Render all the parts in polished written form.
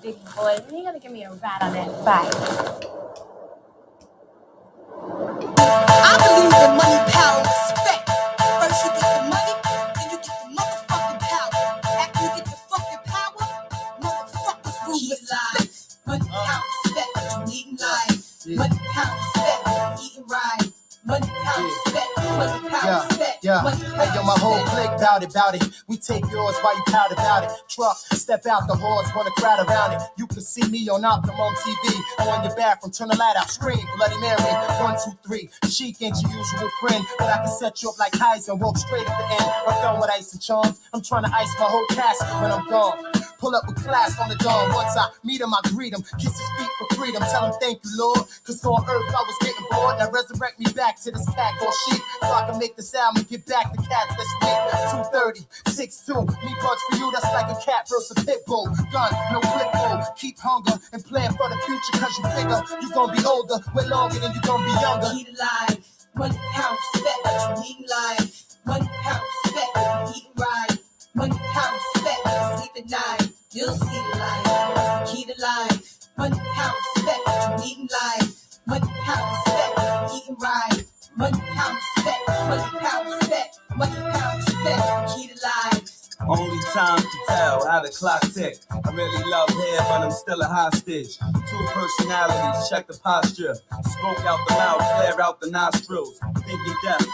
big boy. When are you gonna give me a rat on that bike? I believe in money, power, respect. First you get the money, then you get the motherfucking power. After you get the fucking power, motherfuckers rule respect. Money, power, respect, what you need in life. Money, power, respect, what you eating right. Money, power, respect, money, power, respect. Hey, yo, my whole clique bout it. We take yours while you pout about it. Truck, step out the horse, want a crowd around it. You can see me on Optimum TV. On your bathroom, turn the light out, scream, Bloody Mary. 1, 2, 3, Chic ain't your usual friend, but I can set you up like Heisen and walk straight at the end. I'm done with ice and charms. I'm trying to ice my whole casket when I'm gone. Pull up with class on the dawn. Once I meet him, I greet him. Kiss his feet for freedom. Tell him thank you, Lord. Cause on earth I was getting bored. Now resurrect me back to this cat or sheep. So I can make this album and get back the cats that's weak. 230, 6'2. Me bugs for you, that's like a cat versus a pit bull. Gun, no flip bull. Keep hunger and plan for the future. Cause you bigger, you gon' be older. Way longer than you gon' be younger. Eat alive. Money, power, respect, what you need in life. Money, power, respect, what you eating right. Money, power, respect, sleep at night. You'll see the light. That's the key to life. Money, power, respect, what you need in life. Money, power, respect, what you eating right. Money, power, respect, money, power, respect, money, power, respect, the key to life. Only time to tell how the clock tick. I really love hair, but I'm still a hostage. 2 personalities, check the posture. Smoke out the mouth, flare out the nostrils. Thinking death,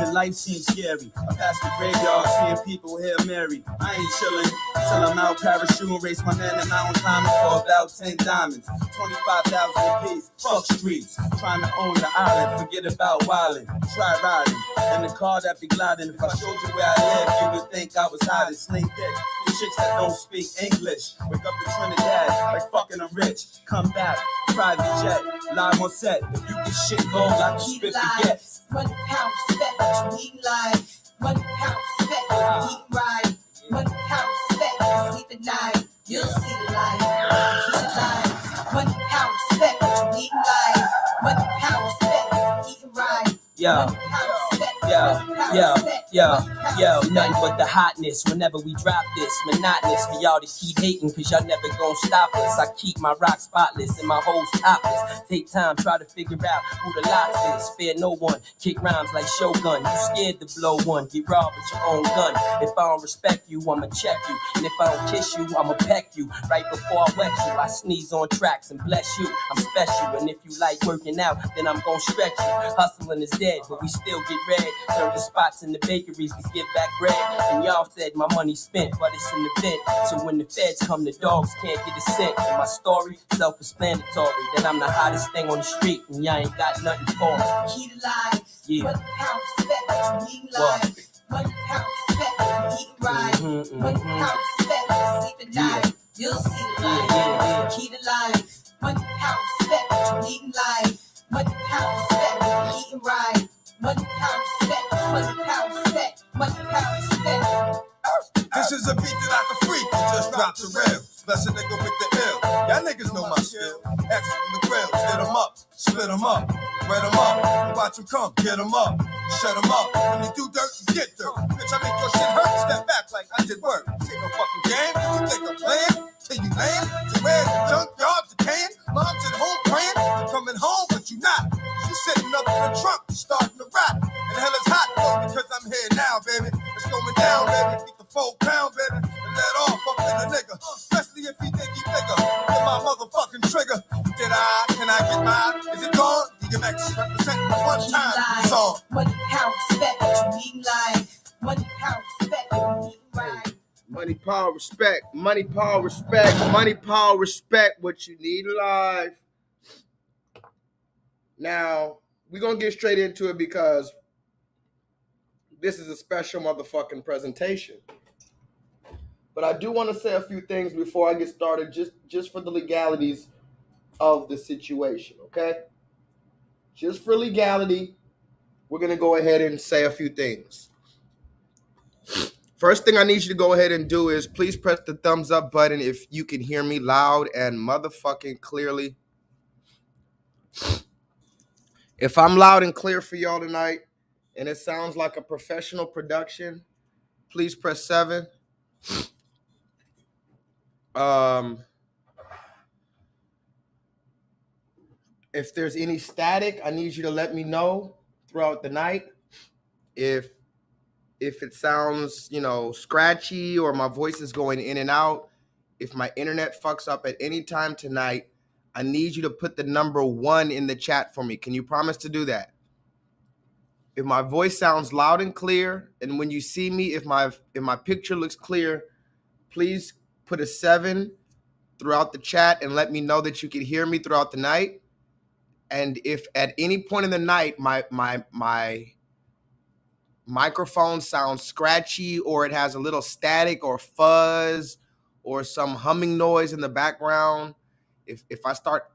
the life seems scary. I pass the graveyard, seeing people here married. I ain't chilling till I'm out parachuting. Race my man and mountain climbing for about 10 diamonds. 25,000 apiece, fuck streets. Trying to own the island, forget about wildin'. Try riding, in the car that be gliding. If I showed you where I live, you would think I was hiding. Sling dick, the chicks that don't speak English. Wake up in Trinidad, like fucking I'm rich. Come back, private jet, live on set. If you get shit gold, I can spit the gets. Money, power, respect, what you need in life. Money, power, respect, what you eat right. Money, power, respect, sleep at night. You'll see the light. Keep it live. Money, power, respect, what you need in life. Money, power, respect, what you eating right. Yo, nothing but the hotness whenever we drop this. Monotonous for y'all to keep hating, cause y'all never gon' stop us. I keep my rock spotless and my hoes topless. Take time, try to figure out who the lots is. Fear no one, kick rhymes like Shogun. You scared to blow one, get robbed with your own gun. If I don't respect you, I'ma check you. And if I don't kiss you, I'ma peck you. Right before I wet you, I sneeze on tracks and bless you. I'm special, and if you like working out, then I'm gon' stretch you. Hustling is dead, but we still get red. Serve the spots in the bakeries to give back bread. And y'all said my money spent, but it's an event. So when the feds come, the dogs can't get a cent. And my story, self-explanatory, that I'm the hottest thing on the street, and y'all ain't got nothing for me. Key to life. Yeah. Money, power, respect, what you need in life. Money, power, respect, what you eat right. Money, power, respect, sleep at night. You'll see the light. That's the key to life. Money, power, respect, what you need in life. Money, power, respect, what you eating right. Money, power, respect, money, power, respect, money, power, respect. This is a beat that I can freak and just drop the rail. Bless a nigga with the ill. Y'all niggas know my skill. X from the grill, hit 'em up, split 'em up, wet 'em up, watch 'em come, get 'em up, shut 'em up. When you do dirt, you get dirt. Bitch, I make your shit hurt, step back like I did work. This ain't no fucking game, you think I'm playing? Till you lame, to where the junkyard decaying. Mom's at home praying, you're coming home, but you not. You sitting up in the trunk, starting to rap. And the hell is hot, though, because I'm here now, baby. It's going down, baby. Get the 4 pound, baby, and let off up in the nigga. Especially if he think he bigger. Get my motherfucking trigger. Can I get mine? Is it gone? DMX represent one time. Song. Money, power, respect, what you need in life. Money, power, respect, what you need right. Money, power, respect. Money, power, respect. Money, power, respect. What you need in life. Now, we're going to get straight into it because this is a special motherfucking presentation. But I do want to say a few things before I get started, just for the legalities of the situation, okay? Just for legality, we're going to go ahead and say a few things. First thing I need you to go ahead and do is please press the thumbs up button if you can hear me loud and motherfucking clearly. If I'm loud and clear for y'all tonight and it sounds like a professional production, please press 7. If there's any static, I need you to let me know throughout the night. If it sounds, scratchy or my voice is going in and out, if my internet fucks up at any time tonight, I need you to put the number 1 in the chat for me. Can you promise to do that? If my voice sounds loud and clear, and when you see me, if my picture looks clear, please put a 7 throughout the chat and let me know that you can hear me throughout the night. And if at any point in the night my microphone sounds scratchy, or it has a little static or fuzz or some humming noise in the background, if I start,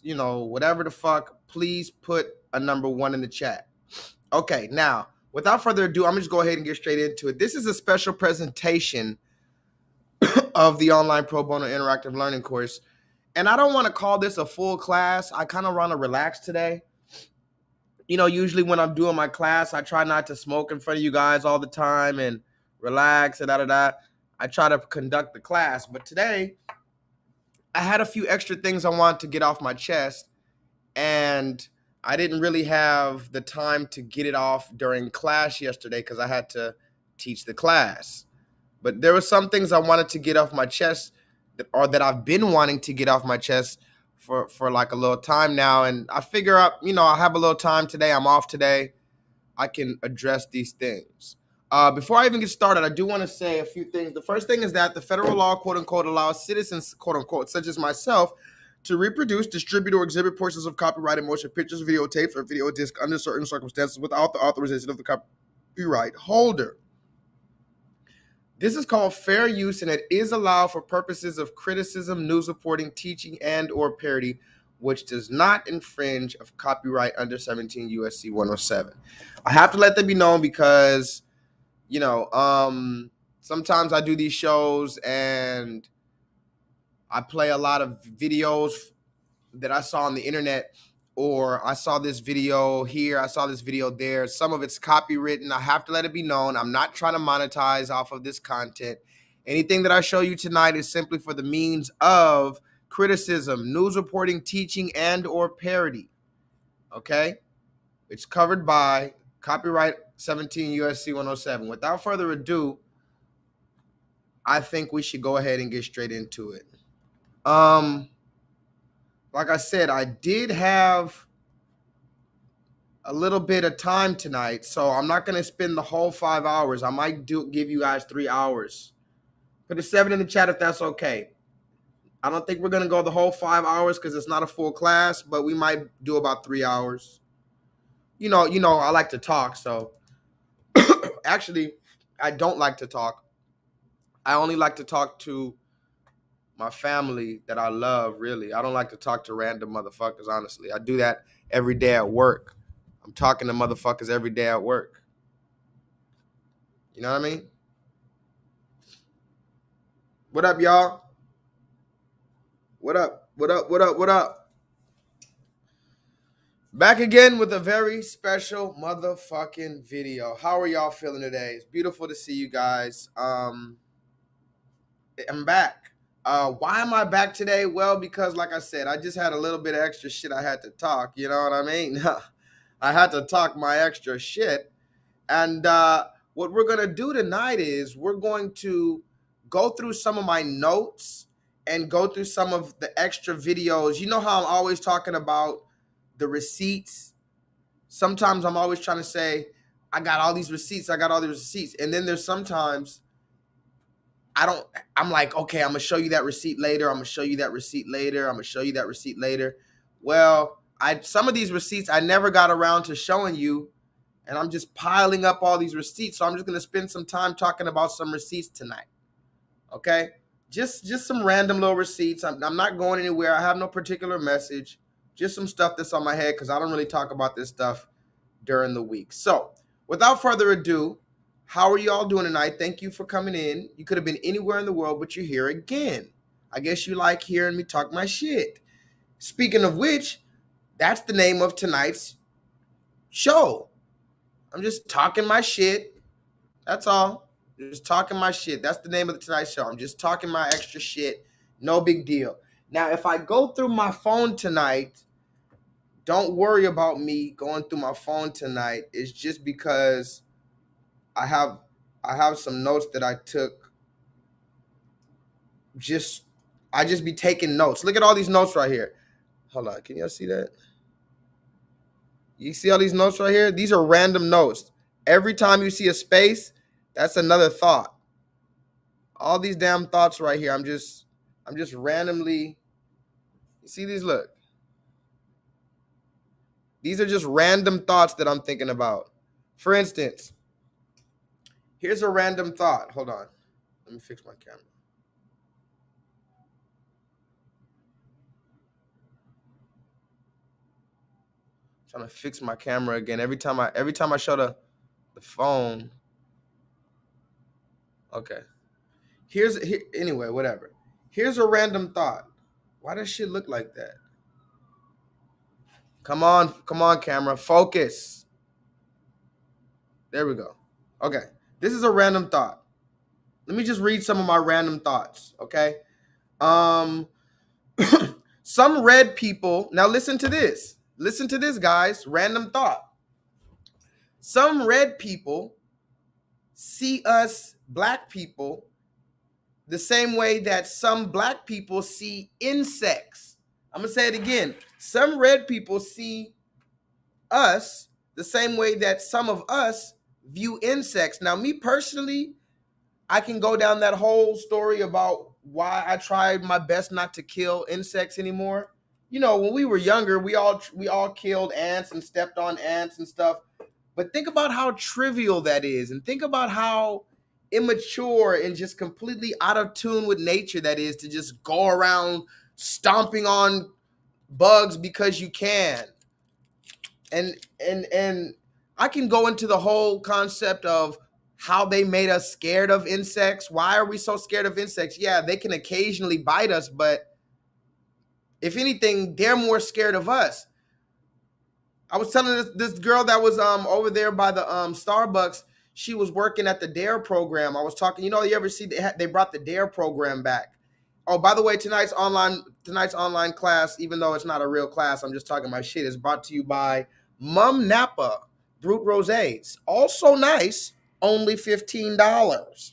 whatever the fuck, please put a number 1 in the chat. Okay, now, without further ado, I'm just go ahead and get straight into it. This is a special presentation of the online pro bono interactive learning course. And I don't want to call this a full class. I kind of want to relax today. Usually when I'm doing my class, I try not to smoke in front of you guys all the time and relax and I try to conduct the class. But today, I had a few extra things I wanted to get off my chest, and I didn't really have the time to get it off during class yesterday because I had to teach the class. But there were some things I wanted to get off my chest that I've been wanting to get off my chest for like a little time now. And I figure out, I have a little time today. I'm off today. I can address these things. Before I even get started, I do want to say a few things. The first thing is that the federal law, quote unquote, allows citizens, quote unquote, such as myself, to reproduce, distribute, or exhibit portions of copyrighted motion pictures, videotapes, or video discs under certain circumstances without the authorization of the copyright holder. This is called fair use, and it is allowed for purposes of criticism, news reporting, teaching, and or parody, which does not infringe of copyright under 17 USC 107. I have to let that be known because, sometimes I do these shows and I play a lot of videos that I saw on the internet, or I saw this video here, I saw this video there. Some of it's copywritten. I have to let it be known. I'm not trying to monetize off of this content. Anything that I show you tonight is simply for the means of criticism, news reporting, teaching, and or parody. Okay? It's covered by copyright 17 USC 107. Without further ado, I think we should go ahead and get straight into it. Like I said, I did have a little bit of time tonight, so I'm not going to spend the whole 5 hours. I might give you guys 3 hours. Put a 7 in the chat if that's okay. I don't think we're going to go the whole 5 hours because it's not a full class, but we might do about 3 hours. I like to talk, so actually, I don't like to talk. I only like to talk to my family that I love, really. I don't like to talk to random motherfuckers, honestly. I do that every day at work. I'm talking to motherfuckers every day at work. You know what I mean? What up, y'all? What up? What up? What up? What up? Back again with a very special motherfucking video. How are y'all feeling today? It's beautiful to see you guys. I'm back. Why am I back today? Well, because like I said, I just had a little bit of extra shit I had to talk. You know what I mean? I had to talk my extra shit. And what we're going to do tonight is we're going to go through some of my notes and go through some of the extra videos. You know how I'm always talking about the receipts? Sometimes I'm always trying to say, I got all these receipts. And then there's sometimes I'm like, okay, I'm going to show you that receipt later. I'm going to show you that receipt later. I'm going to show you that receipt later. Well, some of these receipts I never got around to showing you, and I'm just piling up all these receipts. So I'm just going to spend some time talking about some receipts tonight. Okay? Just some random little receipts. I'm not going anywhere. I have no particular message. Just some stuff that's on my head because I don't really talk about this stuff during the week. So without further ado, how are you all doing tonight? Thank you for coming in. You could have been anywhere in the world, but you're here again. I guess you like hearing me talk my shit. Speaking of which, that's the name of tonight's show. I'm just talking my shit. That's all. Just talking my shit. That's the name of tonight's show. I'm just talking my extra shit. No big deal. Now, if I go through my phone tonight, don't worry about me going through my phone tonight. It's just because I have some notes that I took. I just be taking notes. Look at all these notes right here. Hold on, can y'all see that? You see all these notes right here? These are random notes. Every time you see a space, that's another thought. All these damn thoughts right here. I'm just randomly. You see these? Look. These are just random thoughts that I'm thinking about. For instance, here's a random thought. Hold on. Let me fix my camera. I'm trying to fix my camera again. Every time I show the phone. Okay. Anyway, whatever. Here's a random thought. Why does shit look like that? Come on, camera. Focus. There we go. Okay. This is a random thought. Let me just read some of my random thoughts, okay? Some red people, now listen to this. Listen to this, guys. Random thought. Some red people see us black people the same way that some black people see insects. I'm going to say it again. Some red people see us the same way that some of us view insects. Now, me personally, I can go down that whole story about why I tried my best not to kill insects anymore. You know, when we were younger, we all killed ants and stepped on ants and stuff. But think about how trivial that is, and think about how immature and just completely out of tune with nature that is to just go around stomping on bugs because you can. And I can go into the whole concept of how they made us scared of insects. Why are we so scared of insects? Yeah, they can occasionally bite us, but if anything, they're more scared of us. I was telling this girl that was over there by the Starbucks. She was working at the DARE program. I was talking, you ever see they brought the DARE program back. Oh, by the way, tonight's online class, even though it's not a real class, I'm just talking my shit, is brought to you by Mum Napa Brut Rosés. Also nice, only $15.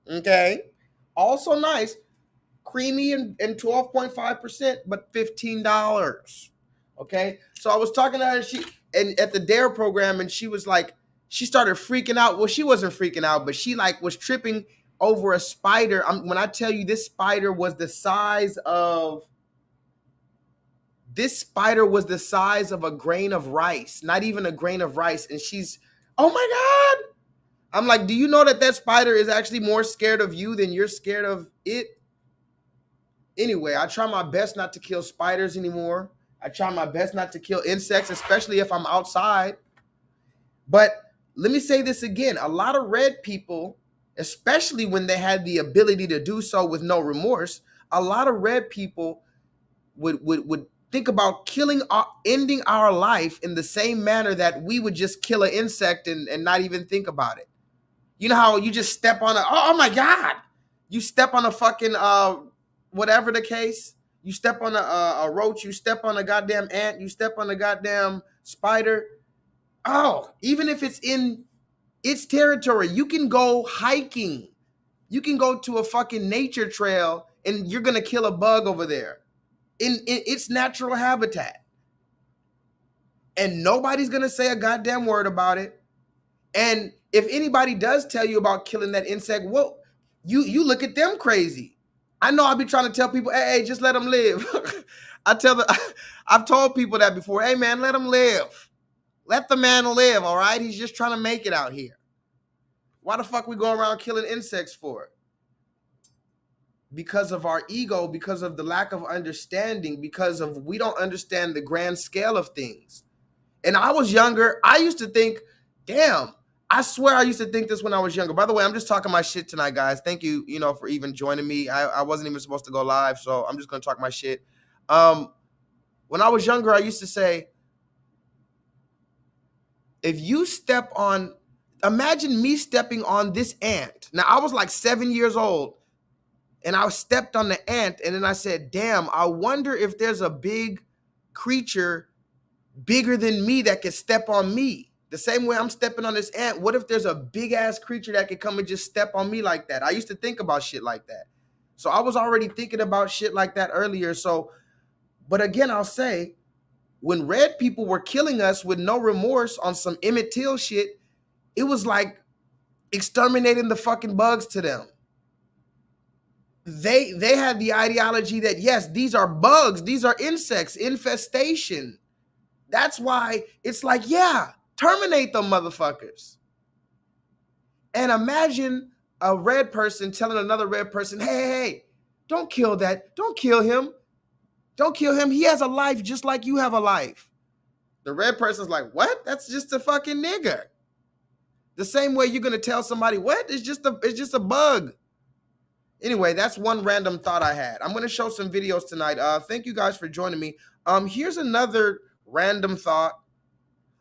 Okay? Also nice, creamy and 12.5%, but $15. Okay? So I was talking to her and at the DARE program, and she was like, she started freaking out. Well, she wasn't freaking out, but she was tripping over a spider. When I tell you this spider was the size of a grain of rice, not even a grain of rice. And she's, oh my God. I'm like, do you know that spider is actually more scared of you than you're scared of it? Anyway, I try my best not to kill spiders anymore. I try my best not to kill insects, especially if I'm outside. But let me say this again. A lot of red people, especially when they had the ability to do so with no remorse, a lot of red people would think about ending our life in the same manner that we would just kill an insect and not even think about it. You know how you just step on oh my God, you step on a fucking, whatever the case, you step on a roach, you step on a goddamn ant, you step on a goddamn spider. Oh, even if it's in its territory, you can go hiking. You can go to a fucking nature trail and you're going to kill a bug over there in its natural habitat. And nobody's going to say a goddamn word about it. And if anybody does tell you about killing that insect, well, you look at them crazy. I know I'll be trying to tell people, hey, just let them live. I've told people that before. Hey, man, let them live. Let the man live, all right? He's just trying to make it out here. Why the fuck we go around killing insects for? Because of our ego, because of the lack of understanding, because of we don't understand the grand scale of things. And I was younger. I used to think, damn, I swear I used to think this when I was younger. By the way, I'm just talking my shit tonight, guys. Thank you, for even joining me. I wasn't even supposed to go live, so I'm just going to talk my shit. When I was younger, I used to say, if you imagine me stepping on this ant. Now, I was like 7 years old, and I stepped on the ant, and then I said, damn, I wonder if there's a big creature bigger than me that could step on me? The same way I'm stepping on this ant. What if there's a big ass creature that could come and just step on me like that? I used to think about shit like that. So I was already thinking about shit like that earlier. So, but again, I'll say, when red people were killing us with no remorse on some Emmett Till shit, it was like exterminating the fucking bugs to them. They had the ideology that, yes, these are bugs, these are insects, infestation. That's why it's like, yeah, terminate them motherfuckers. And imagine a red person telling another red person, hey, don't kill that. Don't kill him. Don't kill him. He has a life just like you have a life. The red person's like, what? That's just a fucking nigger. The same way you're going to tell somebody, what? It's just a bug. Anyway, that's one random thought I had. I'm going to show some videos tonight. Thank you guys for joining me. Here's another random thought.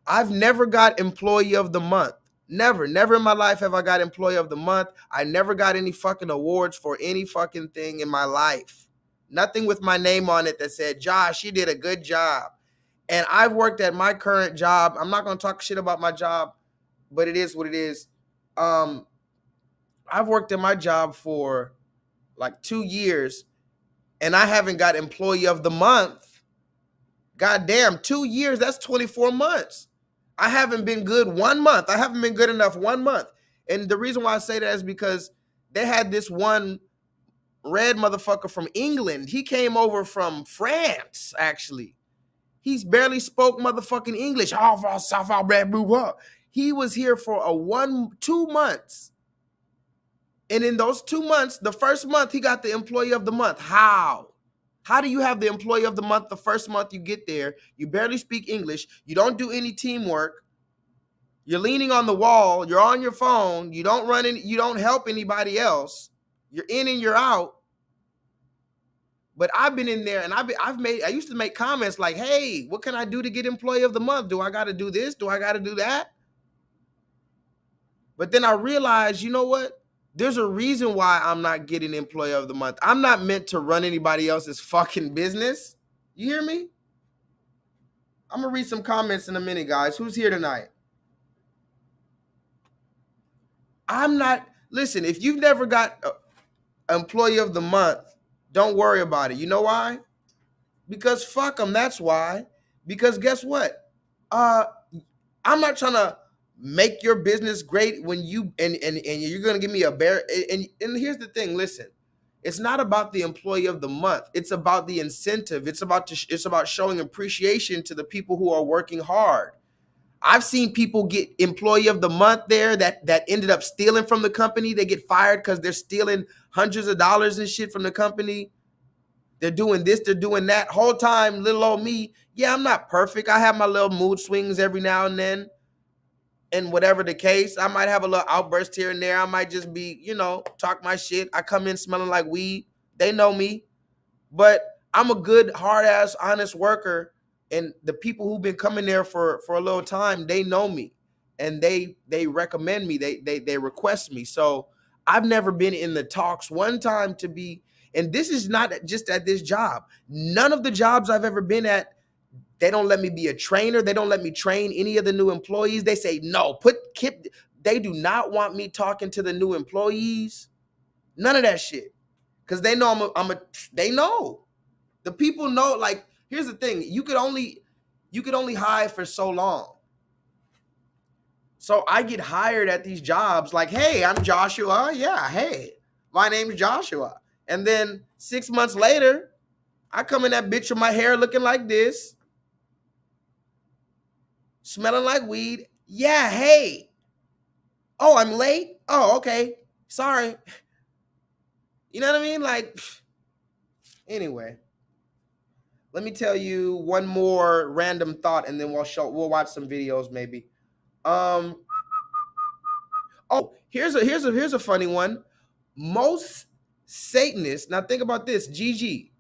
I've never got employee of the month. Never in my life have I got employee of the month. I never got any fucking awards for any fucking thing in my life. Nothing with my name on it that said, Josh, you did a good job. And I've worked at my current job. I'm not going to talk shit about my job, but it is what it is. I've worked at my job for like 2 years, and I haven't got employee of the month. God damn, 2 years, that's 24 months. I haven't been good 1 month. I haven't been good enough 1 month. And the reason why I say that is because they had this one red motherfucker from England. He came over from France, actually. He's barely spoke motherfucking English. He was here for 2 months. And in those 2 months, the first month, he got the employee of the month. How? How do you have the employee of the month the first month you get there? You barely speak English. You don't do any teamwork. You're leaning on the wall. You're on your phone. You don't run in. You don't help anybody else. You're in and you're out. But I've been in there and I used to make comments like, hey, what can I do to get employee of the month? Do I got to do this? Do I got to do that? But then I realized, you know what? There's a reason why I'm not getting employee of the month. I'm not meant to run anybody else's fucking business. You hear me? I'm going to read some comments in a minute, guys. Who's here tonight? Listen, if you've never got employee of the month, don't worry about it. You know why? Because fuck them, that's why. Because guess what? I'm not trying to make your business great when you and you're gonna give me a bear. And here's the thing, listen, it's not about the employee of the month. It's about the incentive. It's about showing appreciation to the people who are working hard. I've seen people get employee of the month there that ended up stealing from the company. They get fired because they're stealing hundreds of dollars and shit from the company. They're doing this, they're doing that. Whole time, little old me, yeah, I'm not perfect. I have my little mood swings every now and then. And whatever the case, I might have a little outburst here and there. I might just be, talk my shit. I come in smelling like weed. They know me. But I'm a good, hard-ass, honest worker. And the people who've been coming there for a little time, they know me. And they recommend me. They request me. So I've never been in the talks one time to be, and this is not just at this job. None of the jobs I've ever been at, they don't let me be a trainer. They don't let me train any of the new employees. They say, no, they do not want me talking to the new employees. None of that shit. Because they know they know. The people know, like, here's the thing. You could only hire for so long. So I get hired at these jobs like, hey, I'm Joshua. Yeah, hey, my name's Joshua. And then 6 months later, I come in that bitch with my hair looking like this. Smelling like weed. Yeah, hey. Oh, I'm late? Oh, okay. Sorry. You know what I mean? Like, anyway. Let me tell you one more random thought, and then we'll watch some videos maybe. Oh, here's a funny one. Most Satanists, now think about this, Gigi,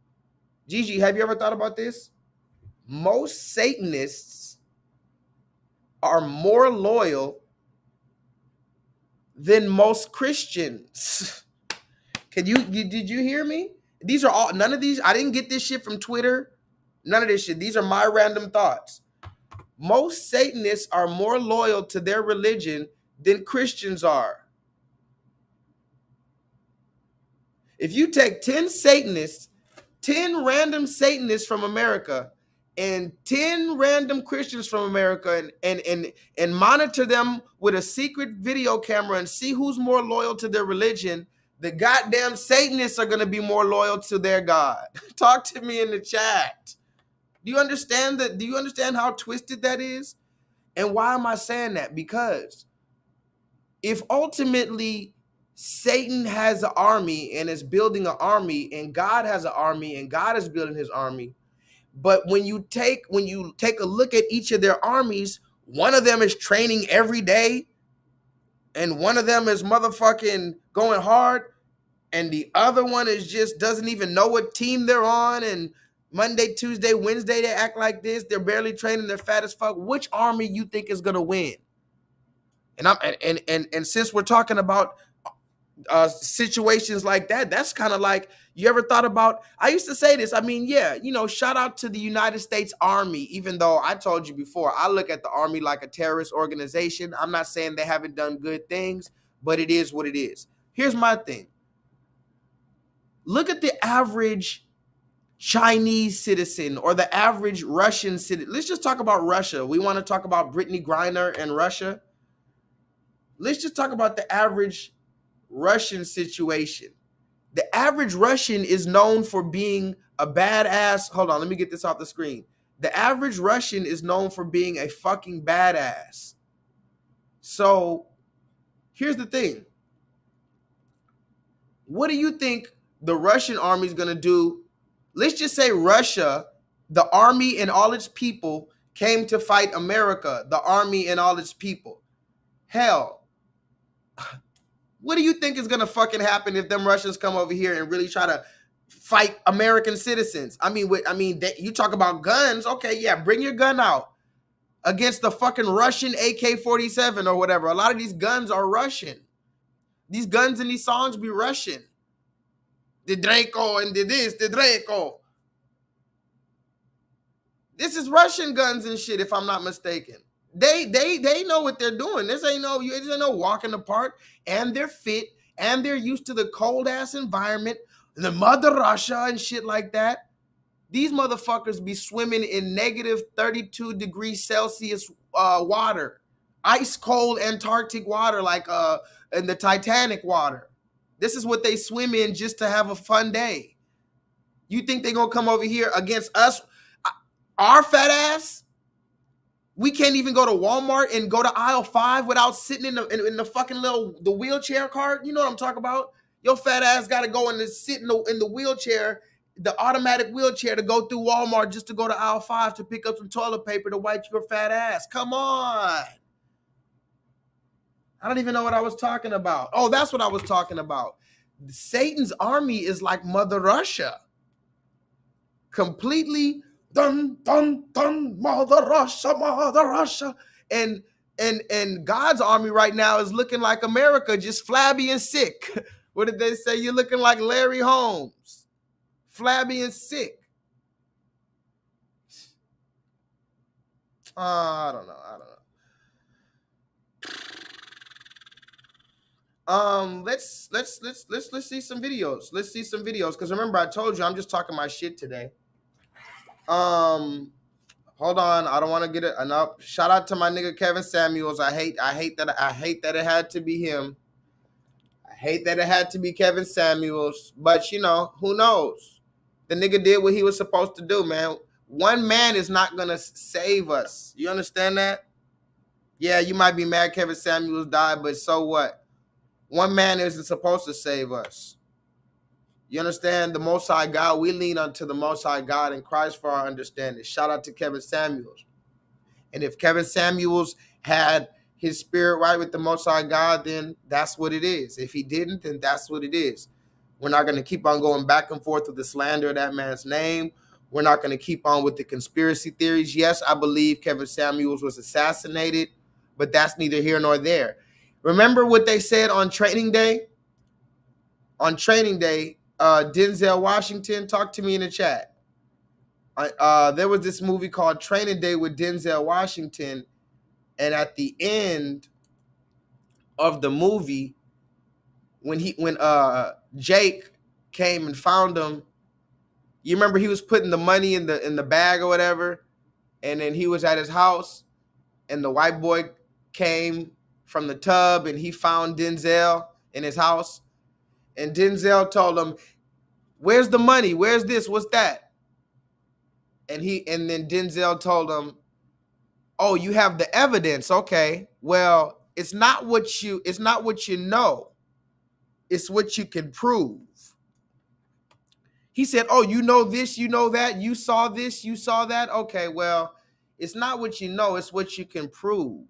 have you ever thought about this? Most Satanists are more loyal than most Christians. Did you hear me? These are all, none of these, I didn't get this shit from Twitter. None of this shit. These are my random thoughts. Most Satanists are more loyal to their religion than Christians are. If you take 10 Satanists, 10 random Satanists from America, and 10 random Christians from America and monitor them with a secret video camera and see who's more loyal to their religion, the goddamn Satanists are going to be more loyal to their God. Talk to me in the chat. Do you understand that? Do you understand how twisted that is? And why am I saying that? Because if ultimately Satan has an army and is building an army, and God has an army and God is building his army, but when you take a look at each of their armies, one of them is training every day, and one of them is motherfucking going hard, and the other one is just doesn't even know what team they're on, and Monday, Tuesday, Wednesday they act like this. They're barely training. They're fat as fuck. Which army you think is gonna win? And since we're talking about situations like that, that's kind of like, you ever thought about, I used to say this, I mean, yeah, you know, shout out to the United States Army, even though I told you before, I look at the Army like a terrorist organization. I'm not saying they haven't done good things, but it is what it is. Here's my thing. Look at the average Chinese citizen or the average Russian citizen. Let's just talk about Russia. We want to talk about Brittany Griner and Russia. Let's just talk about the average Russian situation. The average Russian is known for being a badass. Hold on, let me get this off the screen. The average Russian is known for being a fucking badass. So here's the thing. What do you think the Russian army is going to do? Let's just say Russia, the army and all its people came to fight America, the army and all its people. Hell, what do you think is going to fucking happen if them Russians come over here and really try to fight American citizens? I mean, you talk about guns. Okay, yeah, bring your gun out against the fucking Russian AK-47 or whatever. A lot of these guns are Russian. These guns in these songs be Russian. The Draco and the this, the Draco. This is Russian guns and shit, if I'm not mistaken. They know what they're doing. This ain't no walk in the park, and they're fit, and they're used to the cold ass environment, the mother Russia and shit like that. These motherfuckers be swimming in negative 32 degrees Celsius water, ice cold Antarctic water, like in the Titanic water. This is what they swim in just to have a fun day. You think they're gonna come over here against us, our fat ass? We can't even go to Walmart and go to aisle 5 without sitting in the fucking the wheelchair cart. You know what I'm talking about? Your fat ass got to go and sit in the wheelchair, the automatic wheelchair, to go through Walmart just to go to aisle 5 to pick up some toilet paper to wipe your fat ass. Come on. I don't even know what I was talking about. Oh, that's what I was talking about. Satan's army is like Mother Russia. Completely dun, dun, dun, Mother Russia. And God's army right now is looking like America, just flabby and sick. What did they say? You're looking like Larry Holmes. Flabby and sick. I don't know. Let's see some videos. Let's see some videos. Because remember, I told you I'm just talking my shit today. Hold on. I don't want to get it enough. Shout out to my nigga Kevin Samuels. I hate that it had to be him. I hate that it had to be Kevin Samuels. But you know, who knows? The nigga did what he was supposed to do, man. One man is not gonna save us. You understand that? Yeah, you might be mad Kevin Samuels died, but so what? One man isn't supposed to save us. You understand? The Most High God, we lean unto the Most High God in Christ for our understanding. Shout out to Kevin Samuels. And if Kevin Samuels had his spirit right with the Most High God, then that's what it is. If he didn't, then that's what it is. We're not going to keep on going back and forth with the slander of that man's name. We're not going to keep on with the conspiracy theories. Yes, I believe Kevin Samuels was assassinated, but that's neither here nor there. Remember what they said on Training Day? On Training Day, Denzel Washington, talk to me in the chat. There was this movie called Training Day with Denzel Washington, and at the end of the movie, when Jake came and found him, you remember he was putting the money in the bag or whatever, and then he was at his house, and the white boy came from the tub, and he found Denzel in his house, and Denzel told him, "Where's the money? Where's this? What's that?" And then Denzel told him, "Oh, you have the evidence. Okay. Well, it's not what you know. It's what you can prove." He said, "Oh, you know this, you know that, you saw this, you saw that. Okay, well, it's not what you know, it's what you can prove."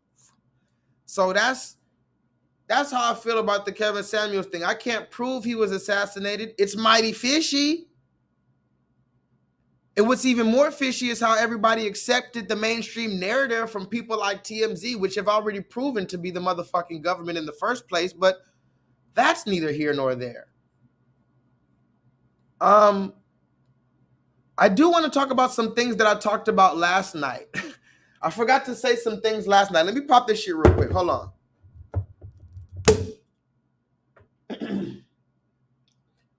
So that's how I feel about the Kevin Samuels thing. I can't prove he was assassinated. It's mighty fishy. And what's even more fishy is how everybody accepted the mainstream narrative from people like TMZ, which have already proven to be the motherfucking government in the first place, but that's neither here nor there. I do want to talk about some things that I talked about last night. I forgot to say some things last night. Let me pop this shit real quick. Hold on.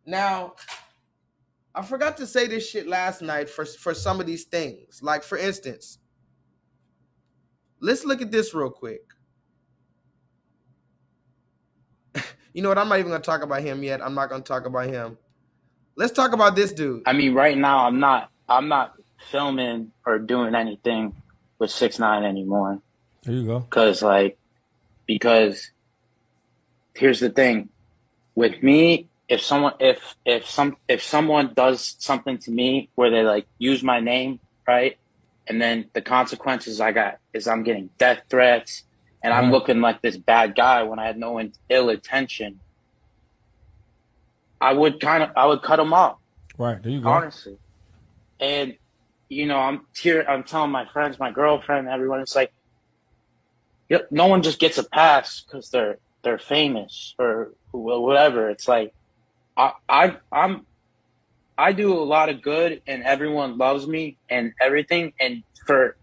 Now, I forgot to say this shit last night for some of these things. Like, for instance, let's look at this real quick. You know what? I'm not even going to talk about him yet. I'm not going to talk about him. Let's talk about this dude. I mean, right now, I'm not filming or doing anything with 6ix9ine anymore. There you go. Because here's the thing. With me, if someone does something to me where they like use my name, right? And then the consequences I got is I'm getting death threats and I'm looking like this bad guy when I had no ill intention. I would cut them off. Right, there you go. Honestly. And I'm telling my friends, my girlfriend, everyone, it's like, no one just gets a pass because they're famous or whatever. It's like, I do a lot of good and everyone loves me and everything. And for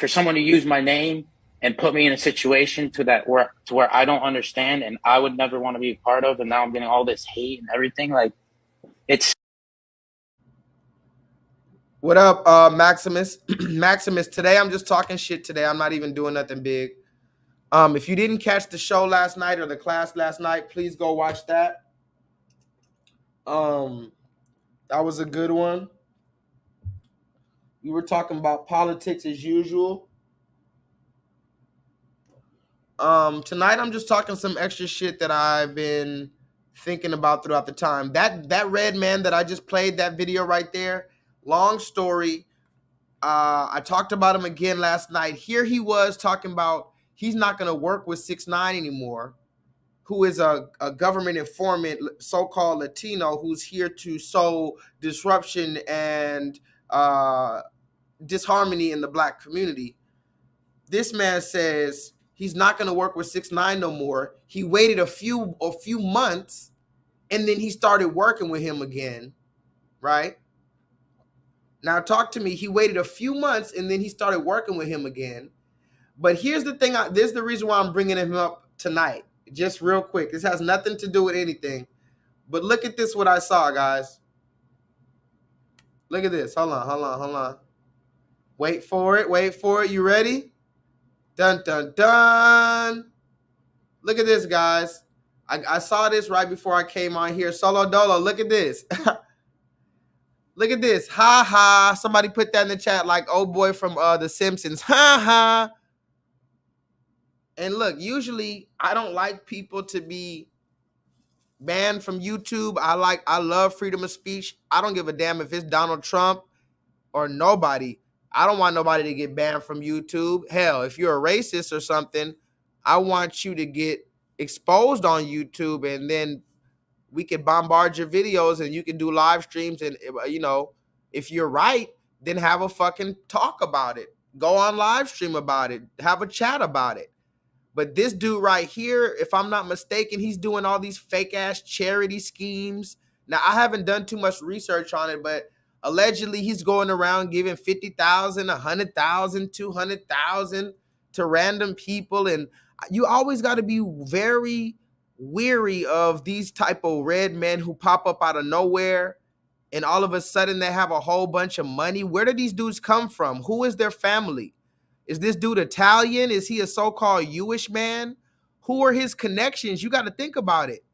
someone to use my name and put me in a situation where I don't understand and I would never want to be a part of, and now I'm getting all this hate and everything, like, it's. What up, Maximus? Maximus, today I'm just talking shit today. I'm not even doing nothing big. If you didn't catch the show last night or the class last night, please go watch that. That was a good one. We were talking about politics as usual. Tonight I'm just talking some extra shit that I've been thinking about throughout the time. That red man that I just played, that video right there, long story. I talked about him again last night. Here he was talking about he's not going to work with 6ix9ine anymore, who is a government informant, so-called Latino, who's here to sow disruption and disharmony in the black community. This man says he's not going to work with 6ix9ine no more. He waited a few months, and then he started working with him again, right? Now talk to me. He waited a few months, and then he started working with him again. But here's the thing. This is the reason why I'm bringing him up tonight. Just real quick. This has nothing to do with anything. But look at this, what I saw, guys. Look at this. Hold on. Wait for it. You ready? Dun, dun, dun. Look at this, guys. I saw this right before I came on here. Solo Dolo, look at this. Look at this. Ha ha. Somebody put that in the chat like, oh boy from The Simpsons. Ha ha. And look, usually I don't like people to be banned from YouTube. I love freedom of speech. I don't give a damn if it's Donald Trump or nobody. I don't want nobody to get banned from YouTube. Hell, if you're a racist or something, I want you to get exposed on YouTube, and then we can bombard your videos and you can do live streams. And, if you're right, then have a fucking talk about it. Go on live stream about it. Have a chat about it. But this dude right here, if I'm not mistaken, he's doing all these fake ass charity schemes. Now, I haven't done too much research on it, but Allegedly, he's going around giving 50,000, 100,000, 200,000 to random people. And you always got to be very weary of these type of red men who pop up out of nowhere and all of a sudden they have a whole bunch of money. Where do these dudes come from? Who is their family? Is this dude Italian? Is he a so-called Jewish man? Who are his connections? You got to think about it.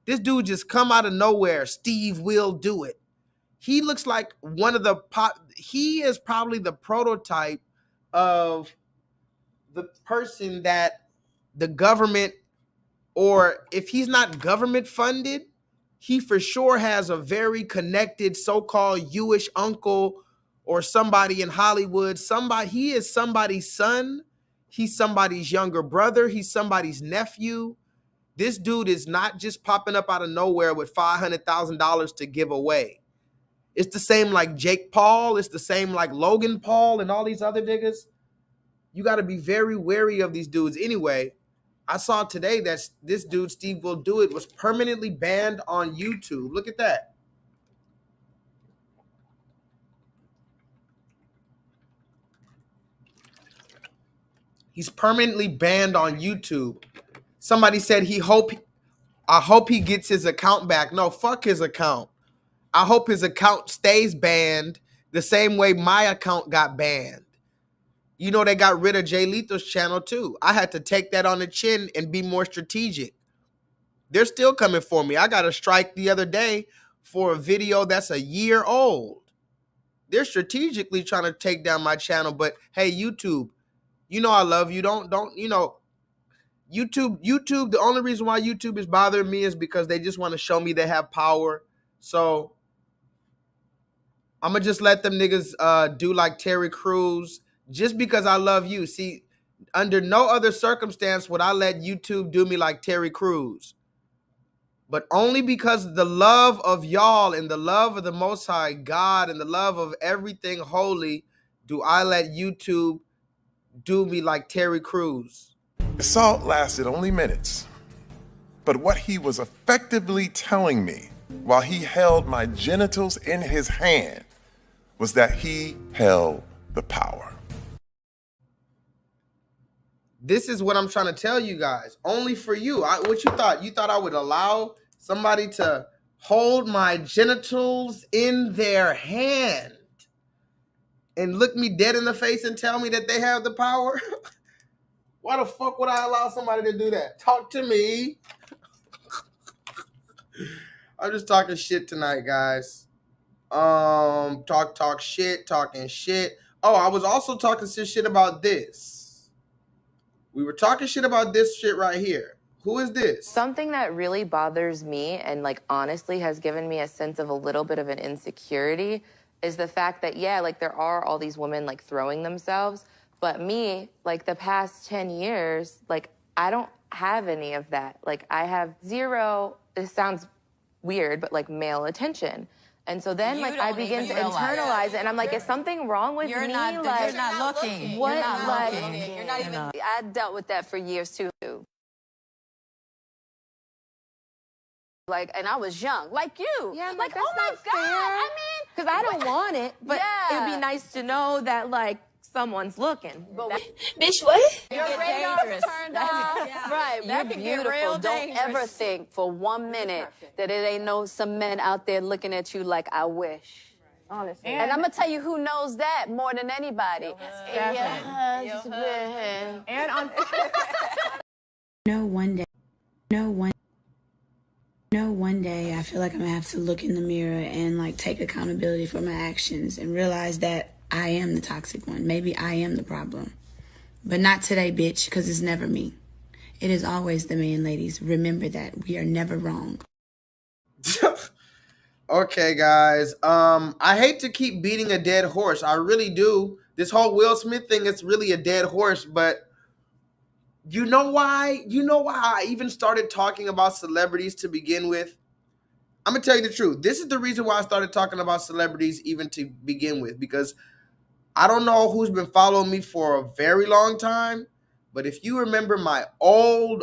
This dude just come out of nowhere. Steve will do it. He looks like one of the he is probably the prototype of the person that the government, or if he's not government funded, he for sure has a very connected so-called Jewish uncle or somebody in Hollywood. He is somebody's son. He's somebody's younger brother. He's somebody's nephew. This dude is not just popping up out of nowhere with $500,000 to give away. It's the same like Jake Paul. It's the same like Logan Paul and all these other niggas. You got to be very wary of these dudes. Anyway, I saw today that this dude, Steve Will Do It, was permanently banned on YouTube. Look at that. He's permanently banned on YouTube. Somebody said I hope he gets his account back. No, fuck his account. I hope his account stays banned the same way my account got banned. You know, they got rid of J-LEETHAL's channel too. I had to take that on the chin and be more strategic. They're still coming for me. I got a strike the other day for a video that's a year old. They're strategically trying to take down my channel, but hey, YouTube, you know I love you. Don't, you know, YouTube, the only reason why YouTube is bothering me is because they just want to show me they have power. So I'm going to just let them niggas do like Terry Crews just because I love you. See, under no other circumstance would I let YouTube do me like Terry Crews. But only because the love of y'all and the love of the Most High God and the love of everything holy do I let YouTube do me like Terry Crews. The assault lasted only minutes, but what he was effectively telling me while he held my genitals in his hand was that he held the power. This is what I'm trying to tell you guys. Only for you. What you thought? You thought I would allow somebody to hold my genitals in their hand and look me dead in the face and tell me that they have the power? Why the fuck would I allow somebody to do that? Talk to me. I'm just talking shit tonight, guys. Talking shit. Oh, I was also talking some shit about this. We were talking shit about this shit right here. Who is this? Something that really bothers me and like honestly has given me a sense of a little bit of an insecurity is the fact that, yeah, like there are all these women like throwing themselves, but me, like the past 10 years, like I don't have any of that. Like I have zero, this sounds weird, but like male attention. And so then, like, I begin to internalize it, and I'm like, is something wrong with me? You're not looking. What? You're not Like, looking. You're not even. I dealt with that for years too. Like, and I was young, like you. Yeah, like, that's oh my not God. fair. I mean, because I don't want it, but Yeah. it'd be nice to know that, like, someone's looking. Bitch, what? your radar's turned off. Right, That you're can get beautiful. real Don't dangerous. ever think for 1 minute that it ain't some men out there looking at you like I wish. Honestly. And I'm gonna tell you who knows that more than anybody. Your husband. And on one day I feel like I'm gonna have to look in the mirror and like take accountability for my actions and realize that I am the toxic one. Maybe I am the problem. But not today, bitch, because it's never me. It is always the man, ladies. Remember that. We are never wrong. Okay, guys. I hate to keep beating a dead horse. I really do. This whole Will Smith thing is really a dead horse, but you know why? You know why I even started talking about celebrities to begin with? I'm going to tell you the truth. This is the reason why I started talking about celebrities even to begin with, because I don't know who's been following me for a very long time, but if you remember my old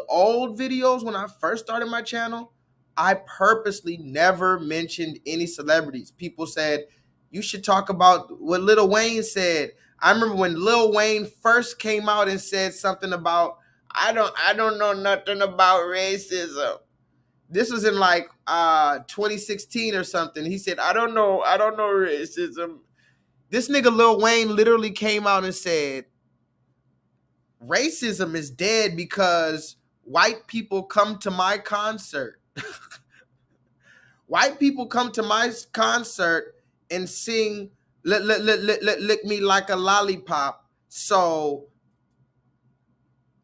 videos when I first started my channel, I purposely never mentioned any celebrities. People said, You should talk about what Lil Wayne said. I remember when Lil Wayne first came out and said something about, I don't know nothing about racism. This was in like 2016 or something. He said, I don't know racism. This nigga Lil Wayne literally came out and said, racism is dead because white people come to my concert. White people come to my concert and sing lick me like a lollipop. So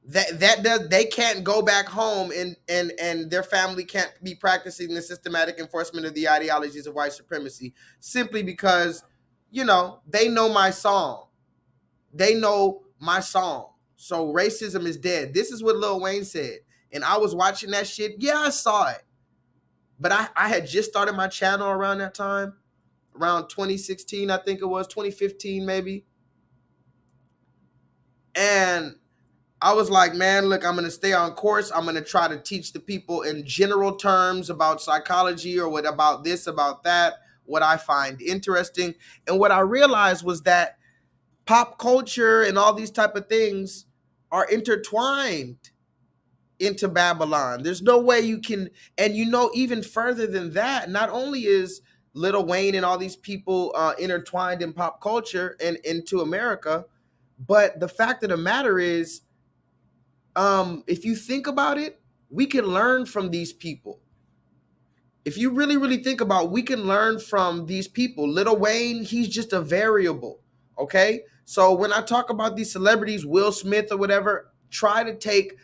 that does, they can't go back home and their family can't be practicing the systematic enforcement of the ideologies of white supremacy simply because, you know, they know my song. They know my song. So racism is dead. This is what Lil Wayne said. And I was watching that shit. Yeah, I saw it. But I had just started my channel around that time, around 2016, I think it was, 2015 maybe. And I was like, man, look, I'm going to stay on course. I'm going to try to teach the people in general terms about psychology or what about this, about that, what I find interesting. And what I realized was that pop culture and all these type of things are intertwined into Babylon. There's no way you can, and you know, even further than that, not only is Lil Wayne and all these people intertwined in pop culture and into America, but the fact of the matter is, if you think about it, we can learn from these people. If you really, really think about it, we can learn from these people. Lil Wayne, he's just a variable, okay? So when I talk about these celebrities, Will Smith or whatever, try to take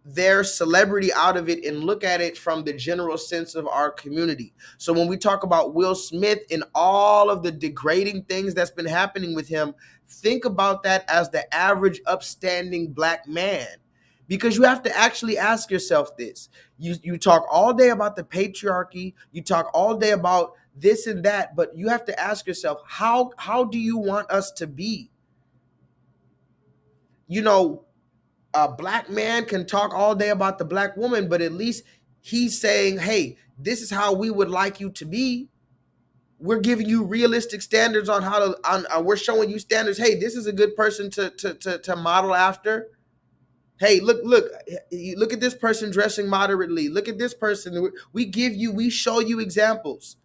their celebrity out of it and look at it from the general sense of our community. So when we talk about Will Smith and all of the degrading things that's been happening with him, think about that as the average upstanding black man. Because you have to actually ask yourself this. You talk all day about the patriarchy, you talk all day about this and that, but you have to ask yourself, how do you want us to be? You know, a black man can talk all day about the black woman, but at least he's saying, hey, this is how we would like you to be. We're giving you realistic standards on how to, we're showing you standards. Hey, this is a good person to model after. Hey, look at this person dressing moderately. Look at this person. We show you examples.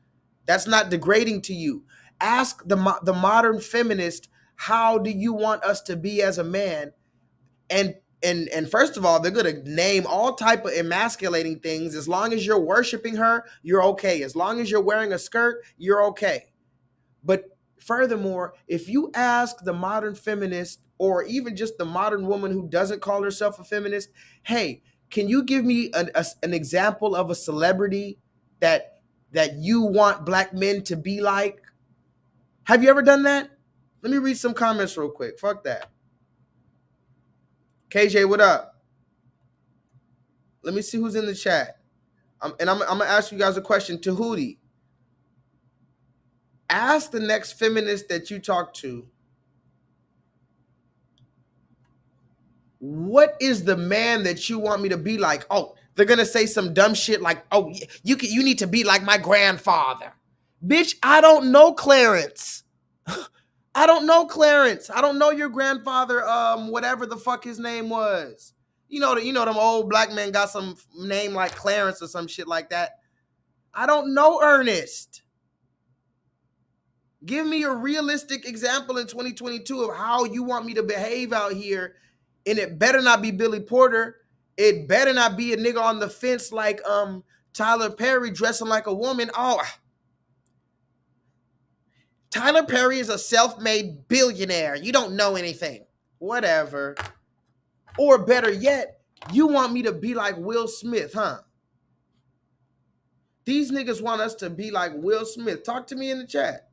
That's not degrading to you. Ask the modern feminist, how do you want us to be as a man? And first of all, they're going to name all type of emasculating things. As long as you're worshiping her, you're okay. As long as you're wearing a skirt, you're okay. But furthermore, if you ask the modern feminist or even just the modern woman who doesn't call herself a feminist, hey, can you give me an example of a celebrity that you want black men to be like? Have you ever done that? Let me read some comments real quick. Fuck that. KJ, what up? Let me see who's in the chat. I'm going to ask you guys a question. Tahuti, ask the next feminist that you talk to, what is the man that you want me to be like? Oh, they're going to say some dumb shit like, oh, you need to be like my grandfather. Bitch, I don't know Clarence. I don't know Clarence. I don't know your grandfather, whatever the fuck his name was. You know them old black men got some name like Clarence or some shit like that. I don't know Ernest. Give me a realistic example in 2022 of how you want me to behave out here, and it better not be Billy Porter. It better not be a nigga on the fence like Tyler Perry dressing like a woman. Oh, Tyler Perry is a self-made billionaire. You don't know anything. Whatever. Or better yet, you want me to be like Will Smith, huh? These niggas want us to be like Will Smith. Talk to me in the chat.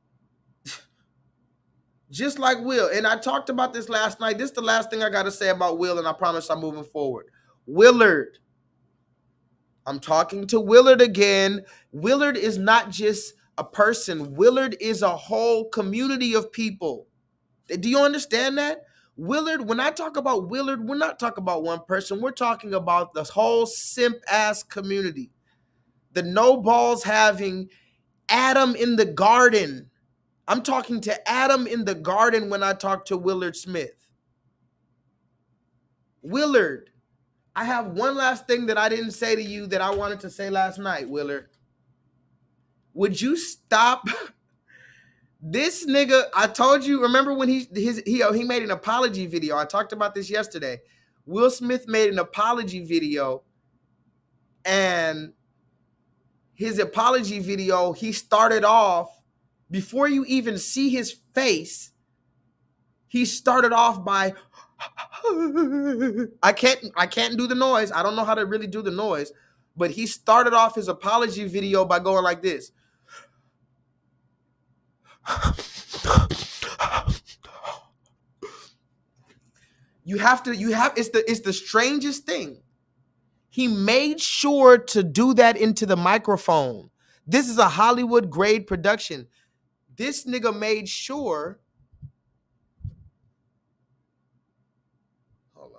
Just like Will. And I talked about this last night. This is the last thing I got to say about Will, and I promise I'm moving forward. Willard. I'm talking to Willard again. Willard is not just a person. Willard is a whole community of people. Do you understand that? Willard, when I talk about Willard, we're not talking about one person. We're talking about the whole simp-ass community. The no balls having Adam in the garden I'm talking to Adam in the garden when I talk to Willard Smith. Willard, I have one last thing that I didn't say to you that I wanted to say last night, Willard. Would you stop? This nigga, I told you, remember when he made an apology video? I talked about this yesterday. Will Smith made an apology video, and his apology video, he started off, before you even see his face, he started off by, I can't do the noise. I don't know how to really do the noise, but he started off his apology video by going like this. It's the strangest thing. He made sure to do that into the microphone. This is a Hollywood grade production. This nigga made sure. Hold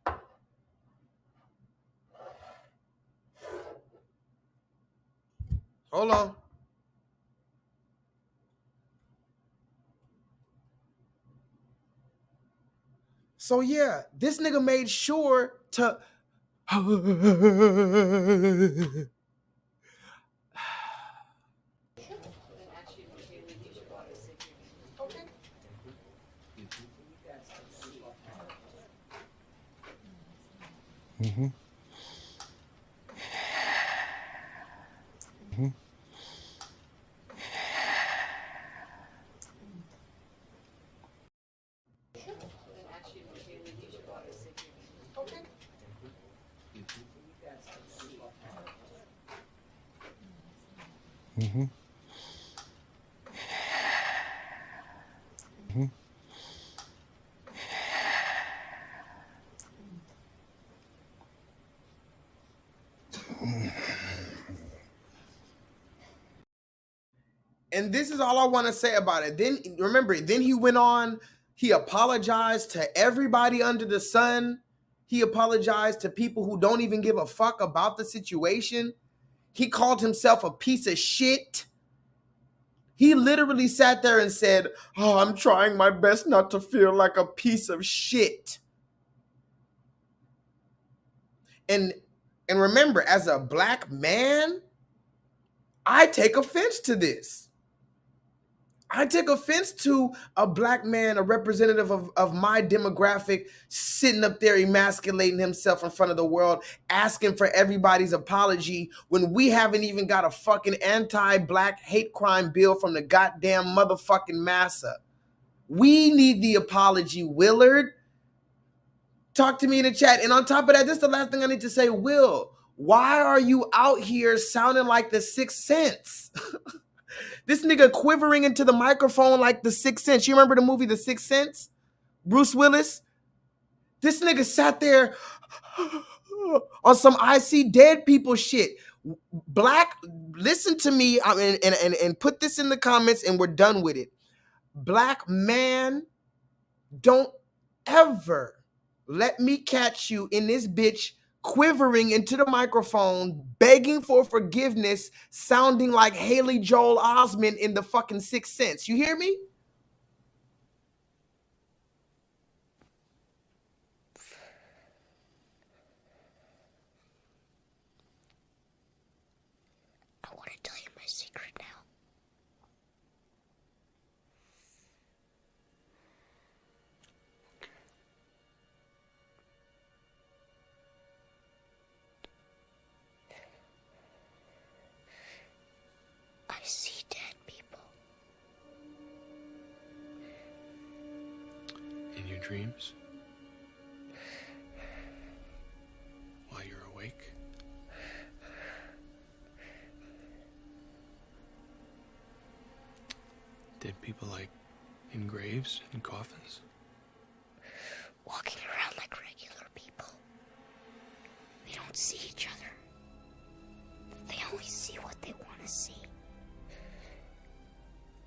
on. Hold on. So yeah, this nigga made sure to Mm-hmm. Mm-hmm. Mm-hmm. Mm-hmm. And this is all I want to say about it. Then remember, then he went on, he apologized to everybody under the sun. He apologized to people who don't even give a fuck about the situation. He called himself a piece of shit. He literally sat there and said, "Oh, I'm trying my best not to feel like a piece of shit." And remember, as a black man, I take offense to this. I take offense to a black man, a representative of my demographic, sitting up there emasculating himself in front of the world, asking for everybody's apology when we haven't even got a fucking anti-black hate crime bill from the goddamn motherfucking massa. We need the apology, Willard. Talk to me in the chat. And on top of that, this is the last thing I need to say. Will, why are you out here sounding like the Sixth Sense? This nigga quivering into the microphone like the Sixth Sense. You remember the movie The Sixth Sense? Bruce Willis? This nigga sat there on some I see dead people shit. Black, listen to me and put this in the comments and we're done with it. Black man, don't ever let me catch you in this bitch quivering into the microphone, begging for forgiveness, sounding like Haley Joel Osment in the fucking Sixth Sense. You hear me? I want to tell you my secret now. I see dead people. In your dreams? While you're awake? Dead people like in graves and coffins? Walking around like regular people. They don't see each other. They only see what they want to see.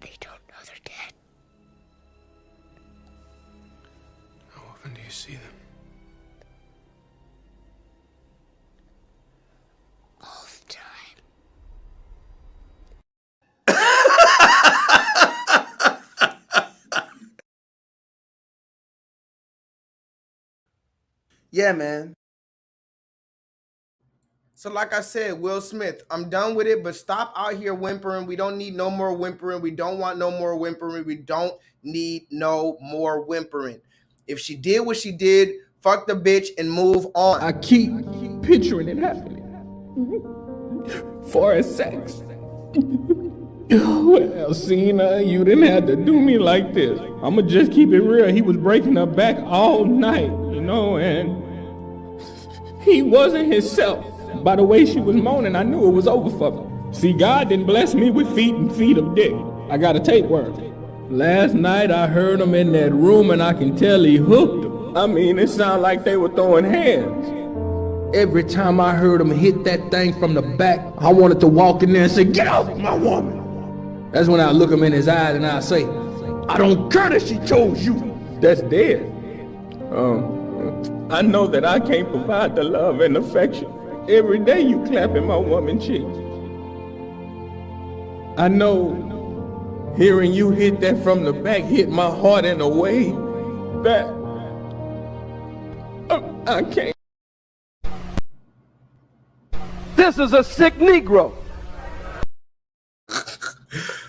They don't know they're dead. How often do you see them? All the time. Yeah, man. So like I said, Will Smith, I'm done with it, but stop out here whimpering. We don't need no more whimpering. We don't want no more whimpering. We don't need no more whimpering. If she did what she did, fuck the bitch and move on. I keep picturing it happening. For sex. Well, Cena, you didn't have to do me like this. I'ma just keep it real. He was breaking her back all night, you know, and he wasn't himself. By the way she was moaning, I knew it was over for me. See, God didn't bless me with feet and feet of dick. I got a tapeworm. Last night I heard him in that room and I can tell he hooked him. I mean, it sounded like they were throwing hands. Every time I heard him hit that thing from the back, I wanted to walk in there and say, "Get out, my woman." That's when I look him in his eyes and I say, "I don't care that she chose you." That's dead. I know that I can't provide the love and affection. Every day you clapping my woman cheek. I know hearing you hit that from the back hit my heart in a way that I can't. This is a sick Negro.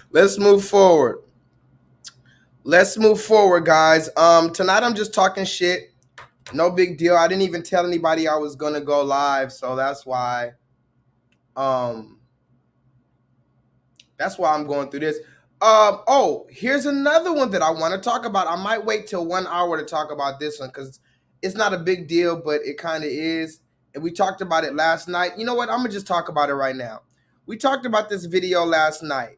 Let's move forward. Let's move forward, guys. Tonight I'm just talking shit. No big deal. I didn't even tell anybody I was gonna go live, so that's why I'm going through this. Oh, here's another one that I want to talk about. I might wait till 1 hour to talk about this one because it's not a big deal, but it kind of is. And we talked about it last night. You know what? I'm gonna just talk about it right now. We talked about this video last night.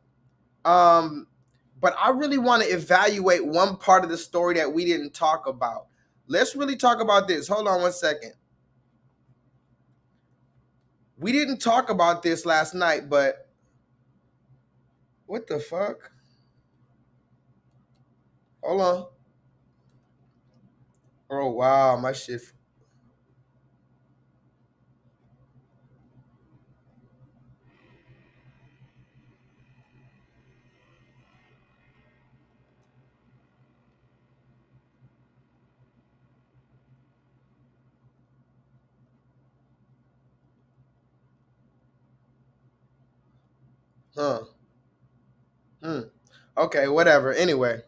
But I really want to evaluate one part of the story that we didn't talk about. Let's really talk about this. Hold on 1 second. We didn't talk about this last night, but what the fuck? Hold on. Oh, wow, my shit. Okay, whatever. Anyway,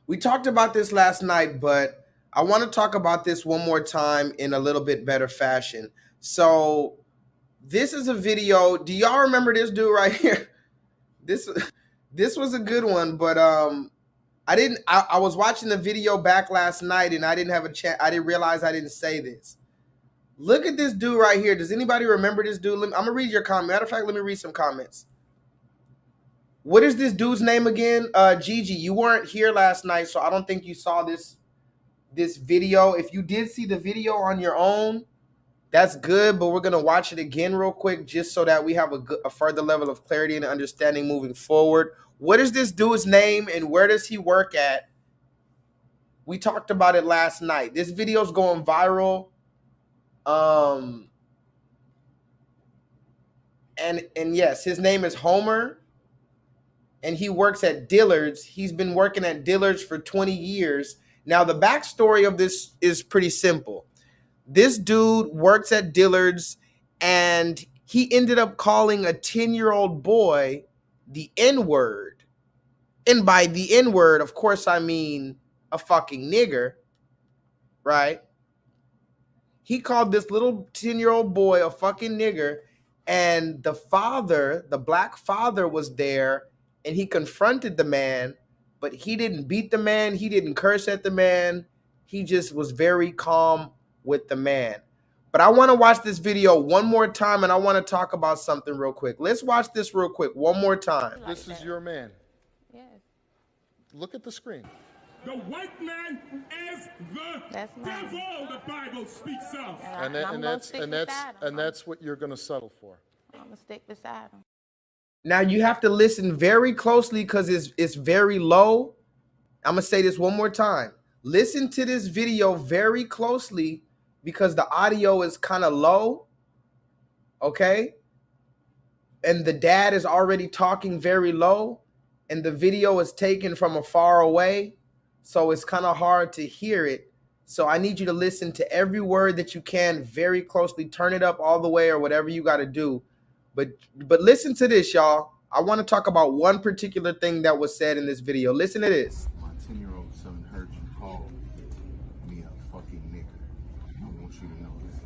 we talked about this last night, but I want to talk about this one more time in a little bit better fashion. So this is a video. Do y'all remember this dude right here? This was a good one, but I was watching the video back last night and I didn't have a chance. I didn't realize I didn't say this. Look at this dude right here. Does anybody remember this dude? I'm gonna read your comment. Matter of fact, let me read some comments. What is this dude's name again? Gigi, you weren't here last night, so I don't think you saw this video. If you did see the video on your own, that's good, but we're gonna watch it again real quick just so that we have a further level of clarity and understanding moving forward. What is this dude's name and where does he work at? We talked about it last night. This video's going viral. And yes, his name is Homer. And he works at Dillard's. He's been working at Dillard's for 20 years. Now, the backstory of this is pretty simple. This dude works at Dillard's, and he ended up calling a 10-year-old boy the N-word. And by the N-word, of course, I mean a fucking nigger, right? He called this little 10-year-old boy a fucking nigger, and the father, the black father, was there. And he confronted the man, but he didn't beat the man. He didn't curse at the man. He just was very calm with the man. But I want to watch this video one more time, and I want to talk about something real quick. Let's watch this real quick one more time. This is your man. Yes. Look at the screen. The white man is the devil, the Bible speaks of. And that's what you're going to settle for. I'm going to stick beside him. Now, you have to listen very closely because it's very low. I'm going to say this one more time. Listen to this video very closely because the audio is kind of low, okay? And the dad is already talking very low, and the video is taken from afar away, so it's kind of hard to hear it. So I need you to listen to every word that you can very closely. Turn it up all the way or whatever you got to do. But listen to this, y'all. I want to talk about one particular thing that was said in this video. Listen to this. My 10-year-old son heard you call me a fucking nigger. I want you to know this.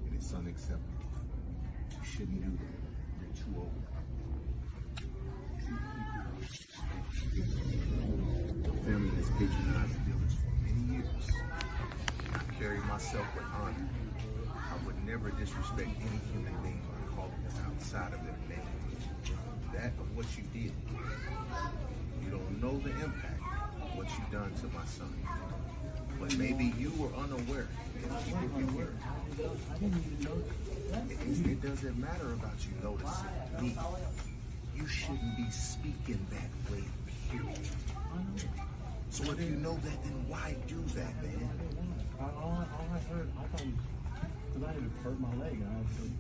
And it's unacceptable. You shouldn't do that. You're too old. The family has patronized the village for many years. I carry myself with honor. I would never disrespect any human being by calling them outside of their name. That of what you did. You don't know the impact of what you done to my son. But maybe you were unaware. It doesn't matter about you noticing me. You shouldn't be speaking that way, period. So if you know that, then why do that, man? All I heard, I thought, because I had hurt my leg, and I said,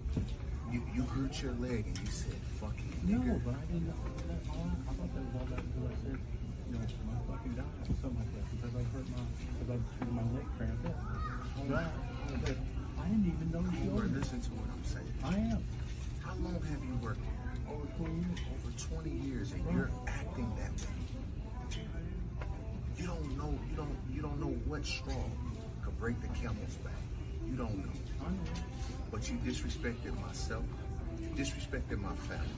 You hurt your leg and you said, fucking no, nigger. but I didn't know. I thought that was all that because I said, you know, my fucking die or something like that because I hurt my leg cramped up. I didn't even know you were. Listen to what I'm saying. I am. How long have you worked here? Over 20 years. Over 20 years, and you're acting that way. You don't know what straw could break the camel's back. You don't know. I know. But you disrespected myself. You disrespected my family.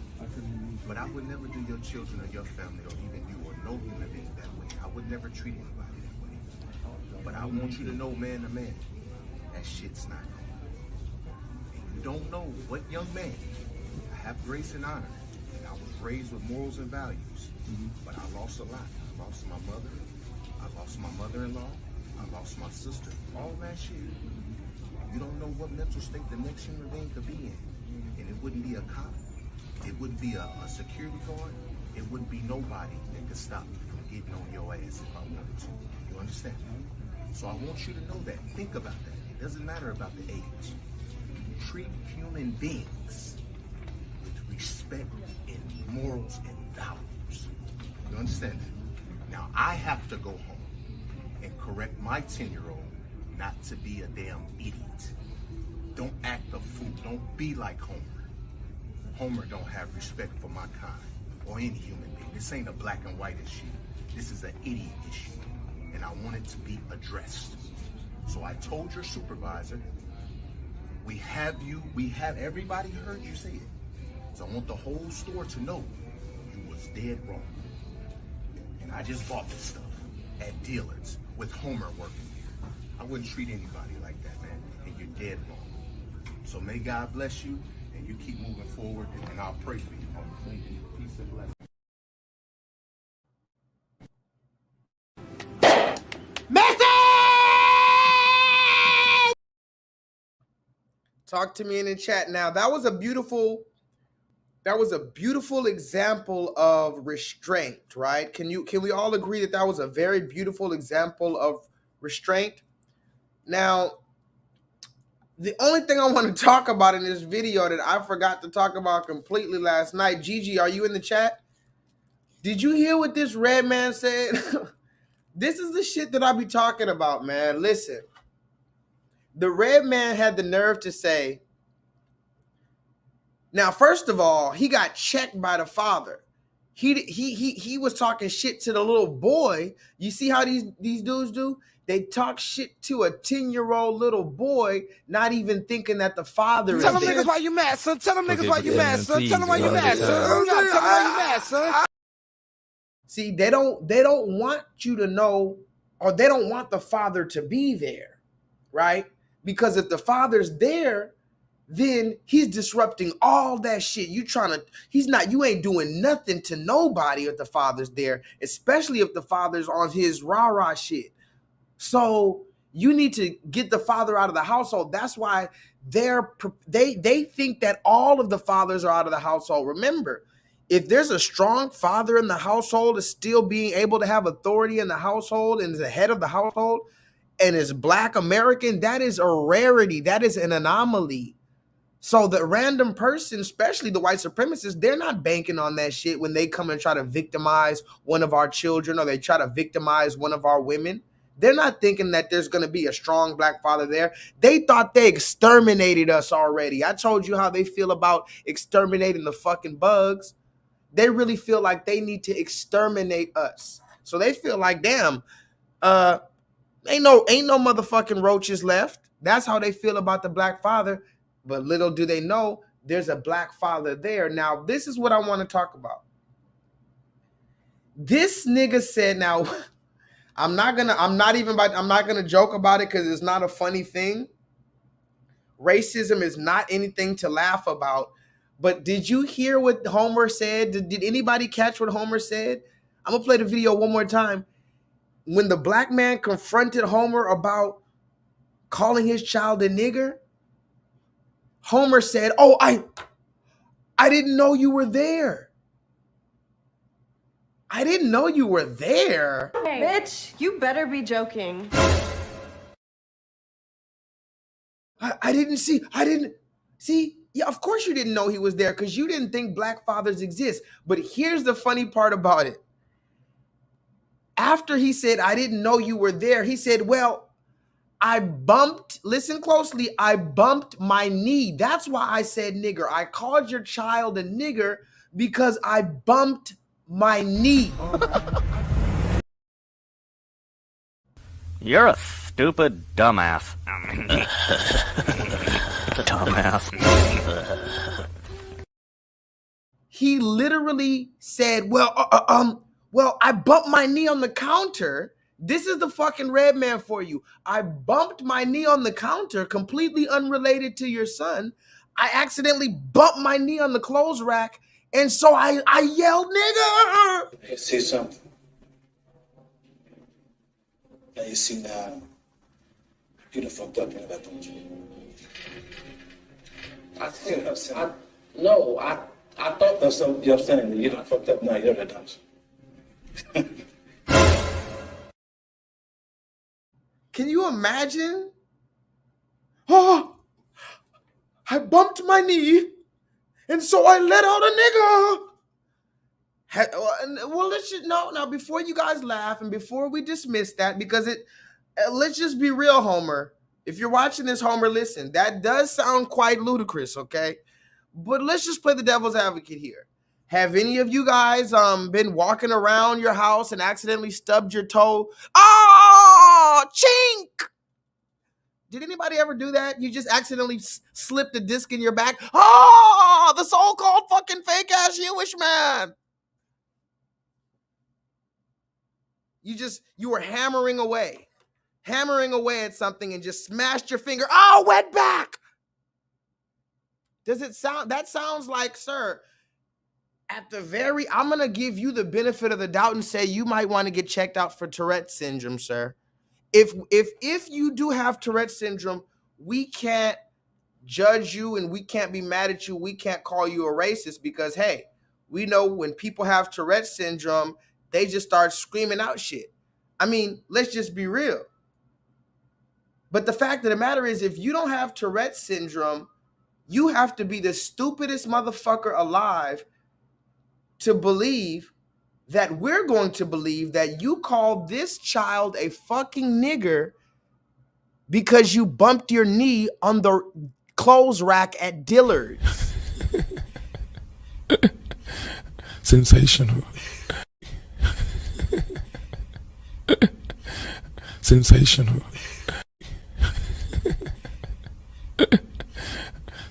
But I would never do your children or your family or even you or no human being that way. I would never treat anybody that way. But I want you to know, man to man, that shit's not cool. And you don't know what young man. I have grace and honor. And I was raised with morals and values. But I lost a lot. I lost my mother. I lost my mother-in-law. I lost my sister. All that shit. You don't know what mental state the next human being could be in. And it wouldn't be a cop. It wouldn't be a security guard. It wouldn't be nobody that could stop me from getting on your ass if I wanted to. You understand? So I want you to know that. Think about that. It doesn't matter about the age. Treat human beings with respect and morals and values. You understand that? Now I have to go home and correct my 10-year-old not to be a damn idiot. Don't act a fool. Don't be like Homer. Homer don't have respect for my kind or any human being. This ain't a black and white issue. This is an idiot issue. And I want it to be addressed. So I told your supervisor, we have everybody heard you say it. So I want the whole store to know you was dead wrong. And I just bought this stuff at dealers with Homer working here. I wouldn't treat anybody like that, man. And you're dead wrong. So may God bless you, and you keep moving forward, and I'll pray for you, Homer. Thank you. Peace and blessings. Talk to me in the chat now. That was a beautiful example of restraint, right? Can we all agree that that was a very beautiful example of restraint? Now, the only thing I want to talk about in this video that I forgot to talk about completely last night, Gigi, are you in the chat? Did you hear what this red man said? This is the shit that I be talking about, man. Listen, the red man had the nerve to say, now, first of all, he got checked by the father. He was talking shit to the little boy. You see how these dudes do? They talk shit to a 10-year-old little boy, not even thinking that the father is there. Tell them niggas why you mad, son. Tell them niggas why you mad, son. Tell them why you mad, son. Tell them why you mad, son. See, they don't want you to know, or they don't want the father to be there, right? Because if the father's there, then he's disrupting all that shit. You ain't doing nothing to nobody if the father's there, especially if the father's on his rah-rah shit. So you need to get the father out of the household. That's why they think that all of the fathers are out of the household. Remember, if there's a strong father in the household is still being able to have authority in the household and is the head of the household and is Black American, that is a rarity. That is an anomaly. So the random person, especially the white supremacists, they're not banking on that shit when they come and try to victimize one of our children or they try to victimize one of our women. They're not thinking that there's going to be a strong black father there. They thought they exterminated us already. I told you how they feel about exterminating the fucking bugs. They really feel like they need to exterminate us. So they feel like, damn, ain't no motherfucking roaches left. That's how they feel about the black father. But little do they know, there's a black father there. Now, this is what I want to talk about. This nigga said, now, I'm not gonna joke about it because it's not a funny thing. Racism is not anything to laugh about. But did you hear what Homer said? Did anybody catch what Homer said? I'm gonna play the video one more time. When the black man confronted Homer about calling his child a nigger, Homer said, "Oh, I didn't know you were there. I didn't know you were there." Hey. Bitch, you better be joking. I didn't see. Yeah, of course you didn't know he was there because you didn't think black fathers exist. But here's the funny part about it. After he said, "I didn't know you were there," he said, "Well, listen closely, I bumped my knee. That's why I said nigger. I called your child a nigger because I bumped my knee." You're a stupid dumbass. Dumbass. He literally said, well, I bumped my knee on the counter. This is the fucking red man for you. I bumped my knee on the counter, completely unrelated to your son. I accidentally bumped my knee on the clothes rack, and so I yelled, "Nigger!" You see something? Now you see now. You done fucked up, man. I told you. I thought that's so. You know what I'm saying? You done fucked up now. You're the dumb. Can you imagine? Oh, I bumped my knee, and so I let out a nigger. Well, let's just now before you guys laugh and before we dismiss that, because let's just be real, Homer. If you're watching this, Homer, listen, that does sound quite ludicrous, okay? But let's just play the devil's advocate here. Have any of you guys been walking around your house and accidentally stubbed your toe? Oh, chink! Did anybody ever do that? You just accidentally slipped a disc in your back? Oh, the so-called fucking fake-ass Jewish man! You were hammering away at something and just smashed your finger. Oh, went back! Does it sound, that sounds like, sir, I'm going to give you the benefit of the doubt and say you might want to get checked out for Tourette's syndrome, sir. If you do have Tourette's syndrome, we can't judge you and we can't be mad at you. We can't call you a racist because, hey, we know when people have Tourette's syndrome, they just start screaming out shit. I mean, let's just be real. But the fact of the matter is, if you don't have Tourette's syndrome, you have to be the stupidest motherfucker alive to believe that we're going to believe that you called this child a fucking nigger because you bumped your knee on the clothes rack at Dillard's. Sensational. Sensational.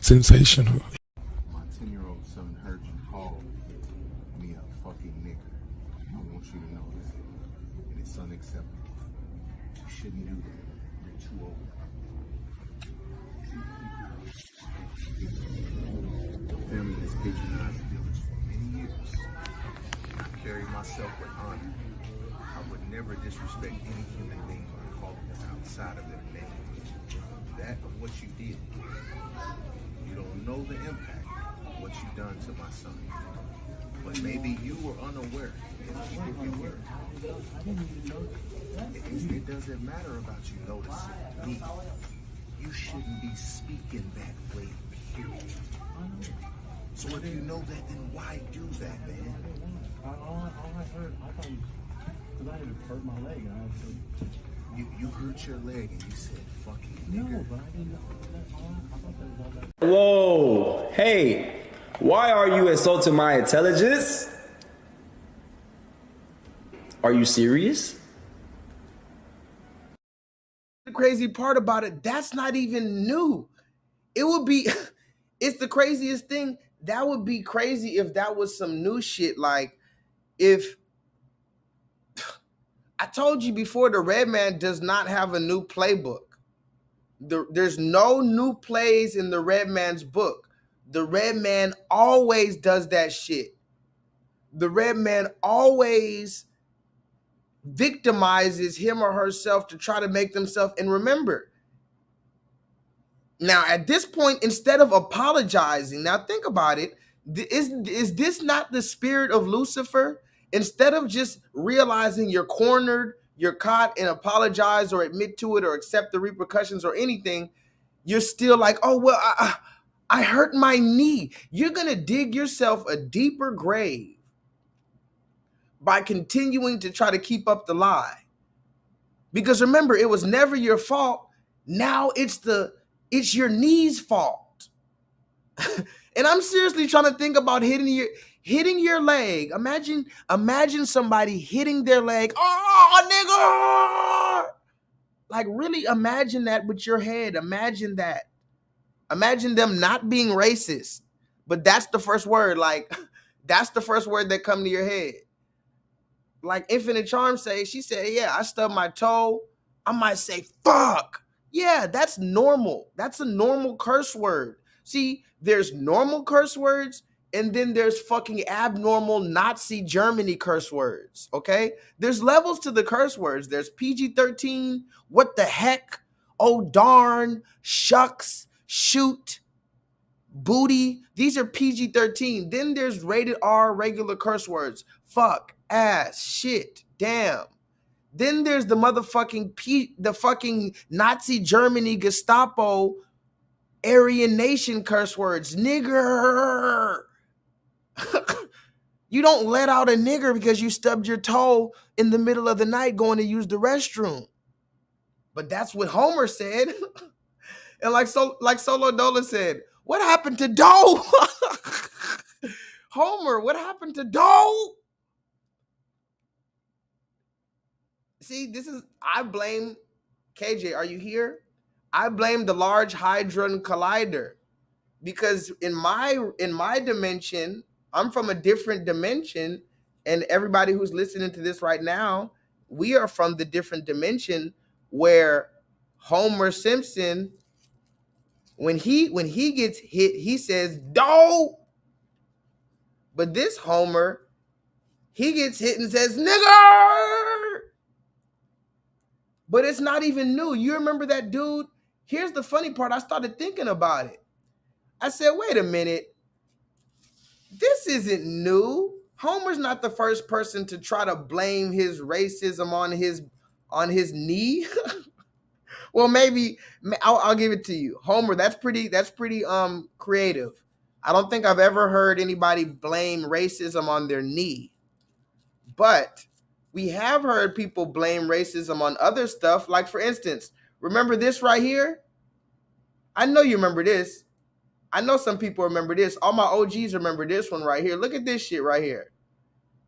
Sensational. My 10-year-old son heard you call me a fucking nigger. I want you to know this. And it's unacceptable. You shouldn't do that. You're too old. The family has patronized the village for many years. I carry myself with honor. I would never disrespect any human being by calling them outside of their name. That of what you did. You don't know the impact of what you've done to my son. But maybe you were unaware. It doesn't matter about you noticing me. You shouldn't be speaking that way, period. So if you know that, then why do that, man? All I heard, I thought, because I had hurt my leg, and I said, You hurt your leg and you said fucking nigger. No, but I didn't know. I thought that was all that. Whoa, hey, why are you insulting my intelligence? Are you serious? The crazy part about it, that's not even new. It would be, it's the craziest thing. That would be crazy if that was some new shit. Like, if, I told you before, the Red Man does not have a new playbook. There's no new plays in the Red Man's book. The Red Man always does that shit. The Red Man always victimizes him or herself to try to make themselves. And remember, now at this point, instead of apologizing, now think about it, is this not the spirit of Lucifer? Instead of just realizing you're cornered, you're caught, and apologize or admit to it or accept the repercussions or anything, you're still like, oh, well, I hurt my knee. You're going to dig yourself a deeper grave by continuing to try to keep up the lie. Because remember, it was never your fault. Now it's your knee's fault. And I'm seriously trying to think about hitting your leg. Imagine somebody hitting their leg. Oh, nigga! Like, really imagine that with your head. Imagine that. Imagine them not being racist, but that's the first word. Like, that's the first word that come to your head. Like Infinite Charm she said, yeah, I stubbed my toe. I might say, fuck. Yeah, that's normal. That's a normal curse word. See, there's normal curse words, and then there's fucking abnormal Nazi Germany curse words, okay? There's levels to the curse words. There's PG-13, what the heck, oh darn, shucks, shoot, booty. These are PG-13. Then there's rated R regular curse words. Fuck, ass, shit, damn. Then there's the motherfucking the fucking Nazi Germany Gestapo Aryan Nation curse words. Nigger. You don't let out a nigger because you stubbed your toe in the middle of the night going to use the restroom. But that's what Homer said. And like Solo Dola said, what happened to dough? Homer, what happened to dough? See, I blame, KJ, are you here? I blame the Large Hadron Collider, because in my dimension, I'm from a different dimension, and everybody who's listening to this right now, we are from the different dimension where Homer Simpson, when he gets hit, he says, "Dough." But this Homer, he gets hit and says, "Nigger." But it's not even new. You remember that dude? Here's the funny part. I started thinking about it. I said, wait a minute. This isn't new. Homer's not the first person to try to blame his racism on his knee. Well, maybe I'll give it to you. Homer, that's pretty creative. I don't think I've ever heard anybody blame racism on their knee. But we have heard people blame racism on other stuff. Like, for instance, remember this right here? I know you remember this. I know some people remember this. All my OGs remember this one right here. Look at this shit right here.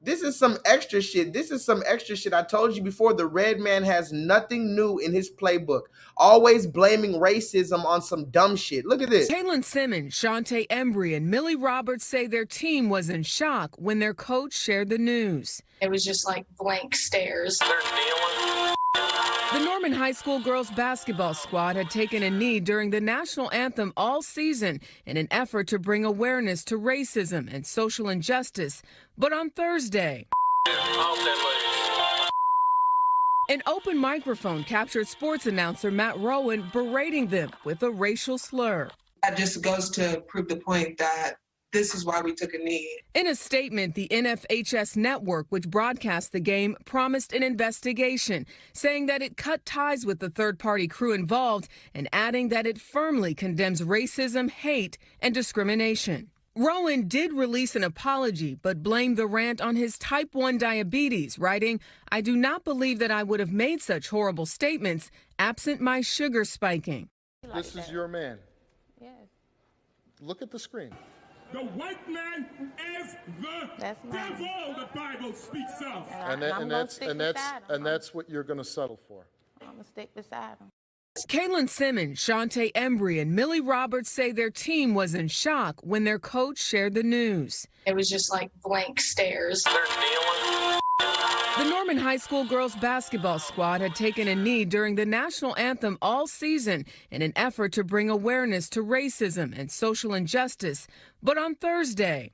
This is some extra shit. This is some extra shit. I told you before, the Red Man has nothing new in his playbook. Always blaming racism on some dumb shit. Look at this. Taylon Simmons, Shantae Embry, and Millie Roberts say their team was in shock when their coach shared the news. It was just like blank stares. The Norman High School girls basketball squad had taken a knee during the national anthem all season in an effort to bring awareness to racism and social injustice. But on Thursday, an open microphone captured sports announcer Matt Rowan berating them with a racial slur. That just goes to prove the point that this is why we took a knee. In a statement, the NFHS network, which broadcast the game, promised an investigation, saying that it cut ties with the third-party crew involved and adding that it firmly condemns racism, hate, and discrimination. Rowan did release an apology, but blamed the rant on his type 1 diabetes, writing, "I do not believe that I would have made such horrible statements absent my sugar spiking." This is your man. Yes. Look at the screen. The white man is the devil, the Bible speaks of. And that's what you're going to settle for. I'm going to stick beside him. Kaylin Simmons, Shantae Embry, and Millie Roberts say their team was in shock when their coach shared the news. It was just like blank stares. The Norman High School girls basketball squad had taken a knee during the national anthem all season in an effort to bring awareness to racism and social injustice. But on Thursday,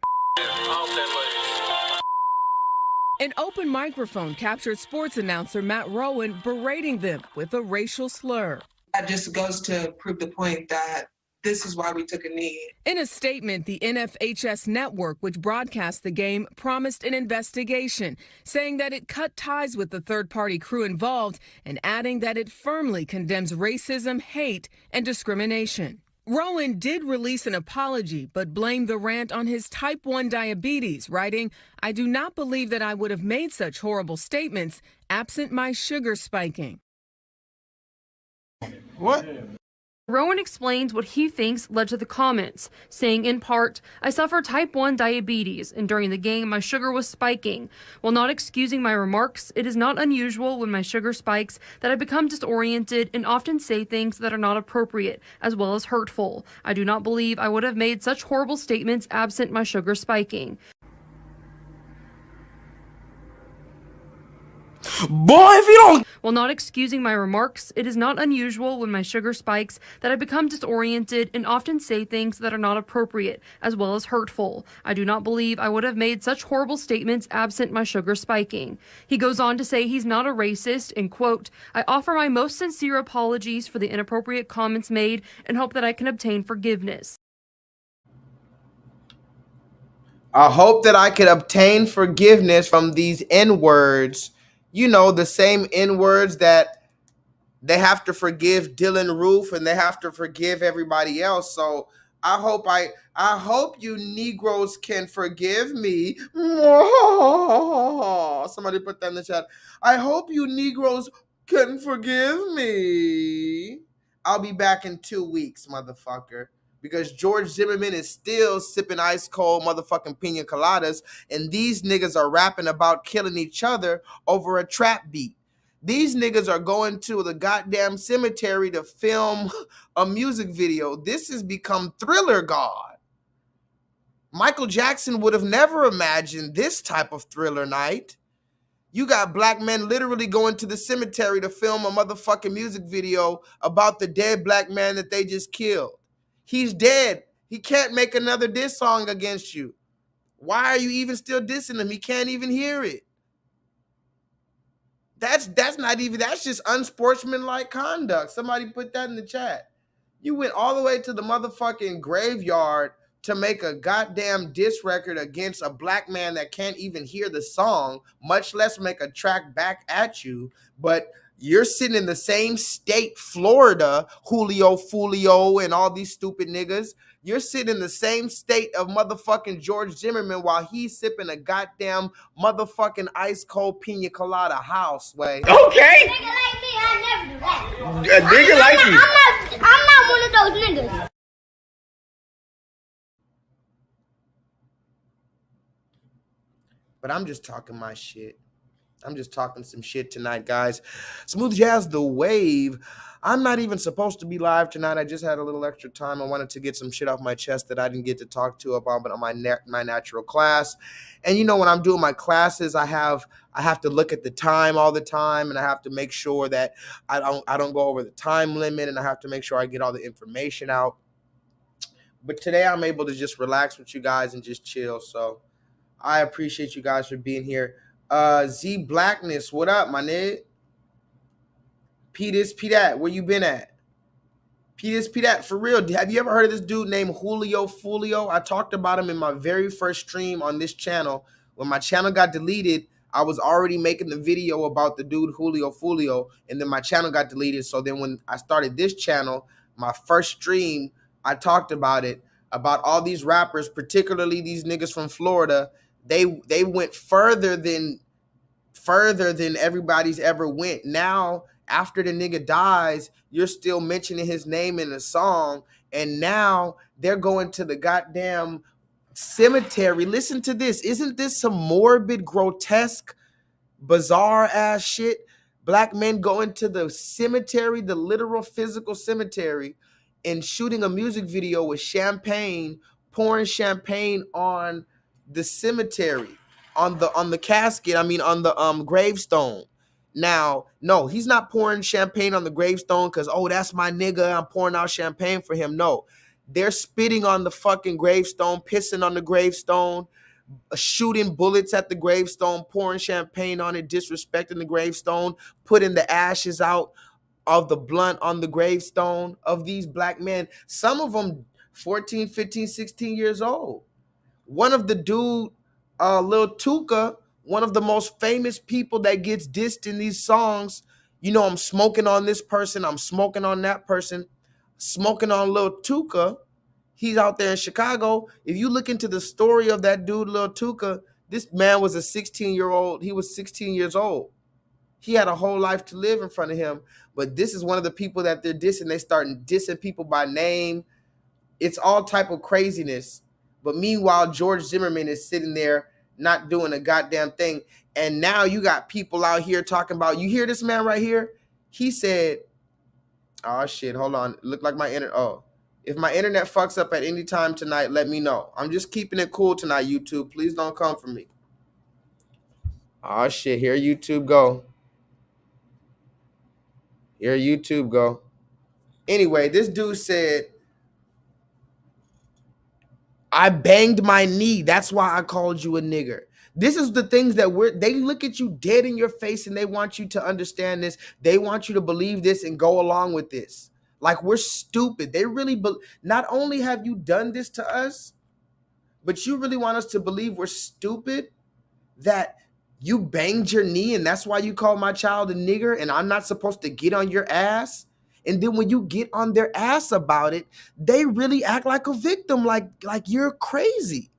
an open microphone captured sports announcer Matt Rowan berating them with a racial slur. That just goes to prove the point that this is why we took a knee. In a statement, the NFHS network, which broadcast the game, promised an investigation, saying that it cut ties with the third-party crew involved and adding that it firmly condemns racism, hate, and discrimination. Rowan did release an apology, but blamed the rant on his type 1 diabetes, writing, "I do not believe that I would have made such horrible statements absent my sugar spiking." What? Rowan explains what he thinks led to the comments, saying in part, "I suffer type 1 diabetes, and during the game my sugar was spiking. While not excusing my remarks, it is not unusual when my sugar spikes that I become disoriented and often say things that are not appropriate, as well as hurtful. I do not believe I would have made such horrible statements absent my sugar spiking." Boy, if you don't... While not excusing my remarks, it is not unusual when my sugar spikes that I become disoriented and often say things that are not appropriate, as well as hurtful. I do not believe I would have made such horrible statements absent my sugar spiking. He goes on to say he's not a racist and, quote, "I offer my most sincere apologies for the inappropriate comments made and hope that I can obtain forgiveness." I hope that I could obtain forgiveness from these N-words. You know, the same N-words that they have to forgive Dylan Roof and they have to forgive everybody else. So I hope you Negroes can forgive me. Somebody put that in the chat. I hope you Negroes can forgive me. I'll be back in 2 weeks, motherfucker. Because George Zimmerman is still sipping ice cold motherfucking pina coladas, and these niggas are rapping about killing each other over a trap beat. These niggas are going to the goddamn cemetery to film a music video. This has become Thriller God. Michael Jackson would have never imagined this type of Thriller night. You got black men literally going to the cemetery to film a motherfucking music video about the dead black man that they just killed. He's dead. He can't make another diss song against you. Why are you even still dissing him? He can't even hear it. That's just unsportsmanlike conduct. Somebody put that in the chat. You went all the way to the motherfucking graveyard to make a goddamn diss record against a black man that can't even hear the song, much less make a track back at you. But you're sitting in the same state, Florida, Julio Fulio and all these stupid niggas. You're sitting in the same state of motherfucking George Zimmerman while he's sipping a goddamn motherfucking ice cold pina colada house way. Okay. Nigga like me, I never do that. A nigga like you. I'm not one of those niggas. But I'm just talking my shit. I'm just talking some shit tonight, guys. Smooth Jazz The Wave. I'm not even supposed to be live tonight. I just had a little extra time. I wanted to get some shit off my chest that I didn't get to talk to about on my natural class. And you know, when I'm doing my classes, I have to look at the time all the time, and I have to make sure that I don't go over the time limit, and I have to make sure I get all the information out. But today I'm able to just relax with you guys and just chill. So I appreciate you guys for being here. Z Blackness, what up, my nigga? P this, P that, where you been at? P this, P that, for real. Have you ever heard of this dude named Julio Fulio? I talked about him in my very first stream on this channel. When my channel got deleted, I was already making the video about the dude Julio Fulio, and then my channel got deleted. So then when I started this channel, my first stream, I talked about it. about all these rappers, particularly these niggas from Florida. They went further than everybody's ever went. Now, after the nigga dies, you're still mentioning his name in the song, and now they're going to the goddamn cemetery. Listen to this. Isn't this some morbid, grotesque, bizarre ass shit? Black men going to the cemetery, the literal physical cemetery, and shooting a music video with champagne, pouring champagne on the cemetery, on the casket, on the gravestone. Now, no, he's not pouring champagne on the gravestone because, oh, that's my nigga, I'm pouring out champagne for him. No, they're spitting on the fucking gravestone, pissing on the gravestone, shooting bullets at the gravestone, pouring champagne on it, disrespecting the gravestone, putting the ashes out of the blunt on the gravestone of these black men. Some of them 14, 15, 16 years old. One of the dude, Lil Tuka, one of the most famous people that gets dissed in these songs, you know, I'm smoking on this person, I'm smoking on that person, smoking on Lil Tuka. He's out there in Chicago. If you look into the story of that dude, Lil Tuka, this man was a 16-year-old. He was 16 years old. He had a whole life to live in front of him. But this is one of the people that they're dissing. They starting dissing people by name. It's all type of craziness. But meanwhile, George Zimmerman is sitting there not doing a goddamn thing. And now you got people out here talking about, you hear this man right here? He said, oh shit, hold on. It looked like my internet. Oh. If my internet fucks up at any time tonight, let me know. I'm just keeping it cool tonight, YouTube. Please don't come for me. Oh, shit. Here YouTube go. Here YouTube go. Anyway, this dude said, I banged my knee. That's why I called you a nigger. This is the things that they look at you dead in your face and they want you to understand this. They want you to believe this and go along with this. Like we're stupid. They really, not only have you done this to us, but you really want us to believe we're stupid, that you banged your knee and that's why you call my child a nigger and I'm not supposed to get on your ass. And then when you get on their ass about it, they really act like a victim, like you're crazy.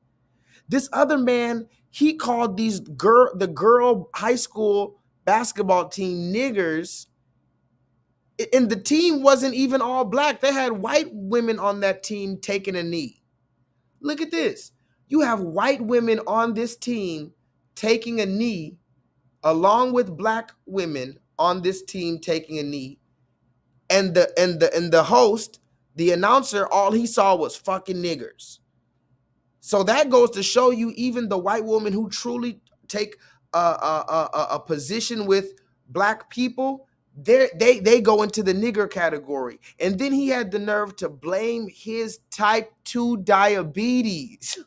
This other man, he called the girl high school basketball team niggers. And the team wasn't even all black. They had white women on that team taking a knee. Look at this. You have white women on this team taking a knee, along with black women on this team taking a knee. And the host, the announcer, all he saw was fucking niggers. So that goes to show you, even the white women who truly take a position with black people, they go into the nigger category. And then he had the nerve to blame his type 2 diabetes.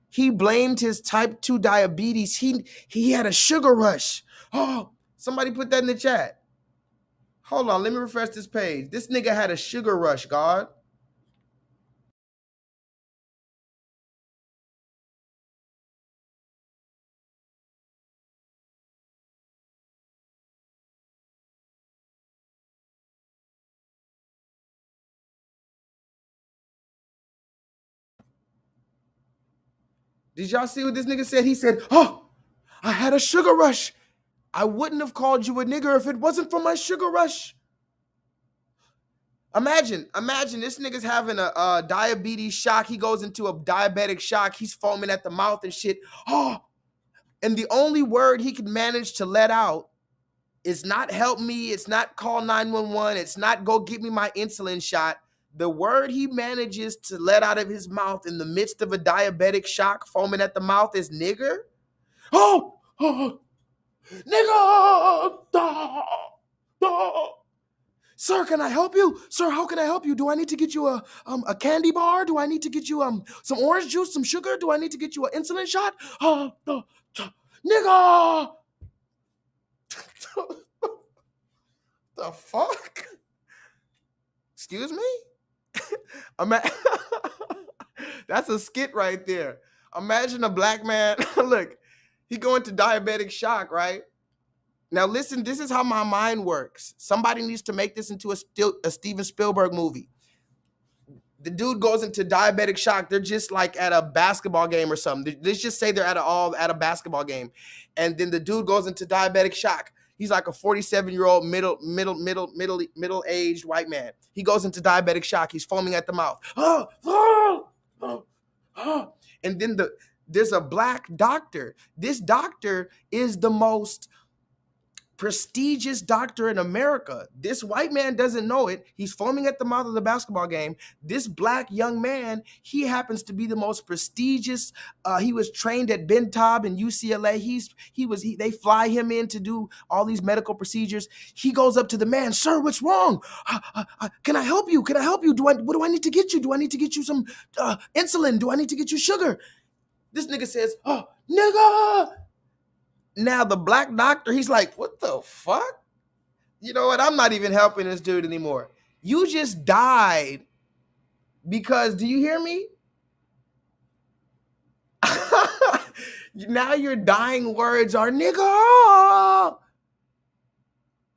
He blamed his type 2 diabetes. He had a sugar rush. Oh, somebody put that in the chat. Hold on, let me refresh this page. This nigga had a sugar rush, God. Did y'all see what this nigga said? He said, oh, I had a sugar rush. I wouldn't have called you a nigger if it wasn't for my sugar rush. Imagine this nigga's having a diabetes shock. He goes into a diabetic shock. He's foaming at the mouth and shit. Oh, and the only word he can manage to let out is not help me. It's not call 911. It's not go get me my insulin shot. The word he manages to let out of his mouth in the midst of a diabetic shock, foaming at the mouth, is nigger. Oh, nigger. Sir, can I help you? Sir, how can I help you? Do I need to get you a candy bar? Do I need to get you some orange juice, some sugar? Do I need to get you an insulin shot? Nigga! The fuck? Excuse me? That's a skit right there. Imagine a black man. Look, he go into diabetic shock, right? Now listen, this is how my mind works. Somebody needs to make this into a Steven Spielberg movie. The dude goes into diabetic shock. They're just like at a basketball game or something. Let's just say they're at a basketball game. And then the dude goes into diabetic shock. He's like a 47-year-old middle-aged white man. He goes into diabetic shock. He's foaming at the mouth. And then there's a black doctor. This doctor is the most prestigious doctor in America. This white man doesn't know it. He's foaming at the mouth of the basketball game. This black young man, he happens to be the most prestigious. He was trained at Ben Taub and UCLA. They fly him in to do all these medical procedures. He goes up to the man, "Sir, what's wrong? Can I help you? Can I help you? What do I need to get you? Do I need to get you some insulin? Do I need to get you sugar?" This nigga says, "Oh, nigga." Now the black doctor, he's like, "What the fuck? You know what? I'm not even helping this dude anymore. You just died because," do you hear me? Now your dying words are, "Nigga."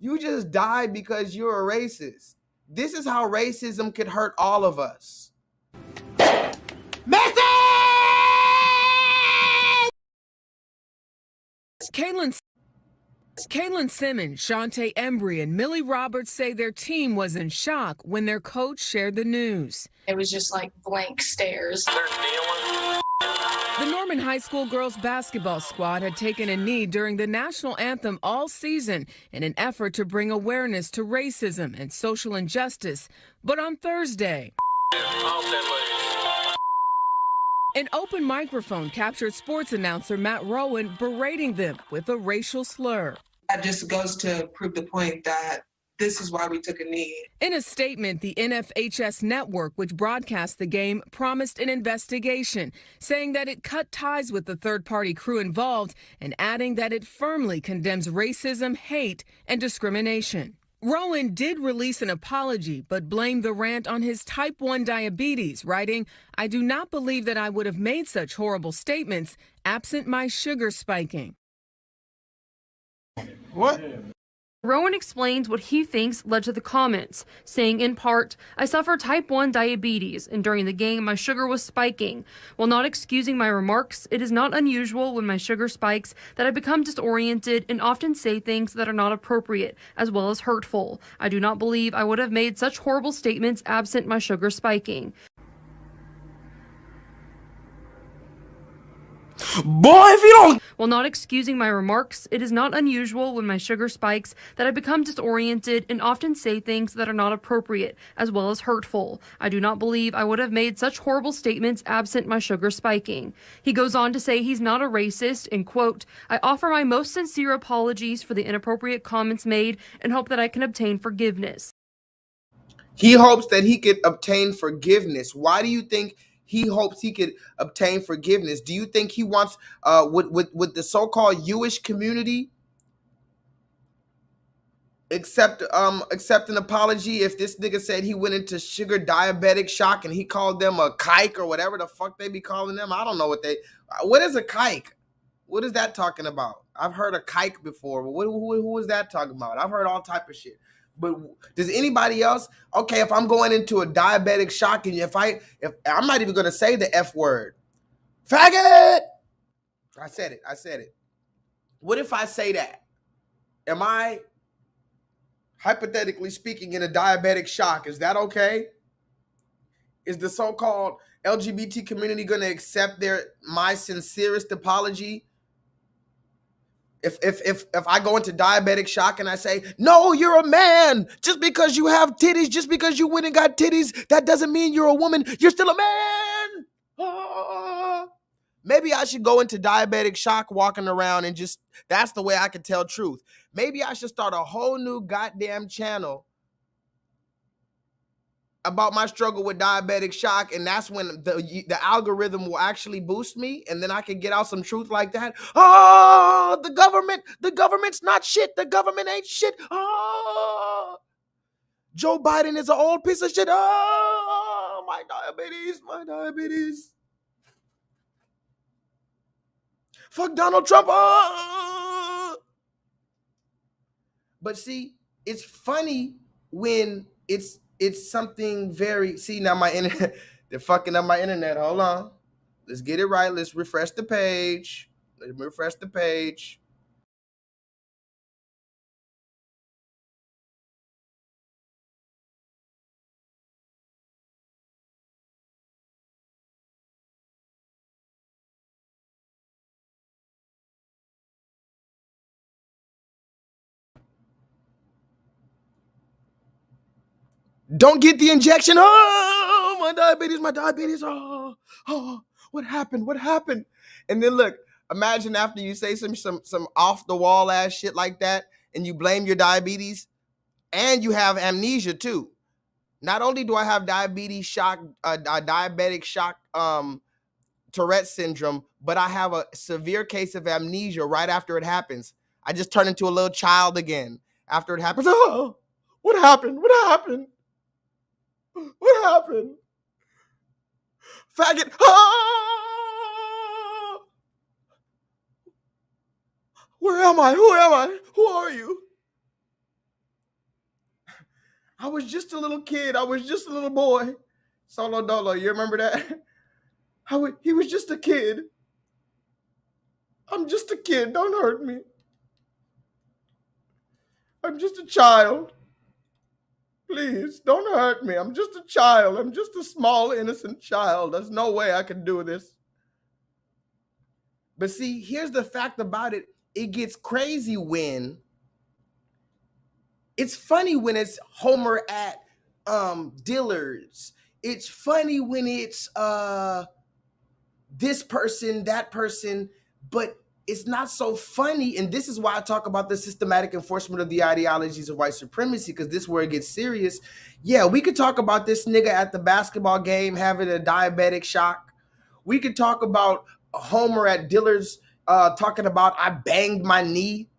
You just died because you're a racist. This is how racism could hurt all of us. Caitlin Simmons, Shantae Embry, and Millie Roberts say their team was in shock when their coach shared the news. It was just like blank stares. The Norman High School girls basketball squad had taken a knee during the national anthem all season in an effort to bring awareness to racism and social injustice. But on Thursday, an open microphone captured sports announcer Matt Rowan berating them with a racial slur. That just goes to prove the point that this is why we took a knee. In a statement, the NFHS network, which broadcast the game, promised an investigation, saying that it cut ties with the third-party crew involved and adding that it firmly condemns racism, hate, and discrimination. Rowan did release an apology, but blamed the rant on his type 1 diabetes, writing, "I do not believe that I would have made such horrible statements absent my sugar spiking." What? Rowan explains what he thinks led to the comments, saying in part, "I suffer type 1 diabetes, and during the game my sugar was spiking. While not excusing my remarks, it is not unusual when my sugar spikes that I become disoriented and often say things that are not appropriate, as well as hurtful. I do not believe I would have made such horrible statements absent my sugar spiking." Boy, if you don't... While not excusing my remarks, it is not unusual when my sugar spikes that I become disoriented and often say things that are not appropriate, as well as hurtful. I do not believe I would have made such horrible statements absent my sugar spiking. He goes on to say he's not a racist and, quote, "I offer my most sincere apologies for the inappropriate comments made and hope that I can obtain forgiveness." He hopes that he could obtain forgiveness. Why do you think he hopes he could obtain forgiveness? Do you think he wants, with the so-called Jewish community, accept an apology if this nigga said he went into sugar diabetic shock and he called them a kike or whatever the fuck they be calling them? I don't know what is a kike? What is that talking about? I've heard a kike before, but who is that talking about? I've heard all type of shit. But does anybody else? Okay, if I'm going into a diabetic shock and if I'm not even going to say the F word, faggot. I said it. What if I say that? Am I, hypothetically speaking, in a diabetic shock? Is that okay? Is the so-called LGBT community going to accept my sincerest apology? If I go into diabetic shock and I say, "No, you're a man. Just because you have titties, just because you went and got titties, that doesn't mean you're a woman. You're still a man." Maybe I should go into diabetic shock walking around and just, that's the way I can tell truth. Maybe I should start a whole new goddamn channel about my struggle with diabetic shock, and that's when the algorithm will actually boost me, and then I can get out some truth like that. Oh, the government's not shit. The government ain't shit. Oh, Joe Biden is an old piece of shit. Oh, my diabetes. Fuck Donald Trump. Oh. But see, it's funny when it's it's something very, see now my internet, they're fucking up my internet. Hold on. Let's get it right. Let's refresh the page. Let's refresh the page. Don't get the injection. Oh, my diabetes, my diabetes. Oh, what happened? What happened? And then look, imagine after you say some off the wall ass shit like that, and you blame your diabetes, and you have amnesia too. Not only do I have diabetes shock, diabetic shock, Tourette syndrome, but I have a severe case of amnesia right after it happens. I just turn into a little child again after it happens. Oh, what happened? What happened? What happened? Faggot. Ah! Where am I? Who am I? Who are you? I was just a little kid. I was just a little boy. Solo Dolo, you remember that? He was just a kid. I'm just a kid. Don't hurt me. I'm just a child. Please, don't hurt me. I'm just a child. I'm just a small, innocent child. There's no way I can do this. But see, here's the fact about it. It gets crazy when it's funny when it's Homer at Dillard's. It's funny when it's this person, that person, but it's not so funny. And this is why I talk about the systematic enforcement of the ideologies of white supremacy, because this is where it gets serious. Yeah, we could talk about this nigga at the basketball game having a diabetic shock. We could talk about Homer at Dillard's talking about I banged my knee.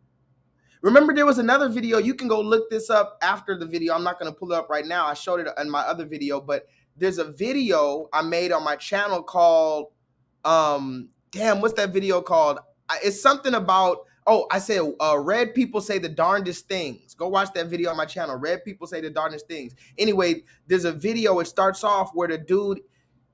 Remember, there was another video. You can go look this up after the video. I'm not going to pull it up right now. I showed it in my other video, but there's a video I made on my channel called, damn, what's that video called? It's something about, I said, red people say the darndest things. Go watch that video on my channel. Red people say the darndest things. Anyway, there's a video. It starts off where the dude,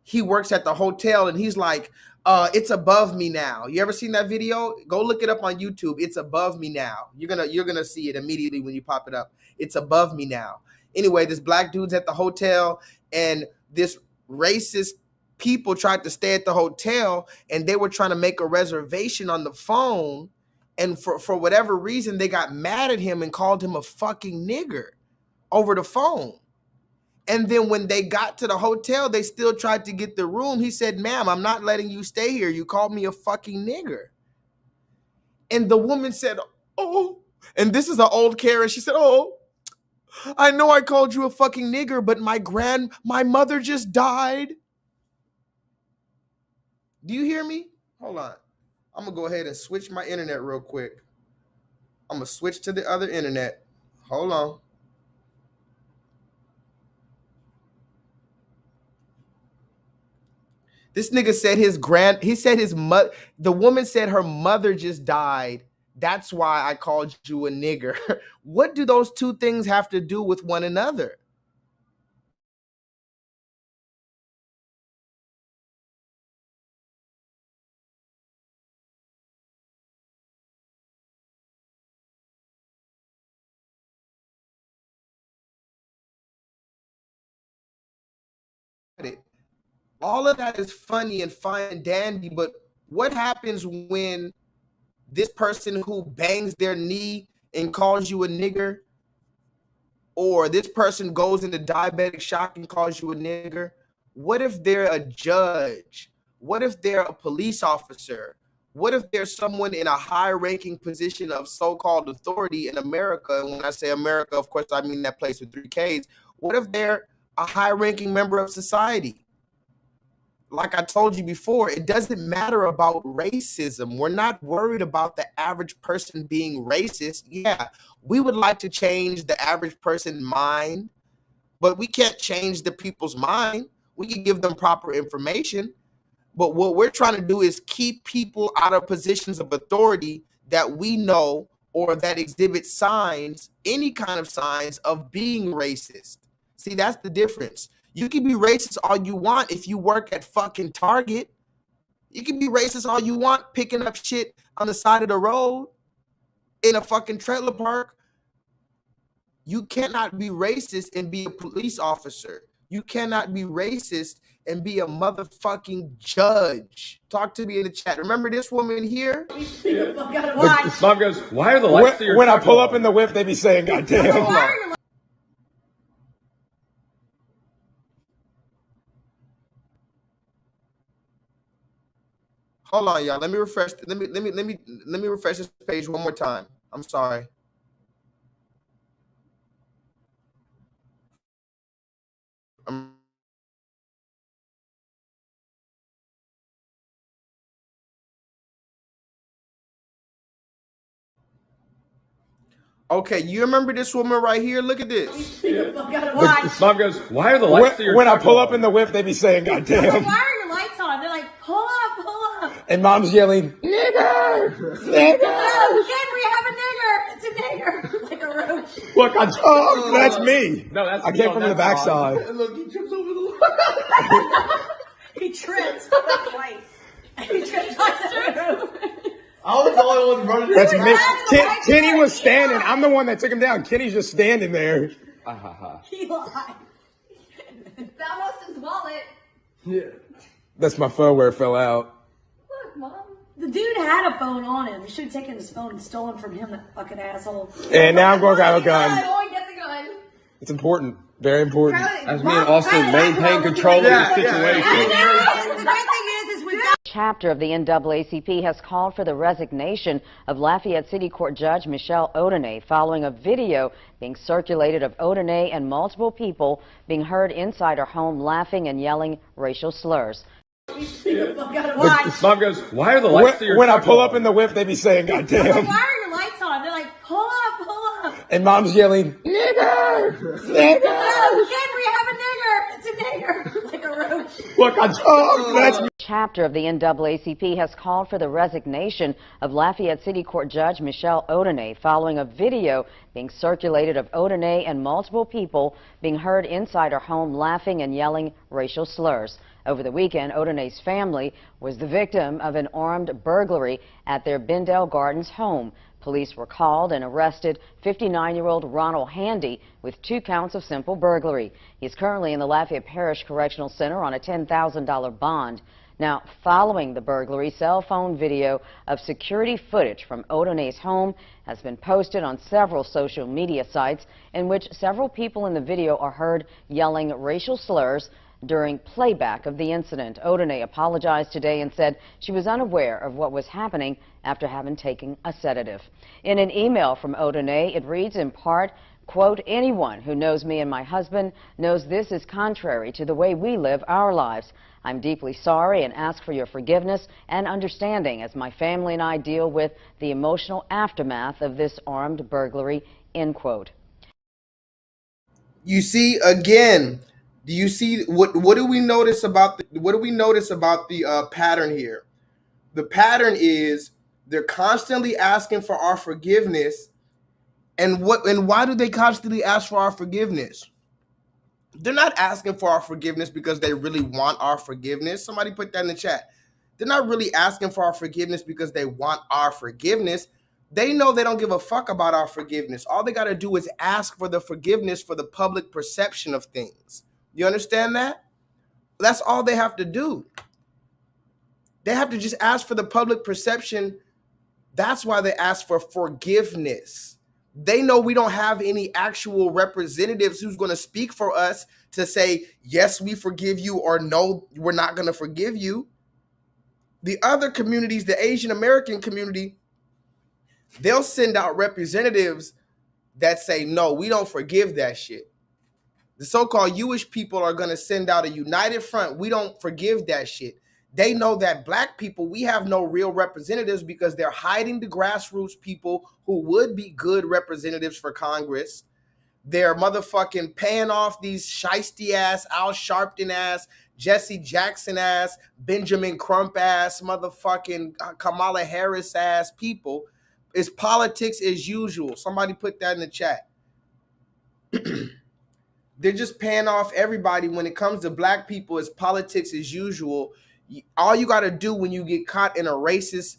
he works at the hotel and he's like, it's above me now. You ever seen that video? Go look it up on YouTube. It's above me now. You're gonna see it immediately when you pop it up. It's above me now. Anyway, this black dude's at the hotel and this racist people tried to stay at the hotel and they were trying to make a reservation on the phone, and for whatever reason they got mad at him and called him a fucking nigger over the phone. And then when they got to the hotel, they still tried to get the room. He said, ma'am, I'm not letting you stay here. You called me a fucking nigger. And the woman said, oh, and this is an old Karen. She said, oh, I know I called you a fucking nigger, but my mother just died. Do you hear me? Hold on. I'm going to go ahead and switch my internet real quick. I'm going to switch to the other internet. Hold on. This nigga said the woman said her mother just died. That's why I called you a nigger. What do those two things have to do with one another? All of that is funny and fine and dandy, but what happens when this person who bangs their knee and calls you a nigger, or this person goes into diabetic shock and calls you a nigger? What if they're a judge? What if they're a police officer? What if there's someone in a high-ranking position of so-called authority in America? And when I say America, of course, I mean that place with 3 Ks. What if they're a high-ranking member of society? Like I told you before, it doesn't matter about racism. We're not worried about the average person being racist. Yeah, we would like to change the average person's mind, but we can't change the people's mind. We can give them proper information. But what we're trying to do is keep people out of positions of authority that we know or that exhibit signs, any kind of signs of being racist. See, that's the difference. You can be racist all you want if you work at fucking Target. You can be racist all you want picking up shit on the side of the road in a fucking trailer park. You cannot be racist and be a police officer. You cannot be racist and be a motherfucking judge. Talk to me in the chat. Remember this woman here? The mom goes, why are the lights to your When I truck pull on? up in the whip, they be saying, God damn. Hold on, y'all. Let me refresh. Let me refresh this page one more time. I'm sorry. Okay, you remember this woman right here? Look at this. The mom goes, why are the lights to your When I truck pull on? up in the whip, they be saying, God damn. Why are your lights on? They're like, pull up. And mom's yelling, nigger, nigger. Kid, we have a nigger. It's a nigger. Like a roach. Look, oh, that's me. No, that's I me came on from the that backside. side. Look, he trips over the He trips twice. He tripped twice. I was the only one running. That's me. Kenny was standing. I'm the one that took him down. Kenny's just standing there. He lied. That was his wallet. Yeah. That's my phone where it fell out. Look, Mom. The dude had a phone on him. You should have taken his phone and stolen from him, that fucking asshole. And now I'm going to have a gun. Go and get the gun. It's important. Very important. As me and Austin maintain control of the situation. The great thing is we've got Chapter of the NAACP has called for the resignation of Lafayette City Court Judge Michelle Odenay following a video being circulated of Odenay and multiple people being heard inside her home laughing and yelling racial slurs. The mom goes, why are the lights to your When I truck pull on? up in the whip, they be saying, God damn. Why are your lights on? They're like, pull up. And mom's yelling, nigger, nigger. Kid, we have a nigger. It's a nigger. Like a roach. Look, that's me. Chapter of the NAACP has called for the resignation of Lafayette City Court Judge Michelle Odenay following a video being circulated of Odenay and multiple people being heard inside her home laughing and yelling racial slurs. Over the weekend, Odenay's family was the victim of an armed burglary at their Bendale Gardens home. Police were called and arrested 59-year-old Ronald Handy with 2 counts of simple burglary. He's currently in the Lafayette Parish Correctional Center on a $10,000 bond. Now, following the burglary, cell phone video of security footage from Odenay's home has been posted on several social media sites in which several people in the video are heard yelling racial slurs during playback of the incident. Odenay apologized today and said she was unaware of what was happening after having taken a sedative. In an email from Odenay, it reads in part, quote, anyone who knows me and my husband knows this is contrary to the way we live our lives. I'm deeply sorry and ask for your forgiveness and understanding as my family and I deal with the emotional aftermath of this armed burglary, end quote. You see, again, do you see what do we notice about the pattern here? The pattern is they're constantly asking for our forgiveness. And why do they constantly ask for our forgiveness? They're not asking for our forgiveness because they really want our forgiveness. Somebody put that in the chat. They're not really asking for our forgiveness because they want our forgiveness. They know they don't give a fuck about our forgiveness. All they got to do is ask for the forgiveness for the public perception of things. You understand that? That's all they have to do. They have to just ask for the public perception. That's why they ask for forgiveness. They know we don't have any actual representatives who's going to speak for us to say, yes, we forgive you, or no, we're not going to forgive you. The other communities, the Asian American community, they'll send out representatives that say, no, we don't forgive that shit. The so-called Jewish people are going to send out a united front. We don't forgive that shit. They know that black people, we have no real representatives because they're hiding the grassroots people who would be good representatives for Congress. They're motherfucking paying off these shiesty ass, Al Sharpton ass, Jesse Jackson ass, Benjamin Crump ass, motherfucking Kamala Harris ass people. It's politics as usual. Somebody put that in the chat. They're just paying off everybody. When it comes to black people, it's politics as usual. All you got to do when you get caught in a racist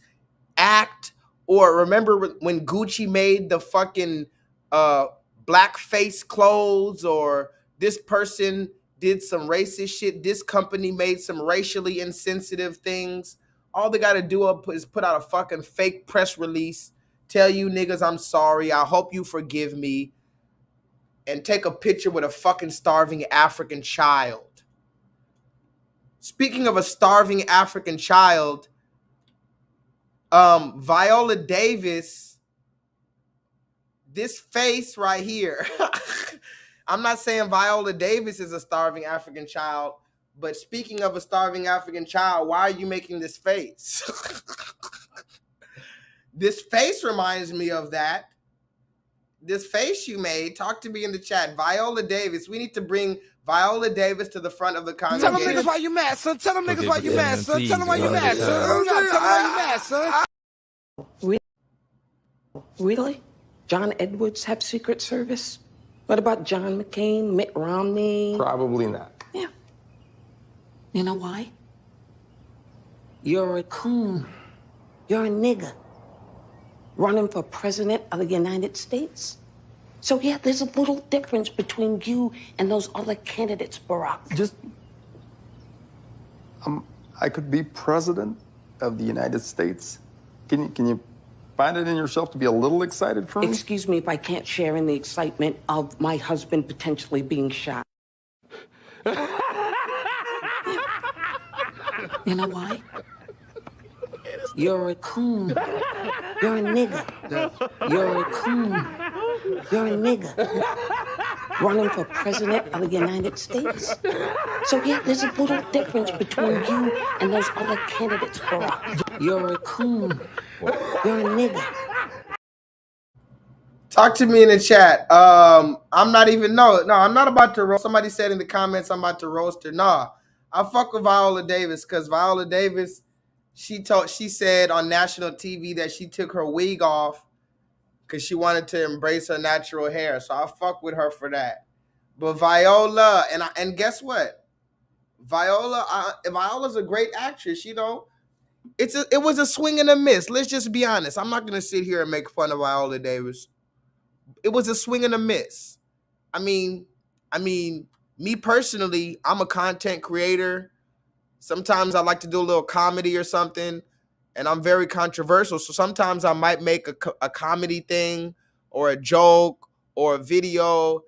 act, or remember when Gucci made the fucking blackface clothes, or this person did some racist shit, this company made some racially insensitive things. All they got to do is put out a fucking fake press release, tell you niggas I'm sorry, I hope you forgive me, and take a picture with a fucking starving African child. Speaking of a starving African child, Viola Davis, this face right here. I'm not saying Viola Davis is a starving African child, but speaking of a starving African child, why are you making this face? This face reminds me of that. This face you made, talk to me in the chat. Viola Davis, we need to bring Viola Davis to the front of the congregation. Tell them niggas why you mad, son. Tell them niggas why you mad, son. Tell them why you mad, son. Tell them why you mad, son. Really? John Edwards have Secret Service? What about John McCain, Mitt Romney? Probably not. Yeah. You know why? You're a coon. You're a nigger. Running for president of the United States. So yeah, there's a little difference between you and those other candidates, Barack. Just, I could be president of the United States. Can you find it in yourself to be a little excited for me? Excuse me if I can't share in the excitement of my husband potentially being shot. You know why? You're a coon. You're a nigger. You're a coon. You're a nigger. Running for president of the United States. So yeah, there's a little difference between you and those other candidates, Barack. You're a coon. You're a nigger. Talk to me in the chat. I'm not even, no, I'm not about to roast. Somebody said in the comments I'm about to roast her. Nah, I fuck with Viola Davis because Viola Davis, she said on national TV that she took her wig off because she wanted to embrace her natural hair. So I fuck with her for that. But Viola, and guess what? Viola's a great actress, you know. It was a swing and a miss. Let's just be honest. I'm not gonna sit here and make fun of Viola Davis. It was a swing and a miss. I mean, me personally, I'm a content creator. Sometimes I like to do a little comedy or something, and I'm very controversial. So sometimes I might make a comedy thing or a joke or a video,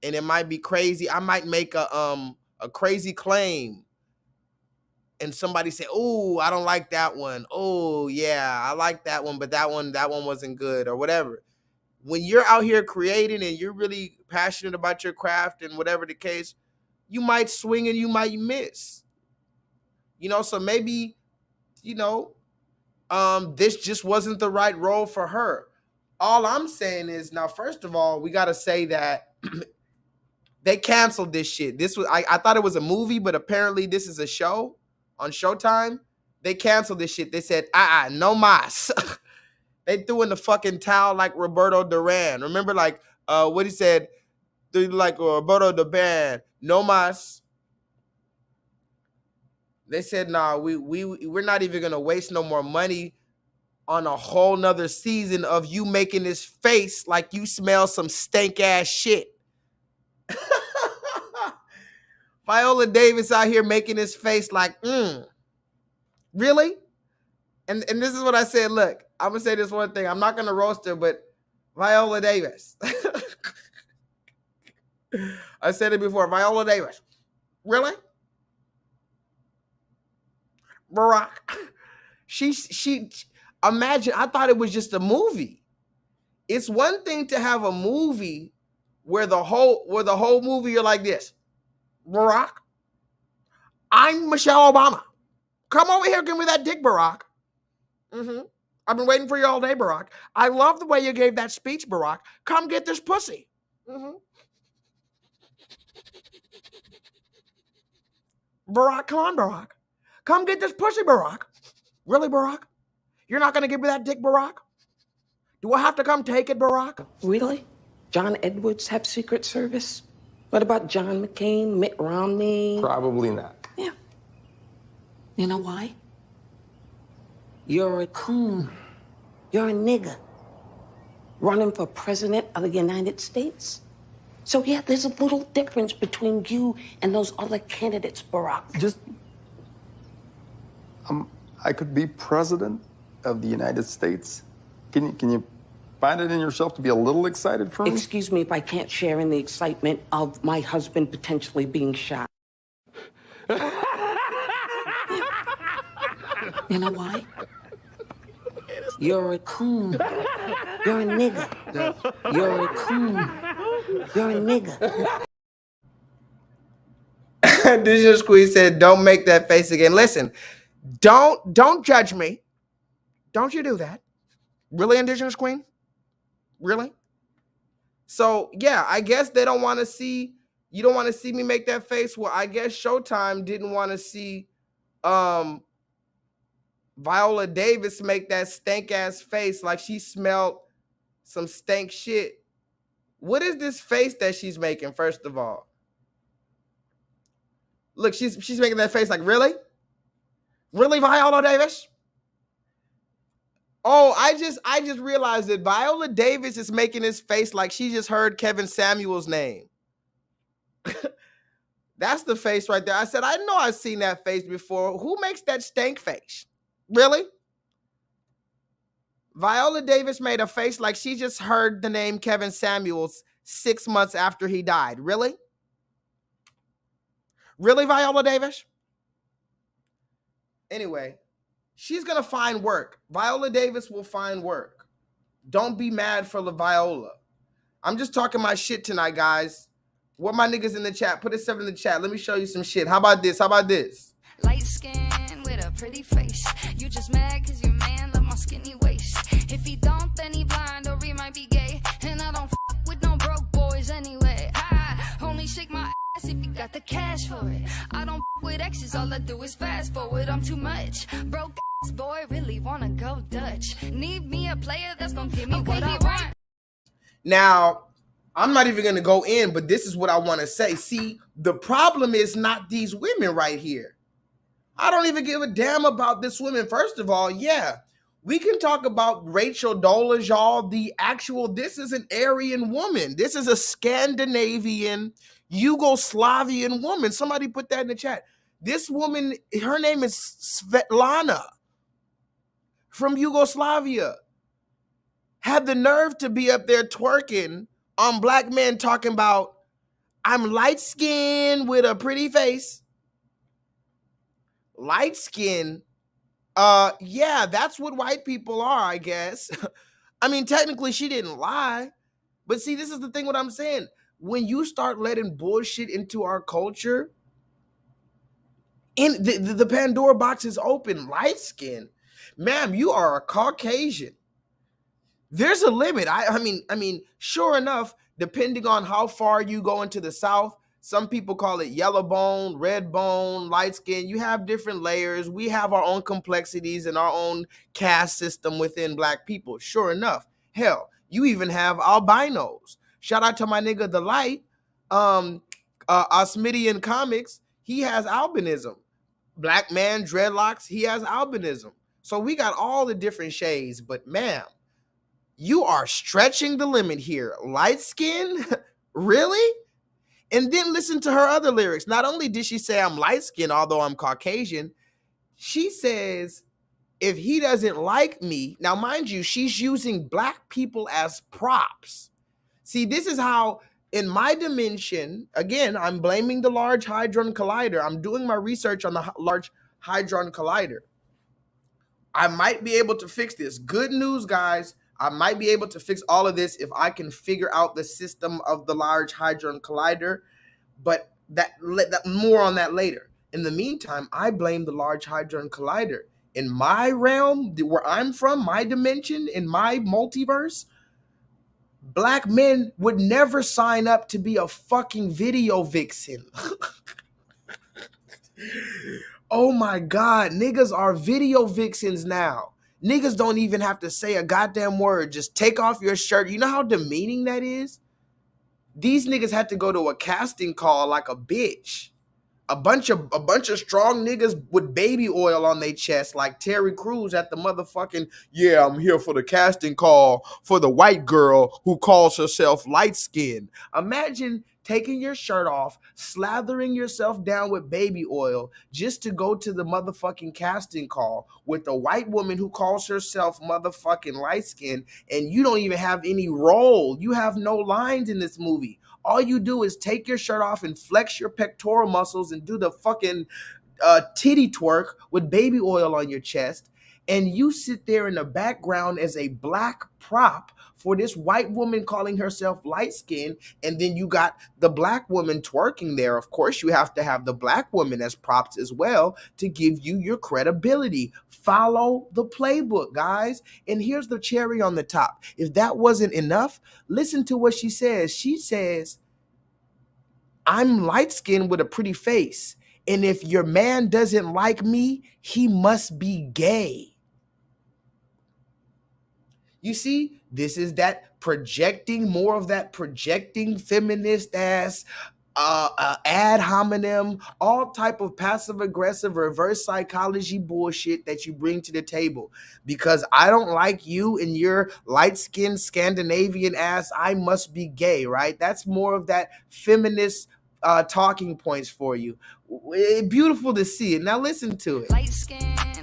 and it might be crazy. I might make a crazy claim, and somebody say, "Oh, I don't like that one. Oh, yeah, I like that one, but that one wasn't good," or whatever. When you're out here creating and you're really passionate about your craft and whatever the case, you might swing and you might miss. You know, so maybe, you know, this just wasn't the right role for her. All I'm saying is, now, first of all, we got to say that they canceled this shit. This was, I thought it was a movie, but apparently this is a show on Showtime. They canceled this shit. They said, no mas. They threw in the fucking towel like Roberto Duran. Remember, like, what he said, like Roberto Duran, no mas. They said, nah, we're not even gonna waste no more money on a whole nother season of you making this face like you smell some stank ass shit. Viola Davis out here making this face like, really? And this is what I said. Look, I'm gonna say this one thing. I'm not gonna roast her, but Viola Davis. I said it before. Viola Davis. Really? Barack. She imagine, I thought it was just a movie. It's one thing to have a movie where the whole movie you're like this. Barack, I'm Michelle Obama. Come over here, give me that dick, Barack. I've been waiting for you all day, Barack. I love the way you gave that speech, Barack. Come get this pussy. Barack, come on, Barack. Come get this pussy, Barack. Really, Barack? You're not going to give me that dick, Barack? Do I have to come take it, Barack? Really? John Edwards have Secret Service? What about John McCain, Mitt Romney? Probably not. Yeah. You know why? You're a coon. You're a nigger. Running for president of the United States. So yeah, there's a little difference between you and those other candidates, Barack. Just, I could be president of the United States. Can you find it in yourself to be a little excited for me? Excuse me if I can't share in the excitement of my husband potentially being shot. You know why? You're a coon. You're a nigger. You're a coon. You're a nigger. Indigenous Queen said, don't make that face again. Listen, don't judge me. Don't you do that. Really, Indigenous Queen? Really? So, yeah, I guess they don't want to see, you don't want to see me make that face. Well, I guess Showtime didn't want to see Viola Davis make that stank-ass face like she smelled some stank shit. What is this face that she's making, first of all? Look, she's making that face like, really? Really, Viola Davis? Oh, I just realized that Viola Davis is making this face like she just heard Kevin Samuel's name. That's the face right there. I said, I know I've seen that face before. Who makes that stank face? Really? Viola Davis made a face like she just heard the name Kevin Samuels 6 months after he died. Really? Really, Viola Davis? Anyway, she's going to find work. Viola Davis will find work. Don't be mad for Viola. I'm just talking my shit tonight, guys. What my niggas in the chat? Put a 7 in the chat. Let me show you some shit. How about this? How about this? Light skin with a pretty face. You just mad cause your man love my skinny waist. If he don't, then he blind or he might be gay. And I don't f with no broke boys anyway. I only shake my ass if you got the cash for it. I don't f with exes, all I do is fast forward. I'm too much. Broke ass boy really wanna go Dutch. Need me a player that's gonna give me what I want. Now, I'm not even going to go in, but this is what I want to say. See, the problem is not these women right here. I don't even give a damn about this woman. First of all, yeah, we can talk about Rachel Dolezal, the actual, this is an Aryan woman. This is a Scandinavian, Yugoslavian woman. Somebody put that in the chat. This woman, her name is Svetlana from Yugoslavia. Had the nerve to be up there twerking on black men talking about, I'm light-skinned with a pretty face. Light-skinned? Yeah, that's what white people are, I guess. I mean, technically, she didn't lie. But see, this is the thing what I'm saying. When you start letting bullshit into our culture, in the Pandora box is open. Light-skinned. Ma'am, you are a Caucasian. There's a limit. I mean, sure enough, depending on how far you go into the South, some people call it yellow bone, red bone, light skin. You have different layers. We have our own complexities and our own caste system within black people. Sure enough. Hell, you even have albinos. Shout out to my nigga The Light, Osmidian Comics. He has albinism. Black man, dreadlocks, he has albinism. So we got all the different shades, but ma'am, you are stretching the limit here. Light skin? Really? And then listen to her other lyrics. Not only did she say I'm light skinned, although I'm Caucasian, she says, if he doesn't like me, now mind you, she's using black people as props. See, this is how, in my dimension, again, I'm blaming the Large Hadron Collider. I'm doing my research on the Large Hadron Collider. I might be able to fix this. Good news, guys. I might be able to fix all of this if I can figure out the system of the Large Hadron Collider, but that more on that later. In the meantime, I blame the Large Hadron Collider. In my realm, where I'm from, my dimension, in my multiverse, black men would never sign up to be a fucking video vixen. Oh my God, niggas are video vixens now. Niggas don't even have to say a goddamn word. Just take off your shirt. You know how demeaning that is? These niggas had to go to a casting call like a bitch. A bunch of strong niggas with baby oil on their chest, like Terry Crews at the motherfucking, yeah, I'm here for the casting call for the white girl who calls herself light skinned. Imagine taking your shirt off, slathering yourself down with baby oil just to go to the motherfucking casting call with a white woman who calls herself motherfucking light skinned, and you don't even have any role. You have no lines in this movie. All you do is take your shirt off and flex your pectoral muscles and do the fucking titty twerk with baby oil on your chest. And you sit there in the background as a black prop for this white woman calling herself light skinned. And then you got the black woman twerking there. Of course, you have to have the black woman as props as well to give you your credibility. Follow the playbook, guys. And here's the cherry on the top. If that wasn't enough, listen to what she says. She says, I'm light skinned with a pretty face. And if your man doesn't like me, he must be gay. You see, this is that projecting, more of that projecting feminist ass, ad hominem, all type of passive aggressive reverse psychology bullshit that you bring to the table. Because I don't like you and your light-skinned Scandinavian ass, I must be gay, right? That's more of that feminist talking points for you. Beautiful to see it. Now listen to it. Light skin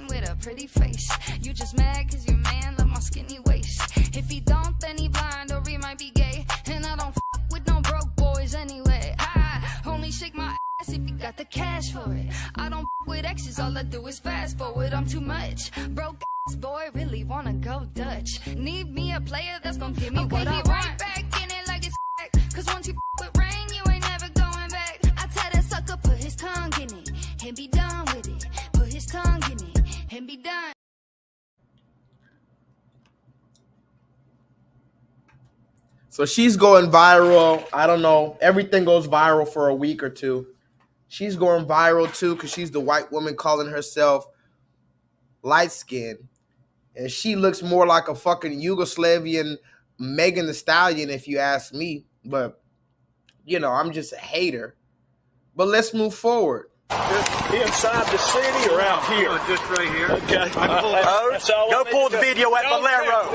with a pretty face. You just mad cause your man love my skinny waist. If he don't, then he blind or he might be gay. And I don't f with no broke boys anyway. I only shake my ass if you got the cash for it. I don't f with exes, all I do is fast forward. I'm too much. Broke ass boy, really wanna go Dutch. Need me a player that's gonna give me what I want. Right back in it like it's cause once you f with rain, you ain't never going back. I tell that sucker, put his tongue in it and be done with it. Put his tongue in it and be done. So she's going viral. I don't know. Everything goes viral for a week or two. She's going viral too because she's the white woman calling herself light skinned. And she looks more like a fucking Yugoslavian Megan Thee Stallion, if you ask me. But, you know, I'm just a hater. But let's move forward. Inside the city or out here? Just right here. Okay. Go pull the video at Valero.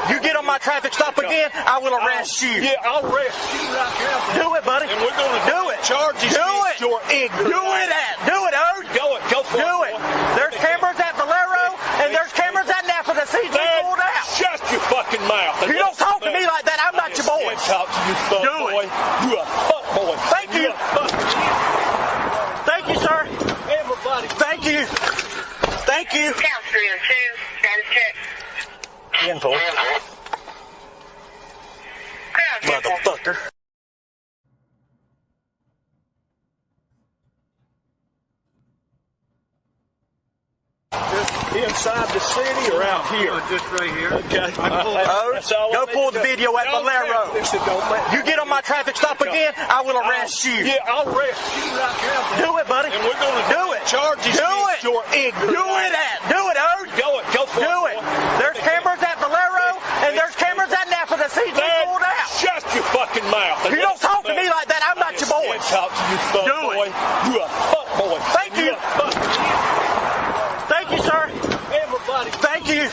You get on my traffic stop again, I will arrest you. Yeah, I'll arrest you right now. Do it, buddy. And we're going to do it. Charges do it. Your ignorance. Do it, Erd. Go for it. Do it. There's cameras at Valero and there's cameras at Napa that sees me pulled out. Shut your fucking mouth. You don't talk to me like that. I'm not your boy. Talk to you, fuck boy. You a fuck boy. Thank you. Thank you, sir. Everybody. Thank you. Thank you. Count 302. Status check. Info. Motherfucker. Inside the city or out here? Just right here. Okay. Go pull the video at Valero. You get on my traffic stop again, I will arrest you. Yeah, I'll arrest you right now. Do it, buddy. And we're going to do it. Charges do it. Your ignorance. Do it, Erd. Go for it. Do it. There's cameras at Valero and there's cameras at Napa that sees me pulled out. Shut your fucking mouth. You don't talk to me like that. I'm not your boy. Talk to you, fuck boy. You a fuck boy. Thank you. Thank you, sir. Everybody. Thank you.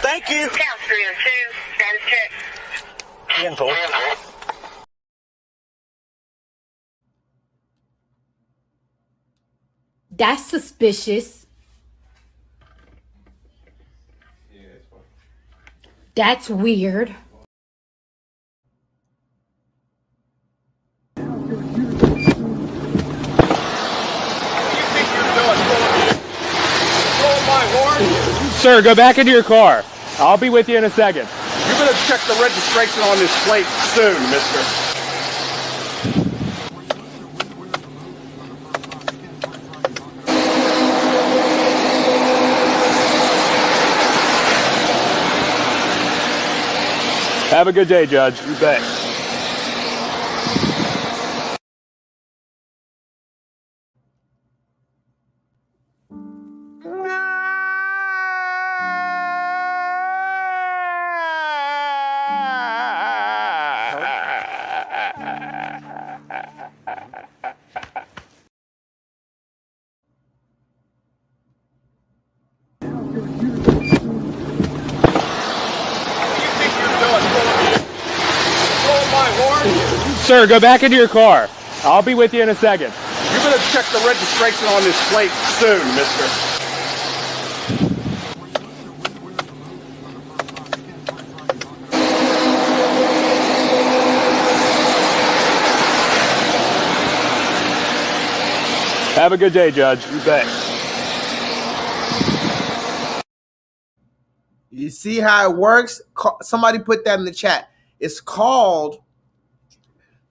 Thank you. Count 302. Status check. Info. That's suspicious. That's weird. Sir, go back into your car. I'll be with you in a second. You better check the registration on this plate soon, mister. Have a good day, Judge. You bet. my, Lord? Sir, go back into your car. I'll be with you in a second. You better check the registration on this plate soon, mister. Have a good day, Judge. You bet. You see how it works? Somebody put that in the chat. It's called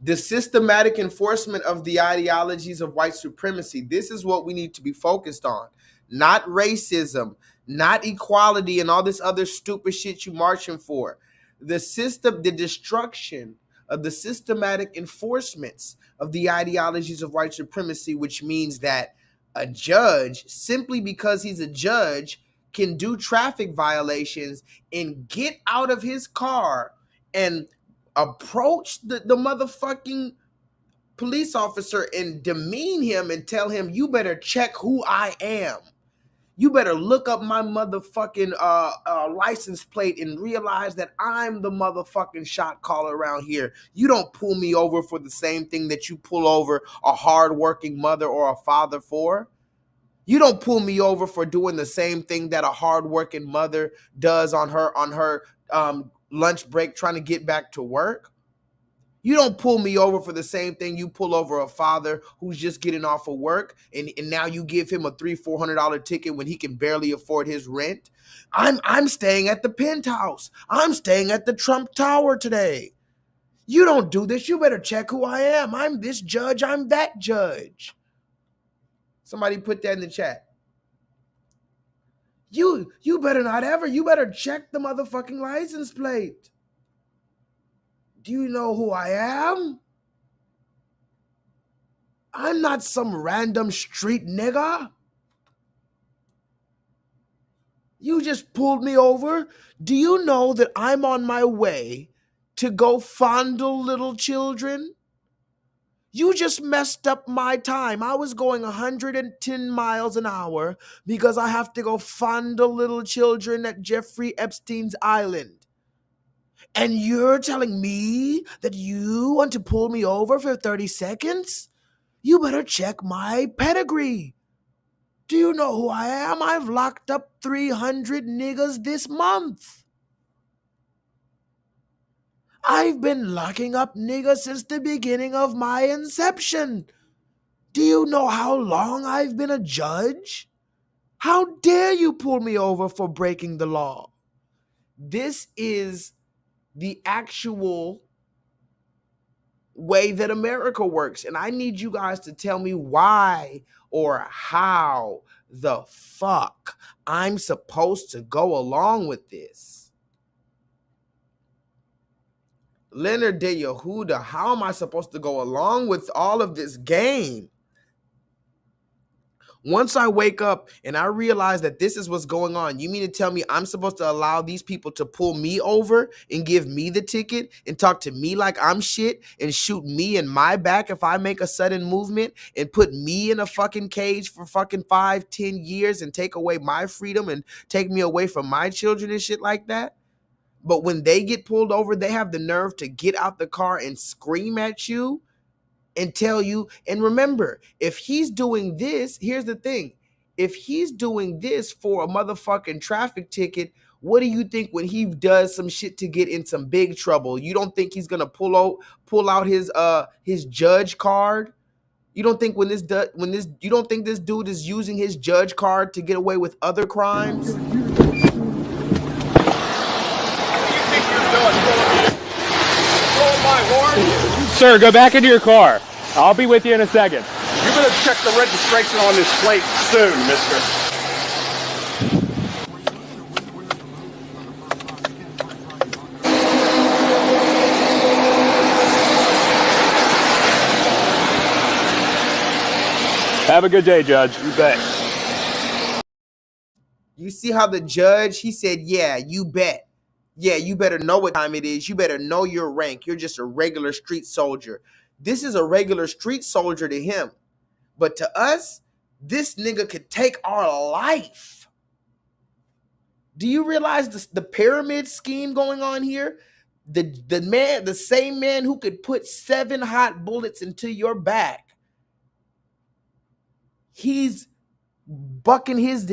the systematic enforcement of the ideologies of white supremacy. This is what we need to be focused on. Not racism, not equality, and all this other stupid shit you marching for. The system, the destruction of the systematic enforcements of the ideologies of white supremacy, which means that a judge, simply because he's a judge, can do traffic violations and get out of his car and approach the motherfucking police officer and demean him and tell him, you better check who I am. You better look up my motherfucking license plate and realize that I'm the motherfucking shot caller around here. You don't pull me over for the same thing that you pull over a hardworking mother or a father for. You don't pull me over for doing the same thing that a hardworking mother does on her lunch break trying to get back to work. You don't pull me over for the same thing you pull over a father who's just getting off of work and now you give him a $300-400 ticket when he can barely afford his rent. I'm staying at the penthouse. I'm staying at the Trump Tower today. You don't do this. You better check who I am. I'm this judge. I'm that judge. Somebody put that in the chat. You better not ever. You better check the motherfucking license plate. Do you know who I am? I'm not some random street nigga. You just pulled me over. Do you know that I'm on my way to go fondle little children? You just messed up my time. I was going 110 miles an hour because I have to go fondle little children at Jeffrey Epstein's island. And you're telling me that you want to pull me over for 30 seconds? You better check my pedigree. Do you know who I am? I've locked up 300 niggas this month. I've been locking up niggas since the beginning of my inception. Do you know how long I've been a judge? How dare you pull me over for breaking the law? This is the actual way that America works. And I need you guys to tell me why or how the fuck I'm supposed to go along with this. Leonard De Yehuda, how am I supposed to go along with all of this game? Once I wake up and I realize that this is what's going on, you mean to tell me I'm supposed to allow these people to pull me over and give me the ticket and talk to me like I'm shit and shoot me in my back if I make a sudden movement and put me in a fucking cage for fucking 5-10 years and take away my freedom and take me away from my children and shit like that? But when they get pulled over, they have the nerve to get out the car and scream at you and tell you. And remember, if he's doing this, here's the thing. If he's doing this for a motherfucking traffic ticket, what do you think when he does some shit to get in some big trouble? You don't think he's gonna pull out his judge card? You don't think you don't think this dude is using his judge card to get away with other crimes? Sir, go back into your car. I'll be with you in a second. You better check the registration on this plate soon, mister. Have a good day, Judge. You bet. You see how the judge, he said, yeah, you bet. Yeah, you better know what time it is. You better know your rank. You're just a regular street soldier. This is a regular street soldier to him. But to us, this nigga could take our life. Do you realize the pyramid scheme going on here? The same man who could put 7 hot bullets into your back, he's bucking his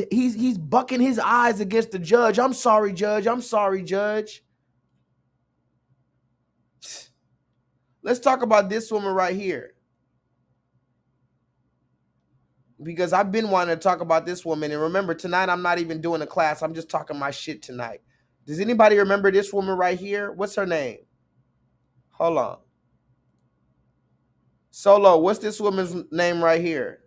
eyes against the judge. I'm sorry, judge. I'm sorry, judge. Let's talk about this woman right here, because I've been wanting to talk about this woman. And remember, tonight I'm not even doing a class. I'm just talking my shit tonight. Does anybody remember this woman right here? What's her name? Hold on. Solo, what's this woman's name right here?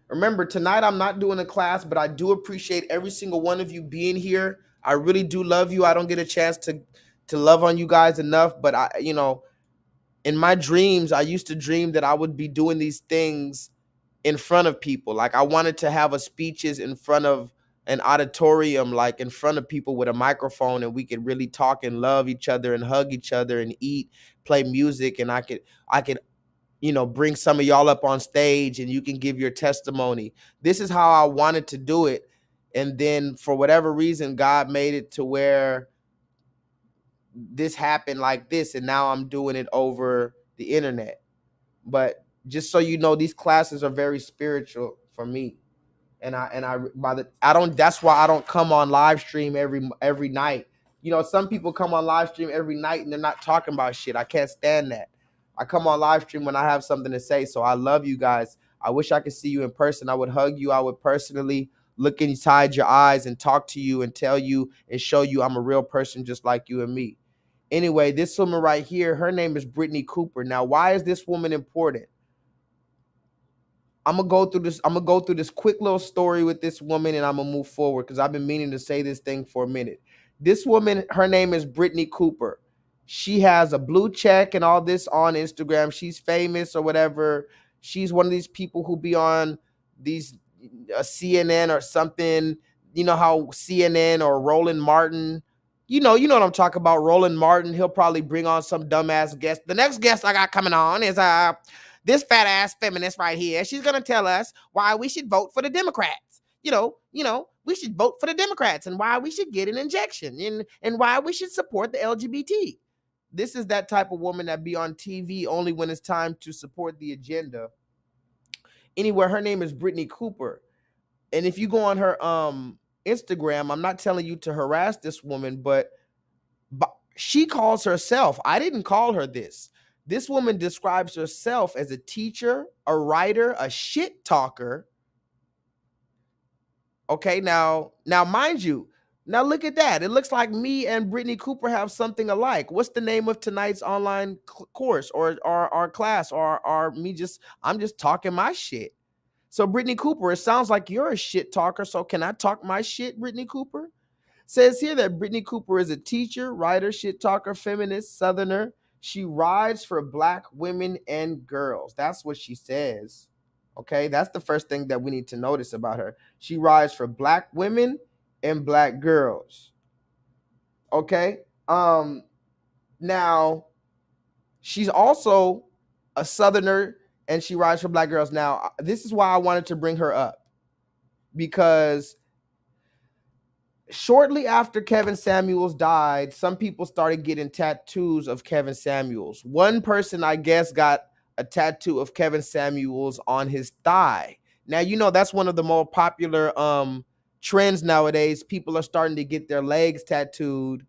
Remember, tonight I'm not doing a class, but I do appreciate every single one of you being here. I really do love you. I don't get a chance to love on you guys enough, but in my dreams, I used to dream that I would be doing these things in front of people. Like, I wanted to have a speeches in front of an auditorium, like in front of people with a microphone, and we could really talk and love each other and hug each other and eat, play music, and I could bring some of y'all up on stage and you can give your testimony. This is how I wanted to do it. And then for whatever reason, God made it to where this happened like this. And now I'm doing it over the internet. But just so you know, these classes are very spiritual for me. That's why I don't come on live stream every night. Some people come on live stream every night and they're not talking about shit. I can't stand that. I come on live stream when I have something to say. So I love you guys. I wish I could see you in person. I would hug you. I would personally look inside your eyes and talk to you and tell you and show you I'm a real person just like you and me. Anyway, this woman right here, her name is Brittany Cooper. Now, why is this woman important? I'm gonna go through this quick little story with this woman, and I'm gonna move forward because I've been meaning to say this thing for a minute. This woman, her name is Brittany Cooper. She has a blue check and all this on Instagram. She's famous or whatever. She's one of these people who be on these CNN or something. You know how CNN or Roland Martin, you know what I'm talking about. Roland Martin, he'll probably bring on some dumbass guest. The next guest I got coming on is this fat ass feminist right here. She's gonna tell us why we should vote for the Democrats. We should vote for the Democrats and why we should get an injection and why we should support the LGBT. This is that type of woman that be on TV only when it's time to support the agenda. Anyway, her name is Brittany Cooper. And if you go on her Instagram, I'm not telling you to harass this woman, but she calls herself, I didn't call her this. This woman describes herself as a teacher, a writer, a shit talker. Okay, now mind you, now look at that. It looks like me and Brittany Cooper have something alike. What's the name of tonight's online course or our class or I'm just talking my shit. So Brittany Cooper, it sounds like you're a shit talker. So can I talk my shit, Brittany Cooper? Says here that Brittany Cooper is a teacher, writer, shit talker, feminist, Southerner. She rides for Black women and girls. That's what she says. Okay, that's the first thing that we need to notice about her. She rides for Black women and Black girls. Okay. Now, she's also a Southerner and she rides for Black girls. Now, this is why I wanted to bring her up, because shortly after Kevin Samuels died, some people started getting tattoos of Kevin Samuels. One person, I guess, got a tattoo of Kevin Samuels on his thigh. Now, that's one of the more popular trends nowadays. People are starting to get their legs tattooed,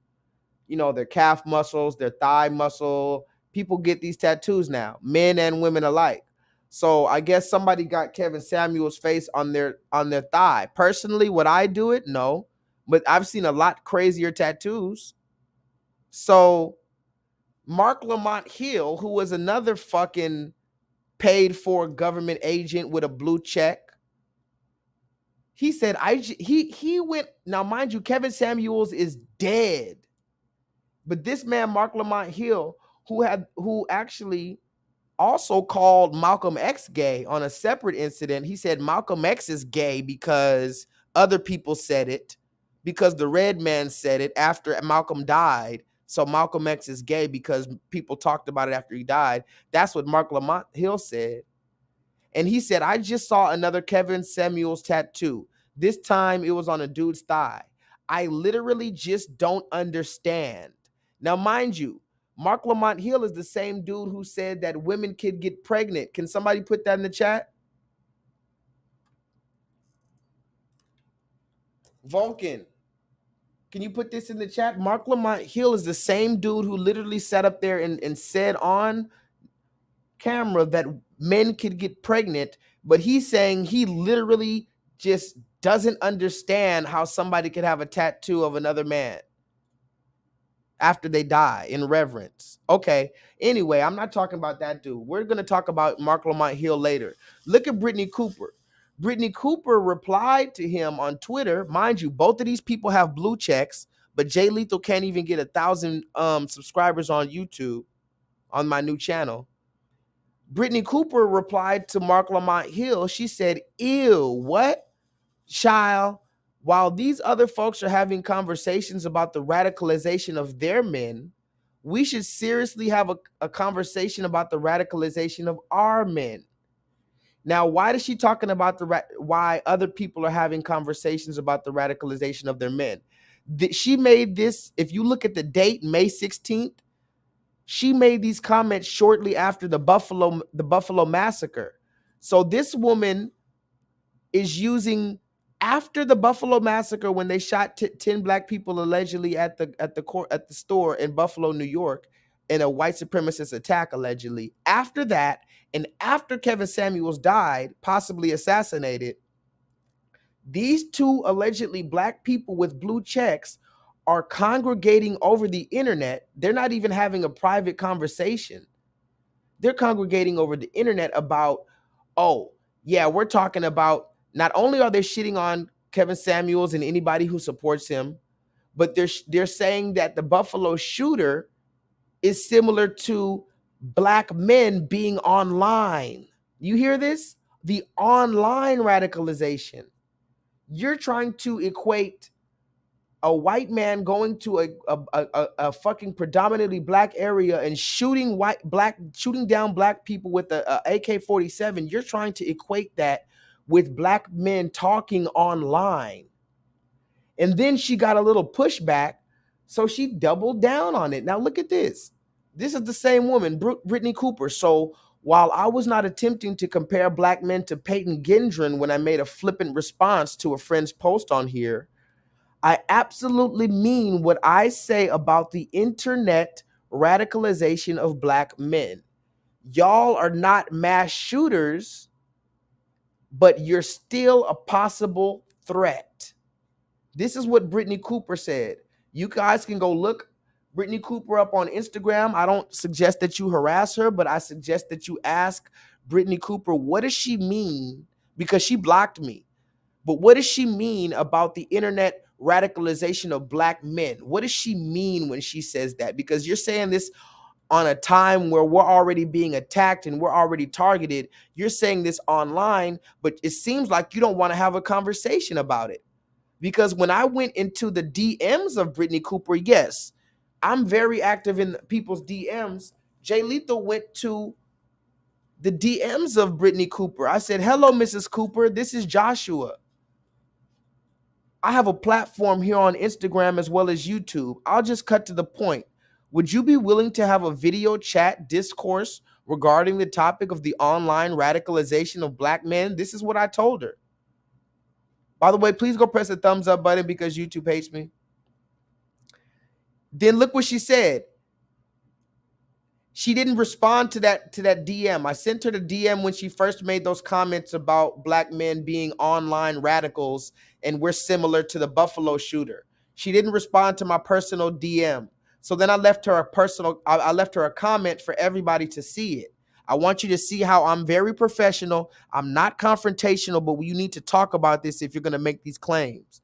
their calf muscles, their thigh muscle. People get these tattoos now, men and women alike. So I guess somebody got Kevin Samuels' face on their thigh. Personally, would I do it? No. But I've seen a lot crazier tattoos. So Mark Lamont Hill, who was another fucking paid for government agent with a blue check, he said, he went, now mind you, Kevin Samuels is dead. But this man, Mark Lamont Hill, who actually also called Malcolm X gay on a separate incident. He said Malcolm X is gay because other people said it, because the red man said it after Malcolm died. So Malcolm X is gay because people talked about it after he died. That's what Mark Lamont Hill said. And he said, I just saw another Kevin Samuels tattoo. This time it was on a dude's thigh. I literally just don't understand. Now, mind you, Mark Lamont Hill is the same dude who said that women could get pregnant. Can somebody put that in the chat? Vulcan, can you put this in the chat? Mark Lamont Hill is the same dude who literally sat up there and said on camera that men could get pregnant, but he's saying he literally just doesn't understand how somebody could have a tattoo of another man after they die in reverence. Okay, anyway, I'm not talking about that dude. We're going to talk about Mark Lamont Hill later. Look at Brittany Cooper. Brittany Cooper replied to him on Twitter. Mind you, both of these people have blue checks, but J-Lethal can't even get 1,000 subscribers on YouTube on my new channel. Brittany Cooper replied to Mark Lamont Hill. She said, ew, what? Child, while these other folks are having conversations about the radicalization of their men, we should seriously have a conversation about the radicalization of our men. Now, why is she talking about why other people are having conversations about the radicalization of their men? She made this, if you look at the date, May 16th, she made these comments shortly after the Buffalo massacre. So this woman is using after the Buffalo massacre, when they shot 10 black people allegedly at the store in Buffalo, New York, in a white supremacist attack allegedly. After that, and after Kevin Samuels died, possibly assassinated, these two allegedly black people with blue checks are congregating over the internet. They're not even having a private conversation. They're congregating over the internet about, oh, yeah, we're talking about, not only are they shitting on Kevin Samuels and anybody who supports him, but they're saying that the Buffalo shooter is similar to black men being online. You hear this? The online radicalization. You're trying to equate a white man going to a fucking predominantly black area and shooting down black people with a AK-47. You're trying to equate that with black men talking online. And then she got a little pushback, so she doubled down on it. Now look at this. This is the same woman, Brittany Cooper. So while I was not attempting to compare black men to Peyton Gendron when I made a flippant response to a friend's post on here, I absolutely mean what I say about the internet radicalization of black men. Y'all are not mass shooters, but you're still a possible threat. This is what Brittany Cooper said. You guys can go look Brittany Cooper up on Instagram. I don't suggest that you harass her, but I suggest that you ask Brittany Cooper, what does she mean? Because she blocked me. But what does she mean about the internet radicalization of black men? What does she mean when she says that? Because you're saying this on a time where we're already being attacked and we're already targeted. You're saying this online, but it seems like you don't want to have a conversation about it. Because when I went into the DMs of Brittany Cooper, yes, I'm very active in people's DMs. J-Lethal went to the DMs of Brittany Cooper. I said, hello, Mrs. Cooper. This is Joshua. I have a platform here on Instagram as well as YouTube. I'll just cut to the point. Would you be willing to have a video chat discourse regarding the topic of the online radicalization of black men? This is what I told her. By the way, please go press the thumbs up button because YouTube hates me. Then look what she said. She didn't respond to that DM. I sent her the DM when she first made those comments about black men being online radicals and we're similar to the Buffalo shooter. She didn't respond to my personal DM. So then I left her a comment for everybody to see it. I want you to see how I'm very professional. I'm not confrontational, but you need to talk about this if you're going to make these claims.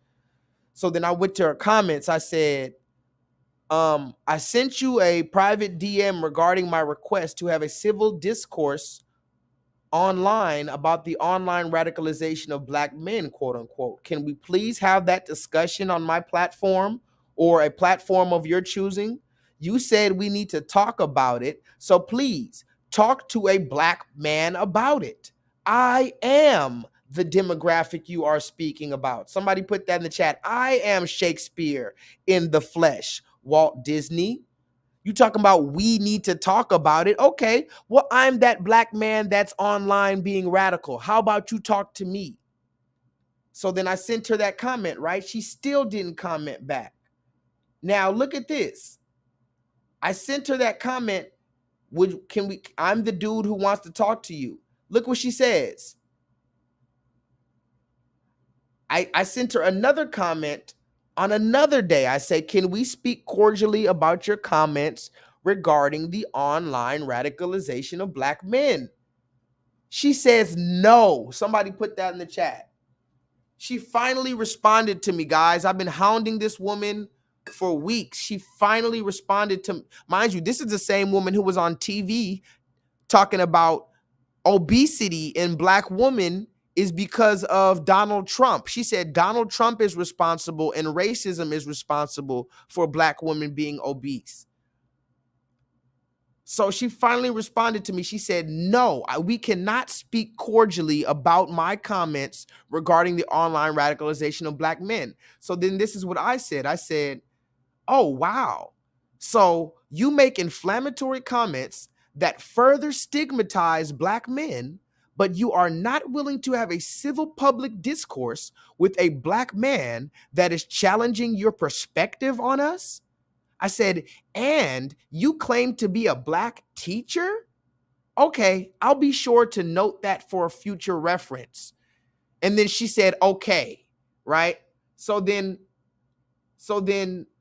So then I went to her comments. I said, I sent you a private DM regarding my request to have a civil discourse online about the online radicalization of black men, quote unquote. Can we please have that discussion on my platform or a platform of your choosing? You said we need to talk about it. So please talk to a black man about it. I am the demographic you are speaking about. Somebody put that in the chat. I am Shakespeare in the flesh. Walt Disney. You talking about we need to talk about it. Okay, well, I'm that black man that's online being radical. How about you talk to me? So then I sent her that comment, right? She still didn't comment back. Now look at this. I sent her that comment. I'm the dude who wants to talk to you. Look what she says. I sent her another comment on another day. I said, can we speak cordially about your comments regarding the online radicalization of black men? She says no. Somebody put that in the chat. She finally responded to me, guys. I've been hounding this woman for weeks. She finally responded to me. Mind you, this is the same woman who was on TV talking about obesity in black women is because of Donald Trump. She said Donald Trump is responsible and racism is responsible for black women being obese. So she finally responded to me. She said, no, we cannot speak cordially about my comments regarding the online radicalization of black men. So then this is what I said. I said, oh, wow. So you make inflammatory comments that further stigmatize black men, but you are not willing to have a civil public discourse with a black man that is challenging your perspective on us? I said, and you claim to be a black teacher? Okay, I'll be sure to note that for a future reference. And then she said, okay, right? So then,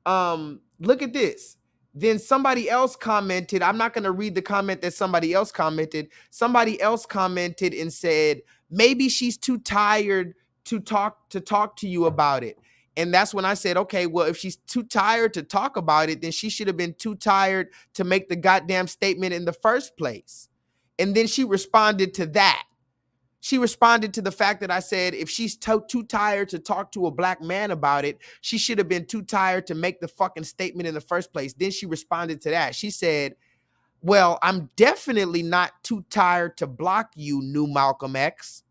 look at this. Then somebody else commented. I'm not going to read the comment that somebody else commented. Somebody else commented and said, maybe she's too tired to talk to you about it. And that's when I said, okay, well, if she's too tired to talk about it, then she should have been too tired to make the goddamn statement in the first place. And then she responded to that. She responded to the fact that I said, if she's too tired to talk to a black man about it, she should have been too tired to make the fucking statement in the first place. Then she responded to that. She said, well, I'm definitely not too tired to block you, new Malcolm X.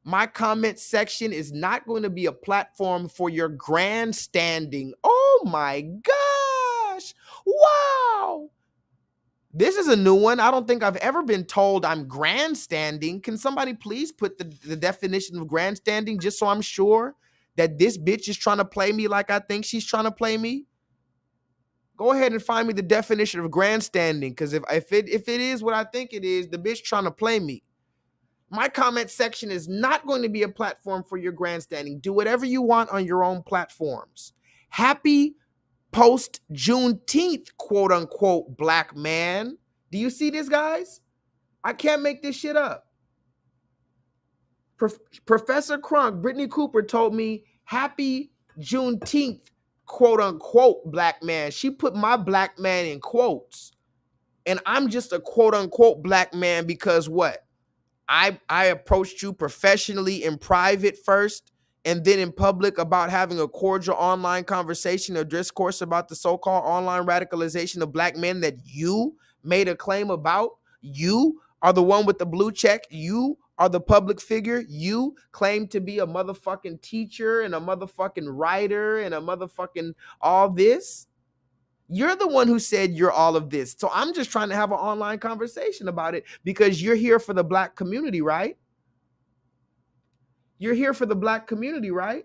My comment section is not going to be a platform for your grandstanding. Oh my gosh. Wow. This is a new one. I don't think I've ever been told I'm grandstanding. Can somebody please put the definition of grandstanding just so I'm sure that this bitch is trying to play me like I think she's trying to play me? Go ahead and find me the definition of grandstanding, because if it is what I think it is, the bitch trying to play me. My comment section is not going to be a platform for your grandstanding. Do whatever you want on your own platforms. Happy post Juneteenth, quote unquote, black man. Do you see this, guys? I can't make this shit up. Professor Crunk, Brittany Cooper told me happy Juneteenth, quote unquote, black man. She put my black man in quotes. And I'm just a quote unquote black man because what? I approached you professionally in private first and then in public about having a cordial online conversation or discourse about the so-called online radicalization of black men that you made a claim about. You are the one with the blue check. You are the public figure. You claim to be a motherfucking teacher and a motherfucking writer and a motherfucking all this. You're the one who said you're all of this. So I'm just trying to have an online conversation about it because you're here for the black community, right? You're here for the black community, right?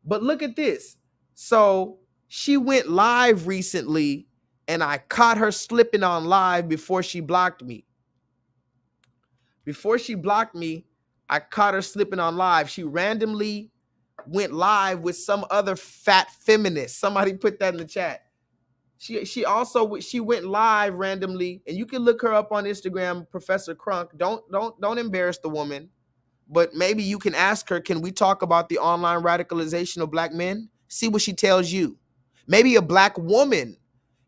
But look at this. So she went live recently and I caught her slipping on live before she blocked me. Before she blocked me, I caught her slipping on live. She randomly went live with some other fat feminist. Somebody put that in the chat. She went live randomly, and you can look her up on Instagram, Professor Crunk. Don't embarrass the woman, but maybe you can ask her, can we talk about the online radicalization of black men? See what she tells you. Maybe a black woman,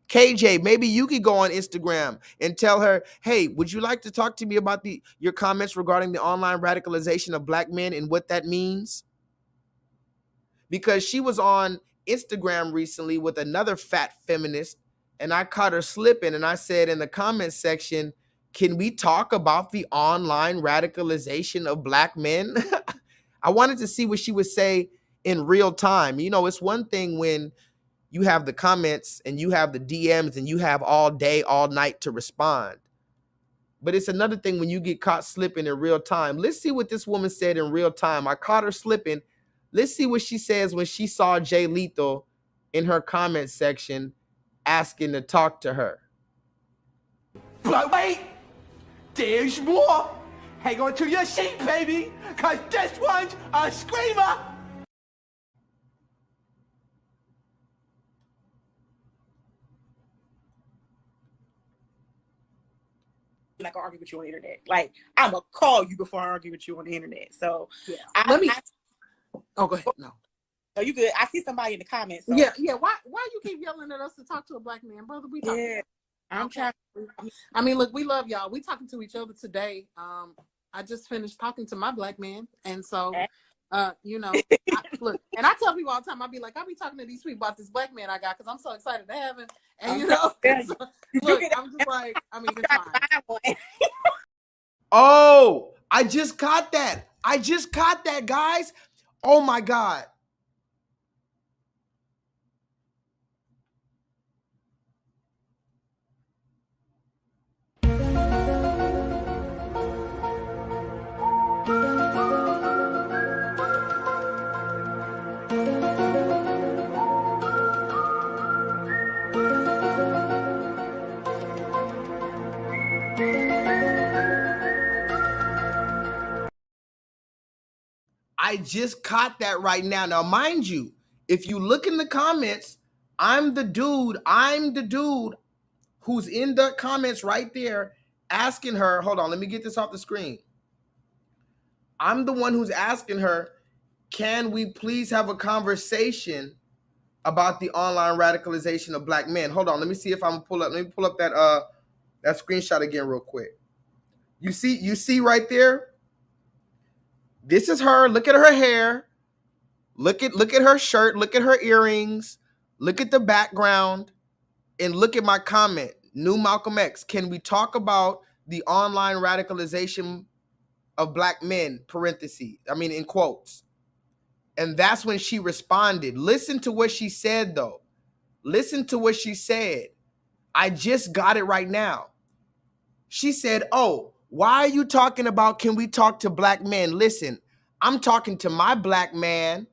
KJ, maybe you could go on Instagram and tell her, hey, would you like to talk to me about your comments regarding the online radicalization of black men and what that means? Because she was on Instagram recently with another fat feminist, and I caught her slipping, and I said in the comment section, can we talk about the online radicalization of black men? I wanted to see what she would say in real time. You know, it's one thing when you have the comments and you have the DMs and you have all day, all night to respond. But it's another thing when you get caught slipping in real time. Let's see what this woman said in real time. I caught her slipping. Let's see what she says when she saw J-Lethal in her comment section asking to talk to her. But wait, there's more. Hang on to your seat, baby, because this one's a screamer. Like I argue with you on the internet. Like I'm gonna call you before I argue with you on the internet. So yeah. Oh, go ahead. No. Oh, you good? I see somebody in the comments. So. Yeah. Why you keep yelling at us to talk to a black man, brother? We talking. Yeah. I'm trying. I mean, look, we love y'all. We talking to each other today. I just finished talking to my black man, and so, you know, look, and I tell people all the time, I be talking to these people about this black man I got because I'm so excited to have him, and you know, so, look, I'm just like, I mean, it's fine. Oh, I just caught that. Guys. Oh my God. I just caught that right now. Now, mind you, if you look in the comments, I'm the dude who's in the comments right there asking her, hold on, let me get this off the screen. I'm the one who's asking her, can we please have a conversation about the online radicalization of black men? Hold on, let me see if I'm pull up. Let me pull up that screenshot again real quick. You see right there? This is her. Look at her hair. Look at her shirt. Look at her earrings. Look at the background. And look at my comment. New Malcolm X. Can we talk about the online radicalization of black men? Parentheses. I mean, in quotes. And that's when she responded. Listen to what she said, though. Listen to what she said. I just got it right now. She said, oh, why are you talking about can we talk to black men? Listen, I'm talking to my black man.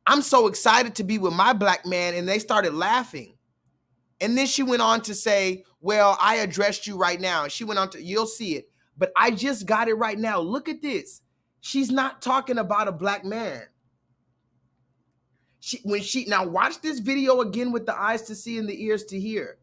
I'm so excited to be with my black man. And they started laughing. And then she went on to say, well, I addressed you right now. And she went on to, you'll see it. But I just got it right now. Look at this. She's not talking about a black man. Now watch this video again with the eyes to see and the ears to hear.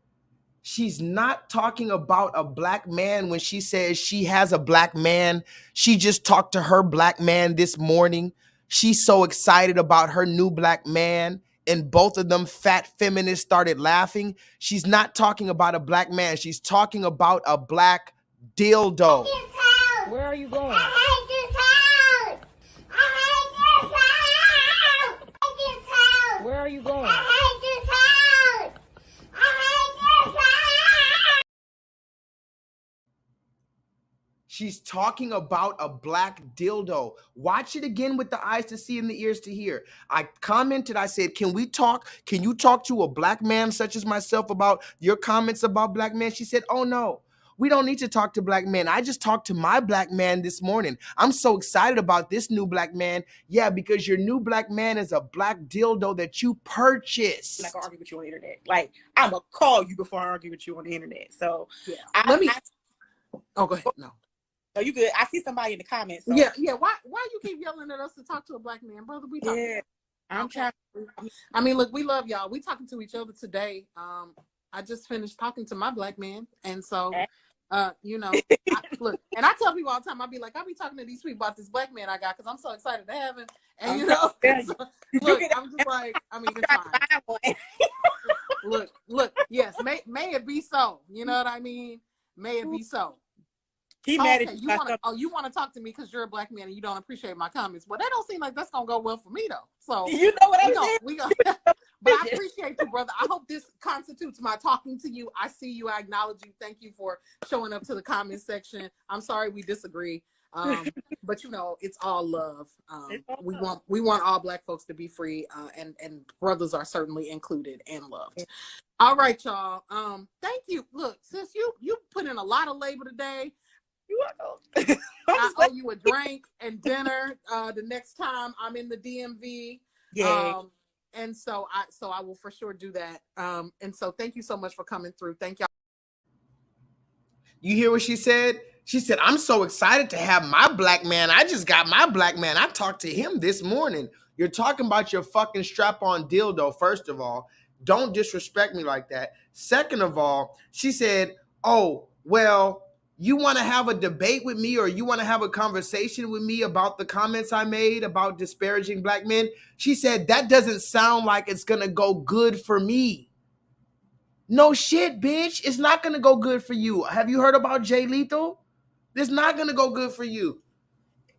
She's not talking about a black man when she says she has a black man. She just talked to her black man this morning. She's so excited about her new black man. And both of them fat feminists started laughing. She's not talking about a black man. She's talking about a black dildo. Where are you going? I hate this house. Where are you going? I hate this house. She's talking about a black dildo. Watch it again with the eyes to see and the ears to hear. I commented, I said, can we talk? Can you talk to a black man such as myself about your comments about black men? She said, oh no, we don't need to talk to black men. I just talked to my black man this morning. I'm so excited about this new black man. Yeah, because your new black man is a black dildo that you purchased. Like I argue with you on the internet. Like I'm gonna call you before I argue with you on the internet. So yeah. Oh, go ahead. No. So you good? I see somebody in the comments. So. Yeah. Why you keep yelling at us to talk to a black man, brother? We talking. Yeah. I'm trying. I mean, look, we love y'all. We talking to each other today. I just finished talking to my black man, and so, you know, look, and I tell people all the time, I be talking to these people about this black man I got because I'm so excited to have him, and you know, so, look, I'm just like, I mean, it's fine. look, yes, may it be so. You know what I mean? May it be so. He mad at you. You want to talk to me because you're a black man and you don't appreciate my comments. Well, that don't seem like that's gonna go well for me though. So you know what I'm saying? But I appreciate you, brother. I hope this constitutes my talking to you. I see you. I acknowledge you. Thank you for showing up to the comment section. I'm sorry we disagree. But you know, it's all love. We want all Black folks to be free, and brothers are certainly included and loved. All right, y'all. Thank you. Look, sis, you put in a lot of labor today. You welcome. I owe you a drink and dinner the next time I'm in the DMV. Yeah. And so I will for sure do that. And so thank you so much for coming through. Thank y'all. You hear what she said? She said, I'm so excited to have my black man. I just got my black man. I talked to him this morning. You're talking about your fucking strap-on dildo, first of all. Don't disrespect me like that. Second of all, she said, oh, well, you want to have a debate with me, or you want to have a conversation with me about the comments I made about disparaging black men? She said, that doesn't sound like it's going to go good for me. No shit, bitch. It's not going to go good for you. Have you heard about J-LEETHAL? It's not going to go good for you.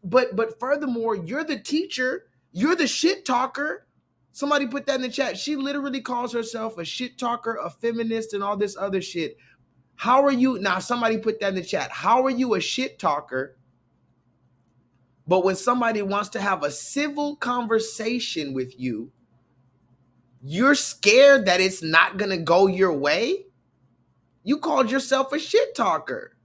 But furthermore, you're the teacher. You're the shit talker. Somebody put that in the chat. She literally calls herself a shit talker, a feminist, and all this other shit. How are you? Now, somebody put that in the chat. How are you a shit talker? But when somebody wants to have a civil conversation with you, you're scared that it's not going to go your way? You called yourself a shit talker.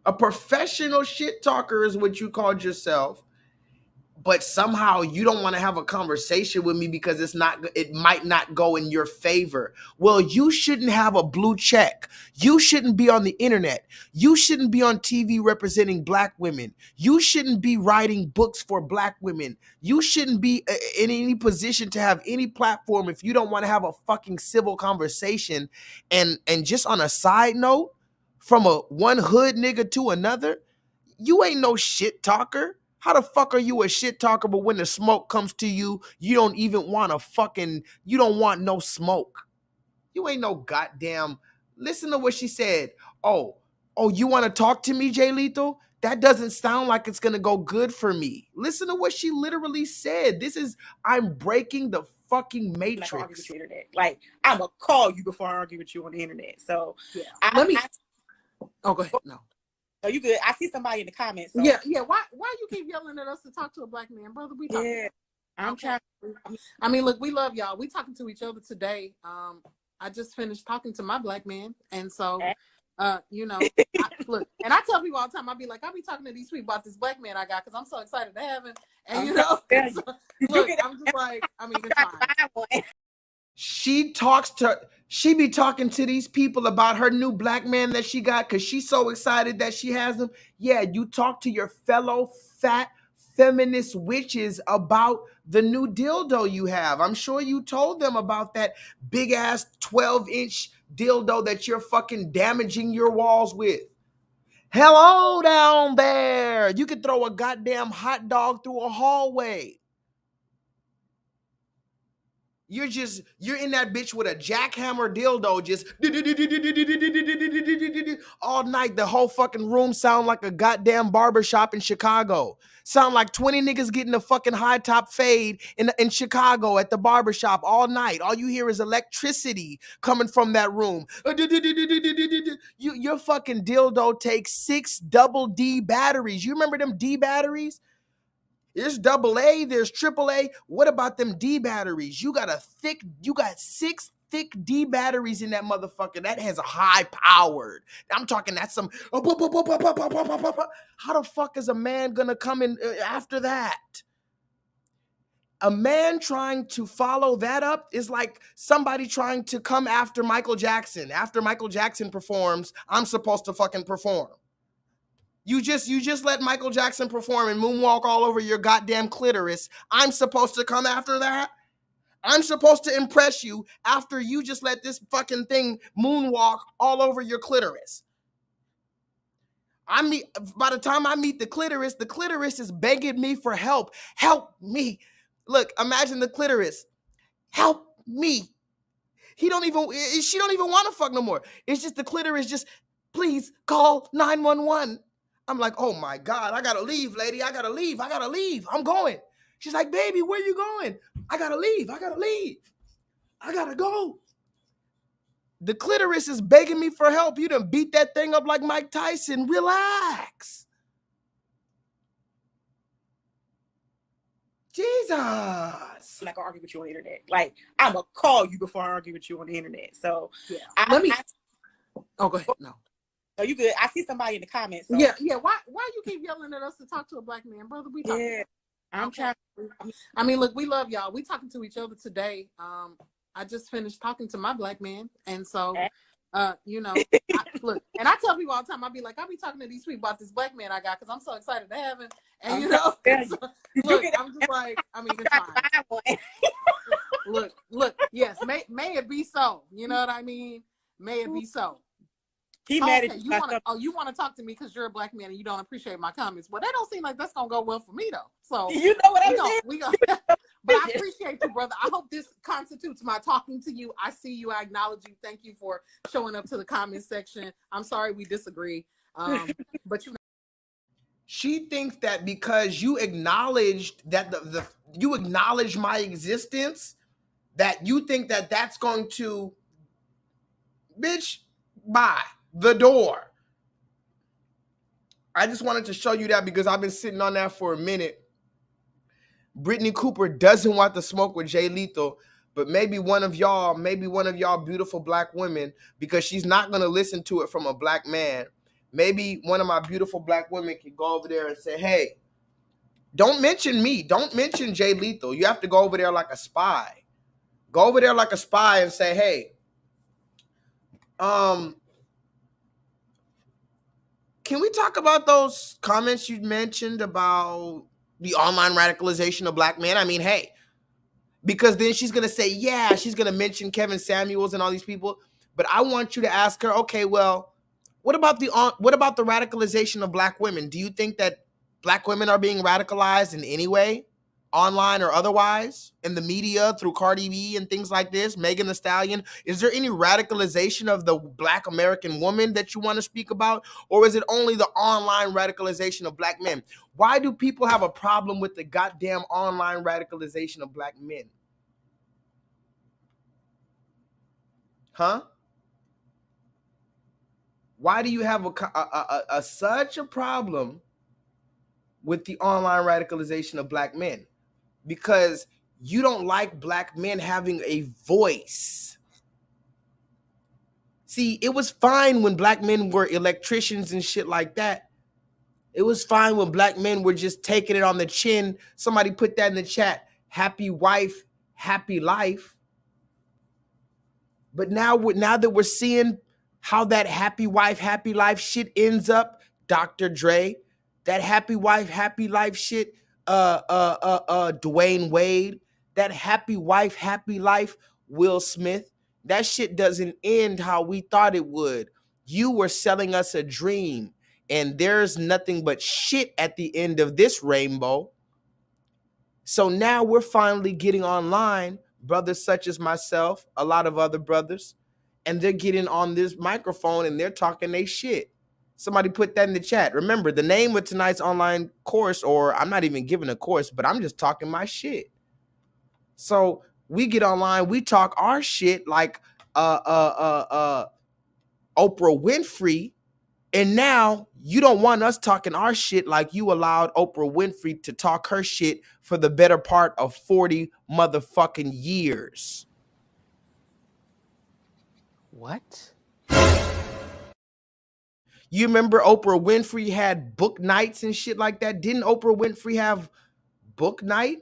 A professional shit talker is what you called yourself. But somehow you don't want to have a conversation with me because it might not go in your favor. Well, you shouldn't have a blue check. You shouldn't be on the internet. You shouldn't be on TV representing black women. You shouldn't be writing books for black women. You shouldn't be in any position to have any platform if you don't want to have a fucking civil conversation. And just on a side note, from one hood nigga to another, you ain't no shit talker. How the fuck are you a shit talker, but when the smoke comes to you, you don't even want you don't want no smoke. You ain't no goddamn, listen to what she said. Oh, you want to talk to me, J-LEETHAL? That doesn't sound like it's going to go good for me. Listen to what she literally said. I'm breaking the fucking matrix. Like, I'm going to call you before I argue with you on the internet. So, yeah. Go ahead. No. So you good? I see somebody in the comments. So. Yeah. Why you keep yelling at us to talk to a black man, brother? We talking. Yeah, I'm trying. I mean, look, we love y'all. We talking to each other today. I just finished talking to my black man, and so, you know, look, and I tell people all the time, I be talking to these people about this black man I got because I'm so excited to have him, and you know, so, look, I'm just like, I mean, it's fine. She be talking to these people about her new black man that she got because she's so excited that she has him. Yeah, you talk to your fellow fat feminist witches about the new dildo you have. I'm sure you told them about that big ass 12-inch dildo that you're fucking damaging your walls with. Hello down there. You could throw a goddamn hot dog through a hallway. You're in that bitch with a jackhammer dildo just all night. The whole fucking room sound like a goddamn barbershop in Chicago. Sound like 20 niggas getting a fucking high top fade in Chicago at the barbershop all night. All you hear is electricity coming from that room. Your fucking dildo takes 6 double D batteries. You remember them D batteries? There's AA, there's AAA. What about them D batteries? You got 6 thick D batteries in that motherfucker. That has a high powered. I'm talking that's some. How the fuck is a man gonna come in after that? A man trying to follow that up is like somebody trying to come after Michael Jackson. After Michael Jackson performs, I'm supposed to fucking perform. You just let Michael Jackson perform and moonwalk all over your goddamn clitoris. I'm supposed to come after that? I'm supposed to impress you after you just let this fucking thing moonwalk all over your clitoris. By the time I meet the clitoris is begging me for help. Help me. Look, imagine the clitoris. Help me. She don't even want to fuck no more. It's just the clitoris just, please call 911. I'm like, oh my God, I gotta leave, lady. I gotta leave. I'm going. She's like, baby, where you going? I gotta leave. I gotta go. The clitoris is begging me for help. You done beat that thing up like Mike Tyson. Relax. Jesus. I'm not gonna argue with you on the internet. Like, I'm gonna call you before I argue with you on the internet. So Yeah. Oh, go ahead. No. No, you good. I see somebody in the comments. So. Yeah. Why you keep yelling at us to talk to a black man, brother? We talking. Yeah. I'm trying. I mean, look, we love y'all. We talking to each other today. I just finished talking to my black man, and so, you know, look, and I tell people all the time, I be talking to these people about this black man I got because I'm so excited to have him, and you know, so, look, I'm just like, I mean, it's fine. look, yes, may it be so. You know what I mean? May it be so. He mad at you. You want to talk to me because you're a black man and you don't appreciate my comments. Well, that don't seem like that's gonna go well for me though. So you know what I'm saying? We go. But I appreciate you, brother. I hope this constitutes my talking to you. I see you. I acknowledge you. Thank you for showing up to the comment section. I'm sorry we disagree, but you. She thinks that because you acknowledged that you acknowledge my existence, that you think that that's going to, bitch, bye. The door. I just wanted to show you that because I've been sitting on that for a minute. Brittany Cooper doesn't want to smoke with J-LEETHAL, but maybe one of y'all beautiful black women, because she's not going to listen to it from a black man. Maybe one of my beautiful black women can go over there and say, hey, don't mention me. Don't mention J-LEETHAL. You have to go over there like a spy. Go over there like a spy and say, hey, can we talk about those comments you mentioned about the online radicalization of black men? I mean, hey, because then she's going to say, yeah, she's going to mention Kevin Samuels and all these people. But I want you to ask her, okay, well, what about the radicalization of black women? Do you think that black women are being radicalized in any way, online or otherwise, in the media through Cardi B and things like this, Megan Thee Stallion? Is there any radicalization of the black American woman that you want to speak about? Or is it only the online radicalization of black men? Why do people have a problem with the goddamn online radicalization of black men? Huh? Why do you have such a problem with the online radicalization of black men? Because you don't like black men having a voice. See, it was fine when black men were electricians and shit like that. It was fine when black men were just taking it on the chin. Somebody put that in the chat. Happy wife, happy life. But now that we're seeing how that happy wife, happy life shit ends up, Dr. Dre, that happy wife, happy life shit, Dwayne Wade, that happy wife, happy life, Will Smith, that shit doesn't end how we thought it would. You were selling us a dream, and there's nothing but shit at the end of this rainbow. So now we're finally getting online, brothers such as myself, a lot of other brothers, and they're getting on this microphone and they're talking they shit. Somebody put that in the chat. Remember, the name of tonight's online course, or I'm not even giving a course, but I'm just talking my shit. So we get online, we talk our shit like Oprah Winfrey, and now you don't want us talking our shit like you allowed Oprah Winfrey to talk her shit for the better part of 40 motherfucking years. What? You remember Oprah Winfrey had book nights and shit like that? Didn't Oprah Winfrey have book night?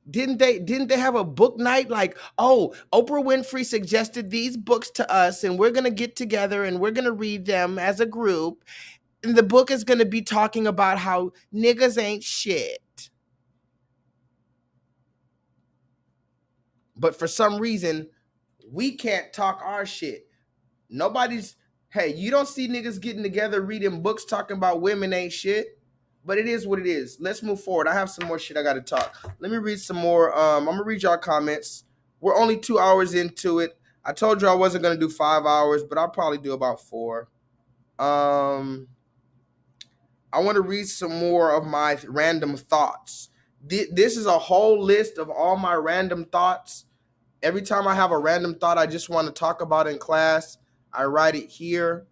Didn't they have a book night? Like, oh, Oprah Winfrey suggested these books to us and we're going to get together and we're going to read them as a group. And the book is going to be talking about how niggas ain't shit. But for some reason, we can't talk our shit. Hey, you don't see niggas getting together reading books talking about women ain't shit. But it is what it is. Let's move forward. I have some more shit I got to talk. Let me read some more. I'm going to read y'all comments. We're only 2 hours into it. I told you I wasn't going to do 5 hours, but I'll probably do about 4. I want to read some more of my random thoughts. This is a whole list of all my random thoughts. Every time I have a random thought I just want to talk about in class, I write it here.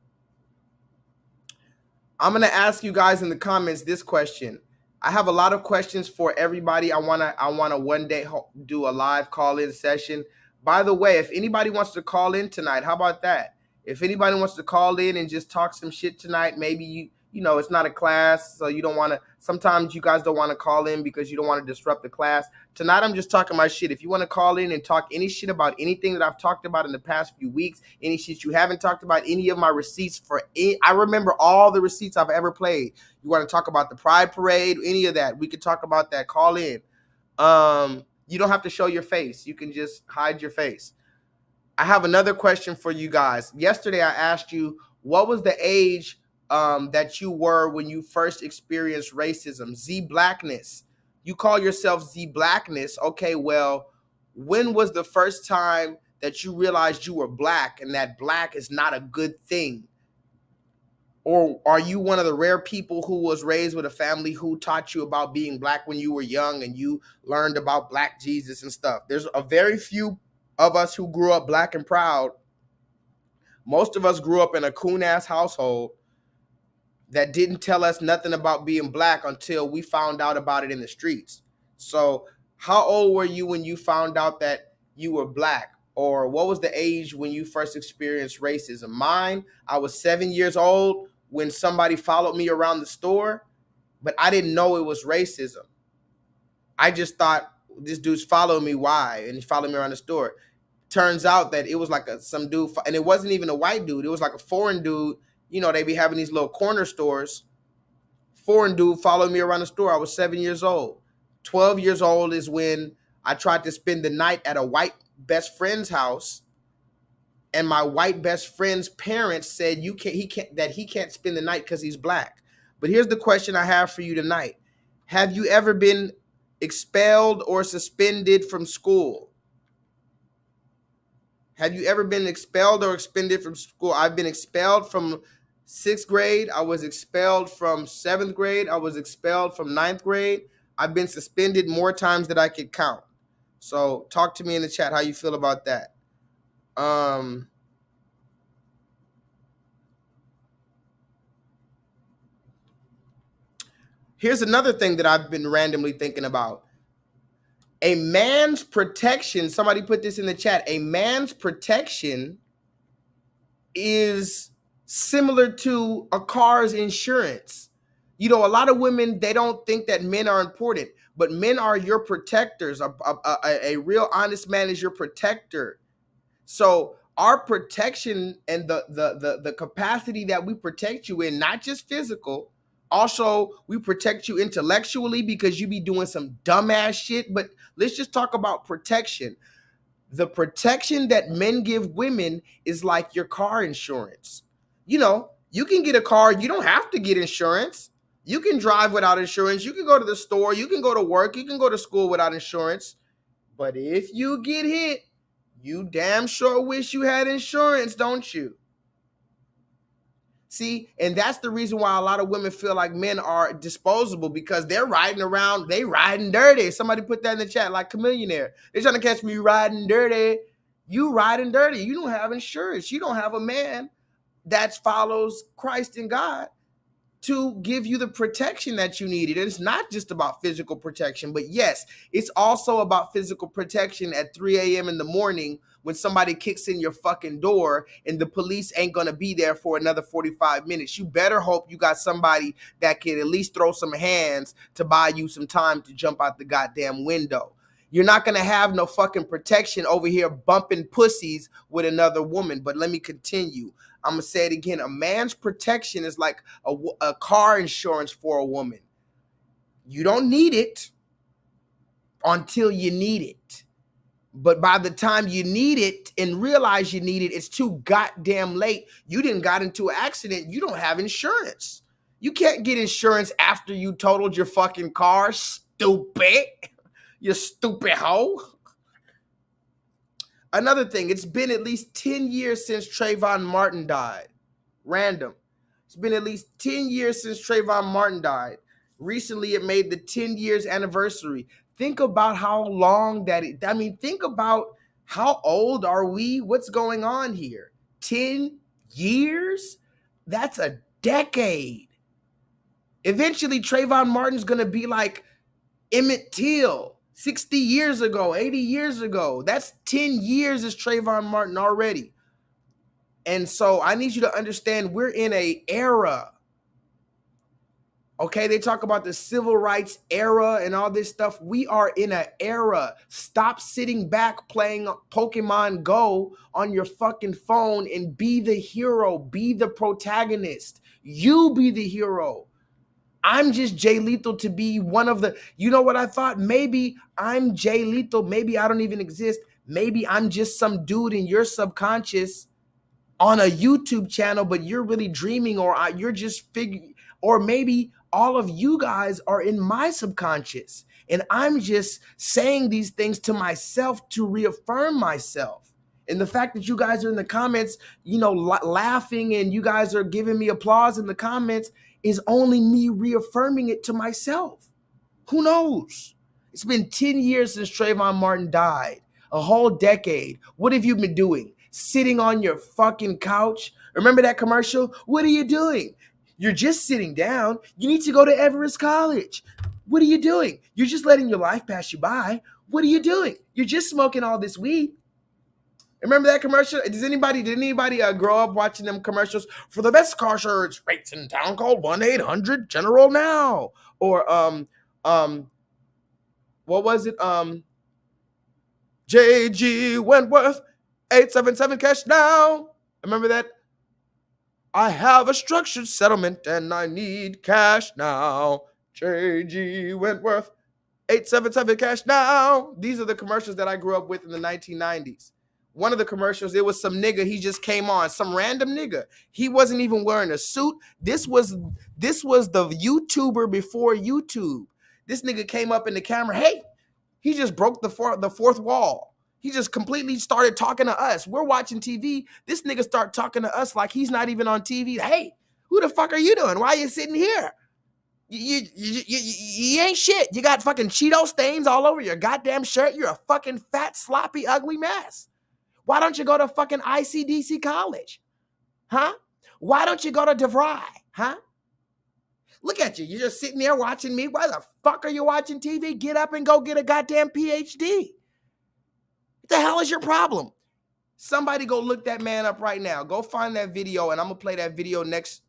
I'm going to ask you guys in the comments this question. I have a lot of questions for everybody. I want to one day do a live call-in session. By the way, if anybody wants to call in tonight, how about that? If anybody wants to call in and just talk some shit tonight, maybe you know, it's not a class, so you don't want to, sometimes you guys don't want to call in because you don't want to disrupt the class. Tonight, I'm just talking my shit. If you want to call in and talk any shit about anything that I've talked about in the past few weeks, any shit you haven't talked about, any of my receipts for I remember all the receipts I've ever played. You want to talk about the Pride Parade, any of that, we could talk about that. Call in. You don't have to show your face. You can just hide your face. I have another question for you guys. Yesterday, I asked you, what was the age that you were when you first experienced racism? Z Blackness. You call yourself Z Blackness. Okay, well, when was the first time that you realized you were black and that black is not a good thing? Or are you one of the rare people who was raised with a family who taught you about being black when you were young and you learned about Black Jesus and stuff? There's a very few of us who grew up black and proud. Most of us grew up in a coon-ass household that didn't tell us nothing about being black until we found out about it in the streets. So how old were you when you found out that you were black? Or what was the age when you first experienced racism? Mine, I was 7 years old when somebody followed me around the store, but I didn't know it was racism. I just thought, this dude's following me, why? And he followed me around the store. Turns out that it was like some dude, and it wasn't even a white dude. It was like a foreign dude. You know, they be having these little corner stores. Foreign dude followed me around the store. I was 7 years old. 12 years old is when I tried to spend the night at a white best friend's house. And my white best friend's parents said he can't spend the night because he's black. But here's the question I have for you tonight. Have you ever been expelled or suspended from school? Have you ever been expelled or suspended from school? I've been expelled from 6th grade. I was expelled from 7th grade. I was expelled from 9th grade. I've been suspended more times than I could count. So talk to me in the chat how you feel about that. Here's another thing that I've been randomly thinking about. A man's protection, somebody put this in the chat, a man's protection is similar to a car's insurance. You know, a lot of women, they don't think that men are important, but men are your protectors. A real honest man is your protector. So our protection and the capacity that we protect you in, not just physical, also we protect you intellectually because you be doing some dumbass shit. But let's just talk about protection. The protection that men give women is like your car insurance. You know, you can get a car, you don't have to get insurance. You can drive without insurance. You can go to the store, you can go to work, you can go to school without insurance. But if you get hit, you damn sure wish you had insurance, don't you? See, and that's the reason why a lot of women feel like men are disposable, because they're riding around, they riding dirty. Somebody put that in the chat, like Chameleonaire. They're trying to catch me riding dirty. You riding dirty. You don't have insurance. You don't have a man that follows Christ and God to give you the protection that you needed. And it's not just about physical protection, but yes, it's also about physical protection at 3 a.m. in the morning when somebody kicks in your fucking door and the police ain't gonna be there for another 45 minutes. You better hope you got somebody that can at least throw some hands to buy you some time to jump out the goddamn window. You're not gonna have no fucking protection over here bumping pussies with another woman. But let me continue. I'm gonna say it again. A man's protection is like a car insurance for a woman. You don't need it until you need it. But by the time you need it and realize you need it, it's too goddamn late. You didn't got into an accident. You don't have insurance. You can't get insurance after you totaled your fucking car, stupid. You stupid hoe. Another thing, it's been at least 10 years since Trayvon Martin died. Random. It's been at least 10 years since Trayvon Martin died. Recently, it made the 10 years anniversary. Think about how long that it, I mean, think about how old are we? What's going on here? 10 years? That's a decade. Eventually, Trayvon Martin's going to be like Emmett Till 60 years ago, 80 years ago. That's 10 years as Trayvon Martin already. And so I need you to understand we're in an era. Okay, they talk about the civil rights era and all this stuff. We are in an era. Stop sitting back playing Pokemon Go on your fucking phone and be the hero, be the protagonist. You be the hero. I'm just J-Lethal to be one of the, you know what I thought? Maybe I'm J-Lethal. Maybe I don't even exist. Maybe I'm just some dude in your subconscious on a YouTube channel, but you're really dreaming, or you're just figuring, or maybe all of you guys are in my subconscious and I'm just saying these things to myself to reaffirm myself. And the fact that you guys are in the comments, you know, laughing, and you guys are giving me applause in the comments is only me reaffirming it to myself. Who knows? It's been 10 years since Trayvon Martin died, a whole decade. What have you been doing? Sitting on your fucking couch? Remember that commercial? What are you doing? You're just sitting down. You need to go to Everest College. What are you doing? You're just letting your life pass you by. What are you doing? You're just smoking all this weed. Remember that commercial? Did anybody grow up watching them commercials? For the best car insurance rates in town, call 1-800-GENERAL now. Or what was it? J.G. Wentworth, 877 cash now. Remember that? I have a structured settlement and I need cash now. J.G. Wentworth, 877 cash now. These are the commercials that I grew up with in the 1990s. One of the commercials, it was some nigga, he just came on, some random nigga. He wasn't even wearing a suit. This was the YouTuber before YouTube. This nigga came up in the camera. Hey, he just broke the fourth wall. He just completely started talking to us. We're watching TV. This nigga start talking to us like he's not even on TV. Hey, who the fuck are you doing? Why are you sitting here? You ain't shit. You got fucking Cheeto stains all over your goddamn shirt. You're a fucking fat, sloppy, ugly mess. Why don't you go to fucking ICDC college? Huh? Why don't you go to DeVry? Huh? Look at you. You're just sitting there watching me. Why the fuck are you watching TV? Get up and go get a goddamn PhD. What the hell is your problem? Somebody go look that man up right now. Go find that video, and I'm going to play that video next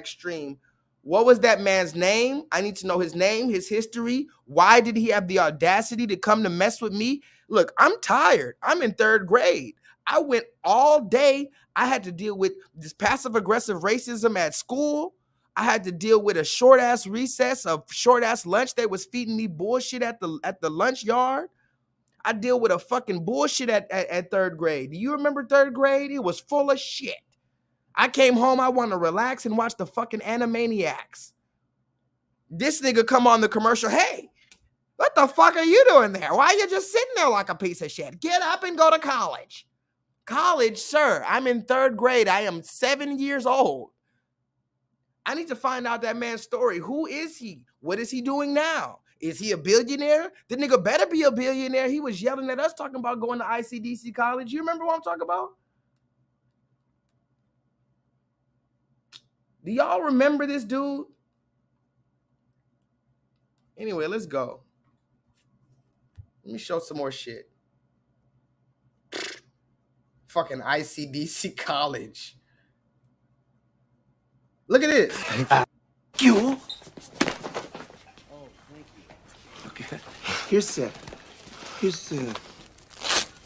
stream. What was that man's name? I need to know his name, his history. Why did he have the audacity to come to mess with me? Look, I'm tired. I'm in 3rd grade. I went all day. I had to deal with this passive-aggressive racism at school. I had to deal with a short-ass recess, a short-ass lunch. They was feeding me bullshit at the lunch yard. I deal with a fucking bullshit at 3rd grade. Do you remember 3rd grade? It was full of shit. I came home, I want to relax and watch the fucking Animaniacs. This nigga come on the commercial, hey, what the fuck are you doing there? Why are you just sitting there like a piece of shit? Get up and go to college. College, sir. I'm in 3rd grade. I am 7 years old. I need to find out that man's story. Who is he? What is he doing now? Is he a billionaire? The nigga better be a billionaire. He was yelling at us talking about going to ICDC college. You remember what I'm talking about? Do y'all remember this dude? Anyway, let's go. Let me show some more shit. Fucking ICDC college. Look at this. Thank you. Oh, thank you. Okay, here's a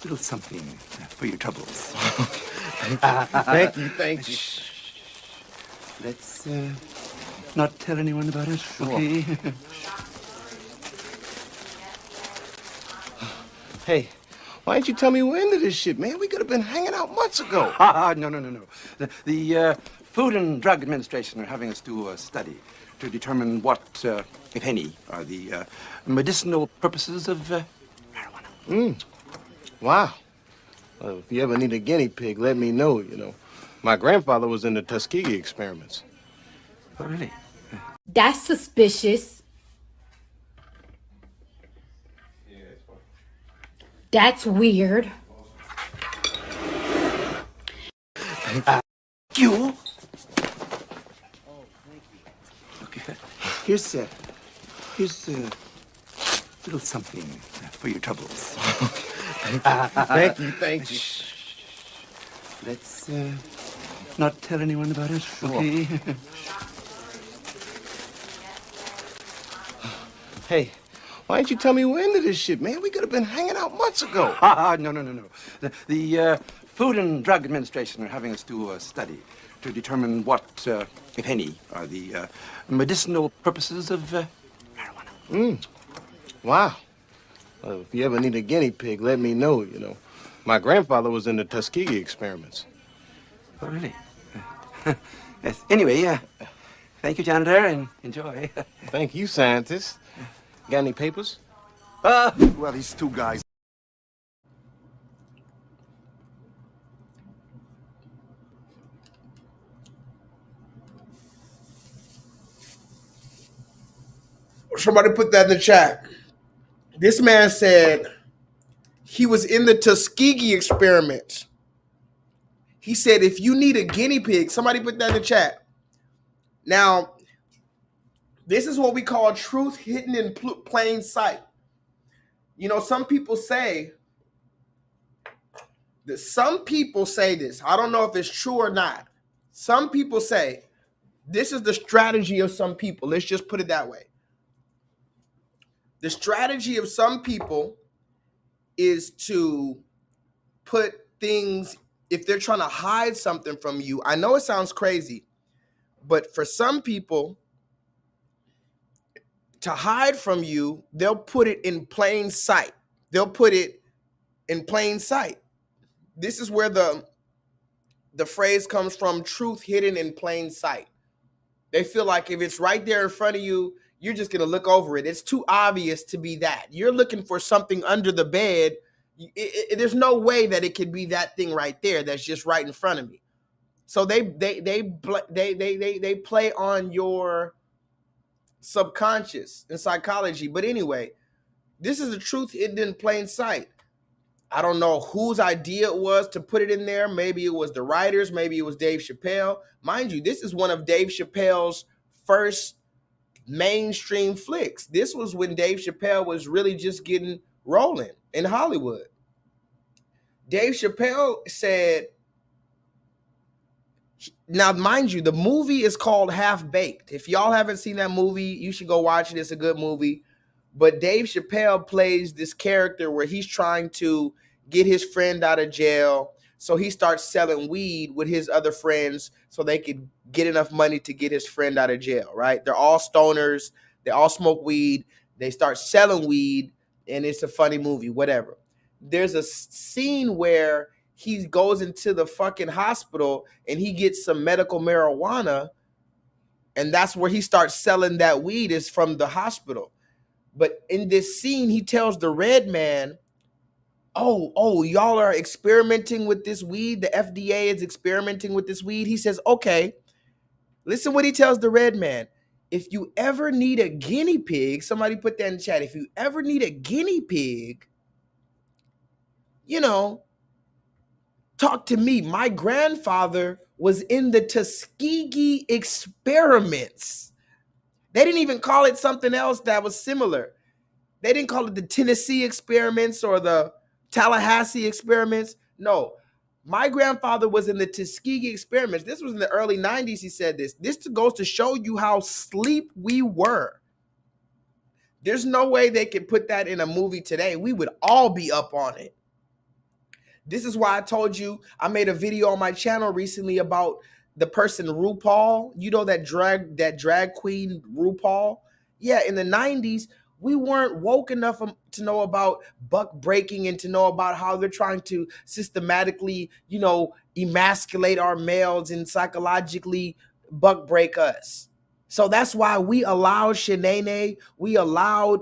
little something for your troubles. Thank you. Let's not tell anyone about it, okay? Hey, why didn't you tell me we're into this shit, man? We could have been hanging out months ago. No. The Food and Drug Administration are having us do a study to determine what, if any, are the medicinal purposes of marijuana. Wow. Well, if you ever need a guinea pig, let me know, you know. My grandfather was in the Tuskegee experiments. Oh, really? That's suspicious. That's weird. You? Okay. Here's a little something for your troubles. Thank you, thank you. Let's not tell anyone about it, okay? Hey, why didn't you tell me we're into this shit, man? We could have been hanging out months ago. No. The Food and Drug Administration are having us do a study to determine what, if any, are the medicinal purposes of marijuana. Wow. Well, if you ever need a guinea pig, let me know, you know. My grandfather was in the Tuskegee experiments. Oh, really? Yes. Anyway, thank you, janitor, and enjoy. Thank you, scientist. Got any papers? Well, these two guys. Somebody put that in the chat. This man said he was in the Tuskegee experiments. He said, if you need a guinea pig, somebody put that in the chat. Now, this is what we call truth hidden in plain sight. You know, some people say this. I don't know if it's true or not. Some people say this is the strategy of some people. Let's just put it that way. The strategy of some people is to put things, if they're trying to hide something from you. I know it sounds crazy, but for some people, to hide from you, they'll put it in plain sight. They'll put it in plain sight. This is where the phrase comes from, truth hidden in plain sight. They feel like if it's right there in front of you, you're just going to look over it. It's too obvious to be that. You're looking for something under the bed. There's no way that it could be that thing right there that's just right in front of me. So they play on your subconscious and psychology. But anyway, this is the truth hidden in plain sight. I don't know whose idea it was to put it in there. Maybe it was the writers. Maybe it was Dave Chappelle. Mind you, this is one of Dave Chappelle's first mainstream flicks. This was when Dave Chappelle was really just getting rolling in Hollywood. Dave Chappelle said, now mind you, the movie is called Half Baked. If y'all haven't seen that movie, you should go watch it. It's a good movie. But Dave Chappelle plays this character where he's trying to get his friend out of jail. So he starts selling weed with his other friends so they could get enough money to get his friend out of jail, right? They're all stoners. They all smoke weed. They start selling weed, and it's a funny movie, whatever. There's a scene where he goes into the fucking hospital and he gets some medical marijuana, and that's where he starts selling that weed, is from the hospital. But in this scene, he tells the red man, oh, y'all are experimenting with this weed. The FDA is experimenting with this weed. He says, okay, listen what he tells the red man. If you ever need a guinea pig, somebody put that in the chat. If you ever need a guinea pig, you know, talk to me. My grandfather was in the Tuskegee experiments. They didn't even call it something else that was similar. They didn't call it the Tennessee experiments or the Tallahassee experiments. No, my grandfather was in the Tuskegee experiments. This was in the early 90s. He said this. This goes to show you how sleep we were. There's no way they could put that in a movie today. We would all be up on it. This is why I told you, I made a video on my channel recently about the person RuPaul. You know that drag queen RuPaul? Yeah, in the 90s, we weren't woke enough to know about buck breaking and to know about how they're trying to systematically, you know, emasculate our males and psychologically buck break us. So that's why we allowed Shanae, we allowed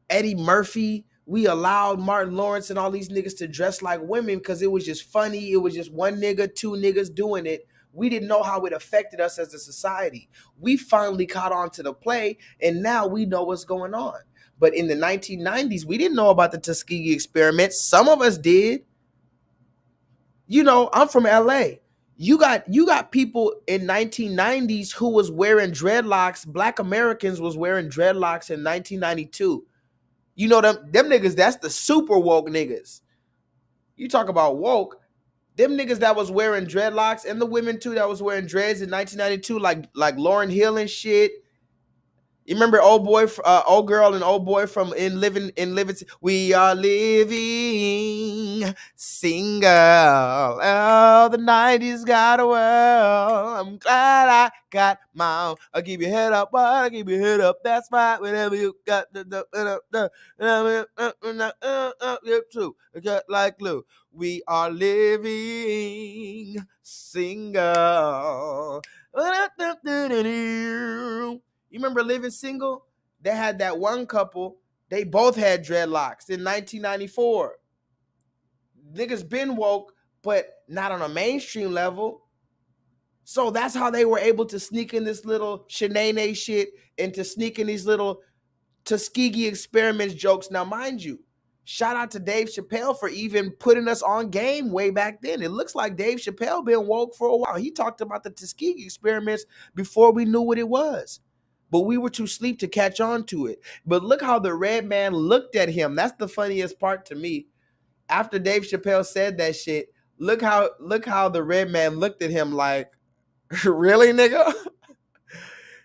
Eddie Murphy, we allowed Martin Lawrence and all these niggas to dress like women because it was just funny. It was just one nigga, two niggas doing it. we didn't know how it affected us as a society. We finally caught on to the play, and now we know what's going on. But in the 1990s, we didn't know about the Tuskegee experiment. Some of us did. You know, I'm from LA. You got people in 1990s who was wearing dreadlocks. Black Americans was wearing dreadlocks in 1992. You know them niggas, that's the super woke niggas. You talk about woke, them niggas that was wearing dreadlocks, and the women too that was wearing dreads in 1992, like Lauryn Hill and shit. You remember old girl and old boy from in living. We are living single. Oh, the 90s got a world. I'm glad I got my own. I'll keep your head up, boy. I'll keep your head up. That's fine. Whenever you got too. Like glue. We are living single. You remember Living Single? They had that one couple. They both had dreadlocks in 1994. Niggas been woke, but not on a mainstream level. So that's how they were able to sneak in this little shenane shit and to sneak in these little Tuskegee experiments jokes. Now, mind you, shout out to Dave Chappelle for even putting us on game way back then. It looks like Dave Chappelle been woke for a while. He talked about the Tuskegee experiments before we knew what it was. But we were too asleep to catch on to it. But look how the red man looked at him. That's the funniest part to me. After Dave Chappelle said that shit, look how the red man looked at him like, really, nigga?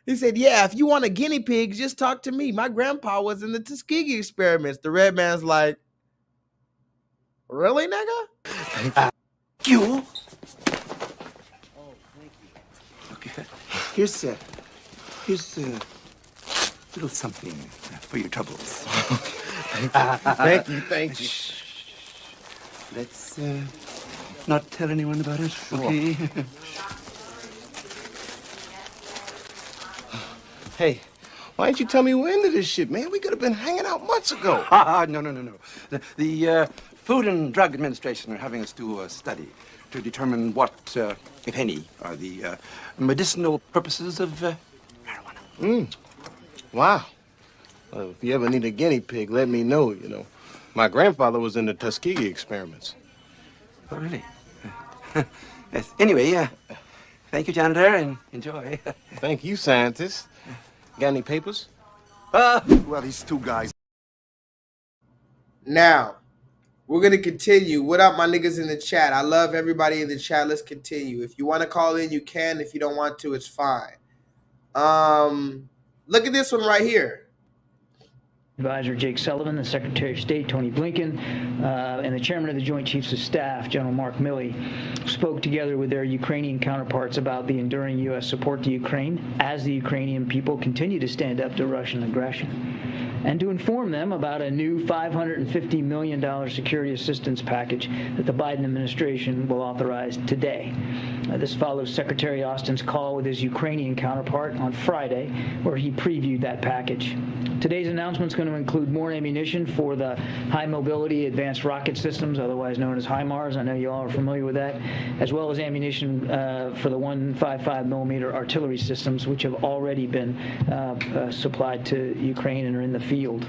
He said, yeah, if you want a guinea pig, just talk to me. My grandpa was in the Tuskegee experiments. The red man's like, really, nigga? You? Oh, thank you. Okay, here's a little something for your troubles. Thank you. Let's not tell anyone about it, okay? Hey, why didn't you tell me we're into this shit, man? We could have been hanging out months ago. No. The Food and Drug Administration are having us do a study to determine what, if any, are the medicinal purposes of marijuana. Wow. Well, if you ever need a guinea pig, let me know, you know. My grandfather was in the Tuskegee experiments. Oh, really? Yes. Anyway, thank you, janitor, and enjoy. Thank you, scientist. Got any papers? Well, these two guys. Now, we're going to continue. What up, my niggas in the chat? I love everybody in the chat. Let's continue. If you want to call in, you can. If you don't want to, it's fine. Look at this one right here. Advisor Jake Sullivan, the Secretary of State Tony Blinken, and the Chairman of the Joint Chiefs of Staff, General Mark Milley, spoke together with their Ukrainian counterparts about the enduring U.S. support to Ukraine as the Ukrainian people continue to stand up to Russian aggression, and to inform them about a new $550 million security assistance package that the Biden administration will authorize today. This follows Secretary Austin's call with his Ukrainian counterpart on Friday, where he previewed that package. Today's announcement is going to include more ammunition for the High Mobility Advanced Rocket Systems, otherwise known as HIMARS. I know you all are familiar with that, as well as ammunition for the 155 millimeter artillery systems, which have already been supplied to Ukraine and are in the field.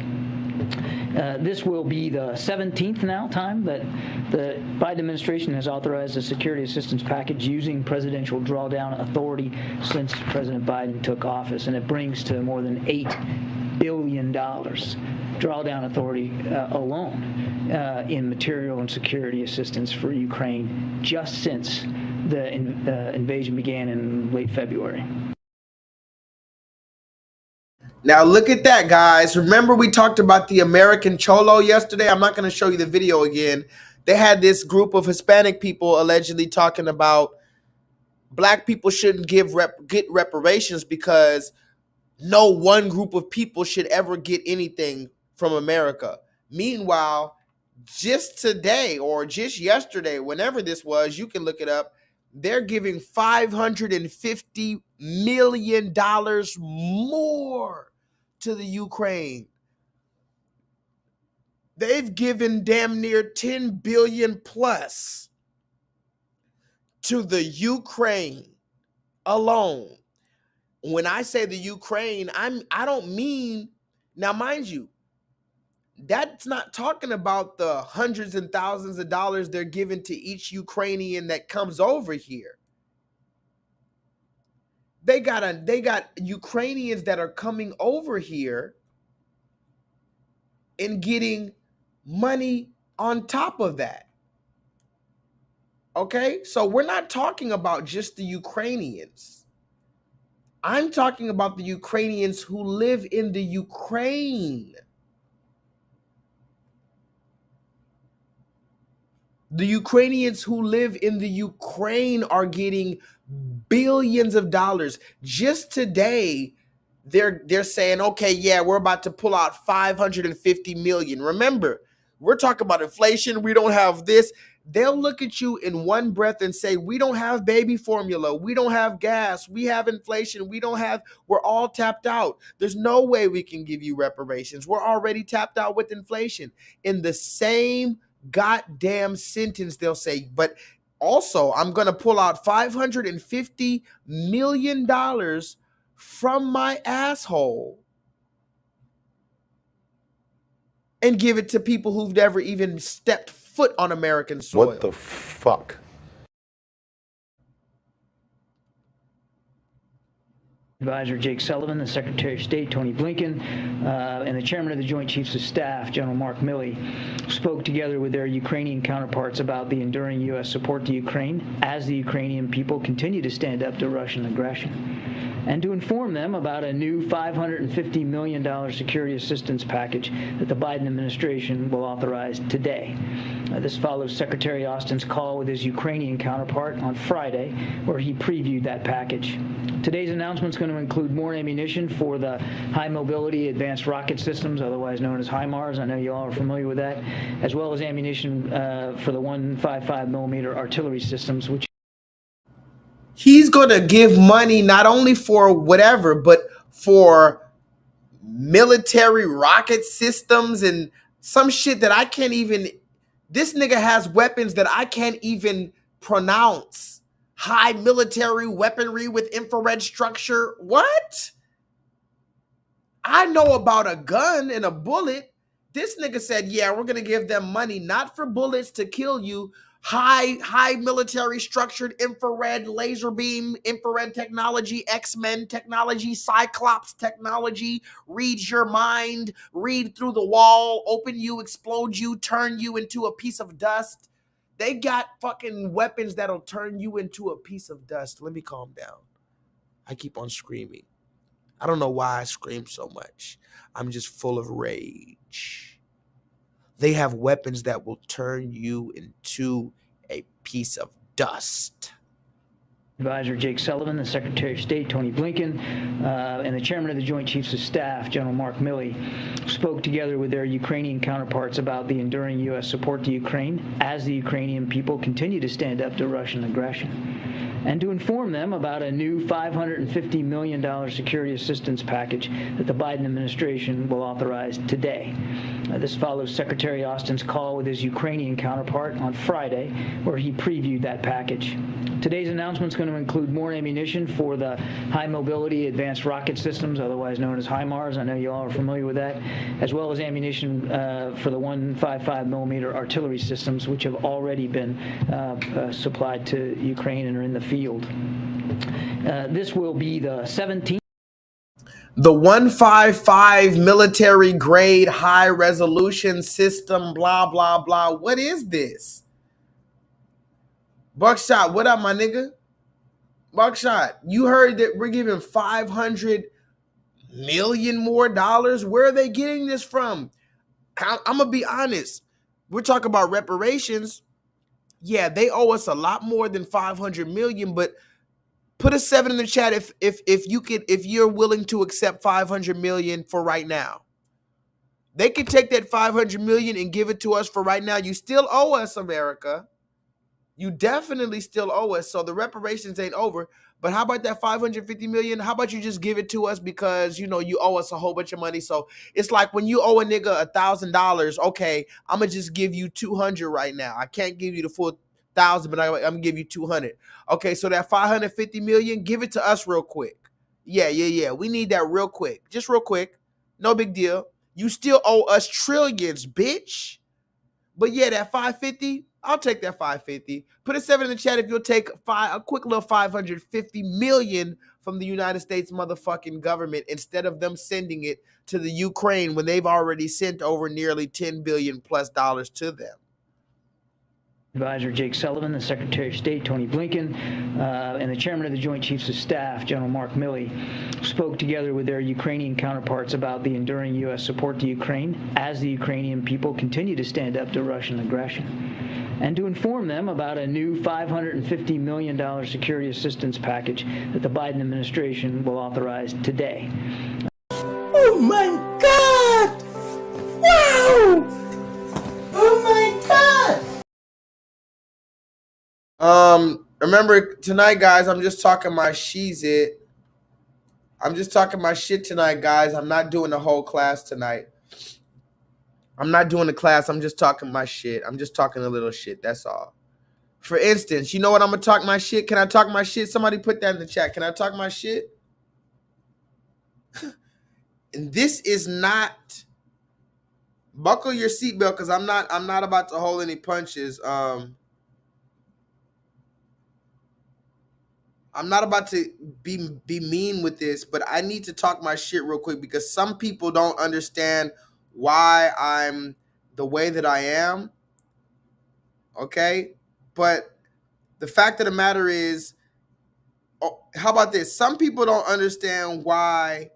This will be the 17th time that the Biden administration has authorized a security assistance package using presidential drawdown authority since President Biden took office, and it brings to more than $8 billion drawdown authority alone in material and security assistance for Ukraine just since the invasion began in late February. Now look at that, guys. Remember we talked about the American Cholo yesterday? I'm not going to show you the video again. They had this group of Hispanic people allegedly talking about black people shouldn't get reparations because no one group of people should ever get anything from America. Meanwhile, just today or just yesterday, whenever this was, you can look it up, they're giving $550 million more to the Ukraine. They've given damn near 10 billion plus to the Ukraine. alone. When I say the Ukraine, I don't mean, now mind you, that's not talking about the hundreds and thousands of dollars they're giving to each Ukrainian that comes over here. They got Ukrainians that are coming over here and getting money on top of that. Okay? So we're not talking about just the Ukrainians. I'm talking about the Ukrainians who live in the Ukraine. The Ukrainians who live in the Ukraine are getting billions of dollars. Just today, they're saying, okay, yeah, we're about to pull out 550 million. Remember, we're talking about inflation. We don't have this. They'll look at you in one breath and say, we don't have baby formula. We don't have gas. We have inflation. We're all tapped out. There's no way we can give you reparations. We're already tapped out with inflation. In the same goddamn sentence, they'll say, but also I'm going to pull out $550 million from my asshole and give it to people who've never even stepped foot on American soil. What the fuck? Advisor Jake Sullivan, the Secretary of State Tony Blinken, and the Chairman of the Joint Chiefs of Staff, General Mark Milley, spoke together with their Ukrainian counterparts about the enduring U.S. support to Ukraine as the Ukrainian people continue to stand up to Russian aggression, and to inform them about a new $550 million security assistance package that the Biden administration will authorize today. This follows Secretary Austin's call with his Ukrainian counterpart on Friday, where he previewed that package. Today's announcement is going to include more ammunition for the High Mobility Advanced Rocket Systems, otherwise known as HIMARS. I know you all are familiar with that, as well as ammunition for the 155 millimeter artillery systems, which he's going to give money not only for whatever, but for military rocket systems and some shit that I can't even. This nigga has weapons that I can't even pronounce. High military weaponry with infrared structure. What? I know about a gun and a bullet. This nigga said, yeah, we're going to give them money, not for bullets to kill you. High military structured infrared, laser beam, infrared technology, X-Men technology, Cyclops technology, reads your mind, read through the wall, open you, explode you, turn you into a piece of dust. They got fucking weapons that'll turn you into a piece of dust. Let me calm down. I keep on screaming. I don't know why I scream so much. I'm just full of rage. They have weapons that will turn you into a piece of dust. Advisor Jake Sullivan, the Secretary of State Tony Blinken, and the Chairman of the Joint Chiefs of Staff, General Mark Milley, spoke together with their Ukrainian counterparts about the enduring U.S. support to Ukraine as the Ukrainian people continue to stand up to Russian aggression, and to inform them about a new $550 million security assistance package that the Biden administration will authorize today. This follows Secretary Austin's call with his Ukrainian counterpart on Friday, where he previewed that package. Today's announcement is going to include more ammunition for the High Mobility Advanced Rocket Systems, otherwise known as HIMARS. I know you all are familiar with that, as well as ammunition for the 155 millimeter artillery systems, which have already been supplied to Ukraine and are in the field. This will be the 17th. The 155 military grade high resolution system, blah, blah, blah. What is this? Buckshot, what up, my nigga? Buckshot, you heard that we're giving $500 million more dollars. Where are they getting this from? I'm going to be honest. We're talking about reparations. Yeah, they owe us a lot more than $500 million, but put a 7 in the chat if you're willing to accept $500 million for right now. They could take that $500 million and give it to us for right now. You still owe us, America. You definitely still owe us. So the reparations ain't over. But how about that $550 million? How about you just give it to us because, you know, you owe us a whole bunch of money. So it's like when you owe a nigga $1,000, okay, I'm going to just give you $200 right now. I can't give you the full 1,000, but I'm gonna give you 200. Okay, so that 550 million, give it to us real quick. Yeah. We need that real quick. Just real quick. No big deal. You still owe us trillions, bitch. But yeah, that 550, I'll take that 550. Put a 7 in the chat if you'll take a quick little 550 million from the United States motherfucking government instead of them sending it to the Ukraine when they've already sent over nearly $10 billion plus to them. Advisor Jake Sullivan, the Secretary of State Tony Blinken, and the Chairman of the Joint Chiefs of Staff, General Mark Milley, spoke together with their Ukrainian counterparts about the enduring U.S. support to Ukraine as the Ukrainian people continue to stand up to Russian aggression, and to inform them about a new $550 million security assistance package that the Biden administration will authorize today. Oh my God! Wow! Oh my God! Remember tonight, guys, I'm just talking my she's-it. I'm just talking my shit tonight, guys. I'm not doing the whole class tonight. I'm not doing the class. I'm just talking my shit. I'm just talking a little shit. That's all. For instance, you know what I'm going to talk my shit? Can I talk my shit? Somebody put that in the chat. Can I talk my shit? And this is not... Buckle your seatbelt because I'm not about to hold any punches. I'm not about to be mean with this, but I need to talk my shit real quick because some people don't understand why I'm the way that I am. Okay? But the fact of the matter is, how about this? Some people don't understand why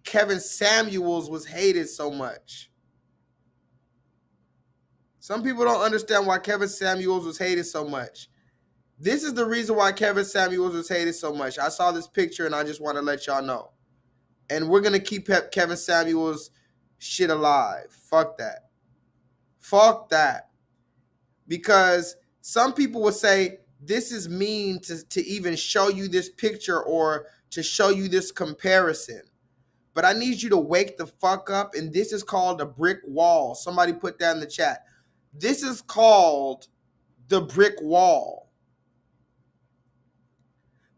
Kevin Samuels was hated so much. Some people don't understand why Kevin Samuels was hated so much. This is the reason why Kevin Samuels was hated so much. I saw this picture and I just want to let y'all know. And we're going to keep Kevin Samuels shit alive. Fuck that. Fuck that. Because some people will say this is mean to even show you this picture or to show you this comparison. But I need you to wake the fuck up. And this is called a brick wall. Somebody put that in the chat. This is called the brick wall.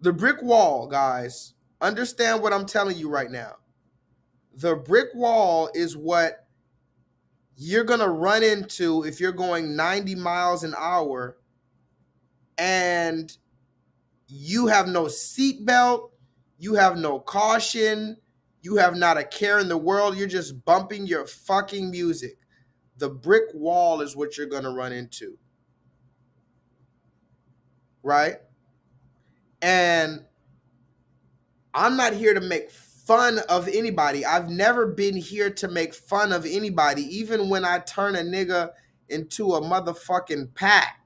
The brick wall, guys, understand what I'm telling you right now. The brick wall is what you're going to run into if you're going 90 miles an hour and you have no seatbelt, you have no caution, you have not a care in the world, you're just bumping your fucking music. The brick wall is what you're going to run into. Right? And I'm not here to make fun of anybody. I've never been here to make fun of anybody, even when I turn a nigga into a motherfucking pack.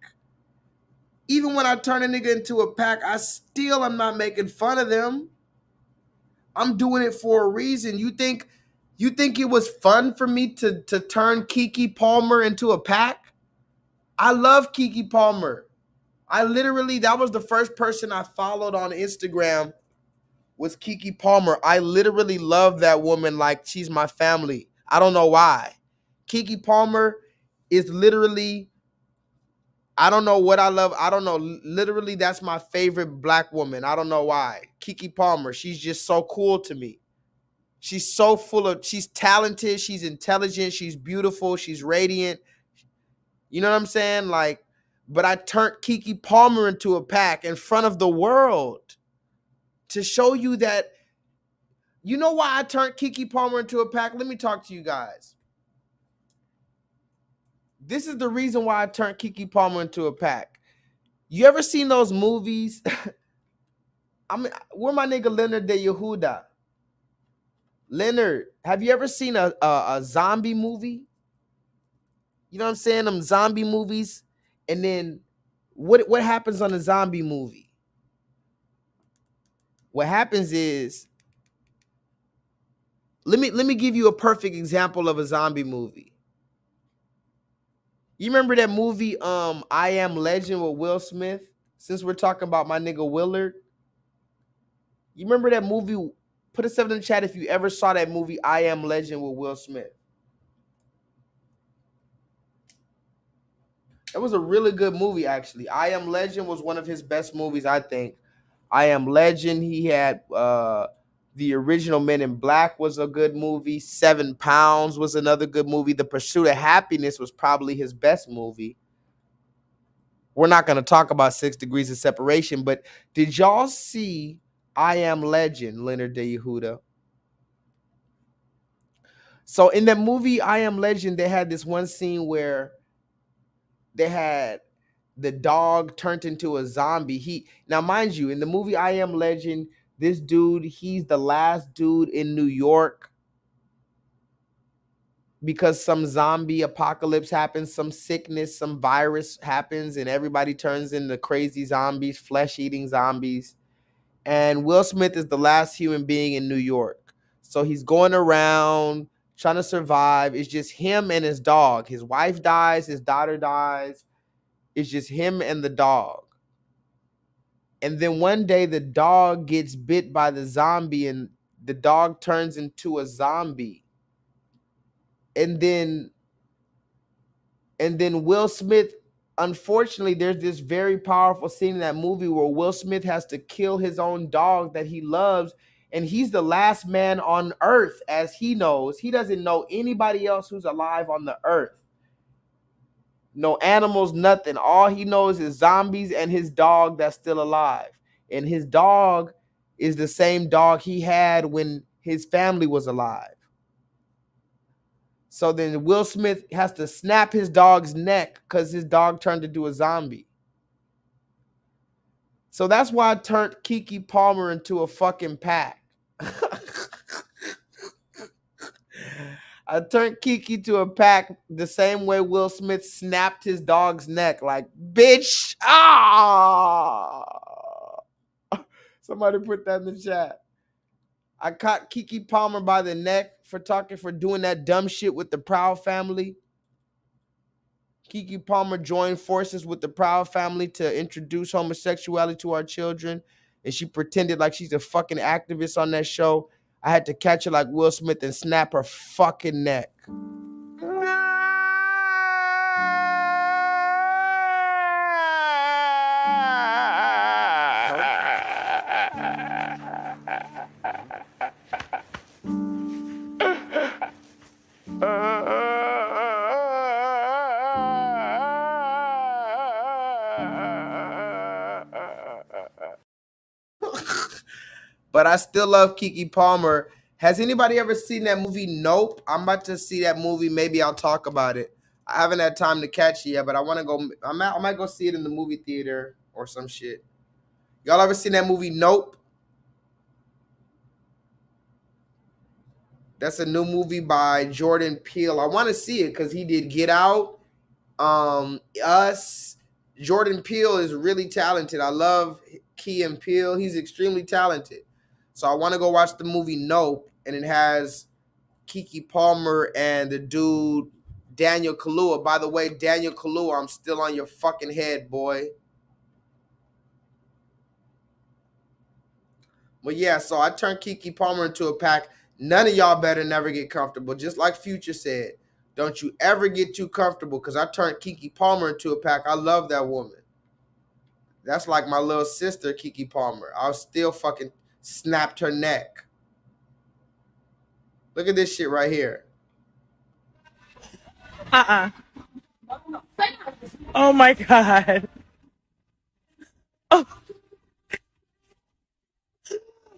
Even when I turn a nigga into a pack, I still am not making fun of them. I'm doing it for a reason. You think it was fun for me to turn Keke Palmer into a pack? I love Keke Palmer. That was the first person I followed on Instagram was Keke Palmer. I literally love that woman like she's my family. I don't know why. Keke Palmer is literally, I don't know what I love. I don't know. Literally, that's my favorite black woman. I don't know why. Keke Palmer, she's just so cool to me. She's so she's talented, she's intelligent, she's beautiful, she's radiant. You know what I'm saying? Like, but I turned Keke Palmer into a pack in front of the world to show you that, you know why I turned Keke Palmer into a pack? Let me talk to you guys. This is the reason why I turned Keke Palmer into a pack. You ever seen those movies? Where my nigga Leonard de Yehuda? Leonard, have you ever seen a zombie movie? You know what I'm saying? Them zombie movies. And then what happens on a zombie movie? What happens is, let me give you a perfect example of a zombie movie. You remember that movie I Am Legend with Will Smith? Since we're talking about my nigga Willard. You remember that movie? Put a 7 in the chat if you ever saw that movie I Am Legend with Will Smith. It was a really good movie, actually. I Am Legend was one of his best movies, I think. I Am Legend. He had the original Men in Black was a good movie. 7 Pounds was another good movie. The Pursuit of Happiness was probably his best movie. We're not going to talk about 6 Degrees of Separation, but did y'all see I Am Legend, Leonard De Yehuda? So in that movie, I Am Legend, they had this one scene where they had the dog turned into a zombie. Now, mind you, in the movie I Am Legend, this dude, he's the last dude in New York because some zombie apocalypse happens, some sickness, some virus happens, and everybody turns into crazy zombies, flesh-eating zombies. And Will Smith is the last human being in New York. So he's going around trying to survive. It's just him and his dog. His wife dies, his daughter dies. It's just him and the dog. And then one day the dog gets bit by the zombie and the dog turns into a zombie. And then Will Smith, unfortunately, there's this very powerful scene in that movie where Will Smith has to kill his own dog that he loves. And he's the last man on earth, as he knows. He doesn't know anybody else who's alive on the earth. No animals, nothing. All he knows is zombies and his dog that's still alive. And his dog is the same dog he had when his family was alive. So then Will Smith has to snap his dog's neck because his dog turned into a zombie. So that's why I turned Keke Palmer into a fucking pack. I turned Keke to a pack the same way Will Smith snapped his dog's neck. Like, bitch. Ah! Somebody put that in the chat. I caught Keke Palmer by the neck for doing that dumb shit with the Proud family. Keke Palmer joined forces with the Proud family to introduce homosexuality to our children. And she pretended like she's a fucking activist on that show. I had to catch her like Will Smith and snap her fucking neck. But I still love Keke Palmer. Has anybody ever seen that movie Nope? I'm about to see that movie. Maybe I'll talk about it. I haven't had time to catch it yet, but I want to go. I might go see it in the movie theater or some shit. Y'all ever seen that movie Nope? That's a new movie by Jordan Peele. I want to see it because he did Get Out, Us. Jordan Peele is really talented. I love Key and Peele. He's extremely talented. So I want to go watch the movie Nope, and it has Keke Palmer and the dude Daniel Kaluuya. By the way, Daniel Kaluuya, I'm still on your fucking head, boy. But yeah, so I turned Keke Palmer into a pack. None of y'all better never get comfortable. Just like Future said, don't you ever get too comfortable because I turned Keke Palmer into a pack. I love that woman. That's like my little sister, Keke Palmer. I still fucking snapped her neck. Look at this shit right here. Oh my God. Oh.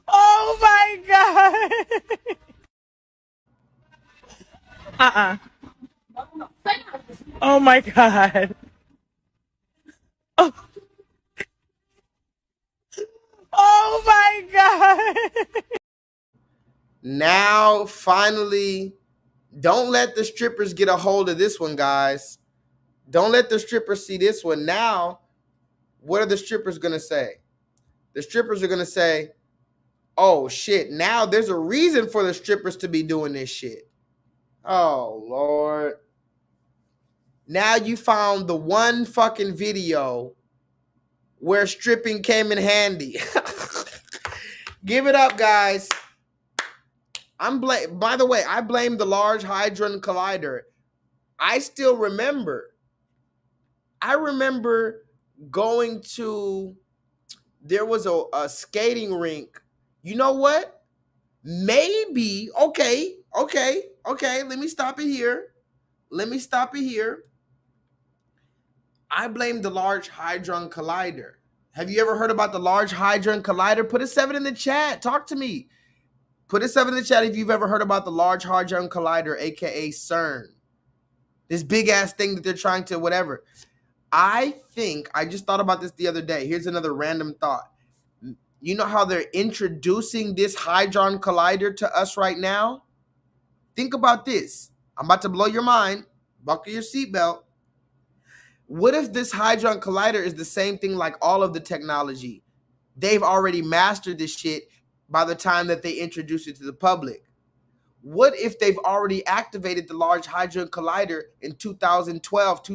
Oh my God. Oh my God. Oh. Oh my God. Now, finally, don't let the strippers get a hold of this one, guys. Don't let the strippers see this one. Now, what are the strippers going to say? The strippers are going to say, oh, shit, now there's a reason for the strippers to be doing this shit. Oh, Lord. Now you found the one fucking video where stripping came in handy. Give it up, guys. By the way, I blame the Large Hadron Collider. I still remember I remember going to, there was a skating rink. You know what? Maybe, okay. Let me stop it here. I blame the Large Hadron Collider. Have you ever heard about the Large Hadron Collider? Put a 7 in the chat. Talk to me. Put a 7 in the chat if you've ever heard about the Large Hadron Collider, aka CERN. This big ass thing that they're trying to whatever. I just thought about this the other day. Here's another random thought. You know how they're introducing this Hadron Collider to us right now? Think about this. I'm about to blow your mind. Buckle your seatbelt. What if this Hadron Collider is the same thing like all of the technology? They've already mastered this shit by the time that they introduce it to the public. What if they've already activated the Large Hadron Collider in 2012,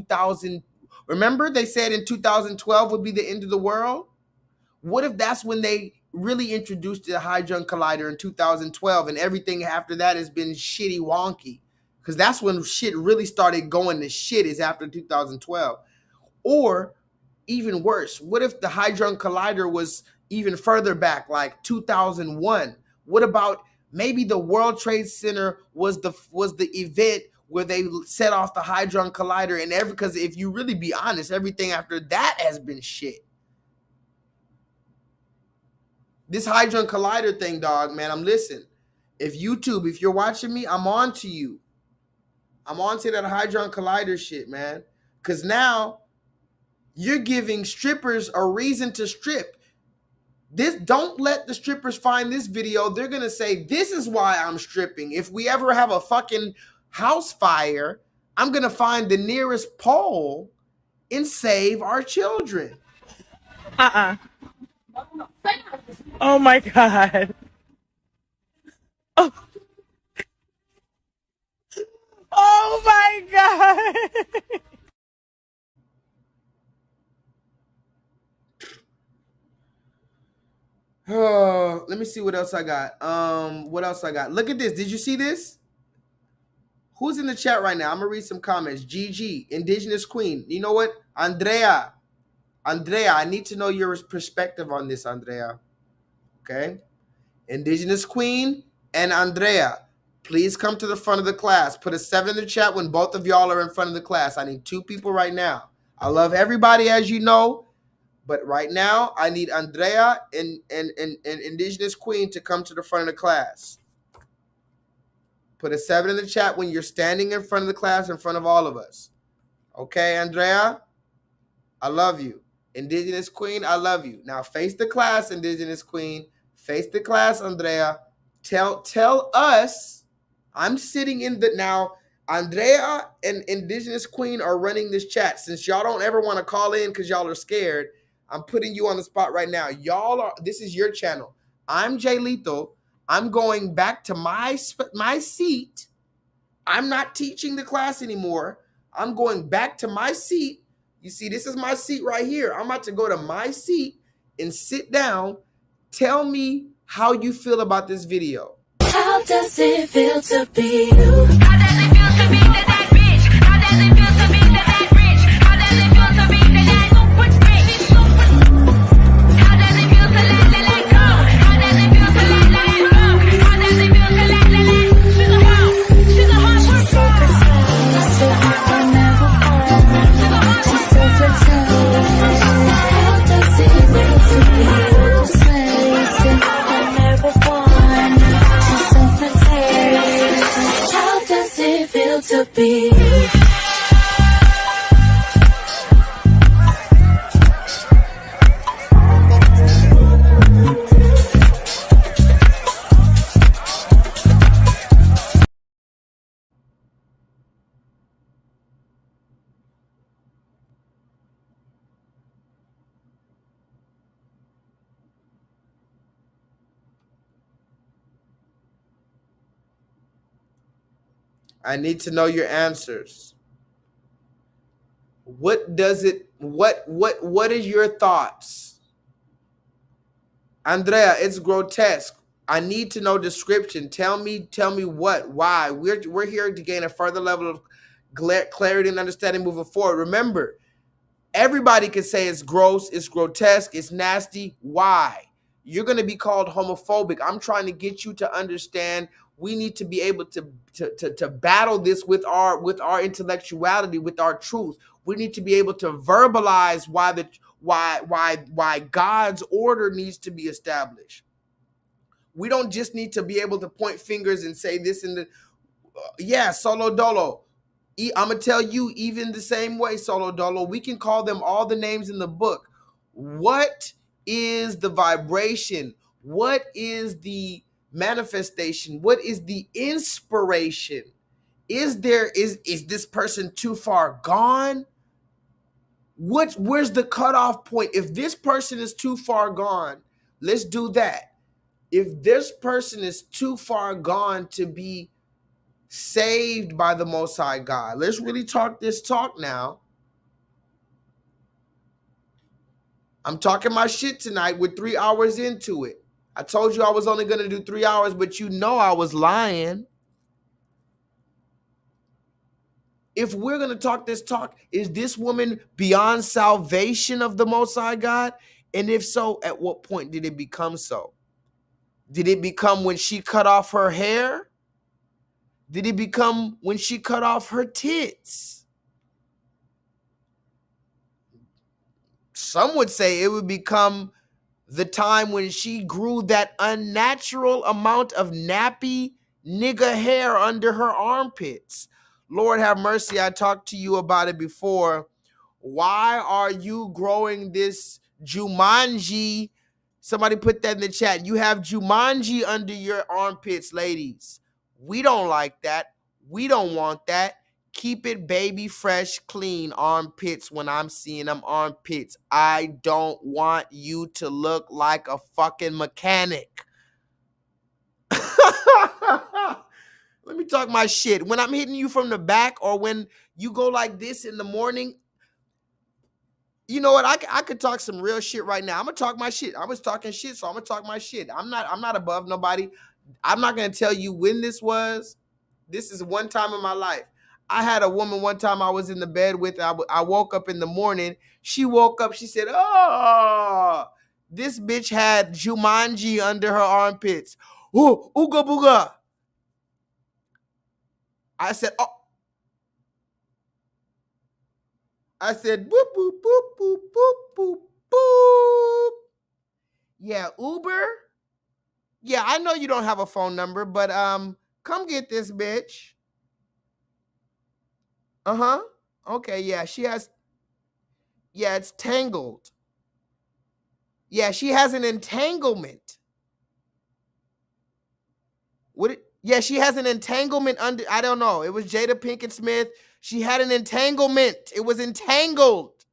remember they said in 2012 would be the end of the world? What if that's when they really introduced the Hadron Collider in 2012 and everything after that has been shitty wonky? Because that's when shit really started going to shit, is after 2012. Or even worse, what if the Hadron Collider was even further back, like 2001? What about maybe the World Trade Center was the event where they set off the Hadron Collider, and because if you really be honest, everything after that has been shit. This Hadron Collider thing, dog, man, I'm listening. If you're watching me, I'm on to you. I'm on to that Hadron Collider shit, man. Because now you're giving strippers a reason to strip. Don't let the strippers find this video. They're going to say, this is why I'm stripping. If we ever have a fucking house fire, I'm going to find the nearest pole and save our children. Oh my God. Oh my God. Oh, let me see what else I got. What else I got? Look at this. Did you see this? Who's in the chat right now? I'm gonna read some comments. GG, Indigenous Queen. You know what? Andrea, I need to know your perspective on this, Andrea. Okay? Indigenous Queen and Andrea, please come to the front of the class. Put a 7 in the chat when both of y'all are in front of the class. I need 2 people right now. I love everybody, as you know, but right now I need Andrea and Indigenous Queen to come to the front of the class. Put a 7 in the chat when you're standing in front of the class in front of all of us. Okay, Andrea? I love you. Indigenous Queen, I love you. Now face the class, Indigenous Queen. Face the class, Andrea. Tell us. I'm sitting in the now. Andrea and Indigenous Queen are running this chat. Since y'all don't ever want to call in because y'all are scared, I'm putting you on the spot right now. This is your channel. I'm J-Lethal. I'm going back to my seat. I'm not teaching the class anymore. I'm going back to my seat. You see, this is my seat right here. I'm about to go to my seat and sit down. Tell me how you feel about this video. How does it feel to be you? How does it feel to be that rich? How does it feel to be that rich? How does it feel to be that super rich? How does it feel to let go? How does it feel to let go? How does it feel to let sugar hot work? So precise, I never fall. She's so fertile. How does it feel to be this way? I never won. She's so fertile. How does it feel to be you? I need to know your answers. What does it, what is your thoughts? Andrea, it's grotesque. I need to know description. Tell me what, why. We're here to gain a further level of clarity and understanding moving forward. Remember, Everybody can say it's gross, it's grotesque, it's nasty. Why? You're going to be called homophobic. I'm trying to get you to understand we need to be able to battle this with our intellectuality, with our truth. We need to be able to verbalize why God's order needs to be established. We don't just need to be able to point fingers and say this and the yeah, Solo Dolo. I'm going to tell you even the same way, Solo Dolo. We can call them all the names in the book. What is the vibration? What is the manifestation? What is the inspiration? Is this person too far gone? Where's the cutoff point? If this person is too far gone, let's do that. If this person is too far gone to be saved by the Most High God, let's really talk this talk now. I'm talking my shit tonight. We're 3 hours into it. I told you I was only going to do 3 hours, but you know I was lying. If we're going to talk this talk, is this woman beyond salvation of the Most High God? And if so, at what point did it become so? Did it become when she cut off her hair? Did it become when she cut off her tits? Some would say it would become the time when she grew that unnatural amount of nappy nigga hair under her armpits. Lord have mercy, I talked to you about it before. Why are you growing this Jumanji? Somebody put that in the chat. You have Jumanji under your armpits, ladies. We don't like that. We don't want that. Keep it baby fresh, clean armpits when I'm seeing them armpits. I don't want you to look like a fucking mechanic. Let me talk my shit. When I'm hitting you from the back or when you go like this in the morning, you know what? I could talk some real shit right now. I'm gonna talk my shit. I was talking shit, so I'm gonna talk my shit. I'm not above nobody. I'm not gonna tell you when this was. This is one time in my life. I had a woman one time I was in the bed with. I woke up in the morning. She woke up. She said, "Oh, this bitch had Jumanji under her armpits." Ooh, ooga booga. I said, "Oh." I said, "Boop boop boop boop boop boop boop." Yeah, Uber. Yeah, I know you don't have a phone number, but come get this bitch. Okay, yeah, she has. Yeah, it's tangled. Yeah, she has an entanglement. Yeah, she has an entanglement under. I don't know. It was Jada Pinkett Smith. She had an entanglement. It was entangled.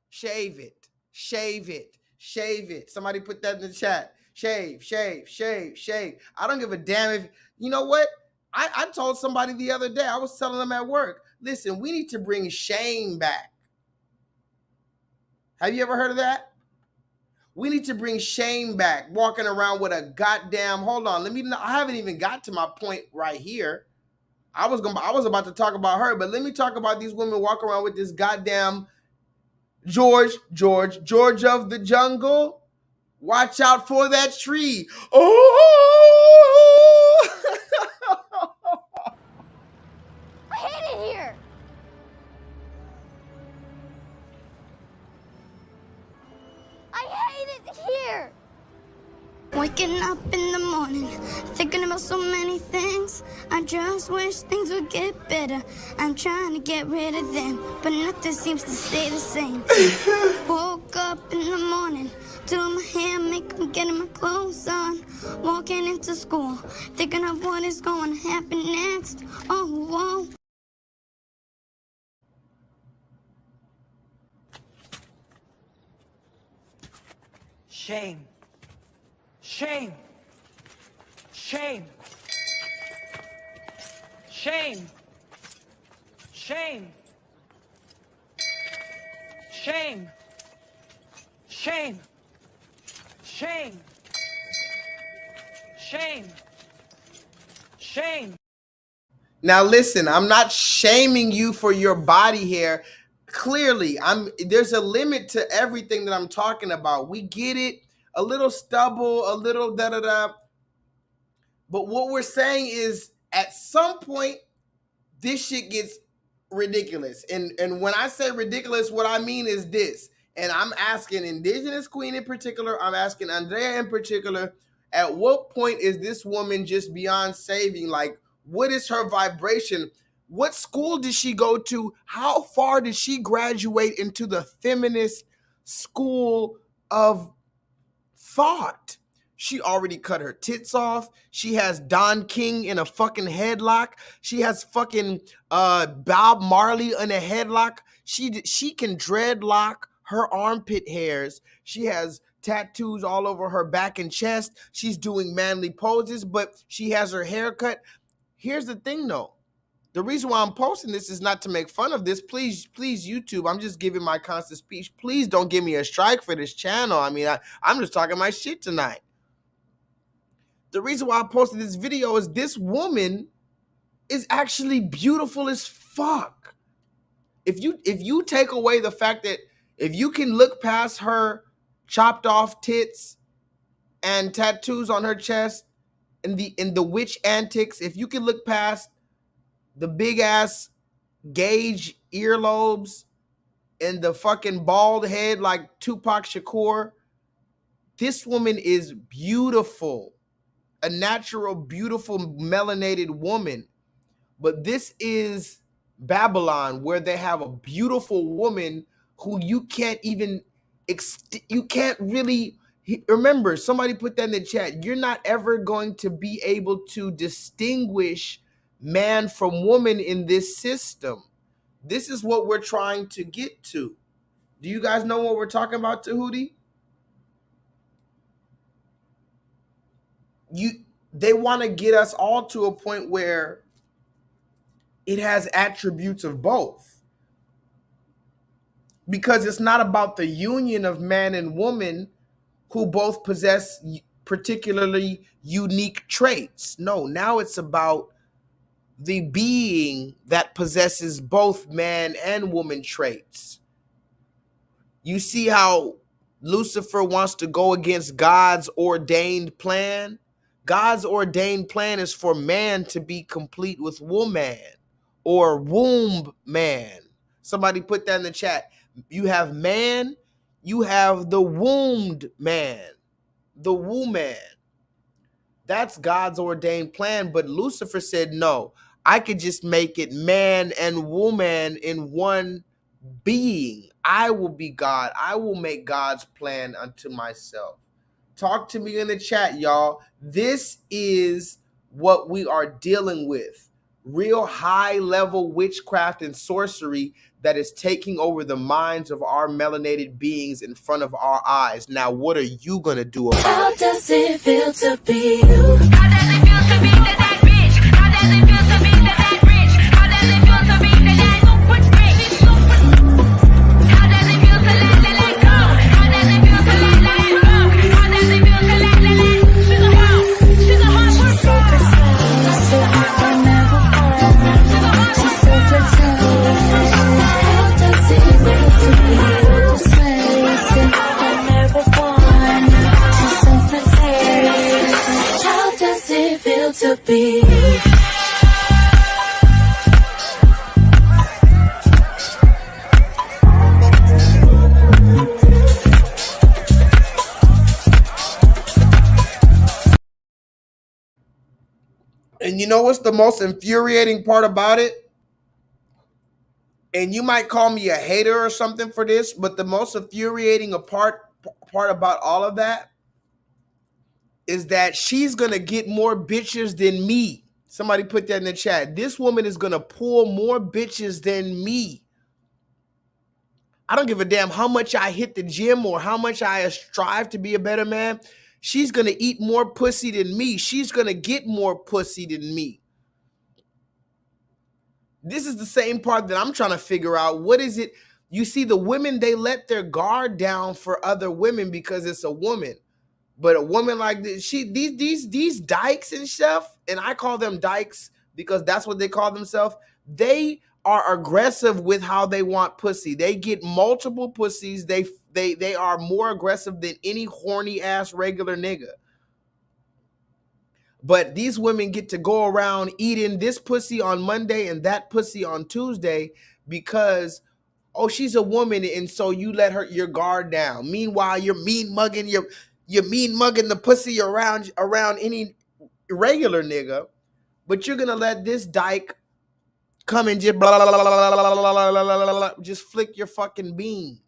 Shave it. Shave it. Shave it. Somebody put that in the chat. Shave, shave, shave, shave. I don't give a damn if, you know what? I told somebody the other day, I was telling them at work, listen, we need to bring shame back. Have you ever heard of that? We need to bring shame back. Walking around with a goddamn, hold on, I haven't even got to my point right here. I was about to talk about her, but let me talk about these women walking around with this goddamn George of the jungle. Watch out for that tree. Oh! I hate it here. I hate it here. Waking up in the morning, thinking about so many things. I just wish things would get better. I'm trying to get rid of them, but nothing seems to stay the same. Woke up in the morning, doing my hair, makeup, getting my clothes on. Walking into school, thinking of what is going to happen next. Oh, whoa. Shame. Shame. Shame. Shame. Shame. Shame. Shame. Shame. Shame. Shame. Now listen, I'm not shaming you for your body hair. Clearly, there's a limit to everything that I'm talking about. We get it. A little stubble, a little da-da-da. But what we're saying is at some point, this shit gets ridiculous. And when I say ridiculous, what I mean is this. And I'm asking Indigenous Queen in particular, I'm asking Andrea in particular, at what point is this woman just beyond saving? Like, what is her vibration? What school did she go to? How far did she graduate into the feminist school of thought? She already cut her tits off. She has Don King in a fucking headlock. She has fucking Bob Marley in a headlock. She can dreadlock her armpit hairs. She has tattoos all over her back and chest. She's doing manly poses, but she has her hair cut. Here's the thing though. The reason why I'm posting this is not to make fun of this. Please, YouTube, I'm just giving my constant speech. Please don't give me a strike for this channel. I mean, I'm just talking my shit tonight. The reason why I posted this video is this woman is actually beautiful as fuck. If you take away the fact that if you can look past her chopped off tits and tattoos on her chest and the witch antics, if you can look past the big ass gauge earlobes and the fucking bald head like Tupac Shakur, this woman is beautiful. A natural, beautiful, melanated woman. But this is Babylon, where they have a beautiful woman who you can't even, you can't really, remember, somebody put that in the chat, you're not ever going to be able to distinguish man from woman in this system. This is what we're trying to get to. Do you guys know what we're talking about, Tahuti? They want to get us all to a point where it has attributes of both. Because it's not about the union of man and woman who both possess particularly unique traits. No, now it's about the being that possesses both man and woman traits. You see how Lucifer wants to go against God's ordained plan? God's ordained plan is for man to be complete with woman or womb man. Somebody put that in the chat. You have man, you have the wombed man, the woman. That's God's ordained plan. But Lucifer said, no, I could just make it man and woman in one being. I will be God. I will make God's plan unto myself. Talk to me in the chat, y'all. This is what we are dealing with. Real high-level witchcraft and sorcery that is taking over the minds of our melanated beings in front of our eyes. Now, what are you going to do about it? How does it feel to be you? How does it feel to be that rich? How does it feel to be that rich? How does it feel to be that super rich? How does it feel to let go? How does it feel to let go? How does it feel to let go? She's a hard worker. She's a hard worker. She's so pretend. How does it feel to be you? Say I never won. She's so pretend. How does it feel to be you? And you know what's the most infuriating part about it? And you might call me a hater or something for this, but the most infuriating part about all of that is that she's going to get more bitches than me. Somebody put that in the chat. This woman is going to pull more bitches than me. I don't give a damn how much I hit the gym or how much I strive to be a better man. She's going to eat more pussy than me. She's going to get more pussy than me. This is the same part that I'm trying to figure out. What is it? You see, the women, they let their guard down for other women because it's a woman. But a woman like this, these dykes and stuff, and I call them dykes, because that's what they call themselves. They are aggressive with how they want pussy. They get multiple pussies. They are more aggressive than any horny ass regular nigga. But these women get to go around eating this pussy on Monday and that pussy on Tuesday because, oh, she's a woman, and so you let your guard down. Meanwhile, you're mean mugging the pussy around any regular nigga, but you're gonna let this dyke come and just blah, blah, blah, blah, blah, blah, blah, blah, just flick your fucking bean.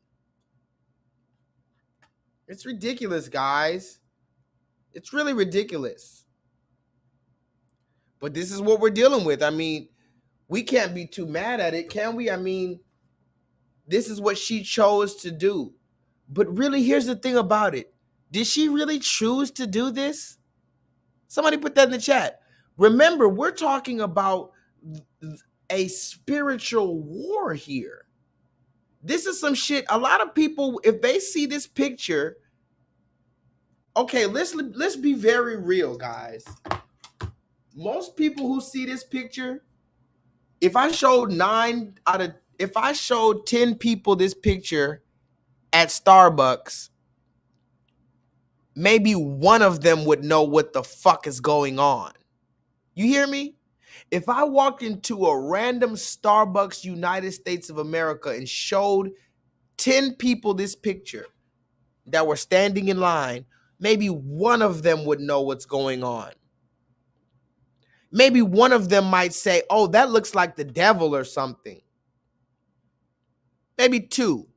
It's ridiculous, guys. It's really ridiculous. But this is what we're dealing with. I mean, we can't be too mad at it, can we? I mean, this is what she chose to do. But really, here's the thing about it. Did she really choose to do this? Somebody put that in the chat. Remember, we're talking about a spiritual war here. This is some shit. A lot of people, if they see this picture, okay, let's be very real, guys. Most people who see this picture, if I showed 10 people this picture at Starbucks, maybe one of them would know what the fuck is going on. You hear me? If I walked into a random Starbucks United States of America and showed 10 people this picture that were standing in line, maybe one of them would know what's going on. Maybe one of them might say, oh, that looks like the devil or something. Maybe two.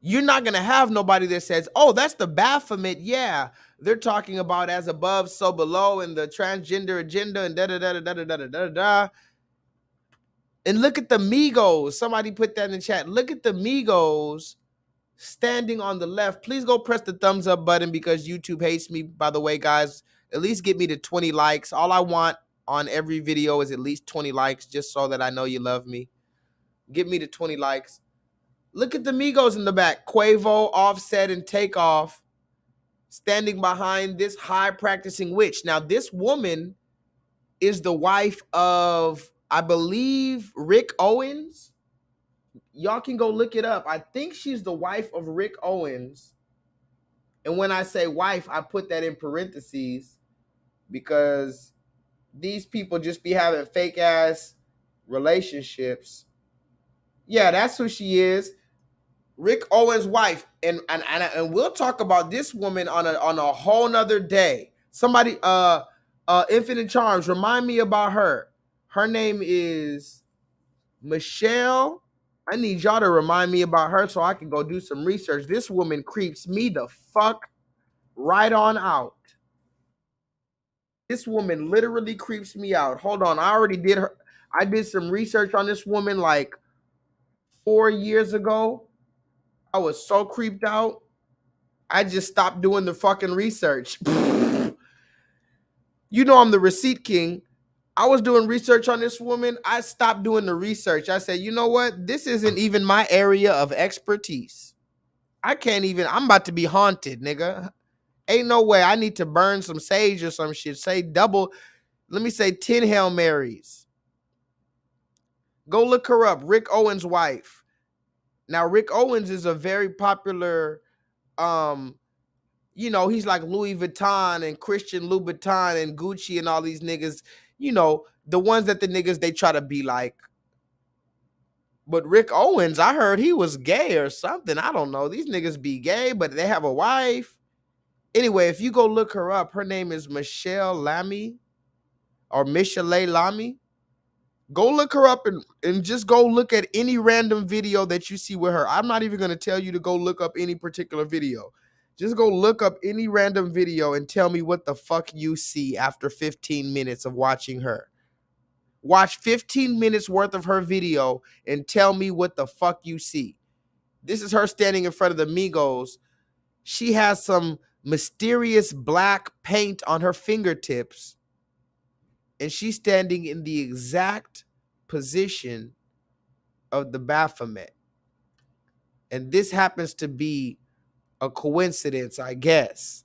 You're not going to have nobody that says, oh, that's the Baphomet. Yeah, they're talking about as above, so below, and the transgender agenda and da-da-da-da-da-da-da-da-da. And look at the Migos. Somebody put that in the chat. Look at the Migos standing on the left. Please go press the thumbs up button because YouTube hates me. By the way, guys, at least get me to 20 likes. All I want on every video is at least 20 likes just so that I know you love me. Get me to 20 likes. Look at the Migos in the back. Quavo, Offset, and Takeoff standing behind this high practicing witch. Now, this woman is the wife of, I believe, Rick Owens. Y'all can go look it up. I think she's the wife of Rick Owens. And when I say wife, I put that in parentheses because these people just be having fake ass relationships. Yeah, that's who she is. Rick Owens' wife. And we'll talk about this woman on a whole nother day. Somebody, Infinite Charms, remind me about her. Her name is Michelle. I need y'all to remind me about her so I can go do some research. This woman creeps me the fuck right on out. This woman literally creeps me out. Hold on. I did some research on this woman like 4 years ago. I was so creeped out. I just stopped doing the fucking research. You know I'm the receipt king. I was doing research on this woman. I stopped doing the research. I said, you know what? This isn't even my area of expertise. I'm about to be haunted, nigga. Ain't no way. I need to burn some sage or some shit. Let me say 10 Hail Marys. Go look her up. Rick Owens' wife. Now, Rick Owens is a very popular, he's like Louis Vuitton and Christian Louboutin and Gucci and all these niggas, the ones that the niggas, they try to be like. But Rick Owens, I heard he was gay or something. I don't know. These niggas be gay, but they have a wife. Anyway, if you go look her up, her name is Michelle Lamy or Michelle Lamy. Go look her up and just go look at any random video that you see with her. I'm not even going to tell you to go look up any particular video. Just go look up any random video and tell me what the fuck you see after 15 minutes of watching her. Watch 15 minutes worth of her video and tell me what the fuck you see. This is her standing in front of the Migos. She has some mysterious black paint on her fingertips. And she's standing in the exact position of the Baphomet. And this happens to be a coincidence, I guess.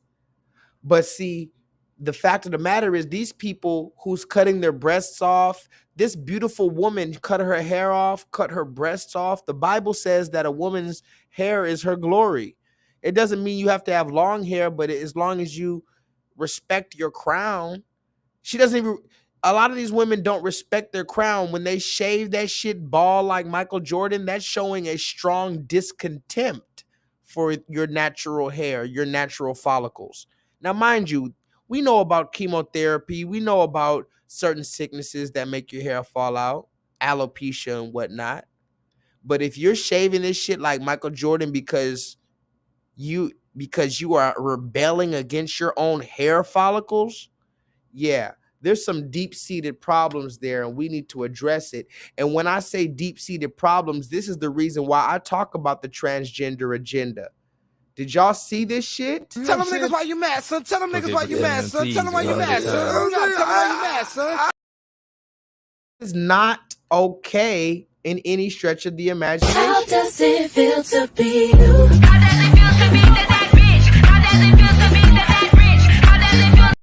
But see, the fact of the matter is these people who's cutting their breasts off, this beautiful woman cut her hair off, cut her breasts off. The Bible says that a woman's hair is her glory. It doesn't mean you have to have long hair, but as long as you respect your crown. She doesn't even, a lot of these women don't respect their crown. When they shave that shit bald like Michael Jordan, that's showing a strong discontempt for your natural hair, your natural follicles. Now, mind you, we know about chemotherapy. We know about certain sicknesses that make your hair fall out, alopecia and whatnot. But if you're shaving this shit like Michael Jordan because you are rebelling against your own hair follicles, yeah, there's some deep-seated problems there, and we need to address it. And when I say deep-seated problems, this is the reason why I talk about the transgender agenda. Did y'all see this shit? Tell them niggas why you mad, son. Tell them niggas why you mad, son. Tell them why you mad, son. Tell them why you mad, son. It's not okay in any stretch of the imagination. How does it feel to be you? How does it feel to be that rich? How does it feel to be that rich? How does it feel?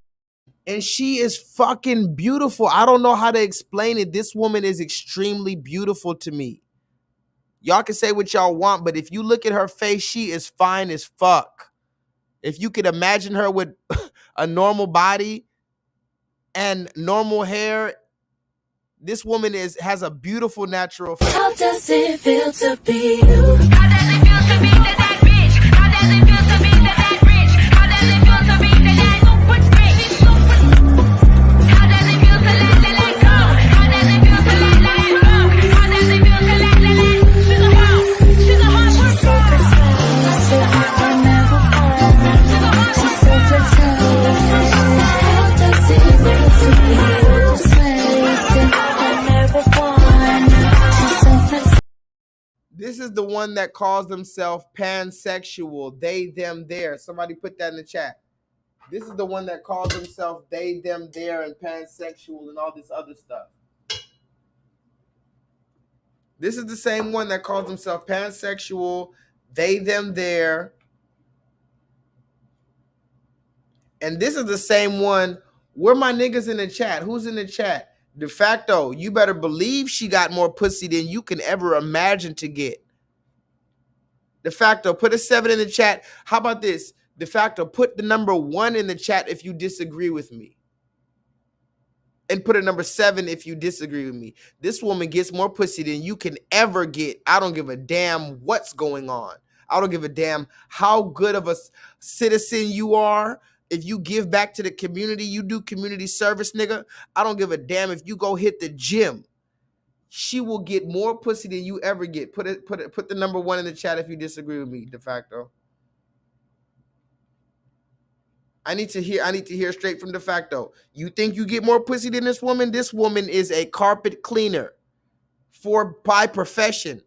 And she is fucking beautiful. I don't know how to explain it. This woman is extremely beautiful to me. Y'all can say what y'all want, but if you look at her face, she is fine as fuck. If you could imagine her with a normal body and normal hair, this woman has a beautiful natural face. How does it feel to be you? How does it feel to be that rich? How does it feel to be that rich? How does it feel to be that super rich? How does it feel to let go? How does it feel to let go? How does it feel to let go? Sugar hot, she's so pretend. I never fall. She's so pretend. How does it feel to be you? I never fall. She's so pretend. This is the one that calls themselves pansexual, they, them, there. Somebody put that in the chat. This is the one that calls themselves they, them, there, and pansexual and all this other stuff. This is the same one that calls himself pansexual, they, them, there. And this is the same one. Where my niggas in the chat? Who's in the chat? De facto, you better believe she got more pussy than you can ever imagine to get. De facto, put a 7 in the chat. How about this? De facto, put the number 1 in the chat if you disagree with me. And put a number 7 if you disagree with me. This woman gets more pussy than you can ever get. I don't give a damn what's going on. I don't give a damn how good of a citizen you are. If you give back to the community, you do community service, nigga. I don't give a damn if you go hit the gym. She will get more pussy than you ever get. Put the number 1 in the chat if you disagree with me, de facto. I need to hear straight from de facto. You think you get more pussy than this woman? This woman is a carpet cleaner by profession.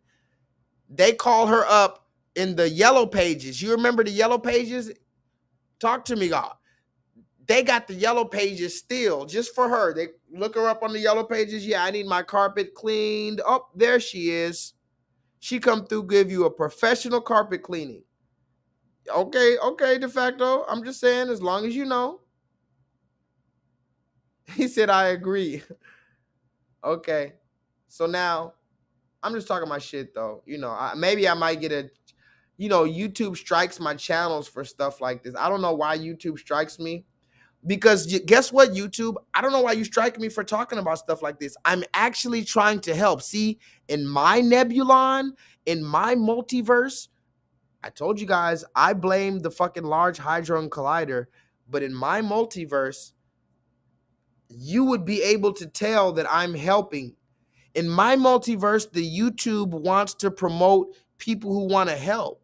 They call her up in the yellow pages. You remember the yellow pages? Talk to me, God. They got the yellow pages still just for her. They look her up on the yellow pages. Yeah, I need my carpet cleaned. Oh, there she is. She come through, give you a professional carpet cleaning. Okay, de facto. I'm just saying, as long as you know. He said, I agree. Okay. So now, I'm just talking my shit, though. You know, maybe I might get a, you know, YouTube strikes my channels for stuff like this. I don't know why YouTube strikes me. Because guess what, YouTube? I don't know why you strike me for talking about stuff like this. I'm actually trying to help. See, in my Nebulon, in my multiverse, I told you guys, I blame the fucking Large Hadron Collider. But in my multiverse, you would be able to tell that I'm helping. In my multiverse, the YouTube wants to promote people who want to help.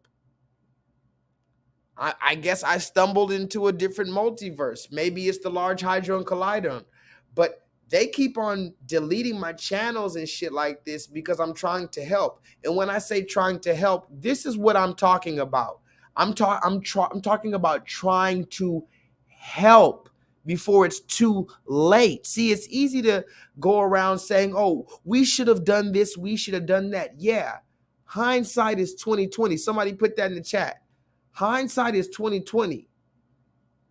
I guess I stumbled into a different multiverse. Maybe it's the Large Hadron Collider. But they keep on deleting my channels and shit like this because I'm trying to help. And when I say trying to help, this is what I'm talking about. I'm talking about trying to help before it's too late. See, it's easy to go around saying, oh, we should have done this, we should have done that. Yeah, hindsight is 2020. Somebody put that in the chat. Hindsight is 2020.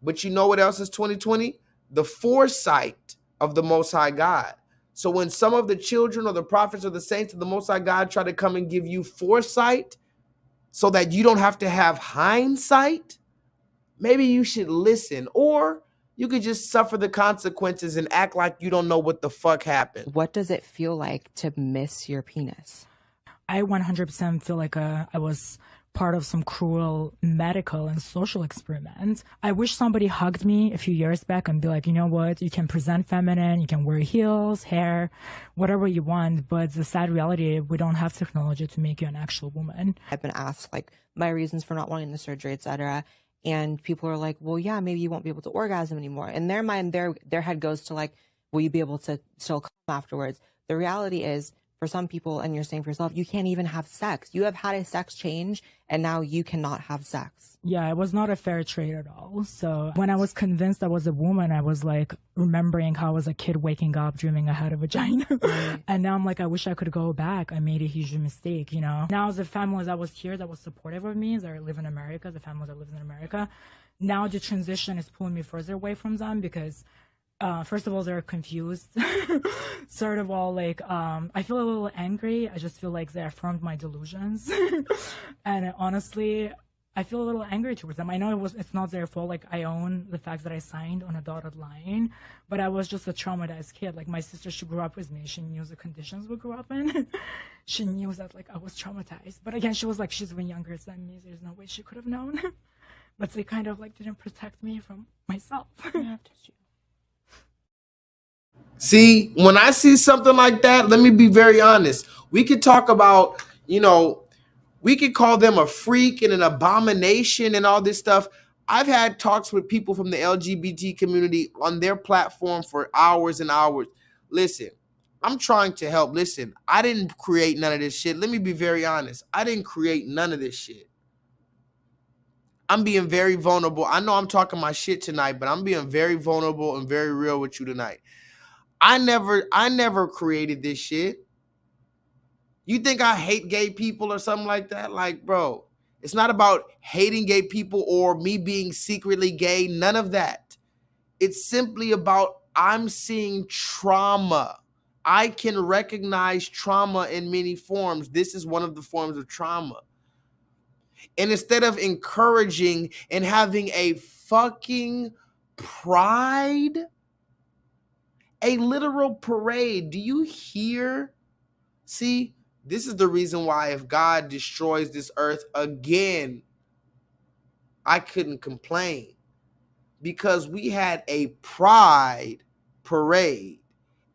But you know what else is 2020? The foresight of the Most High God. So when some of the children or the prophets or the saints of the Most High God try to come and give you foresight so that you don't have to have hindsight, maybe you should listen, or you could just suffer the consequences and act like you don't know what the fuck happened. What does it feel like to miss your penis? I 100% feel like I was part of some cruel medical and social experiment. I wish somebody hugged me a few years back and be like, you know what, you can present feminine, you can wear heels, hair, whatever you want, but the sad reality, we don't have technology to make you an actual woman. I've been asked like my reasons for not wanting the surgery, etc. And people are like, well, yeah, maybe you won't be able to orgasm anymore. In their mind, their head goes to like, will you be able to still come afterwards? The reality is, for some people, and you're saying for yourself, you can't even have sex. You have had a sex change, and now you cannot have sex. Yeah, it was not a fair trade at all. So when I was convinced I was a woman, I was like remembering how I was a kid waking up dreaming I had a vagina. And now I'm like, I wish I could go back. I made a huge mistake, you know. Now the families that was here that was supportive of me, that live in America, the families that live in America, now the transition is pulling me further away from them because first of all, they're confused. Third of all, like, I feel a little angry. I just feel like they affirmed my delusions. And honestly, I feel a little angry towards them. I know it's not their fault. Like, I own the fact that I signed on a dotted line, but I was just a traumatized kid. Like, my sister, she grew up with me. She knew the conditions we grew up in. She knew that, like, I was traumatized. But again, she was like, she's even younger than me. There's no way she could have known. But they kind of, like, didn't protect me from myself. See, when I see something like that, let me be very honest. We could talk about, you know, we could call them a freak and an abomination and all this stuff. I've had talks with people from the LGBT community on their platform for hours and hours. Listen, I'm trying to help. Listen, I didn't create none of this shit. Let me be very honest. I didn't create none of this shit. I'm being very vulnerable. I know I'm talking my shit tonight, but I'm being very vulnerable and very real with you tonight. I never created this shit. You think I hate gay people or something like that? Like, bro, it's not about hating gay people or me being secretly gay. None of that. It's simply about I'm seeing trauma. I can recognize trauma in many forms. This is one of the forms of trauma. And instead of encouraging and having a fucking pride, a literal parade. Do you hear? See, this is the reason why if God destroys this earth again, I couldn't complain. Because we had a pride parade.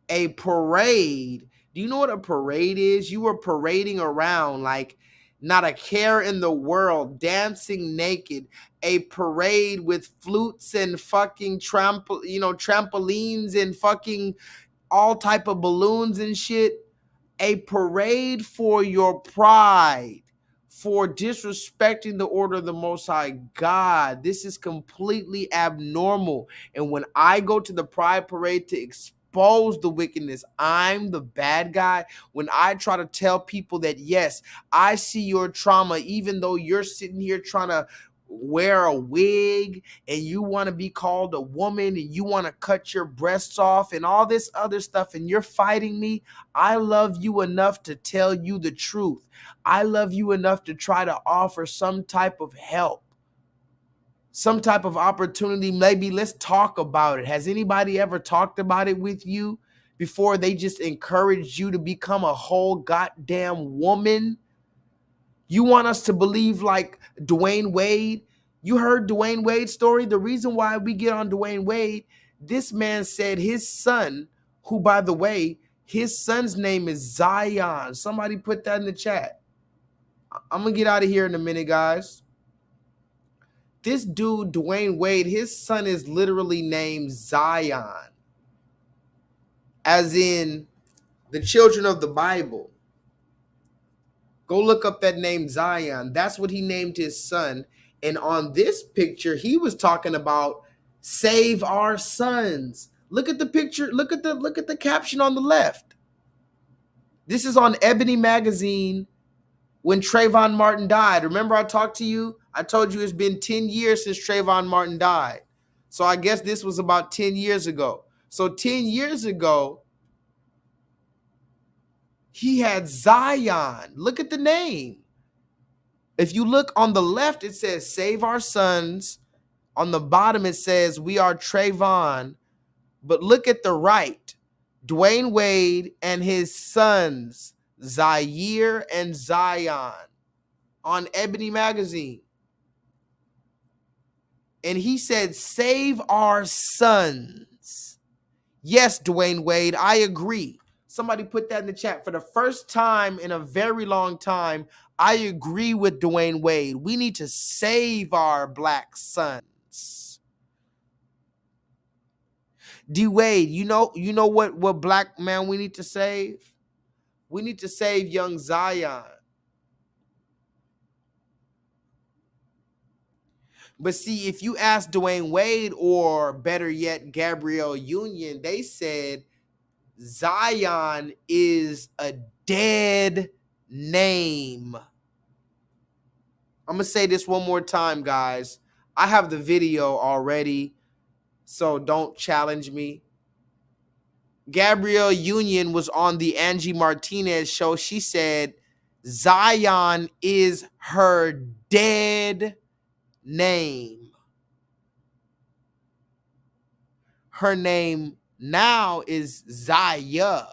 A parade. Do you know what a parade is? You were parading around like not a care in the world, dancing naked. A parade with flutes and fucking trampolines and fucking all type of balloons and shit. A parade for your pride, for disrespecting the order of the Most High God. This is completely abnormal. And when I go to the pride parade to expose the wickedness, I'm the bad guy. When I try to tell people that, yes, I see your trauma, even though you're sitting here trying to wear a wig and you want to be called a woman and you want to cut your breasts off and all this other stuff and you're fighting me, I love you enough to tell you the truth. I love you enough to try to offer some type of help, some type of opportunity. Maybe let's talk about it. Has anybody ever talked about it with you before they just encouraged you to become a whole goddamn woman? You want us to believe like Dwayne Wade? You heard Dwayne Wade's story? The reason why we get on Dwayne Wade, this man said his son, who, by the way, his son's name is Zion. Somebody put that in the chat. I'm going to get out of here in a minute, guys. This dude, Dwayne Wade, his son is literally named Zion, as in the children of the Bible. Go look up that name Zion. That's what he named his son. And on this picture, he was talking about save our sons. Look at the picture. Look at the caption on the left. This is on Ebony magazine when Trayvon Martin died. Remember I talked to you? I told you it's been 10 years since Trayvon Martin died. So I guess this was about 10 years ago. So 10 years ago, he had Zion. Look at the name. If you look on the left, it says Save Our Sons. On the bottom, it says We Are Trayvon. But look at the right. Dwayne Wade and his sons, Zaire and Zion, on Ebony Magazine. And he said, Save our sons. Yes, Dwayne Wade, I agree. Somebody put that in the chat. For the first time in a very long time, I agree with Dwayne Wade. We need to save our black sons. D Wade, you know what black man we need to save? We need to save young Zion. But see, if you ask Dwayne Wade or better yet, Gabrielle Union, they said Zion is a dead name. I'm going to say this one more time, guys. I have the video already, so don't challenge me. Gabrielle Union was on the Angie Martinez show. She said Zion is her dead name. Her name now is Zaya.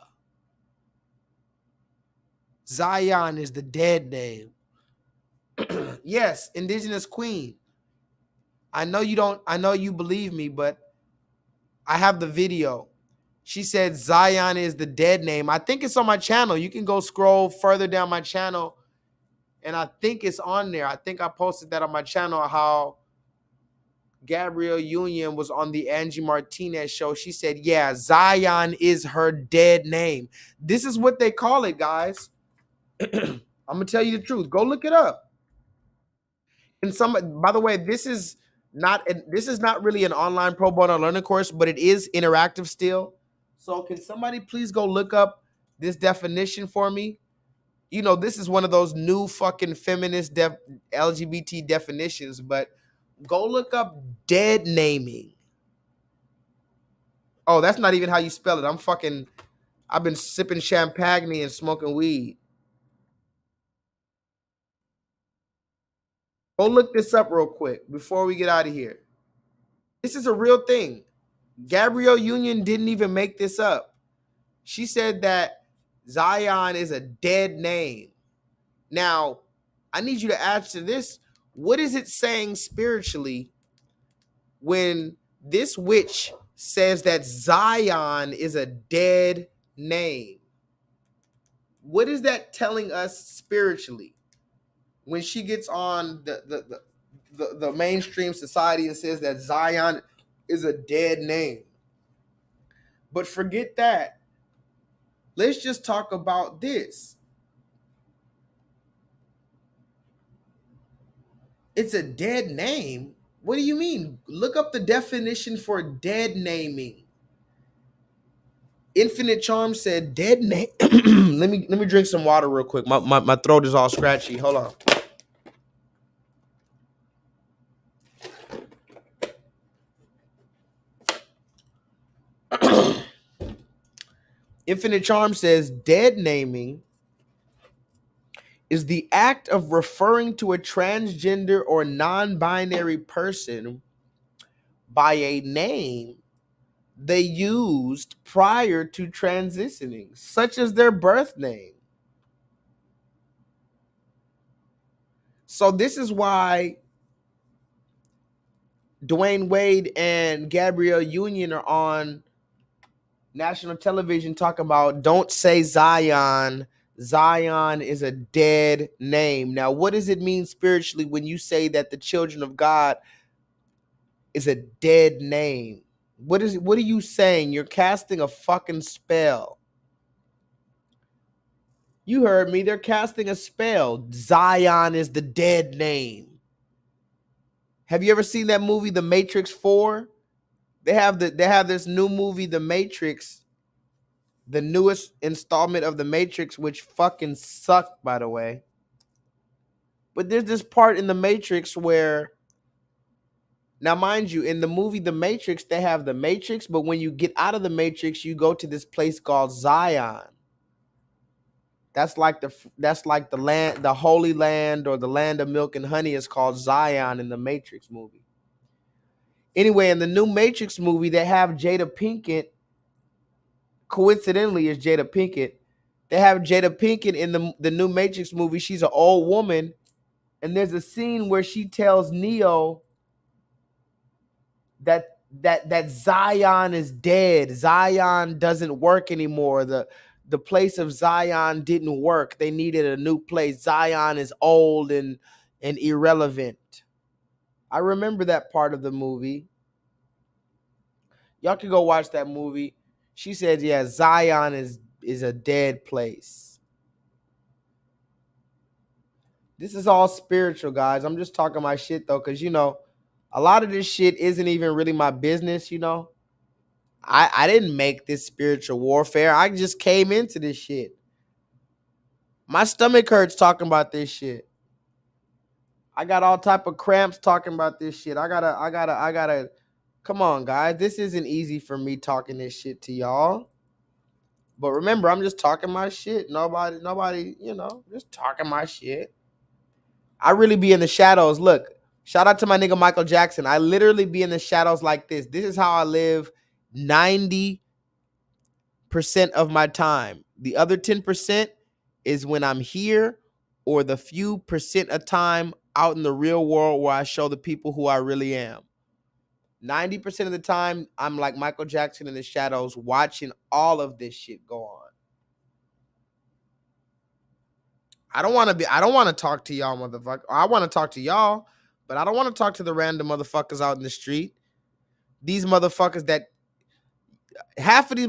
Zion is the dead name. Yes, Indigenous Queen. I know you believe me, but I have the video. She said Zion is the dead name. I think it's on my channel. You can go scroll further down my channel, and I think it's on there. I think I posted that on my channel, how Gabrielle Union was on the Angie Martinez show. She said, yeah, Zion is her dead name. This is what they call it, guys. I'm going to tell you the truth. Go look it up. And by the way, this is not really an online pro bono learning course, but it is interactive still. So can somebody please go look up this definition for me? You know, this is one of those new fucking feminist LGBT definitions, but go look up dead naming. Oh, that's not even how you spell it. I've been sipping champagne and smoking weed. Go look this up real quick before we get out of here. This is a real thing. Gabrielle Union didn't even make this up. She said that Zion is a dead name. Now, I need you to answer this. What is it saying spiritually when this witch says that Zion is a dead name? What is that telling us spiritually? When she gets on the mainstream society and says that Zion is a dead name. But forget that. Let's just talk about this. It's a dead name? What do you mean? Look up the definition for dead naming. Infinite Charm said dead name. let me drink some water real quick. My throat is all scratchy. Hold on. Infinite Charm says dead naming is the act of referring to a transgender or non-binary person by a name they used prior to transitioning, such as their birth name. So this is why Dwayne Wade and Gabrielle Union are on national television talking about don't say Zion. Zion is a dead name. Now, what does it mean spiritually when you say that the children of God is a dead name? What are you saying? You're casting a fucking spell. You heard me. They're casting a spell. Zion is the dead name. Have you ever seen that movie, The Matrix 4? They have this new movie, The Matrix, the newest installment of The Matrix, which fucking sucked, by the way. But there's this part in The Matrix where Now, mind you, in the movie The Matrix, they have the Matrix, but when you get out of the Matrix, you go to this place called Zion. That's like the land, the Holy Land, or the land of milk and honey is called Zion in the Matrix movie. Anyway, in the new Matrix movie, they have Jada Pinkett. Coincidentally, is Jada Pinkett. They have Jada Pinkett in the new Matrix movie. She's an old woman, and there's a scene where she tells Neo that Zion is dead. Zion doesn't work anymore. The place of Zion didn't work. They needed a new place. Zion is old and irrelevant. I remember that part of the movie. Y'all can go watch that movie. She said, yeah, Zion is a dead place. This is all spiritual, guys. I'm just talking my shit, though, because, you know, a lot of this shit isn't even really my business, you know. I didn't make this spiritual warfare. I just came into this shit. My stomach hurts talking about this shit. I got all type of cramps talking about this shit. I gotta. Come on, guys. This isn't easy for me talking this shit to y'all. But remember, I'm just talking my shit. Nobody, you know, just talking my shit. I really be in the shadows. Look, shout out to my nigga Michael Jackson. I literally be in the shadows like this. This is how I live 90% of my time. The other 10% is when I'm here, or the few percent of time out in the real world where I show the people who I really am. 90% of the time, I'm like Michael Jackson in the shadows, watching all of this shit go on. I don't want to talk to y'all, motherfucker. I want to talk to y'all, but I don't want to talk to the random motherfuckers out in the street. These motherfuckers that half of these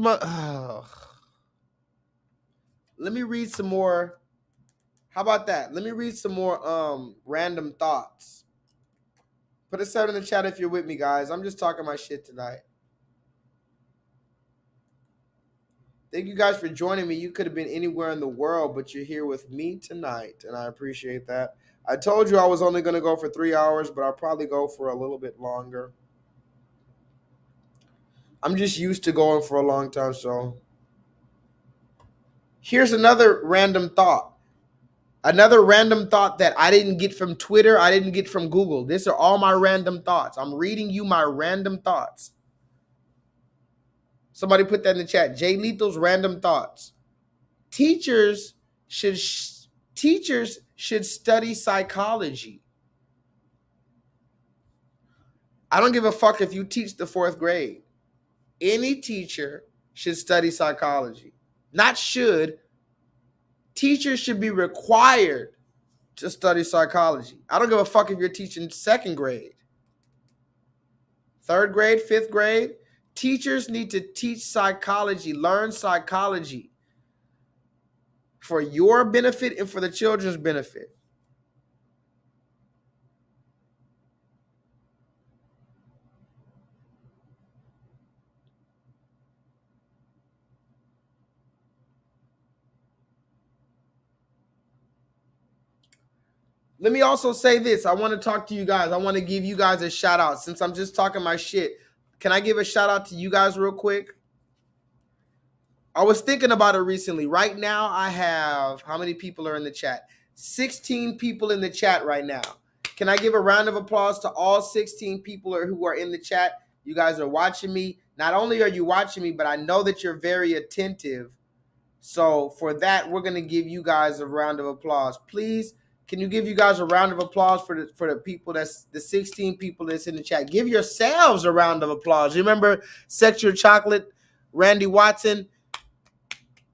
Let me read some more. How about that? Let me read some more random thoughts. Put a 7 in the chat if you're with me, guys. I'm just talking my shit tonight. Thank you guys for joining me. You could have been anywhere in the world, but you're here with me tonight, and I appreciate that. I told you I was only going to go for 3 hours, but I'll probably go for a little bit longer. I'm just used to going for a long time, so. Here's another random thought. Another random thought that I didn't get from Twitter, I didn't get from Google. These are all my random thoughts. I'm reading you my random thoughts. Somebody put that in the chat. J-Lethal's random thoughts. Teachers should study psychology. I don't give a fuck if you teach the 4th grade. Any teacher should study psychology. Not should. Teachers should be required to study psychology. I don't give a fuck if you're teaching 2nd grade, 3rd grade, 5th grade. Teachers need to teach psychology, learn psychology for your benefit and for the children's benefit. Let me also say this. I want to talk to you guys. I want to give you guys a shout out. Since I'm just talking my shit, can I give a shout out to you guys real quick? I was thinking about it recently. Right now, I have, how many people are in the chat? 16 people in the chat right now. Can I give a round of applause to all 16 people who are in the chat? You guys are watching me. Not only are you watching me, but I know that you're very attentive. So for that, we're going to give you guys a round of applause. Please, can you give you guys a round of applause for the people, that's the 16 people that's in the chat? Give yourselves a round of applause. Remember Sexual Chocolate, Randy Watson?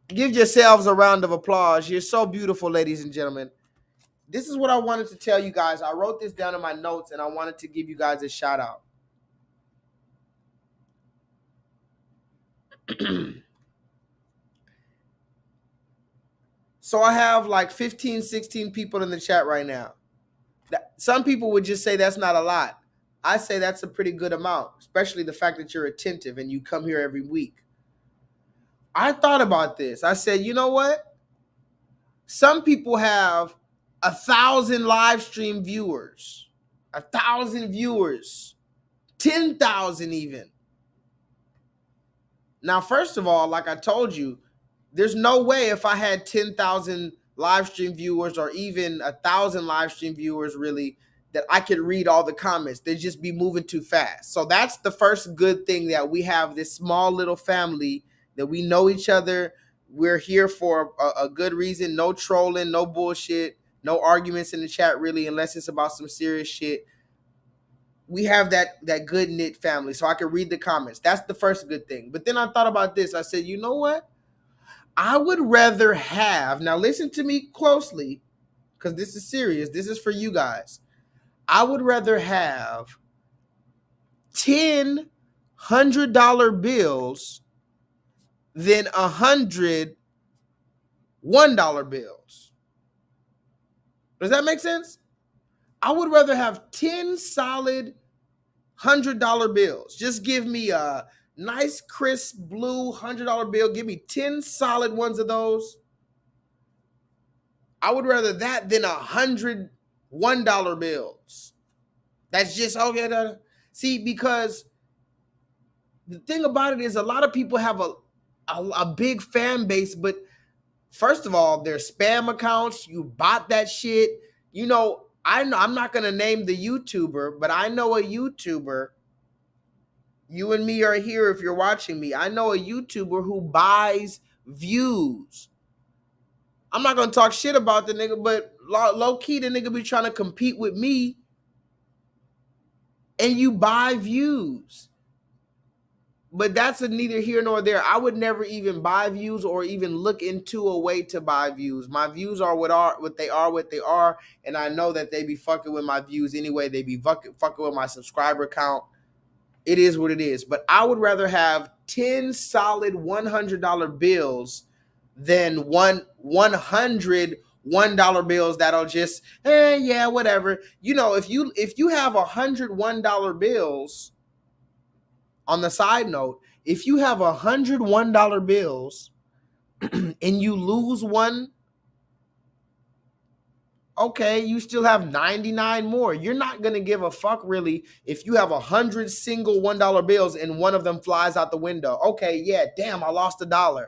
Give yourselves a round of applause. You're so beautiful, ladies and gentlemen. This is what I wanted to tell you guys. I wrote this down in my notes, and I wanted to give you guys a shout out. So I have like 15, 16 people in the chat right now. Some people would just say that's not a lot. I say that's a pretty good amount, especially the fact that you're attentive and you come here every week. I thought about this. I said, you know what? Some people have 1,000 live stream viewers, 1,000 viewers. 10,000 even. Now, first of all, like I told you, there's no way if I had 10,000 live stream viewers or even 1,000 live stream viewers really that I could read all the comments. They'd just be moving too fast. So that's the first good thing, that we have this small little family, that we know each other. We're here for a good reason. No trolling, no bullshit, no arguments in the chat really, unless it's about some serious shit. We have that good knit family, so I can read the comments. That's the first good thing. But then I thought about this. I said, you know what? I would rather have, now listen to me closely, because this is serious. This is for you guys. I would rather have 10 $100 bills than 100 $1 bills. Does that make sense? I would rather have 10 solid $100 bills. Just give me a nice, crisp, blue $100 bill. Give me 10 solid ones of those. I would rather that than 100 $1 bills. That's just, okay. See, because the thing about it is a lot of people have a big fan base, but first of all, they're spam accounts. You bought that shit. You know, I'm not going to name the YouTuber, but I know a YouTuber. You and me are here if you're watching me. I know a YouTuber who buys views. I'm not going to talk shit about the nigga, but low-key, the nigga be trying to compete with me, and you buy views. But that's neither here nor there. I would never even buy views or even look into a way to buy views. My views are what they are, and I know that they be fucking with my views anyway. They be fucking with my subscriber count. It is what it is. But I would rather have 10 solid $100 bills than 100 $1 bills that'll just, yeah, whatever. You know, if you have 100 $1 bills, on the side note, if you have 100 $1 bills and you lose one, okay, you still have 99 more. You're not going to give a fuck really if you have 100 single $1 bills and one of them flies out the window. Okay, yeah, damn, I lost $1.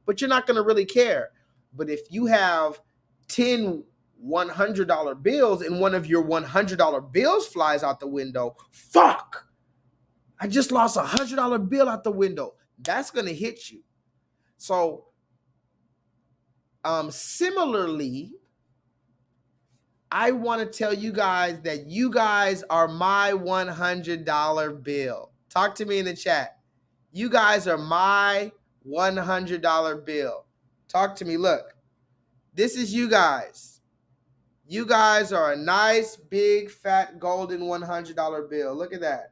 But you're not going to really care. But if you have 10 $100 bills and one of your $100 bills flies out the window, fuck, I just lost a $100 bill out the window. That's going to hit you. So, similarly, I want to tell you guys that you guys are my $100 bill. Talk to me in the chat. You guys are my $100 bill. Talk to me. Look, this is you guys. You guys are a nice, big, fat, golden $100 bill. Look at that.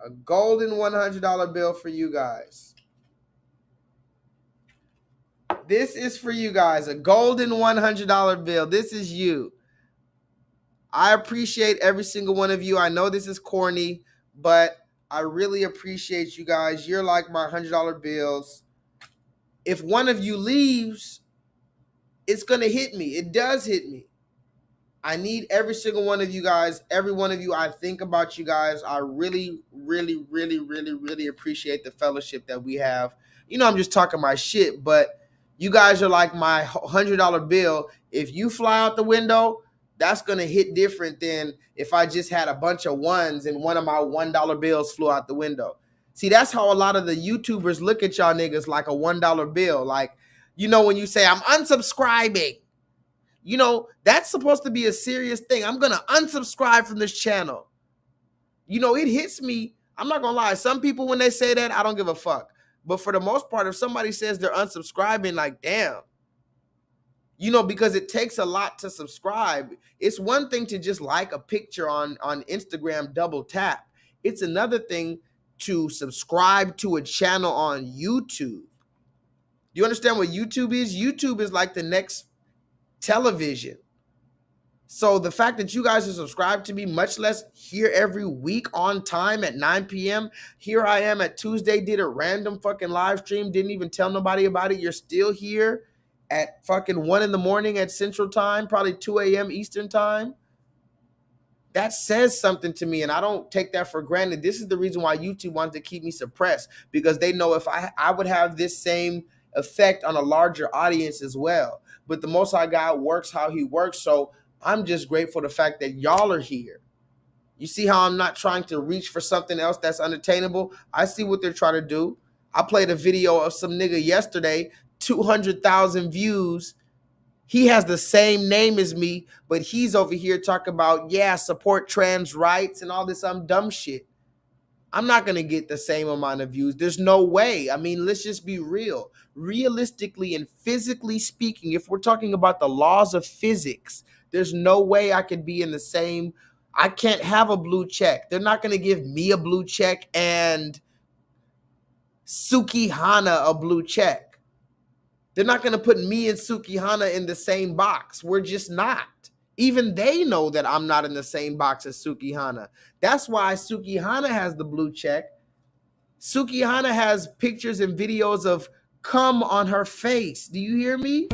A golden $100 bill for you guys. This is for you guys. A golden $100 bill. This is you. I appreciate every single one of you. I know this is corny, but I really appreciate you guys. You're like my $100 bills. If one of you leaves, it's going to hit me. It does hit me. I need every single one of you guys. Every one of you, I think about you guys. I really, really, really, really, really appreciate the fellowship that we have. You know, I'm just talking my shit, but you guys are like my $100 bill. If you fly out the window, that's going to hit different than if I just had a bunch of ones and one of my $1 bills flew out the window. See, that's how a lot of the YouTubers look at y'all niggas, like a $1 bill. Like, you know, when you say, I'm unsubscribing. You know, that's supposed to be a serious thing. I'm going to unsubscribe from this channel. You know, it hits me. I'm not going to lie. Some people, when they say that, I don't give a fuck. But for the most part, if somebody says they're unsubscribing, like, damn. You know, because it takes a lot to subscribe. It's one thing to just like a picture on Instagram, double tap. It's another thing to subscribe to a channel on YouTube. Do you understand what YouTube is? YouTube is like the next television. So the fact that you guys are subscribed to me, much less here every week on time at 9 p.m. Here I am at Tuesday, did a random fucking live stream, didn't even tell nobody about it. You're still here at fucking 1 in the morning at Central Time, probably 2 a.m. Eastern Time. That says something to me, and I don't take that for granted. This is the reason why YouTube wants to keep me suppressed, because they know if I would have this same effect on a larger audience as well. But the Most High God works how he works, so I'm just grateful for the fact that y'all are here. You see how I'm not trying to reach for something else that's unattainable? I see what they're trying to do. I played a video of some nigga yesterday, 200,000 views. He has the same name as me, but he's over here talking about, yeah, support trans rights and all this dumb shit. I'm not going to get the same amount of views. There's no way. I mean, let's just be real. Realistically and physically speaking, if we're talking about the laws of physics, there's no way I could be in the same. I can't have a blue check. They're not going to give me a blue check and Suki Hana a blue check. They're not going to put me and Suki Hana in the same box. We're just not. Even they know that I'm not in the same box as Suki Hana. That's why Suki Hana has the blue check. Suki Hana has pictures and videos of cum on her face. Do you hear me?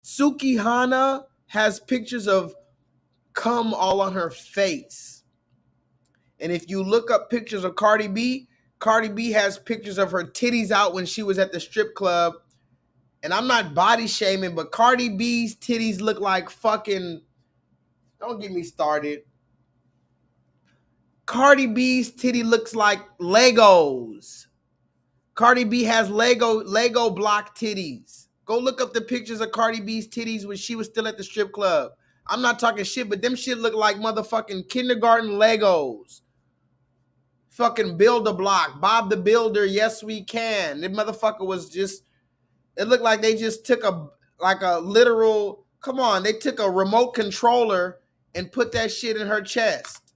Suki Hana has pictures of cum all on her face. And if you look up pictures of Cardi B has pictures of her titties out when she was at the strip club. And I'm not body shaming, but Cardi B's titties look like fucking, don't get me started. Cardi B's titty looks like Legos. Cardi B has Lego block titties. Go look up the pictures of Cardi B's titties when she was still at the strip club. I'm not talking shit, but them shit look like motherfucking kindergarten Legos. Fucking Build-A-Block, Bob the Builder, Yes We Can. The motherfucker was just, it looked like they just took a literal, come on, they took a remote controller and put that shit in her chest.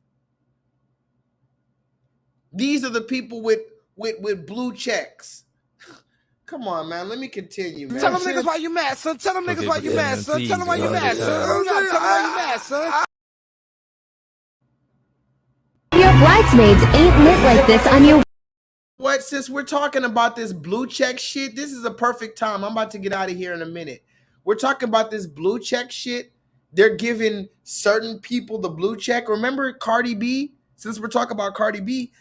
These are the people with blue checks. Come on, man. Let me continue, man. Tell them niggas why you mad, son. Tell them niggas why you mad, son. Tell them why you mad, son. Tell them why you mad, son. Your bridesmaids ain't lit like this on your... What, sis? We're talking about this blue check shit. This is a perfect time. I'm about to get out of here in a minute. We're talking about this blue check shit. They're giving certain people the blue check. Remember Cardi B? Since we're talking about Cardi B,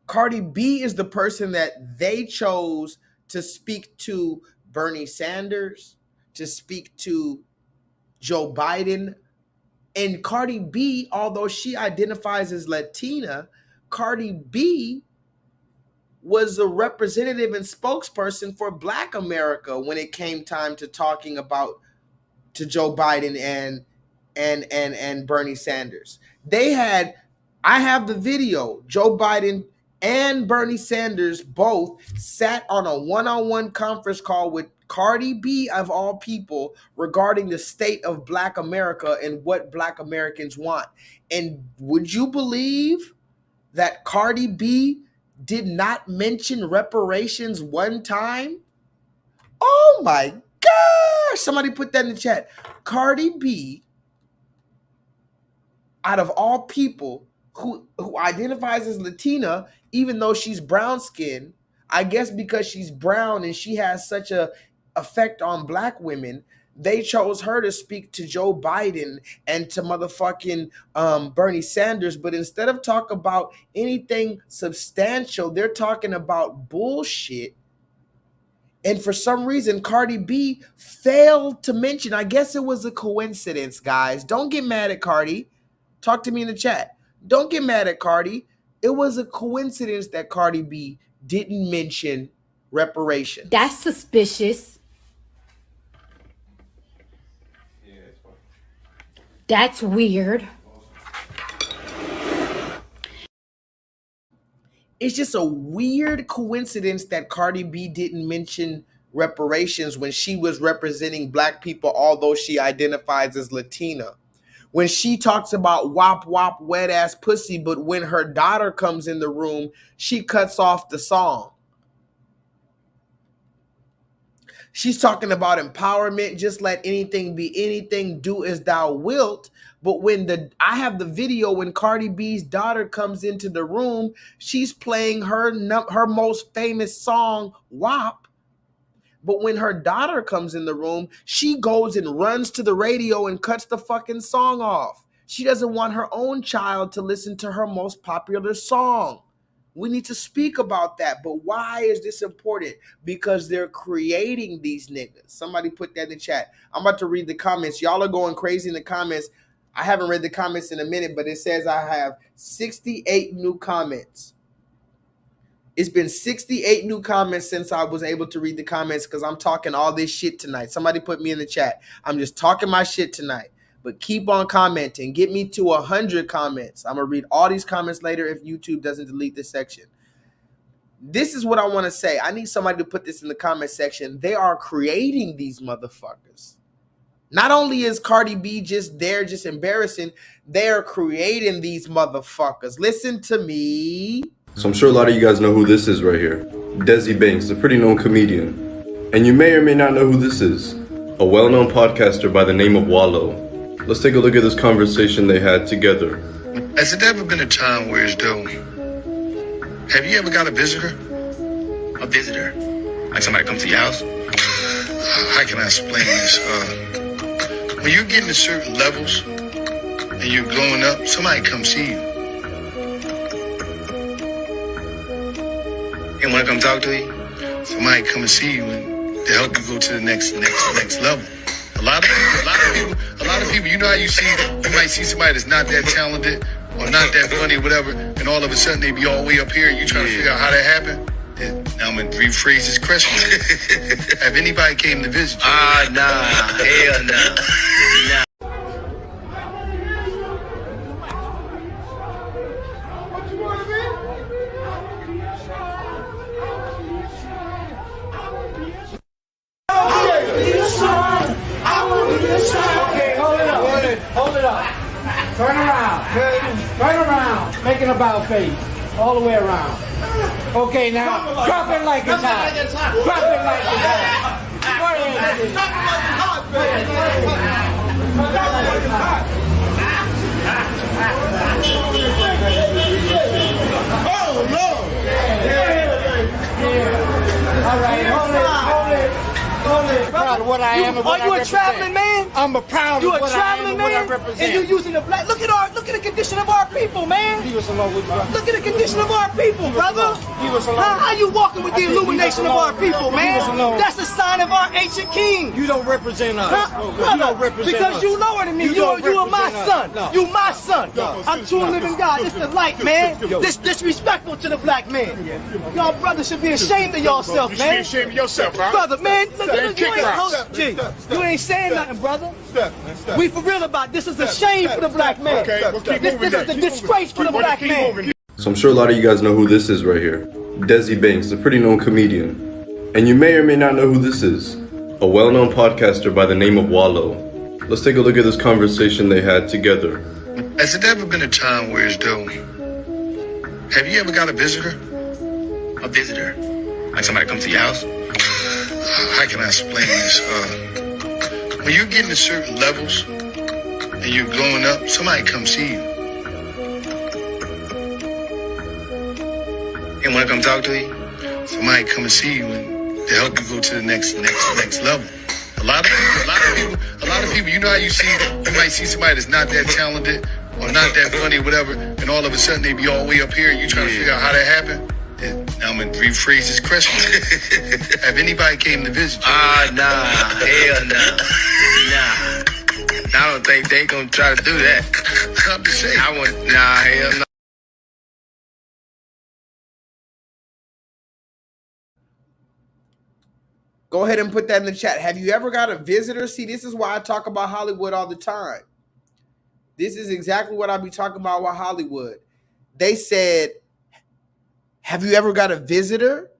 Cardi B is the person that they chose to speak to Bernie Sanders, to speak to Joe Biden. And Cardi B, although she identifies as Latina, Cardi B was a representative and spokesperson for Black America when it came time to talking about to Joe Biden and Bernie Sanders. I have the video, Joe Biden and Bernie Sanders both sat on a one-on-one conference call with Cardi B, of all people, regarding the state of Black America and what Black Americans want. And would you believe that Cardi B did not mention reparations one time? Oh my gosh! Somebody put that in the chat. Cardi B, out of all people, who identifies as Latina, even though she's brown skinned, I guess because she's brown and she has such a effect on Black women, they chose her to speak to Joe Biden and to motherfucking Bernie Sanders. But instead of talk about anything substantial, they're talking about bullshit. And for some reason, Cardi B failed to mention, I guess it was a coincidence, guys. Don't get mad at Cardi. Talk to me in the chat. Don't get mad at Cardi. It was a coincidence that Cardi B didn't mention reparations. That's suspicious. That's weird. It's just a weird coincidence that Cardi B didn't mention reparations when she was representing Black people, although she identifies as Latina. When she talks about wop wop wet ass pussy, but when her daughter comes in the room, she cuts off the song. She's talking about empowerment. Just let anything be anything. Do as thou wilt. But when I have the video when Cardi B's daughter comes into the room, she's playing her most famous song, WAP. But when her daughter comes in the room, she goes and runs to the radio and cuts the fucking song off. She doesn't want her own child to listen to her most popular song. We need to speak about that. But why is this important? Because they're creating these niggas. Somebody put that in the chat. I'm about to read the comments. Y'all are going crazy in the comments. I haven't read the comments in a minute, but it says I have 68 new comments. It's been 68 new comments since I was able to read the comments because I'm talking all this shit tonight. Somebody put me in the chat. I'm just talking my shit tonight. But keep on commenting. Get me to 100 comments. I'm going to read all these comments later if YouTube doesn't delete this section. This is what I want to say. I need somebody to put this in the comment section. They are creating these motherfuckers. Not only is Cardi B just there, just embarrassing, they're creating these motherfuckers. Listen to me. So I'm sure a lot of you guys know who this is right here. Desi Banks, a pretty known comedian. And you may or may not know who this is. A well-known podcaster by the name of Wallow. Let's take a look at this conversation they had together. Has it ever been a time where it's though? Have you ever got a visitor? A visitor? Like somebody comes to your house? How can I explain this? When you're getting to certain levels and you're growing up, somebody comes see you. And when I come talk to you, somebody come and see you and to help you go to the next level. A lot of people, you know how you might see somebody that's not that talented or not that funny or whatever, and all of a sudden they be all the way up here and you trying to figure out how that happened. Now I'm going to rephrase this question. Have anybody came to visit you? Nah, hell no. Nah. Hold it up. Turn around. Turn around. Make an about face. All the way around. Okay, now drop it like it's hot. Drop it like it's hot. Oh, Lord. All right, hold it. Proud of what I am and what I represent. Are you a traveling man? I'm a proud of what I am and what I man? represent. And you're using the black. Look at the condition of our people, man. Leave us alone with brother. Look at the condition of our people, brother. Leave us alone. How you walking with the illumination of our people, man? Leave us alone. That's a sign of our ancient king. You don't represent us. Brother, You don't represent because us. you lower than me. You are my son. No. You my son. No. I'm true living God. It's the light, man. This disrespectful to the black man. Y'all brothers should be ashamed of yourself, man. You should be ashamed of yourself, right? Brother, man, look, Kick rocks. you ain't saying nothing, brother. We for real about this. Is a shame for the black man. Okay, we'll keep This moving is a disgrace for the black man. So I'm sure a lot of you guys know who this is right here. Desi Banks, a pretty known comedian. And you may or may not know who this is. A well-known podcaster by the name of Wallow. Let's take a look at this conversation they had together. Has it ever been a time where it's though? Have you ever got a visitor? A visitor? Like somebody comes to your house? How can I explain this? When you're getting to certain levels and you're growing up, somebody comes see you. And when I come talk to you, somebody come and see you and to help you go to the next level. A lot of people, you know how you might see somebody that's not that talented or not that funny or whatever, and all of a sudden they be all the way up here and you trying to figure out how that happened. Now I'm going to rephrase this question. Have anybody came to visit you? Nah, hell no. Nah. I don't think they going to try to do that. I'm just saying. Hell no. Go ahead and put that in the chat. Have you ever got a visitor? See, this is why I talk about Hollywood all the time. This is exactly what I be talking about with Hollywood. They said, have you ever got a visitor?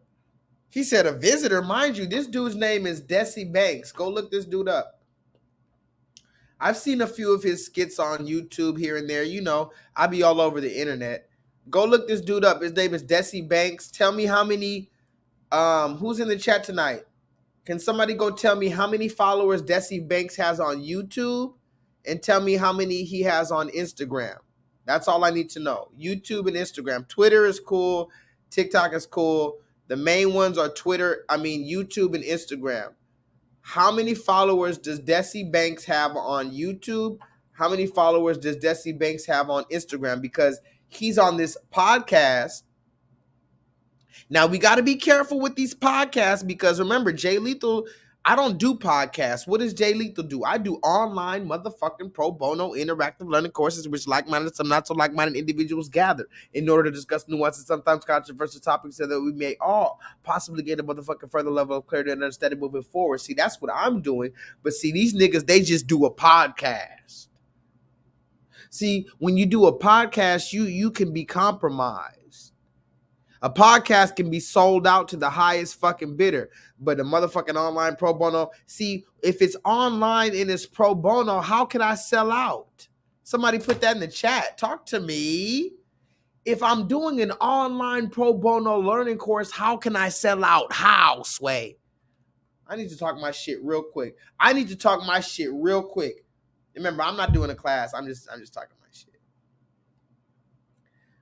He said a visitor. Mind you, this dude's name is Desi Banks. Go look this dude up. I've seen a few of his skits on YouTube here and there. You know, I be all over the internet. Go look this dude up. His name is Desi Banks. Tell me how many, who's in the chat tonight? Can somebody go tell me how many followers Desi Banks has on YouTube and tell me how many he has on Instagram? That's all I need to know. YouTube and Instagram. Twitter is cool. TikTok is cool. The main ones are YouTube and Instagram. How many followers does Desi Banks have on YouTube? How many followers does Desi Banks have on Instagram? Because he's on this podcast. Now, we got to be careful with these podcasts because remember, J-Lethal, I don't do podcasts. What does J-Lethal do? I do online motherfucking pro bono interactive learning courses which like-minded, some not so like-minded individuals gather in order to discuss nuances, sometimes controversial topics so that we may all possibly get a motherfucking further level of clarity and understanding moving forward. See, that's what I'm doing. But see, these niggas, they just do a podcast. See, when you do a podcast, you can be compromised. A podcast can be sold out to the highest fucking bidder, but a motherfucking online pro bono, see, if it's online and it's pro bono, how can I sell out? Somebody put that in the chat. Talk to me. If I'm doing an online pro bono learning course, how can I sell out? How, Sway? I need to talk my shit real quick. Remember, I'm not doing a class. I'm just talking my shit.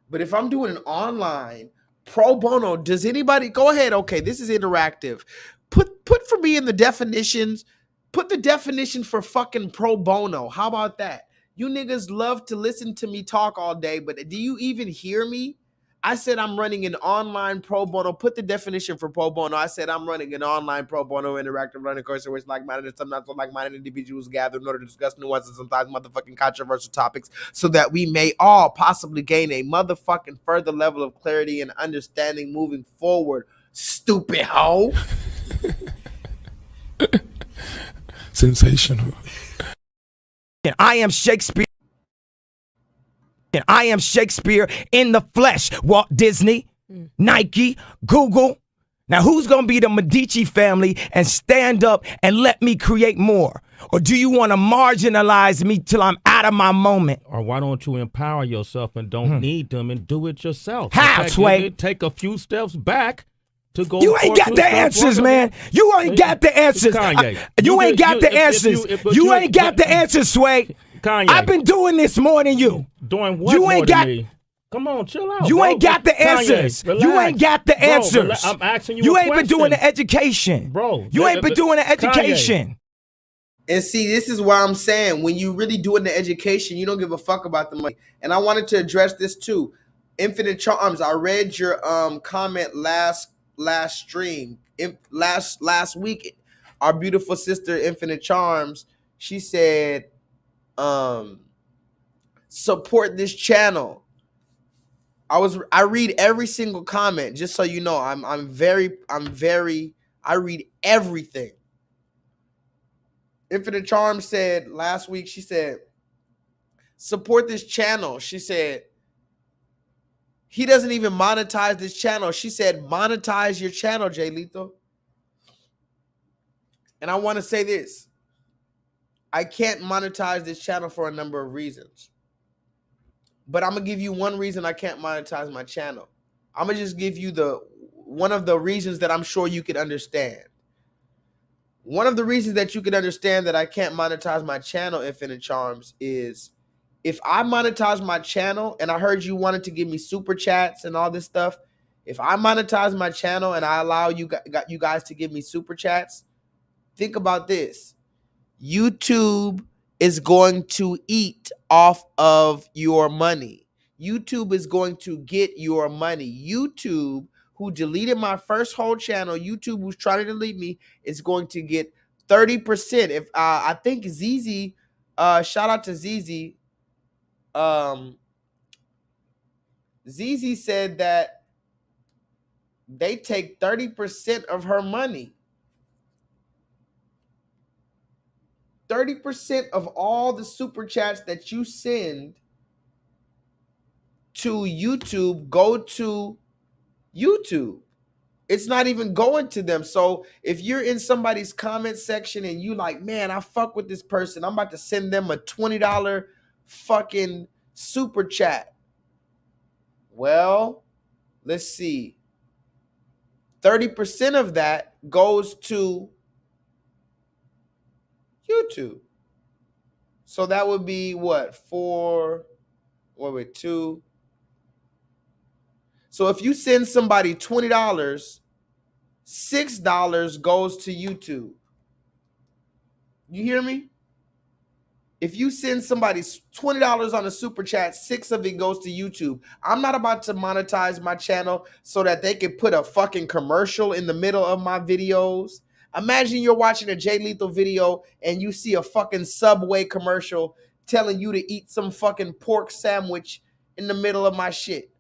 But if I'm doing an online pro bono, does anybody go ahead? Okay, this is interactive. Put for me in the definitions. Put the definition for fucking pro bono. How about that? You niggas love to listen to me talk all day, but do you even hear me? I said I'm running an online pro bono. Put the definition for pro bono. I said I'm running an online pro bono interactive learning course in which like-minded and some not so like-minded individuals gather in order to discuss nuances, sometimes motherfucking controversial topics, so that we may all possibly gain a motherfucking further level of clarity and understanding moving forward. Stupid hoe. Sensational. I am Shakespeare. I am Shakespeare in the flesh. Walt Disney, Nike, Google. Now, who's going to be the Medici family and stand up and let me create more? Or do you want to marginalize me till I'm out of my moment? Or why don't you empower yourself and don't need them and do it yourself? How, Sway? Take a few steps back to go. You ain't got the answers, man. You ain't got the answers. You ain't got the answers. You ain't got the answers, Sway. Kanye. I've been doing this more than you. Doing what you ain't got, me? Come on, chill out. You bro. ain't got the answers. Kanye, you ain't got the answers. I'm asking you. You a ain't question. been doing the education, bro. You ain't been doing the education. Kanye. And see, this is why I'm saying when you really doing the education, you don't give a fuck about the money. And I wanted to address this too. Infinite Charms. I read your comment last stream last week. Our beautiful sister Infinite Charms. She said, support this channel. I read every single comment, just so you know. I read everything. Infinite Charm said last week, she said, support this channel. She said, he doesn't even monetize this channel. She said, monetize your channel, J-Lethal. And I want to say this. I can't monetize this channel for a number of reasons. But I'm going to give you one reason I can't monetize my channel. I'm going to just give you one of the reasons that I'm sure you could understand. One of the reasons that you could understand that I can't monetize my channel, Infinite Charms, is if I monetize my channel, and I heard you wanted to give me super chats and all this stuff. If I monetize my channel and I allow you guys to give me super chats, think about this. YouTube is going to eat off of your money. YouTube is going to get your money. YouTube, who deleted my first whole channel, YouTube, who's trying to delete me, is going to get 30%. If I think ZZ, shout out to ZZ. ZZ said that they take 30% of her money. 30% of all the super chats that you send to YouTube go to YouTube. It's not even going to them. So if you're in somebody's comment section and you like, man, I fuck with this person, I'm about to send them a $20 fucking super chat. Well, let's see. 30% of that goes to YouTube. So that would be what? 2. So if you send somebody $20, $6 goes to YouTube. You hear me? If you send somebody $20 on a super chat, 6 of it goes to YouTube. I'm not about to monetize my channel so that they can put a fucking commercial in the middle of my videos. Imagine you're watching a J-Lethal video and you see a fucking Subway commercial telling you to eat some fucking pork sandwich in the middle of my shit.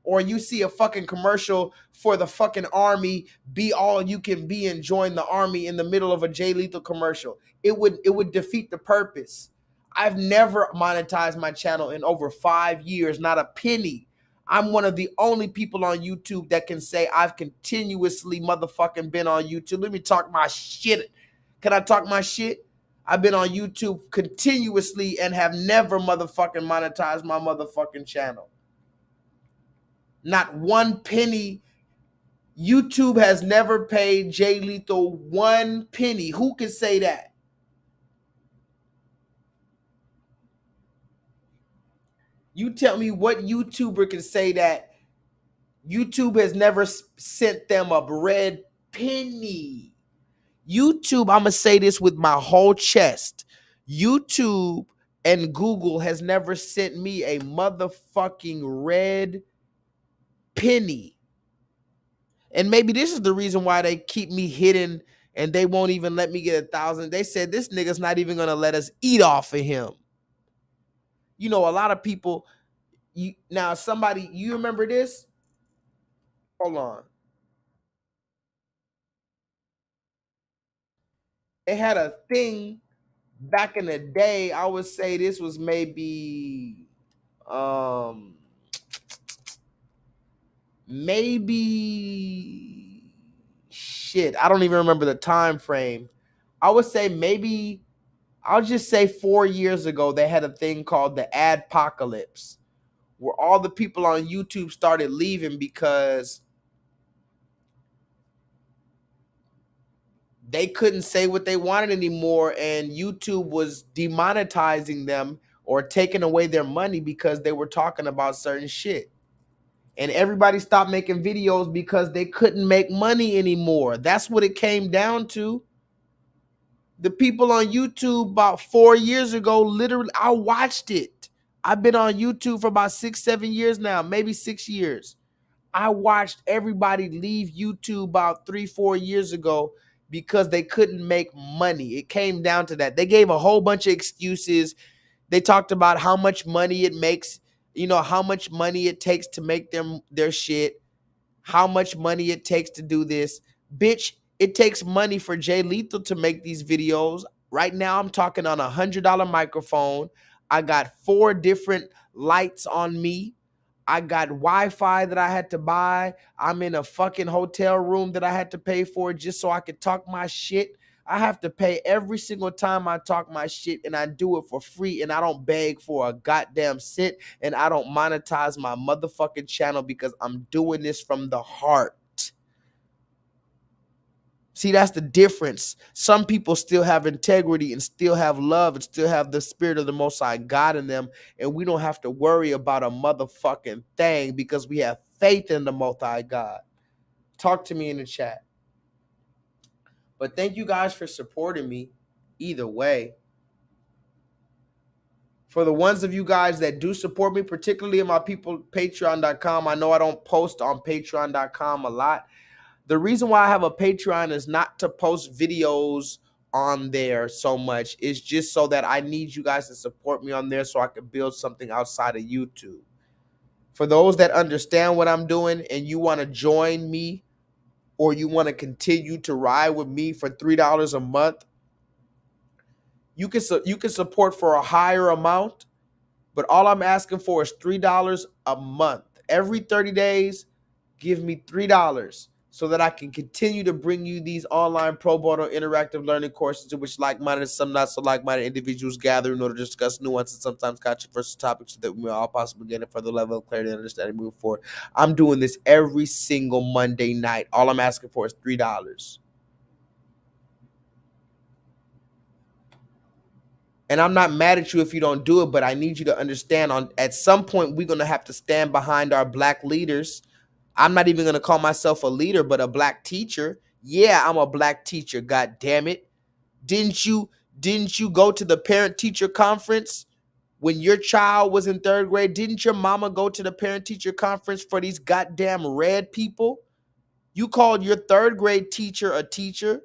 Or you see a fucking commercial for the fucking army, be all you can be and join the army in the middle of a J-Lethal commercial. It would defeat the purpose. I've never monetized my channel in over 5 years, not a penny. I'm one of the only people on YouTube that can say I've continuously motherfucking been on YouTube. Let me talk my shit. Can I talk my shit? I've been on YouTube continuously and have never motherfucking monetized my motherfucking channel. Not one penny. YouTube has never paid J-Lethal 1 penny. Who can say that? You tell me what YouTuber can say that YouTube has never sent them a red penny. YouTube, I'm going to say this with my whole chest. YouTube and Google has never sent me a motherfucking red penny. And maybe this is the reason why they keep me hidden and they won't even let me get 1,000. They said this nigga's not even going to let us eat off of him. You know, a lot of people, you remember this? Hold on. They had a thing back in the day. I would say this was maybe shit, I don't even remember the time frame. I would say maybe, I'll just say 4 years ago, they had a thing called the Adpocalypse, where all the people on YouTube started leaving because they couldn't say what they wanted anymore, and YouTube was demonetizing them or taking away their money because they were talking about certain shit. And everybody stopped making videos because they couldn't make money anymore. That's what it came down to. The people on YouTube about 4 years ago, literally, I watched it. I've been on YouTube for about 6, 7 years now, maybe 6 years. I watched everybody leave YouTube about 3, 4 years ago because they couldn't make money. It came down to that. They gave a whole bunch of excuses. They talked about how much money it makes, how much money it takes to make their shit, how much money it takes to do this. Bitch, it takes money for J-Lethal to make these videos. Right now, I'm talking on a $100 microphone. I got 4 different lights on me. I got Wi-Fi that I had to buy. I'm in a fucking hotel room that I had to pay for just so I could talk my shit. I have to pay every single time I talk my shit, and I do it for free, and I don't beg for a goddamn cent, and I don't monetize my motherfucking channel because I'm doing this from the heart. See, that's the difference. Some people still have integrity and still have love and still have the spirit of the Most High God in them, and we don't have to worry about a motherfucking thing because we have faith in the Most High God. Talk to me in the chat. But thank you guys for supporting me either way. For the ones of you guys that do support me, particularly in my people, patreon.com, I know I don't post on patreon.com a lot. The reason why I have a Patreon is not to post videos on there so much. It's just so that I need you guys to support me on there so I can build something outside of YouTube. For those that understand what I'm doing and you want to join me or you want to continue to ride with me for $3 a month, you can support for a higher amount, but all I'm asking for is $3 a month. Every 30 days, give me $3 so that I can continue to bring you these online pro bono interactive learning courses in which like-minded and some not so like-minded individuals gather in order to discuss nuanced and sometimes controversial topics so that we may all possibly get a further level of clarity and understanding moving forward. I'm doing this every single Monday night. All I'm asking for is $3. And I'm not mad at you if you don't do it, but I need you to understand at some point we're going to have to stand behind our black leaders. I'm not even going to call myself a leader, but a black teacher. Yeah, I'm a black teacher, god damn it. Didn't you go to the parent teacher conference when your child was in 3rd grade? Didn't your mama go to the parent teacher conference for these goddamn red people? You called your 3rd grade teacher a teacher.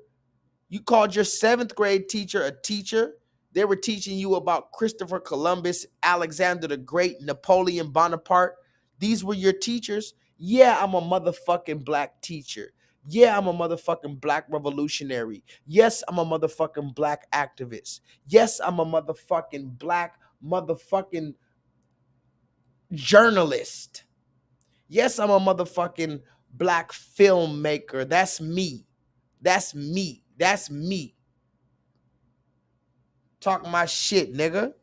You called your 7th grade teacher a teacher. They were teaching you about Christopher Columbus, Alexander the Great, Napoleon Bonaparte. These were your teachers. Yeah, I'm a motherfucking black teacher. Yeah, I'm a motherfucking black revolutionary. Yes, I'm a motherfucking black activist. Yes, I'm a motherfucking black motherfucking journalist. Yes, I'm a motherfucking black filmmaker. That's me. That's me. That's me. Talk my shit, nigga.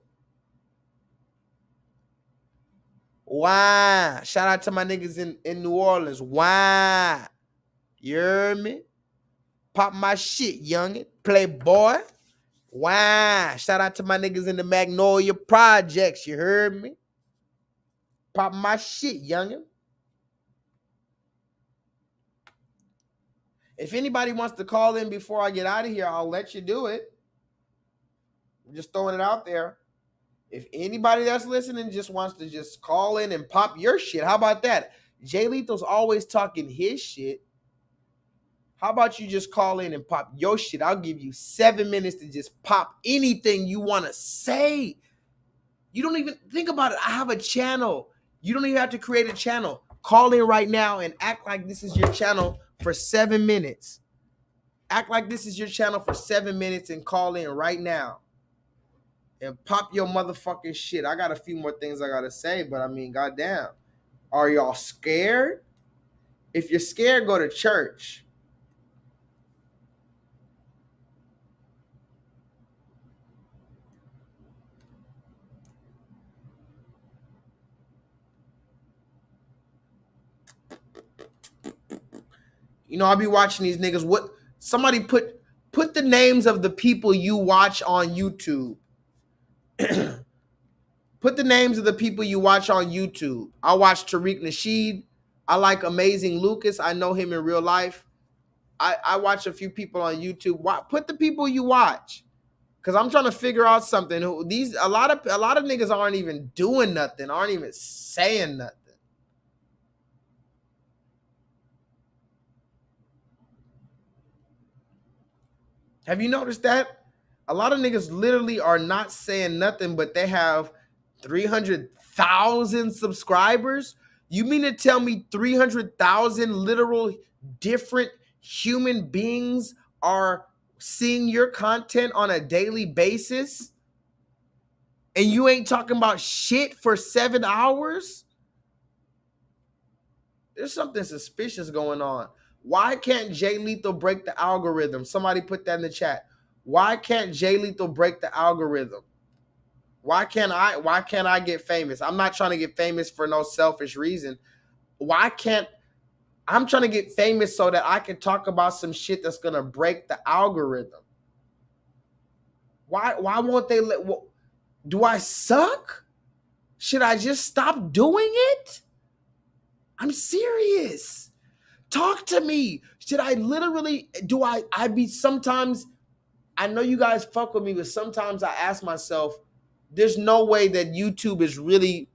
Why? Shout out to my niggas in New Orleans. Why? You heard me? Pop my shit, youngin'. Playboy. Why? Shout out to my niggas in the Magnolia Projects. You heard me? Pop my shit, youngin'. If anybody wants to call in before I get out of here, I'll let you do it. I'm just throwing it out there. If anybody that's listening just wants to just call in and pop your shit, how about that? J-Lethal's always talking his shit. How about you just call in and pop your shit? I'll give you 7 minutes to just pop anything you want to say. You don't even think about it. I have a channel. You don't even have to create a channel. Call in right now and act like this is your channel for 7 minutes. Act like this is your channel for 7 minutes and call in right now. And pop your motherfucking shit. I got a few more things I got to say, but I mean, goddamn. Are y'all scared? If you're scared, go to church. You know, I'll be watching these niggas. What? Somebody put the names of the people you watch on YouTube. Put the names of the people you watch on YouTube. I watch Tariq Nasheed. I like Amazing Lucas. I know him in real life. I watch a few people on YouTube. Put the people you watch. Cause I'm trying to figure out something. A lot of niggas aren't even doing nothing, aren't even saying nothing. Have you noticed that? A lot of niggas literally are not saying nothing, but they have 300,000 subscribers. You mean to tell me 300,000 literal different human beings are seeing your content on a daily basis? And you ain't talking about shit for 7 hours? There's something suspicious going on. Why can't J-Lethal break the algorithm? Somebody put that in the chat. Why can't J-Lethal break the algorithm? Why can't I get famous? I'm not trying to get famous for no selfish reason. I'm trying to get famous so that I can talk about some shit that's gonna break the algorithm. Why won't they do I suck? Should I just stop doing it? I'm serious. Talk to me. Should I literally, sometimes, I know you guys fuck with me, but sometimes I ask myself, there's no way that YouTube is really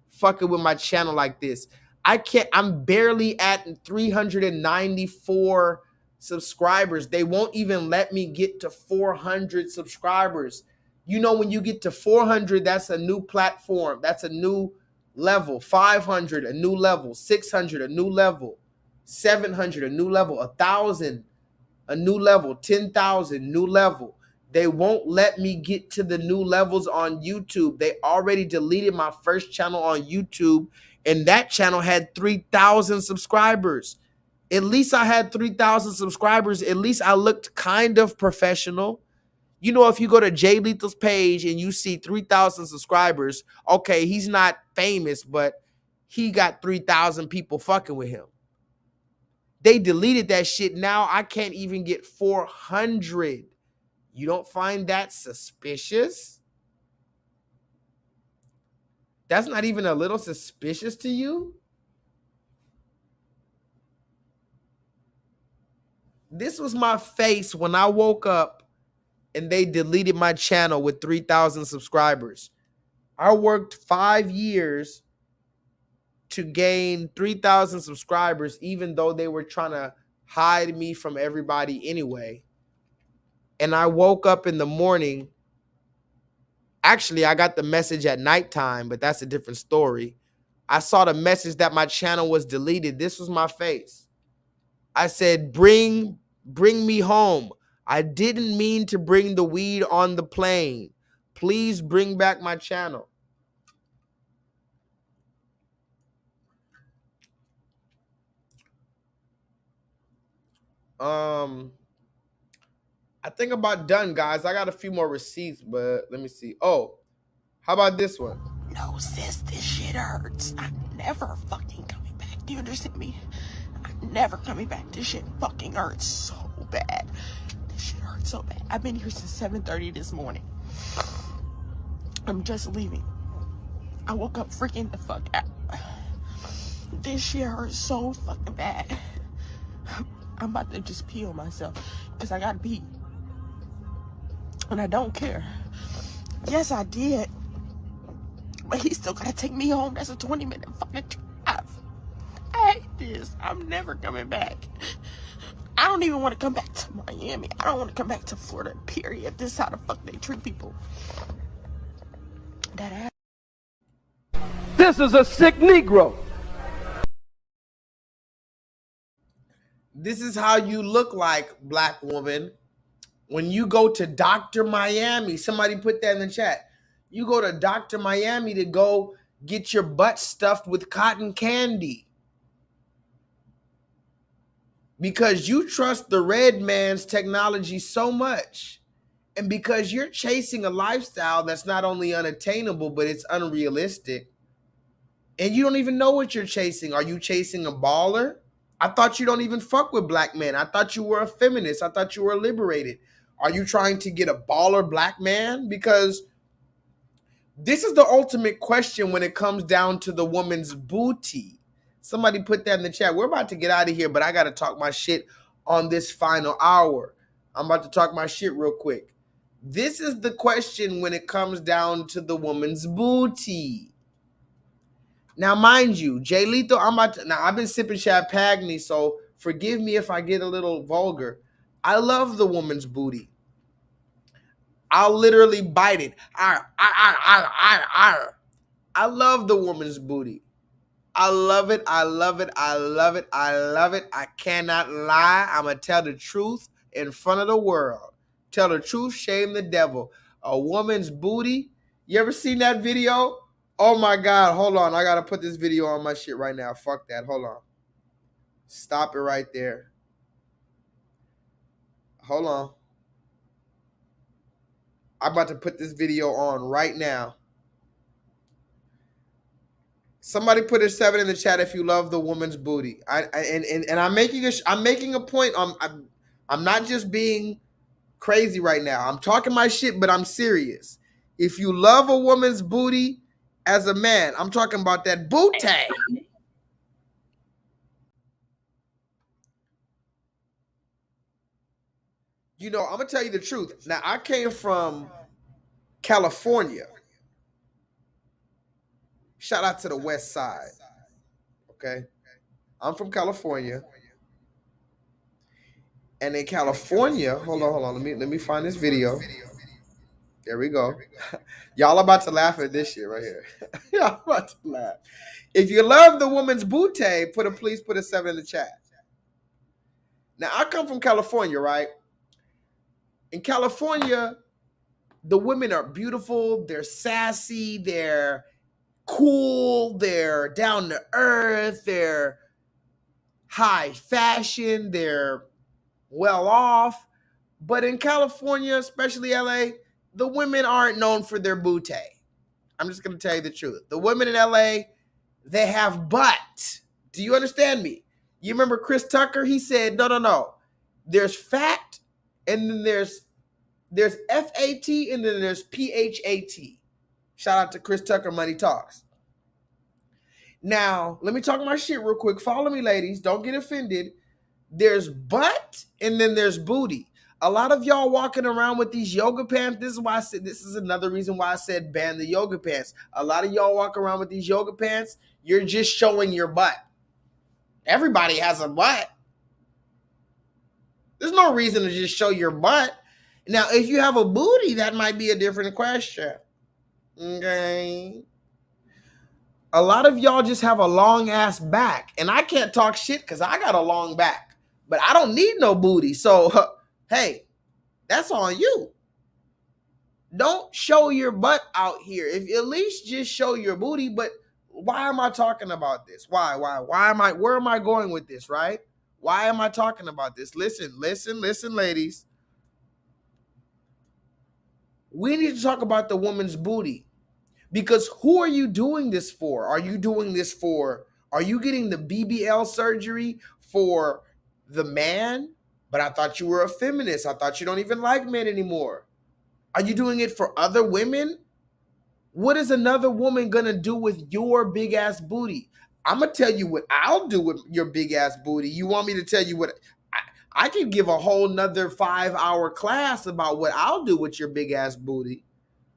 fucking with my channel like this. I'm barely at 394 subscribers. They won't even let me get to 400 subscribers. You know, when you get to 400, that's a new platform. That's a new level. 500, a new level. 600, a new level. 700, a new level. 1,000, a new level. 10,000, new level. They won't let me get to the new levels on YouTube. They already deleted my first channel on YouTube, and that channel had 3,000 subscribers. At least I had 3,000 subscribers. At least I looked kind of professional. You know, if you go to J-Lethal's page and you see 3,000 subscribers, okay, he's not famous, but he got 3,000 people fucking with him. They deleted that shit. Now I can't even get 400. You don't find that suspicious? That's not even a little suspicious to you? This was my face when I woke up and they deleted my channel with 3,000 subscribers. I worked 5 years to gain 3,000 subscribers, even though they were trying to hide me from everybody anyway. And I woke up in the morning. Actually, I got the message at nighttime, but that's a different story. I saw the message that my channel was deleted. This was my face. I said, bring me home. I didn't mean to bring the weed on the plane. Please bring back my channel. I think I'm about done, guys. I got a few more receipts, but let me see. Oh, how about this one? No, sis, this shit hurts. I'm never fucking coming back. Do you understand me? I'm never coming back. This shit fucking hurts so bad. This shit hurts so bad. I've been here since 7:30 this morning. I'm just leaving. I woke up freaking the fuck out. This shit hurts so fucking bad. I'm about to just pee on myself because I gotta pee. And I don't care. Yes, I did. But he still gotta take me home. That's a 20-minute fucking drive. I hate this. I'm never coming back. I don't even want to come back to Miami. I don't want to come back to Florida, period. This is how the fuck they treat people. This is a sick Negro. This is how you look like, black woman, when you go to Dr. Miami. Somebody put that in the chat. You go to Dr. Miami to go get your butt stuffed with cotton candy. Because you trust the red man's technology so much. And because you're chasing a lifestyle that's not only unattainable, but it's unrealistic. And you don't even know what you're chasing. Are you chasing a baller? I thought you don't even fuck with black men. I thought you were a feminist. I thought you were liberated. Are you trying to get a baller black man? Because this is the ultimate question when it comes down to the woman's booty. Somebody put that in the chat. We're about to get out of here, but I got to talk my shit on this final hour. I'm about to talk my shit real quick. This is the question when it comes down to the woman's booty. Now, mind you, J-Lethal, I've been sipping champagne, so forgive me if I get a little vulgar. I love the woman's booty. I'll literally bite it. I love the woman's booty. I love it. I love it. I love it. I love it. I cannot lie. I'm going to tell the truth in front of the world. Tell the truth, shame the devil. A woman's booty. You ever seen that video? Oh my God, hold on. I got to put this video on my shit right now. Fuck that. Hold on. Stop it right there. Hold on. I'm about to put this video on right now. Somebody put a 7 in the chat if you love the woman's booty. And I'm making a point. I'm not just being crazy right now. I'm talking my shit, but I'm serious. If you love a woman's booty, as a man, I'm talking about that booty. You know, I'm going to tell you the truth. Now, I came from California. Shout out to the West Side. Okay? I'm from California. And in California, hold on. Let me find this video. There we go. Y'all about to laugh at this shit right here. Y'all about to laugh. If you love the woman's booty, please put a 7 in the chat. Now, I come from California, right? In California, the women are beautiful. They're sassy. They're cool. They're down to earth. They're high fashion. They're well off. But in California, especially LA, the women aren't known for their booty. I'm just going to tell you the truth. The women in LA, they have butt. Do you understand me? You remember Chris Tucker? He said, no. There's fat, and then there's FAT, and then there's PHAT. Shout out to Chris Tucker, Money Talks. Now, let me talk my shit real quick. Follow me, ladies. Don't get offended. There's butt and then there's booty. A lot of y'all walking around with these yoga pants. This is why I said, this is another reason why I said ban the yoga pants. A lot of y'all walk around with these yoga pants. You're just showing your butt. Everybody has a butt. There's no reason to just show your butt. Now, if you have a booty, that might be a different question. Okay. A lot of y'all just have a long ass back. And I can't talk shit because I got a long back. But I don't need no booty. So, hey, that's on you. Don't show your butt out here. If at least just show your booty. But why am I talking about this? Why am I, where am I going with this, right? Why am I talking about this? Listen, ladies. We need to talk about the woman's booty. Because who are you doing this for? Are you doing this for, are you getting the BBL surgery for the man? But I thought you were a feminist. I thought you don't even like men anymore. Are you doing it for other women? What is another woman gonna do with your big ass booty? I'm gonna tell you what I'll do with your big ass booty. You want me to tell you what? I can give a whole nother 5-hour class about what I'll do with your big ass booty.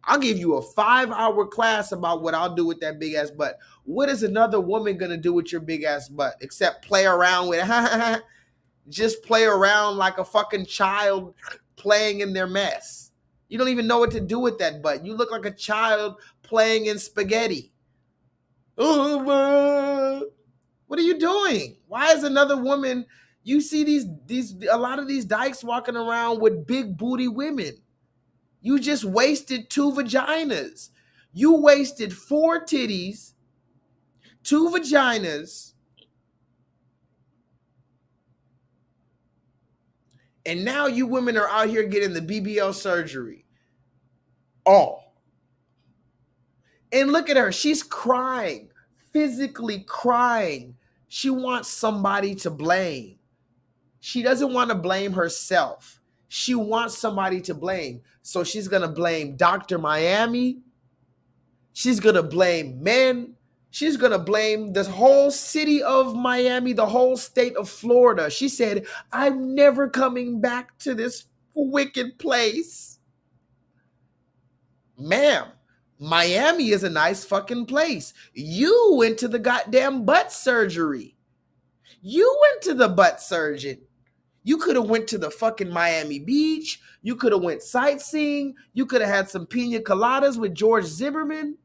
I'll give you a 5-hour class about what I'll do with that big ass butt. What is another woman gonna do with your big ass butt except play around with it? Just play around like a fucking child playing in their mess. You don't even know what to do with that butt. You look like a child playing in spaghetti. What are you doing? Why is another woman? You see a lot of these dykes walking around with big booty women. You just wasted 2 vaginas. You wasted 4 titties, 2 vaginas, and now you women are out here getting the BBL surgery. Oh. And look at her. She's crying, physically crying. She wants somebody to blame. She doesn't want to blame herself. She wants somebody to blame. So she's going to blame Dr. Miami. She's going to blame men. She's going to blame the whole city of Miami, the whole state of Florida. She said, I'm never coming back to this wicked place. Ma'am, Miami is a nice fucking place. You went to the goddamn butt surgery. You went to the butt surgeon. You could have went to the fucking Miami Beach. You could have went sightseeing. You could have had some pina coladas with George Zimmerman.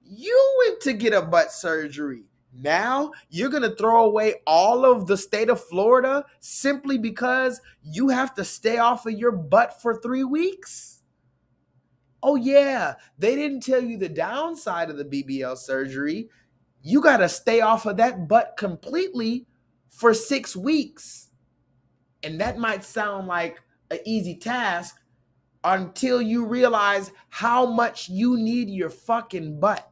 You went to get a butt surgery. Now you're going to throw away all of the state of Florida simply because you have to stay off of your butt for 3 weeks? Oh yeah, they didn't tell you the downside of the BBL surgery. You got to stay off of that butt completely for 6 weeks. And that might sound like an easy task until you realize how much you need your fucking butt.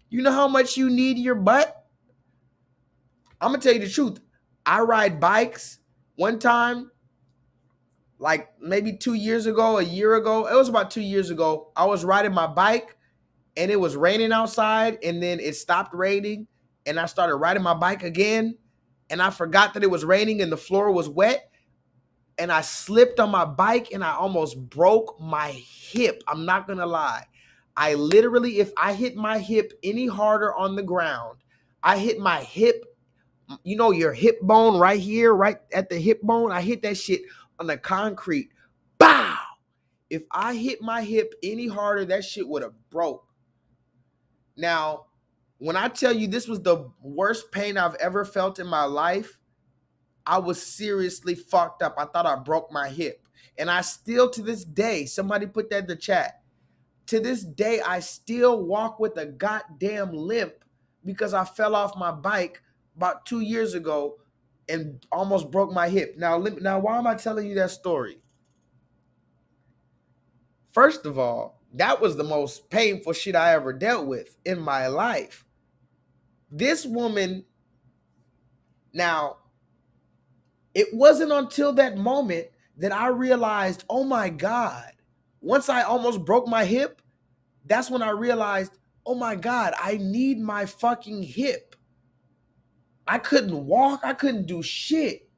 You know how much you need your butt? I'm going to tell you the truth. I ride bikes. One time, like maybe 2 years ago, a year ago, it was about 2 years ago, I was riding my bike and it was raining outside and then it stopped raining and I started riding my bike again. And I forgot that it was raining and the floor was wet. And I slipped on my bike and I almost broke my hip. I'm not going to lie. I literally, if I hit my hip any harder on the ground, I hit my hip, you know, your hip bone right here, right at the hip bone. I hit that shit on the concrete. Bow! If I hit my hip any harder, that shit would have broke. Now, when I tell you this was the worst pain I've ever felt in my life, I was seriously fucked up. I thought I broke my hip. And I still, to this day, somebody put that in the chat. To this day, I still walk with a goddamn limp because I fell off my bike about 2 years ago and almost broke my hip. Now, why am I telling you that story? First of all, that was the most painful shit I ever dealt with in my life. This woman, now, it wasn't until that moment that I realized, oh my God, once I almost broke my hip, that's when I realized, oh my God, I need my fucking hip. I couldn't walk. I couldn't do shit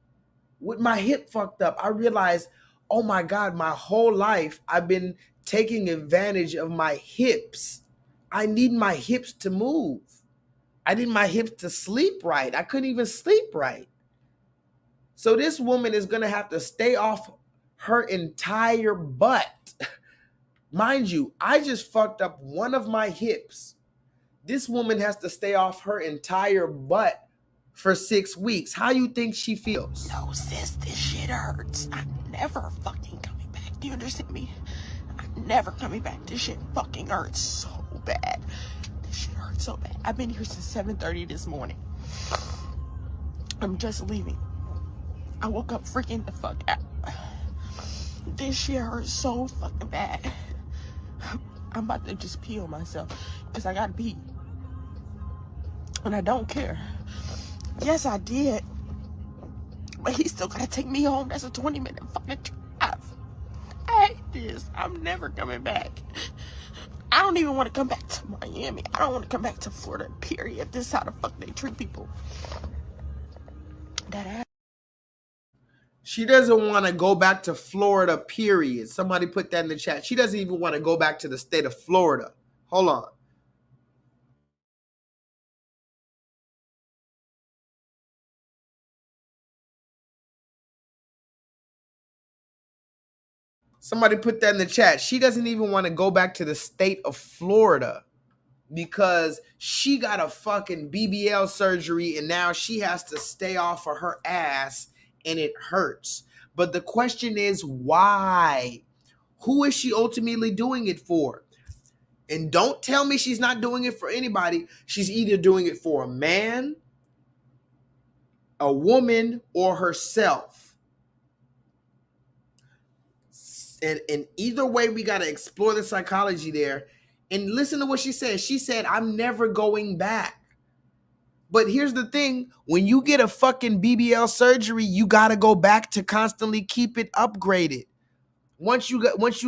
with my hip fucked up. I realized, oh my God, my whole life I've been taking advantage of my hips. I need my hips to move. I need my hips to sleep right. I couldn't even sleep right. So this woman is going to have to stay off her entire butt. Mind you, I just fucked up one of my hips. This woman has to stay off her entire butt for 6 weeks. How you think she feels? No, sis, this shit hurts. I'm never fucking coming back. Do you understand me? I'm never coming back. This shit fucking hurts so bad. This shit hurts so bad. I've been here since 7:30 this morning. I'm just leaving. I woke up freaking the fuck out. This shit hurts so fucking bad. I'm about to just pee on myself because I gotta pee. And I don't care. Yes, I did. But he still gotta take me home. That's a 20-minute fucking drive. I hate this. I'm never coming back. I don't even want to come back to Miami. I don't want to come back to Florida, period. This is how the fuck they treat people. That ass. She doesn't want to go back to Florida, period. Somebody put that in the chat. She doesn't even want to go back to the state of Florida. Hold on. Somebody put that in the chat. She doesn't even want to go back to the state of Florida because she got a fucking BBL surgery and now she has to stay off of her ass and it hurts. But the question is, why? Who is she ultimately doing it for? And don't tell me she's not doing it for anybody. She's either doing it for a man, a woman, or herself. And either way, we got to explore the psychology there. And listen to what she said. She said, I'm never going back. But here's the thing. When you get a fucking BBL surgery, you got to go back to constantly keep it upgraded. Once you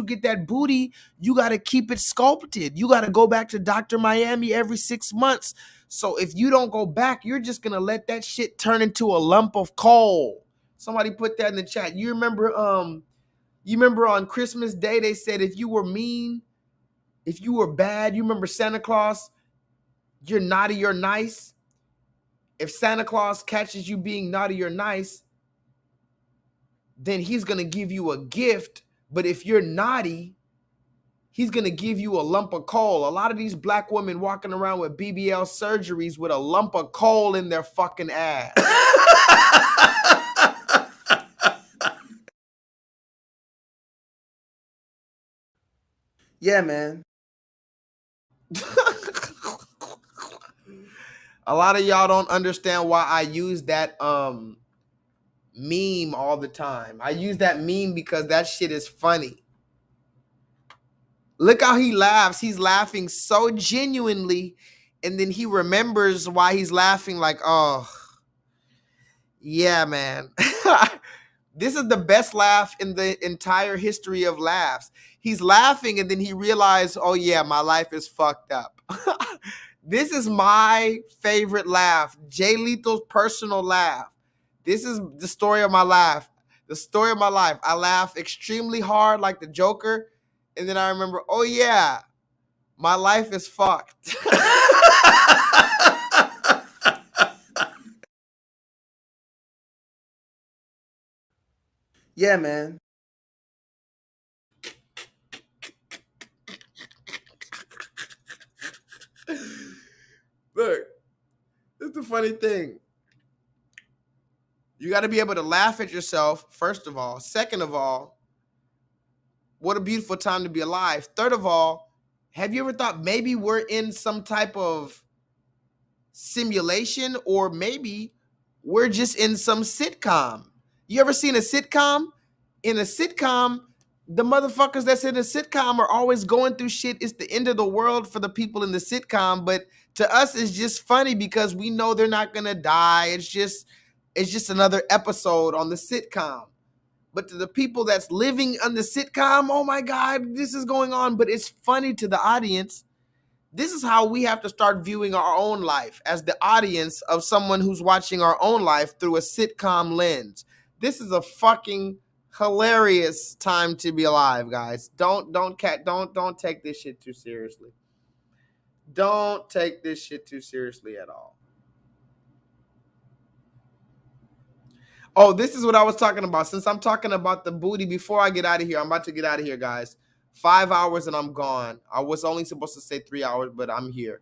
get that booty, you got to keep it sculpted. You got to go back to Dr. Miami every 6 months. So if you don't go back, you're just going to let that shit turn into a lump of coal. Somebody put that in the chat. You remember on Christmas Day, they said if you were mean, if you were bad, you remember Santa Claus, you're naughty or nice. If Santa Claus catches you being naughty or nice, then he's going to give you a gift. But if you're naughty, he's going to give you a lump of coal. A lot of these black women walking around with BBL surgeries with a lump of coal in their fucking ass. Yeah, man. A lot of y'all don't understand why I use that meme all the time. I use that meme because that shit is funny. Look how he laughs. He's laughing so genuinely, and then he remembers why he's laughing like, oh, yeah, man. This is the best laugh in the entire history of laughs. He's laughing, and then he realized, oh, yeah, my life is fucked up. This is my favorite laugh. J-Lethal's personal laugh. This is the story of my life. The story of my life. I laugh extremely hard like the Joker. And then I remember, oh yeah, my life is fucked. Yeah, man. Look, this is the funny thing. You got to be able to laugh at yourself, first of all. Second of all, what a beautiful time to be alive. Third of all, have you ever thought maybe we're in some type of simulation, or maybe we're just in some sitcom? You ever seen a sitcom? In a sitcom, the motherfuckers that's in a sitcom are always going through shit. It's the end of the world for the people in the sitcom, but to us, it's just funny because we know they're not gonna die. It's just another episode on the sitcom. But to the people that's living on the sitcom, oh my God, this is going on. But it's funny to the audience. This is how we have to start viewing our own life, as the audience of someone who's watching our own life through a sitcom lens. This is a fucking hilarious time to be alive, guys. Don't take this shit too seriously. Don't take this shit too seriously at all. Oh, this is what I was talking about. Since I'm talking about the booty, before I get out of here, I'm about to get out of here, guys. 5 hours and I'm gone. I was only supposed to say 3 hours, but I'm here.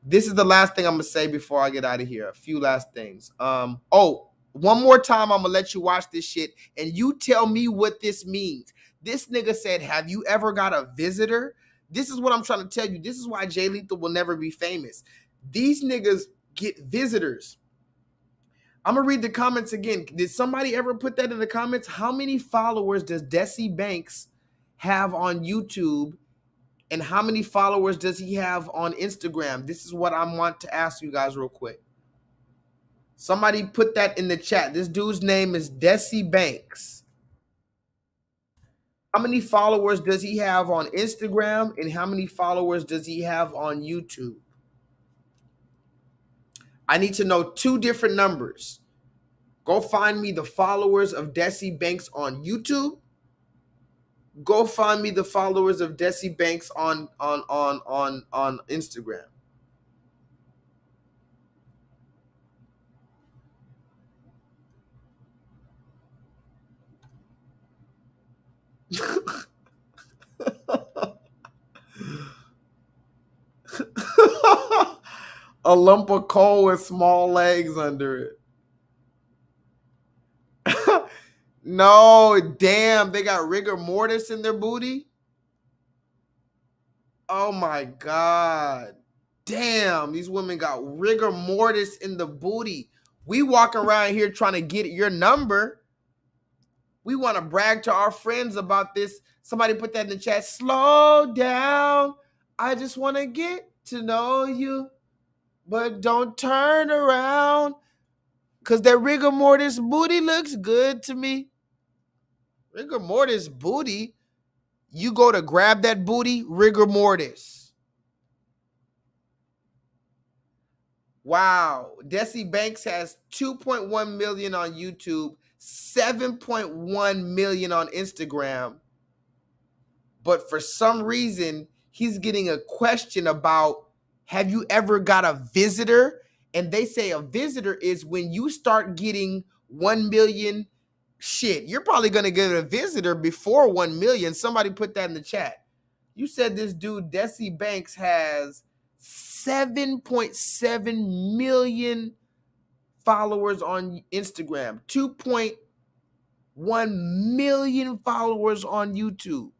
This is the last thing I'm going to say before I get out of here. A few last things. Oh, one more time, I'm going to let you watch this shit, and you tell me what this means. This nigga said, have you ever got a visitor? This is what I'm trying to tell you. This is why J-Lethal will never be famous. These niggas get visitors. I'm going to read the comments again. Did somebody ever put that in the comments? How many followers does Desi Banks have on YouTube? And how many followers does he have on Instagram? This is what I want to ask you guys real quick. Somebody put that in the chat. This dude's name is Desi Banks. How many followers does he have on Instagram? And how many followers does he have on YouTube? I need to know two different numbers. Go find me the followers of Desi Banks on YouTube. Go find me the followers of Desi Banks on Instagram. A lump of coal with small legs under it. No, damn, they got rigor mortis in their booty. Oh my God. Damn, these women got rigor mortis in the booty. We walk around here trying to get your number. We want to brag to our friends about this. Somebody put that in the chat. Slow down. I just want to get to know you. But don't turn around. Because that rigor mortis booty looks good to me. Rigor mortis booty. You go to grab that booty, rigor mortis. Wow. Desi Banks has 2.1 million on YouTube, 7.1 million on Instagram. But for some reason, he's getting a question about, have you ever got a visitor? And they say a visitor is when you start getting 1 million. Shit, you're probably going to get a visitor before 1 million. Somebody put that in the chat. You said this dude, Desi Banks, has 7.7 million followers on Instagram, 2.1 million followers on YouTube.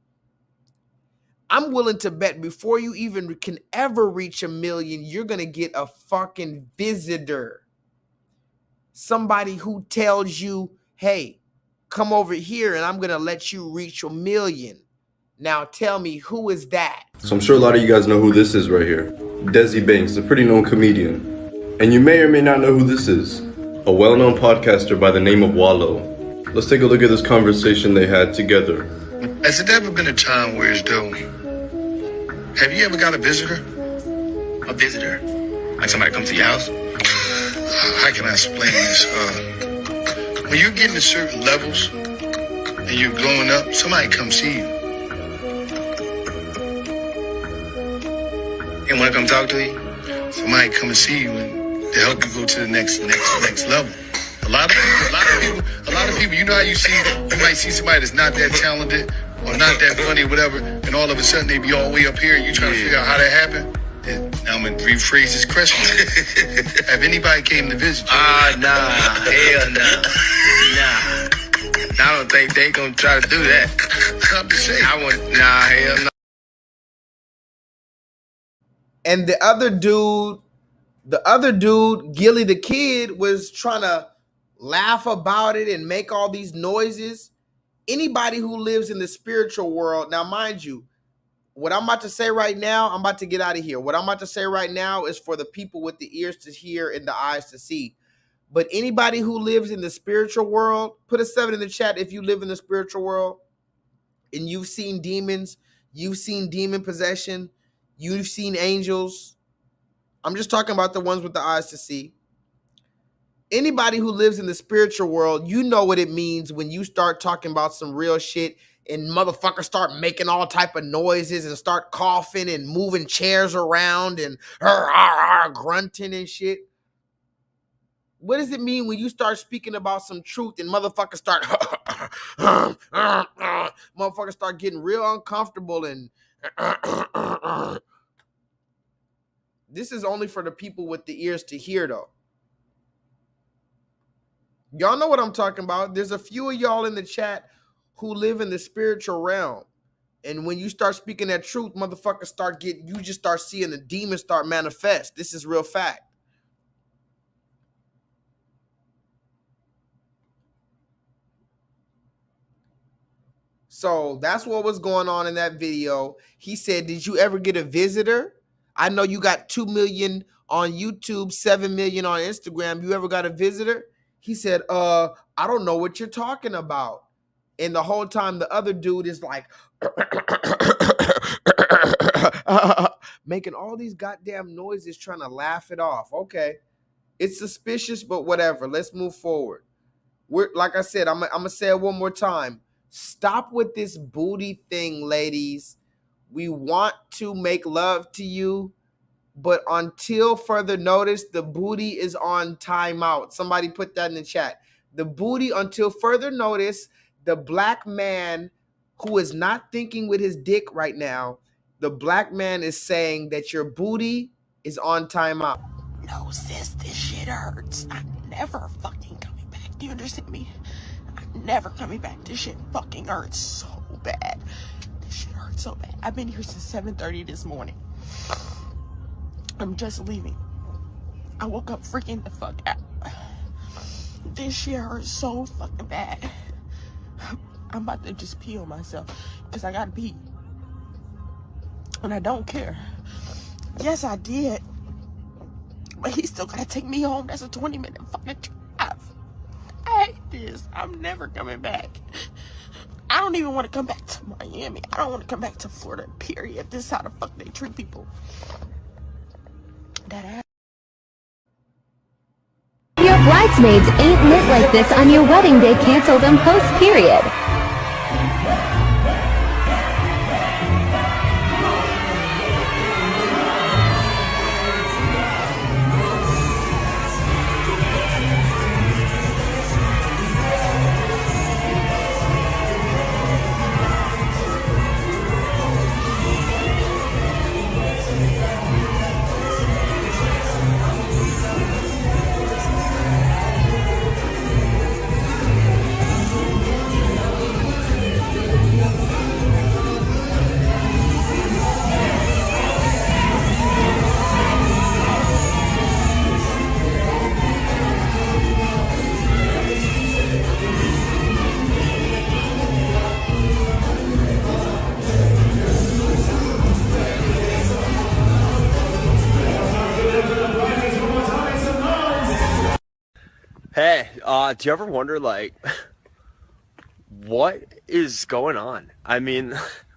I'm willing to bet before you even can ever reach 1 million, you're going to get a fucking visitor. Somebody who tells you, hey, come over here and I'm going to let you reach 1 million. Now tell me, who is that? So I'm sure a lot of you guys know who this is right here. Desi Banks, a pretty known comedian. And you may or may not know who this is. A well-known podcaster by the name of Wallow. Let's take a look at this conversation they had together. Has it ever been a time where it's though, have you ever got a visitor? A visitor? Like somebody comes to your house? How can I explain this? When you're getting to certain levels and you're growing up, somebody comes see you. And when I come talk to you, somebody come and see you and to help you go to the next level. A lot of people, you know how you might see somebody that's not that talented or not that funny or whatever, and all of a sudden they be all the way up here and you trying to figure out how that happened. Now I'm going to rephrase this question. Have anybody came to visit you? Nah, hell no. Nah. I don't think they gonna try to do that. I'm just saying. Hell no. And the other dude, Gilly the Kid, was trying to laugh about it and make all these noises. Anybody who lives in the spiritual world, now mind you, what I'm about to say right now, I'm about to get out of here. What I'm about to say right now is for the people with the ears to hear and the eyes to see. But anybody who lives in the spiritual world, put a 7 in the chat if you live in the spiritual world and you've seen demons, you've seen demon possession, You've seen angels. I'm just talking about the ones with the eyes to see. Anybody who lives in the spiritual world, you know what it means when you start talking about some real shit and motherfuckers start making all type of noises and start coughing and moving chairs around and grunting and shit. What does it mean when you start speaking about some truth and motherfuckers start motherfuckers start getting real uncomfortable and this is only for the people with the ears to hear though. Y'all know what I'm talking about. There's a few of y'all in the chat who live in the spiritual realm. And when you start speaking that truth, motherfuckers you just start seeing the demons start manifest. This is real fact. So that's what was going on in that video. He said, did you ever get a visitor? I know you got 2 million on YouTube, 7 million on Instagram. You ever got a visitor? He said, I don't know what you're talking about. And the whole time the other dude is like making all these goddamn noises trying to laugh it off. Okay. It's suspicious, but whatever. Let's move forward. Like I said, I'm gonna say it one more time. Stop with this booty thing, ladies. We want to make love to you, but until further notice, the booty is on timeout. Somebody put that in the chat. The booty, until further notice, the black man who is not thinking with his dick right now, the black man is saying that your booty is on timeout. No, sis, this shit hurts. I'm never fucking coming back. Do you understand me? I'm never coming back. This shit fucking hurts so bad. This shit hurts so bad. I've been here since 7:30 this morning. I'm just leaving. I woke up freaking the fuck out. This shit hurts so fucking bad. I'm about to just pee on myself because I gotta pee. And I don't care. Yes, I did. But he still gotta take me home. That's a 20-minute fucking drive. I hate this. I'm never coming back. I don't even want to come back to Miami. I don't want to come back to Florida, period. This is how the fuck they treat people. That ass. Your bridesmaids ain't lit like this on your wedding day. Cancel them post period. Hey, do you ever wonder, like, what is going on? I mean,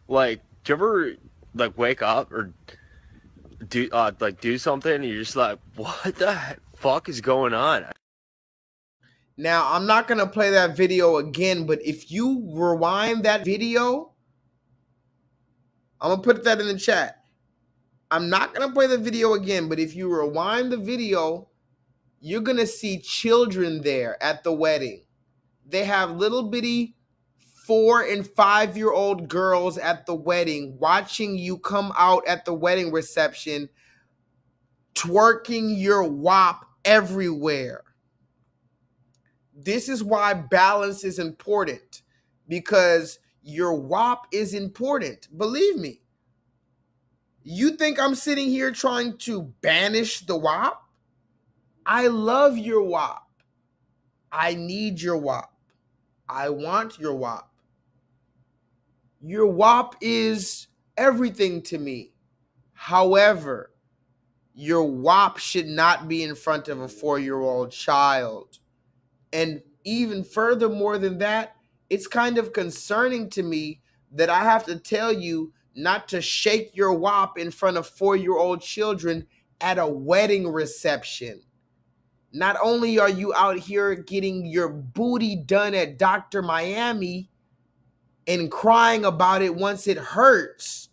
like, do you ever, like, wake up or do something and you're just like, what the fuck is going on? Now, I'm not going to play that video again, but if you rewind that video, I'm going to put that in the chat. I'm not going to play the video again, but if you rewind the video, you're going to see children there at the wedding. They have little bitty 4- and 5-year-old girls at the wedding watching you come out at the wedding reception, twerking your wop everywhere. This is why balance is important, because your wop is important. Believe me. You think I'm sitting here trying to banish the wop? I love your wop. I need your wop. I want your wop. Your wop is everything to me. However, your wop should not be in front of a 4-year-old child. And even furthermore than that, it's kind of concerning to me that I have to tell you not to shake your wop in front of 4-year-old children at a wedding reception. Not only are you out here getting your booty done at Dr. Miami and crying about it once it hurts,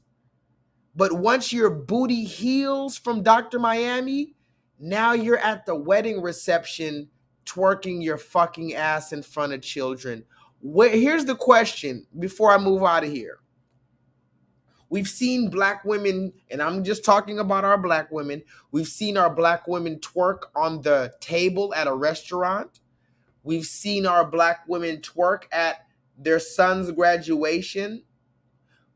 but once your booty heals from Dr. Miami, now you're at the wedding reception twerking your fucking ass in front of children. Here's the question before I move out of here. We've seen black women, and I'm just talking about our black women. We've seen our black women twerk on the table at a restaurant. We've seen our black women twerk at their son's graduation.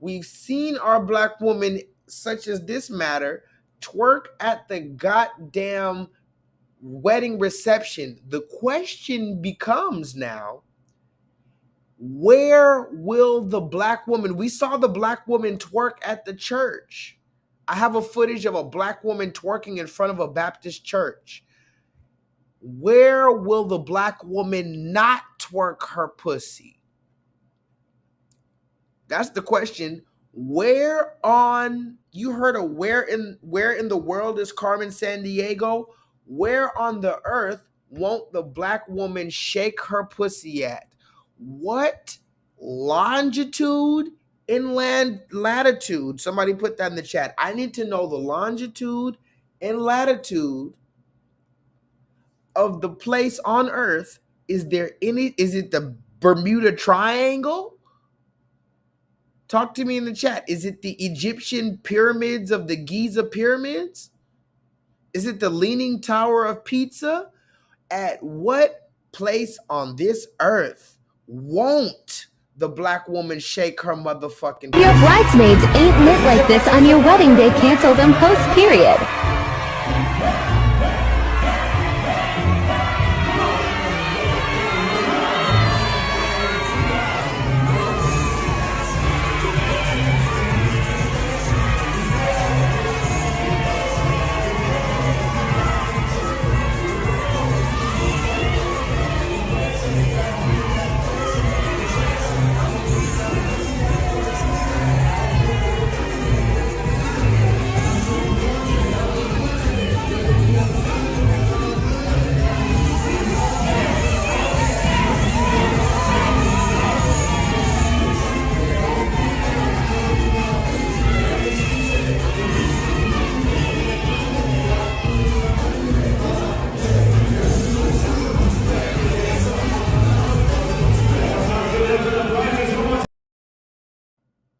We've seen our black women, such as this matter, twerk at the goddamn wedding reception. The question becomes now, where will the black woman? We saw the black woman twerk at the church. I have a footage of a black woman twerking in front of a Baptist church. Where will the black woman not twerk her pussy? That's the question. Where on, you heard of where in the world is Carmen Sandiego? Where on the earth won't the black woman shake her pussy at? What longitude, inland latitude? Somebody put that in the chat. I need to know the longitude and latitude of the place on earth. Is it the Bermuda Triangle? Talk to me in the chat. Is it the Egyptian pyramids of the Giza pyramids? Is it the Leaning Tower of Pisa? At what place on this earth won't the black woman shake her motherfucking? Your bridesmaids ain't lit like this on your wedding day. Cancel them post, period.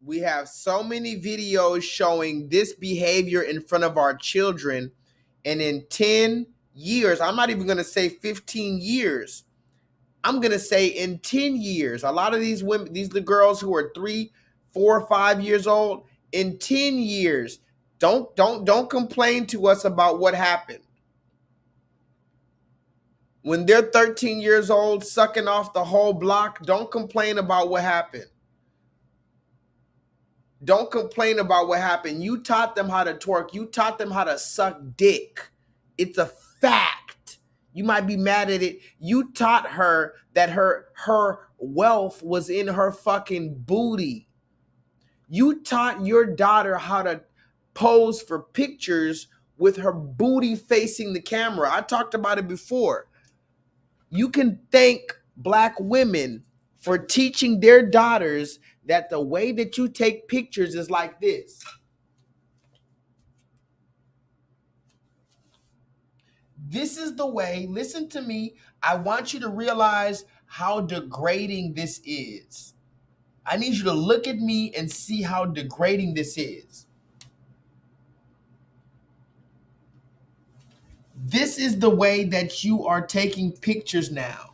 We have so many videos showing this behavior in front of our children, and in 10 years, I'm not even going to say 15 years, I'm going to say in 10 years, a lot of these women, these the girls who are 3, 4, 5 years old, in 10 years, don't complain to us about what happened. When they're 13 years old, sucking off the whole block, don't complain about what happened. Don't complain about what happened. You taught them how to twerk. You taught them how to suck dick. It's a fact. You might be mad at it. You taught her that her wealth was in her fucking booty. You taught your daughter how to pose for pictures with her booty facing the camera. I talked about it before. You can thank black women for teaching their daughters that the way that you take pictures is like this. This is the way, listen to me. I want you to realize how degrading this is. I need you to look at me and see how degrading this is. This is the way that you are taking pictures now.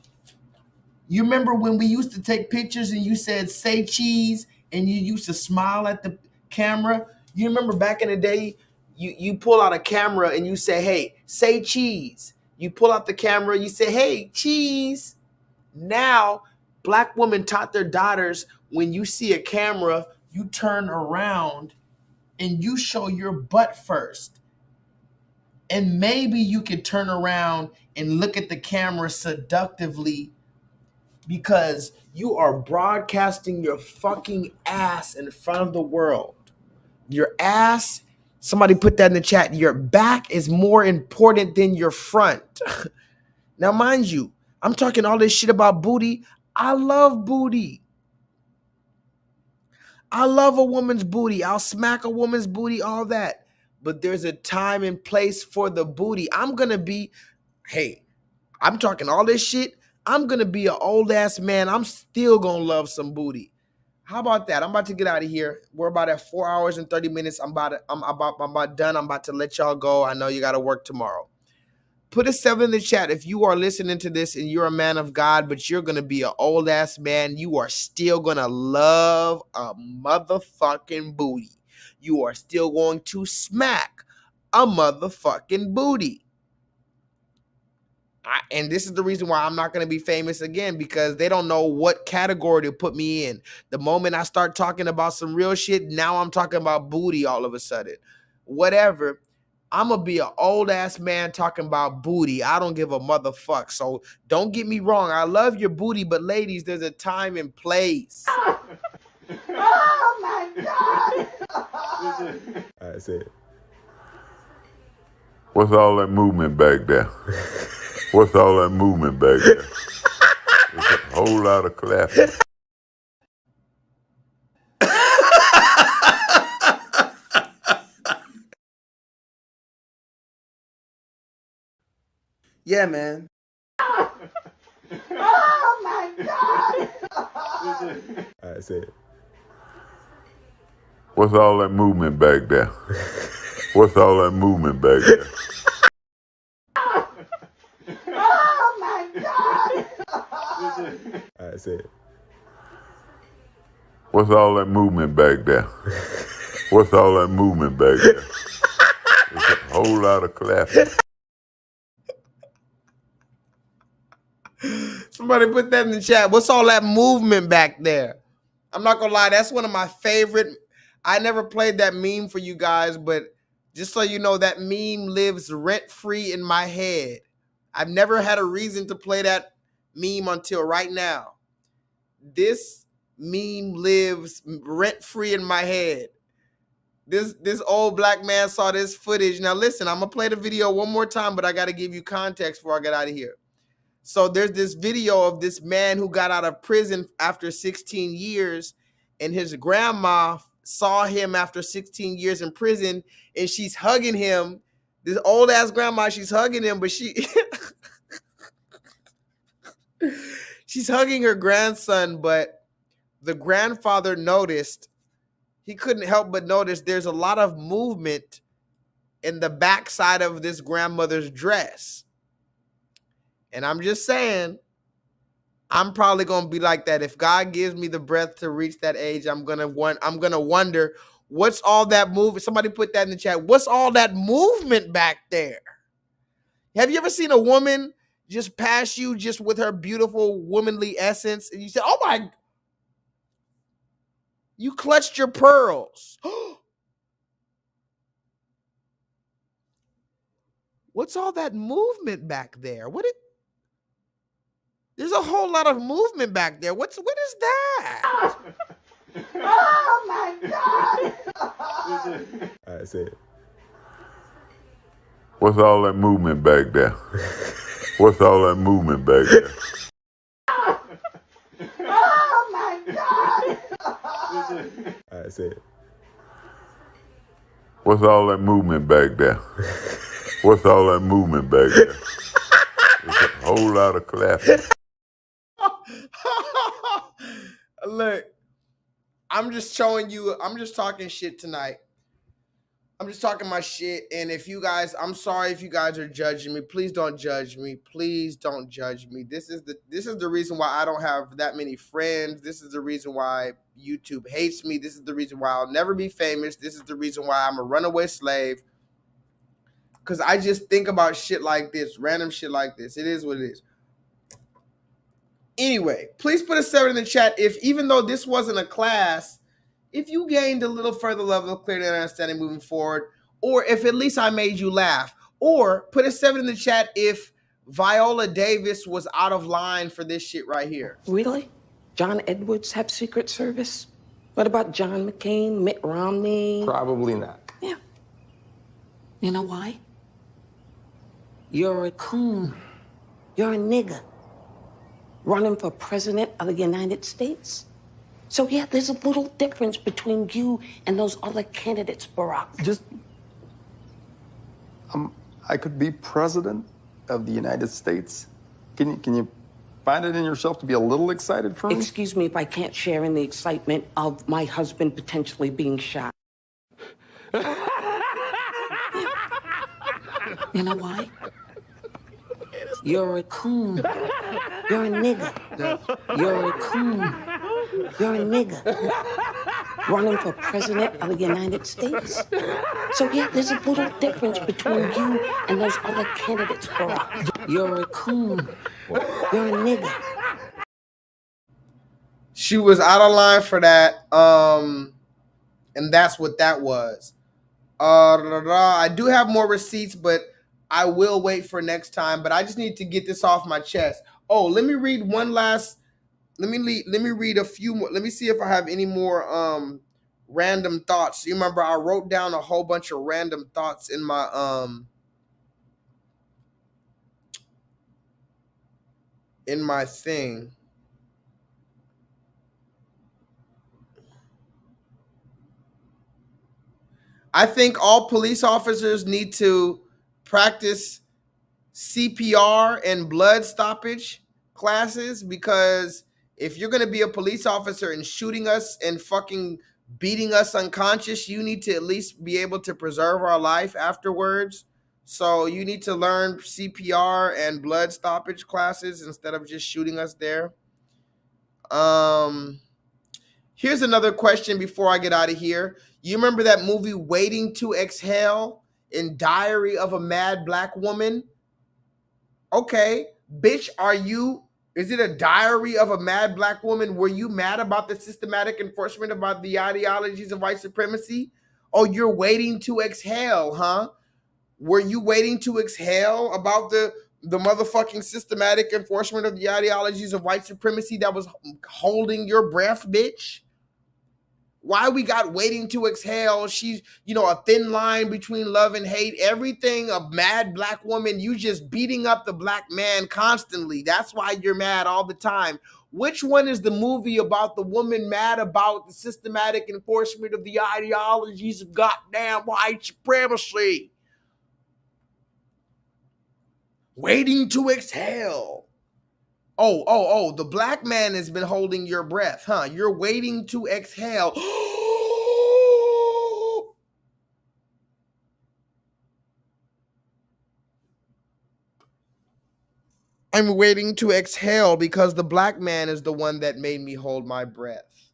You remember when we used to take pictures and you said, say cheese, and you used to smile at the camera? You remember back in the day, you pull out a camera and you say, hey, say cheese. You pull out the camera, you say, hey, cheese. Now, black women taught their daughters, when you see a camera, you turn around and you show your butt first. And maybe you could turn around and look at the camera seductively, because you are broadcasting your fucking ass in front of the world. Your ass, somebody put that in the chat. Your back is more important than your front. Now, mind you, I'm talking all this shit about booty. I love booty. I love a woman's booty. I'll smack a woman's booty, all that. But there's a time and place for the booty. I'm talking all this shit. I'm going to be an old ass man. I'm still going to love some booty. How about that? I'm about to get out of here. We're about at 4 hours and 30 minutes. I'm about done. I'm about to let y'all go. I know you got to work tomorrow. Put a 7 in the chat if you are listening to this and you're a man of God, but you're going to be an old ass man. You are still going to love a motherfucking booty. You are still going to smack a motherfucking booty. And this is the reason why I'm not going to be famous again, because they don't know what category to put me in. The moment I start talking about some real shit, now I'm talking about booty all of a sudden. Whatever. I'm going to be an old ass man talking about booty. I don't give a motherfuck. So don't get me wrong. I love your booty, but ladies, there's a time and place. Oh my God! I said, what's all that movement back there? What's all that movement back there? There's a whole lot of clapping. Yeah, man. Oh my God! I said, what's all that movement back there? What's all that movement back there? Oh my God! I said, what's all that movement back there? What's all that movement back there? There's a whole lot of clapping. Somebody put that in the chat. What's all that movement back there? I'm not gonna lie, that's one of my favorite. I never played that meme for you guys, but just so you know, that meme lives rent-free in my head. I've never had a reason to play that meme until right now. This meme lives rent-free in my head. This old black man saw this footage. Now listen, I'm gonna play the video one more time, but I gotta give you context before I get out of here. So there's this video of this man who got out of prison after 16 years, and his grandma saw him after 16 years in prison, and she's hugging him. This old ass grandma, she's hugging him, but she's hugging her grandson, but the grandfather noticed, he couldn't help but notice there's a lot of movement in the backside of this grandmother's dress. And I'm just saying, I'm probably gonna be like that. If God gives me the breath to reach that age, I'm gonna wonder what's all that movement. Somebody put that in the chat. What's all that movement back there? Have you ever seen a woman just pass you just with her beautiful womanly essence, and you say, "Oh my," you clutched your pearls. What's all that movement back there? There's a whole lot of movement back there. What is that? Oh my God! I said, what's all that movement back there? What's all that movement back there? Oh my God! I said, what's all that movement back there? What's all that movement back there? There's a whole lot of clapping. Look, I'm just showing you, I'm just talking shit tonight. I'm just talking my shit. And if you guys, I'm sorry if you guys are judging me. Please don't judge me. Please don't judge me. This is the reason why I don't have that many friends. This is the reason why YouTube hates me. This is the reason why I'll never be famous. This is the reason why I'm a runaway slave. Because I just think about shit like this, random shit like this. It is what it is. Anyway, please put a 7 in the chat if, even though this wasn't a class, if you gained a little further level of clarity and understanding moving forward, or if at least I made you laugh, or put a 7 in the chat if Viola Davis was out of line for this shit right here. Really? John Edwards have Secret Service? What about John McCain, Mitt Romney? Probably not. Yeah. You know why? You're a coon. You're a nigga. Running for president of the United States. So yeah, there's a little difference between you and those other candidates, Barack. Just, I could be president of the United States. Can you find it in yourself to be a little excited for me? Excuse me if I can't share in the excitement of my husband potentially being shot. You know why? You're a coon. You're a nigga. You're a coon. You're a nigga. Running for president of the United States. So yeah, there's a little difference between you and those other candidates, Barack. You're a coon. You're a nigga. She was out of line for that. And that's what that was. I do have more receipts, but I will wait for next time. But I just need to get this off my chest. Oh, let me read one last. Let me read a few more. Let me see if I have any more random thoughts. You remember I wrote down a whole bunch of random thoughts in my thing. I think all police officers need to practice CPR and blood stoppage classes, because if you're going to be a police officer and shooting us and fucking beating us unconscious, you need to at least be able to preserve our life afterwards. So you need to learn CPR and blood stoppage classes instead of just shooting us there. Here's another question before I get out of here. You remember that movie Waiting to Exhale in Diary of a Mad Black Woman? Okay, bitch, is it a Diary of a Mad Black Woman? Were you mad about the systematic enforcement about the ideologies of white supremacy? Oh, you're waiting to exhale, huh? Were you waiting to exhale about the motherfucking systematic enforcement of the ideologies of white supremacy that was holding your breath, bitch? Why we got waiting to exhale? She's, a thin line between love and hate. Everything a mad black woman. You just beating up the black man constantly. That's why you're mad all the time. Which one is the movie about the woman mad about the systematic enforcement of the ideologies of goddamn white supremacy? Waiting to exhale. Oh, the black man has been holding your breath, huh? You're waiting to exhale. I'm waiting to exhale because the black man is the one that made me hold my breath.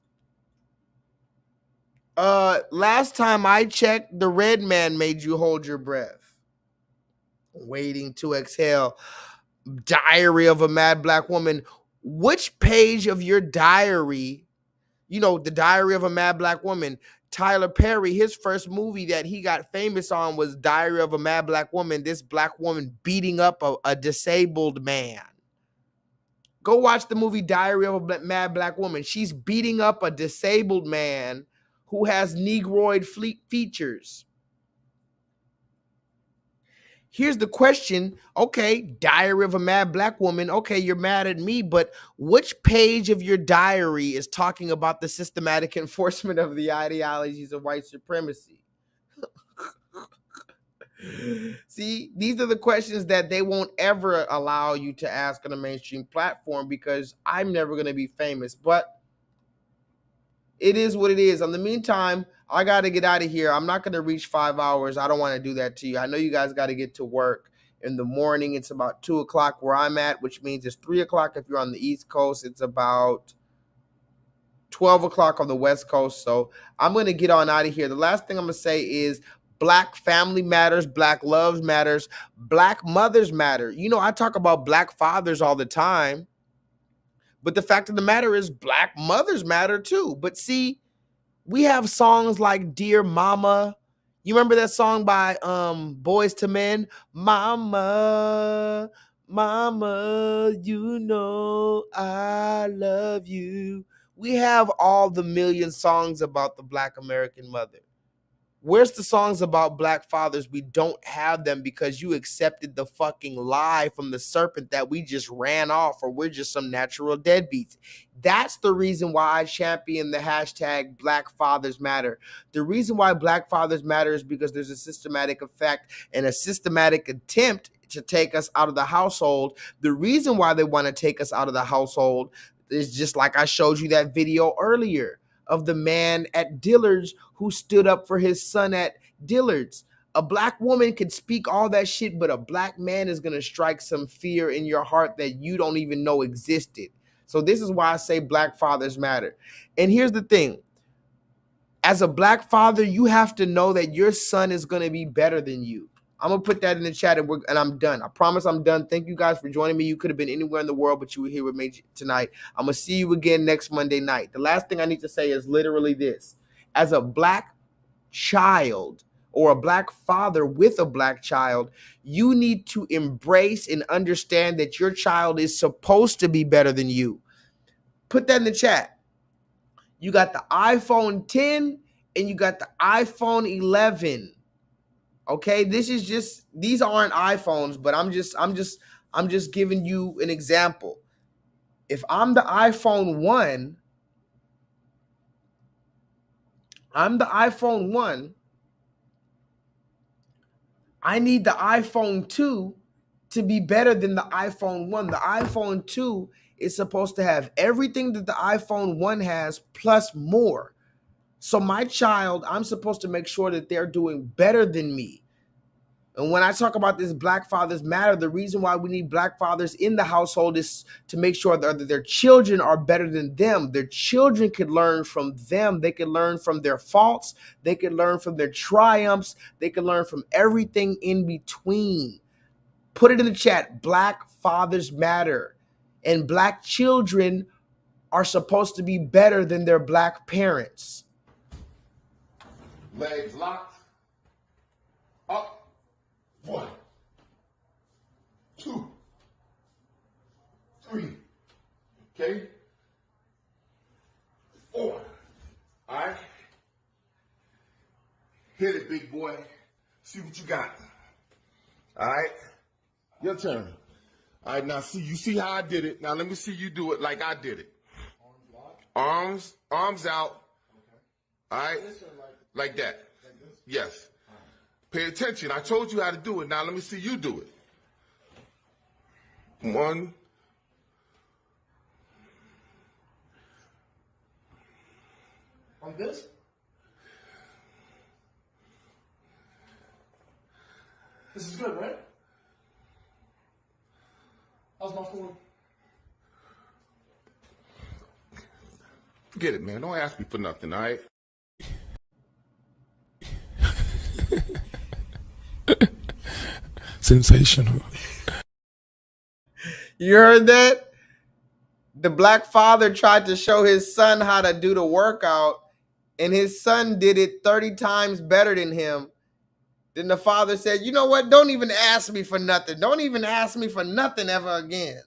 Last time I checked, the red man made you hold your breath. Waiting to exhale. Diary of a Mad Black Woman. Which page of your diary, the Diary of a Mad Black Woman, Tyler Perry, his first movie that he got famous on was Diary of a Mad Black Woman, this black woman beating up a disabled man. Go watch the movie Diary of a Mad Black Woman. She's beating up a disabled man who has Negroid features. Here's the question. Okay, Diary of a Mad Black Woman. Okay, you're mad at me, but which page of your diary is talking about the systematic enforcement of the ideologies of white supremacy? See, these are the questions that they won't ever allow you to ask on a mainstream platform because I'm never going to be famous. But it is what it is. In the meantime, I got to get out of here. I'm not going to reach 5 hours. I don't want to do that to you. I know you guys got to get to work in the morning. It's about 2 o'clock where I'm at, which means it's 3 o'clock if you're on the East Coast. It's about 12 o'clock on the West Coast. So I'm going to get on out of here. The last thing I'm going to say is Black family matters. Black loves matters. Black mothers matter. I talk about black fathers all the time. But the fact of the matter is black mothers matter too. But see, we have songs like Dear Mama. You remember that song by Boyz II Men? Mama, Mama, I love you. We have all the million songs about the Black American mother. Where's the songs about Black fathers? We don't have them because you accepted the fucking lie from the serpent that we just ran off or we're just some natural deadbeats. That's the reason why I champion the hashtag Black Fathers Matter. The reason why Black Fathers Matter is because there's a systematic effect and a systematic attempt to take us out of the household. The reason why they want to take us out of the household is just like I showed you that video earlier of the man at Dillard's who stood up for his son at Dillard's. A Black woman can speak all that shit, but a Black man is going to strike some fear in your heart that you don't even know existed. So this is why I say Black fathers matter. And here's the thing. As a Black father, you have to know that your son is going to be better than you. I'm going to put that in the chat and I'm done. I promise I'm done. Thank you guys for joining me. You could have been anywhere in the world, but you were here with me tonight. I'm going to see you again next Monday night. The last thing I need to say is literally this. As a Black child or a Black father with a Black child, you need to embrace and understand that your child is supposed to be better than you. Put that in the chat. You got the iPhone 10 and you got the iPhone 11. Okay, these aren't iPhones, but I'm just giving you an example. If I'm the iPhone 1, I need the iPhone 2 to be better than the iPhone 1. The iPhone 2 is supposed to have everything that the iPhone 1 has plus more. So my child, I'm supposed to make sure that they're doing better than me. And when I talk about this Black Fathers Matter, the reason why we need Black fathers in the household is to make sure that their children are better than them. Their children could learn from them. They could learn from their faults. They could learn from their triumphs. They could learn from everything in between. Put it in the chat. Black Fathers Matter. And Black children are supposed to be better than their Black parents. Legs locked. Up. 1, 2, 3. Okay. 4. All right. Hit it, big boy. See what you got. All right. Your turn. All right. Now you see how I did it. Now let me see you do it like I did it. Arms out. All right. Like that. Yes. Pay attention. I told you how to do it. Now let me see you do it. 1. Like this? This is good, right? How's my form? Forget it, man. Don't ask me for nothing, all right? Sensational. You heard that? The Black father tried to show his son how to do the workout, and his son did it 30 times better than him. Then the father said, you know what? Don't even ask me for nothing. Don't even ask me for nothing ever again.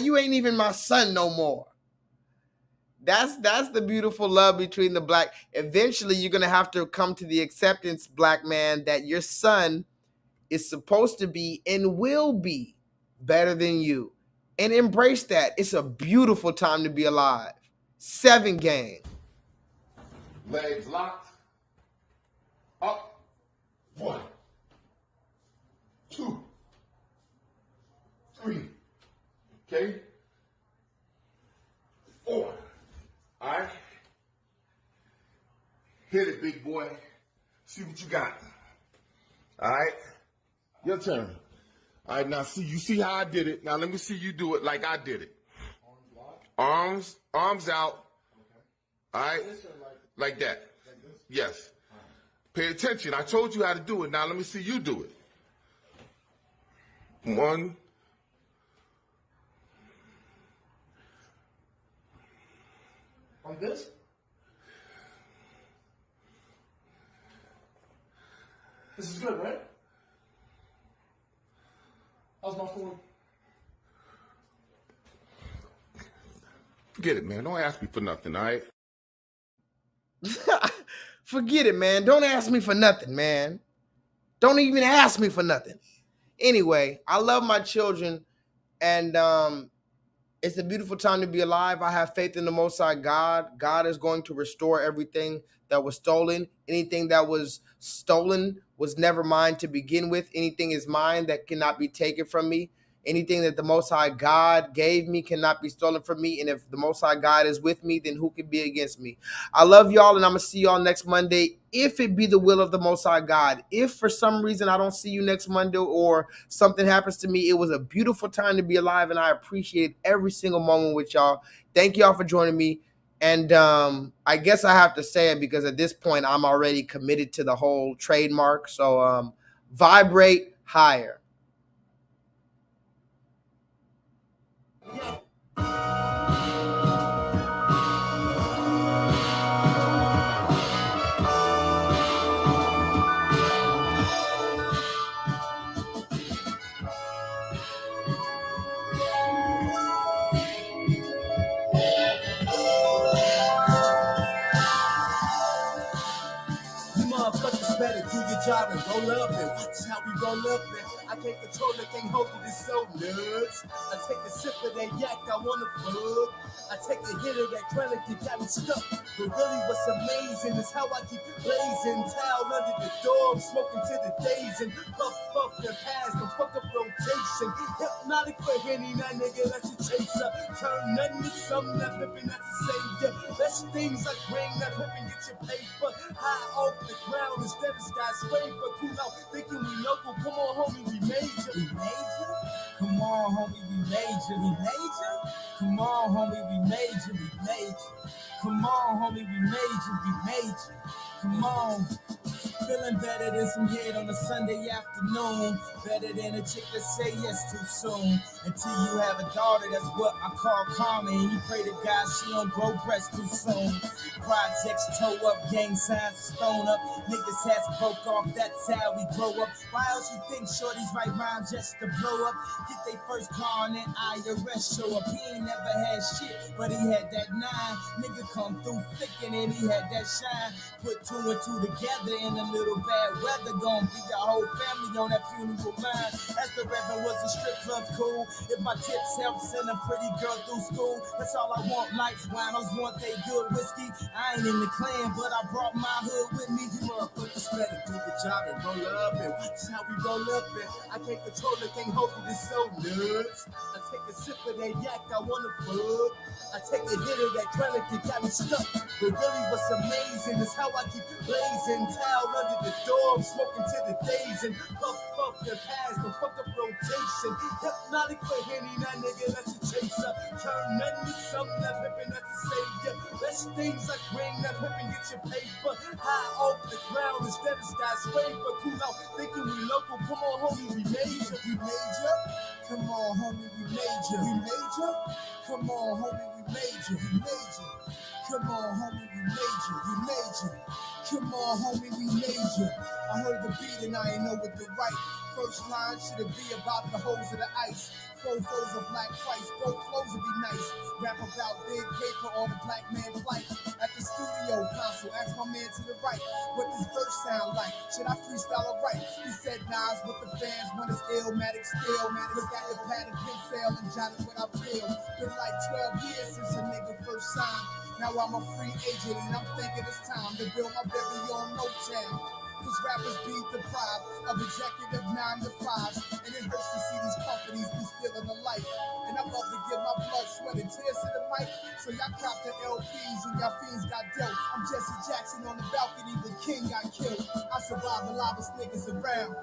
You ain't even my son no more. That's the beautiful love between the Black. Eventually, you're going to have to come to the acceptance, Black man, that your son is supposed to be and will be better than you. And embrace that. It's a beautiful time to be alive. 7 gang. Legs locked. Up. 1, 2, 3. Okay. 4. All right. Hit it, big boy. See what you got. All right. Your turn. All right. Now you see how I did it. Now let me see you do it like I did it. Arms out. All right. Like that. Yes. Pay attention. I told you how to do it. Now let me see you do it. 1. Like this? This is good, right? How's my form? Forget it, man. Don't ask me for nothing, all right? Forget it, man. Don't ask me for nothing, man. Don't even ask me for nothing. Anyway, I love my children, and it's a beautiful time to be alive. I have faith in the Most High God. God is going to restore everything that was stolen. Anything that was stolen was never mine to begin with. Anything is mine that cannot be taken from me. Anything that the Most High God gave me cannot be stolen from me. And if the Most High God is with me, then who can be against me? I love y'all, and I'm going to see y'all next Monday, if it be the will of the Most High God. If for some reason I don't see you next Monday or something happens to me, it was a beautiful time to be alive, and I appreciate every single moment with y'all. Thank y'all for joining me. And I guess I have to say it because at this point, I'm already committed to the whole trademark. So vibrate higher. You motherfuckers better do your job and roll up and watch how we roll up and I can't control it, can't hold it, it's so nuts. I take a sip of that yak, I wanna fuck. I take a hit of that chronic, it got me stuck. But really what's amazing is how I keep blazing. Towel under the door, I'm smoking to the days and puff, puff, and pass, the fuck up rotation. Hypnotic for Henny, that nigga, that's a chaser. Turn nothing to something, that pippin', that's a savior. That's things like ring, that pippin', get your paper. High off the ground instead of skyscraper. Cool out, thinking we local, come on homie, we major. We major? Come on homie, we major. We major? Come on homie, we major. We major. Come on homie, we major. We major. Come on. Feeling better than some head on a Sunday afternoon. Better than a chick that say yes too soon. Until you have a daughter, that's what I call karma. And you pray to God she don't grow breasts too soon. Projects toe up, gang signs stone up. Niggas hats broke off, that's how we grow up. Why else you think shorties write rhymes just to blow up? Get they first car and then IRS show up. He ain't never had shit, but he had that 9. Nigga come through flicking and he had that shine. Put 2 and 2 together in a little bad weather. Gonna be your whole family on that funeral line. As the reverend was a strip club cool. If my tips help send a pretty girl through school, that's all I want. Like winos want they good whiskey. I ain't in the clan, but I brought my hood with me. You motherfuckers better do the job and roll up and watch how we roll up and I can't control it, can't hold it, it's so nuts. I take a sip of that yak, I wanna fuck. I take a hit of that chronic, it got me stuck. But really what's amazing is how I keep blazing. Towel under the door, I'm smoking to the days and puff, puff, and pass, the fuck up rotation. Hypnotic for Henny, that nigga, that's a chaser. Turn nothing to something, that pippin', that's a savior. That's things like ring, that pippin', get your paper. High off the ground instead of skyscraper. Cool out, thinking we local, come on homie, we major. We major? Come on homie, we major. We major? Come on homie, we major. We major. Come on homie, we major. We major. Come on homie, we major. I heard the beat and I ain't know what to write. First line should it be about the holes of the ice. Fofos of black Christ, both flows would be nice. Rap about big paper on the black man flight. At the studio console, ask my man to the right, what this verse sound like? Should I freestyle or write? He said Nas, what the fans want is illmatic still. Look at the pad and pencil and jot it what I feel. Been like 12 years since a nigga first signed. Now I'm a free agent and I'm thinking it's time to build my very own Motown. Cause rappers be deprived of executive 9 to 5s. And it hurts to see these companies be stealing the life. And I love to give my blood, sweat, and tears to the mic. So y'all cop the LPs and y'all fiends got dealt. I'm Jesse Jackson on the balcony when King got killed. I survived the lava's niggas around.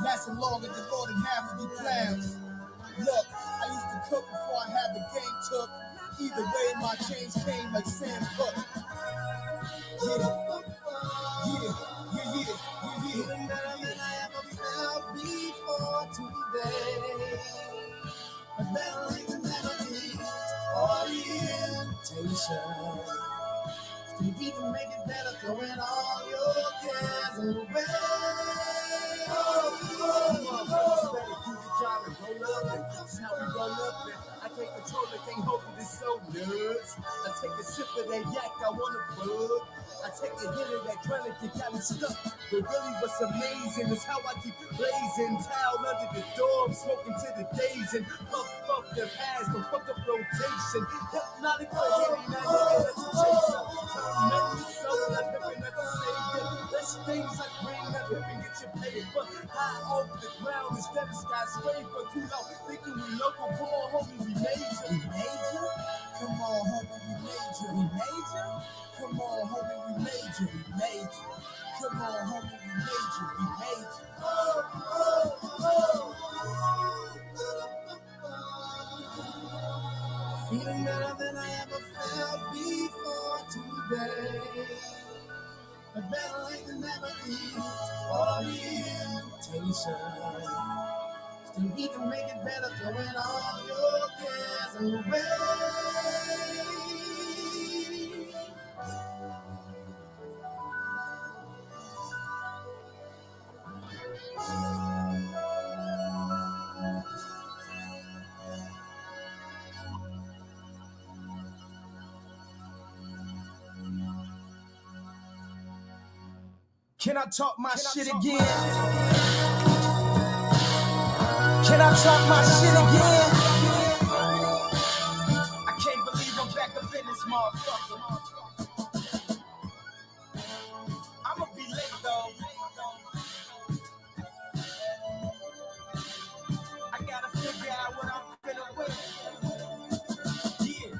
Lasting longer than more than half of you clowns. Look, I used to cook before I had the game took. Either way, my change came like Sam Cook. Feeling better than I ever felt before today. A memory to melody, orientation. Still we can make it better, throwing all your cares away. Better do the job and roll up and that's how we roll up and I take a control it, can't hold it, it's so nuts. I take a sip of that yak, I wanna fuck. I take a hit of that chronic, you got me stuck. But really what's amazing is how I keep blazing. Towel under the door, I'm smoking to the days. And puff, the pass, don't fuck up rotation. Hypnotic for hitting, that nigga that's a chaser. Turn nothing to something, that pimpin' that's a savior. Let's things like bring that pimpin', get your paper. High off the ground instead of skyscraper. You know, thinking we local, come on homie, we major. We major? Come on homie, we major. We major? Come on homie, we major. We major. Come on homie, we major. We major. Feeling better than I ever felt before today. A better late than never is orientation. Still we can make it better, throwing all your cares away. Can I talk my shit again? Can I talk my shit again? I can't believe I'm back up in this motherfucker. I'ma be late though. I gotta figure out what I'm finna wear. Yeah.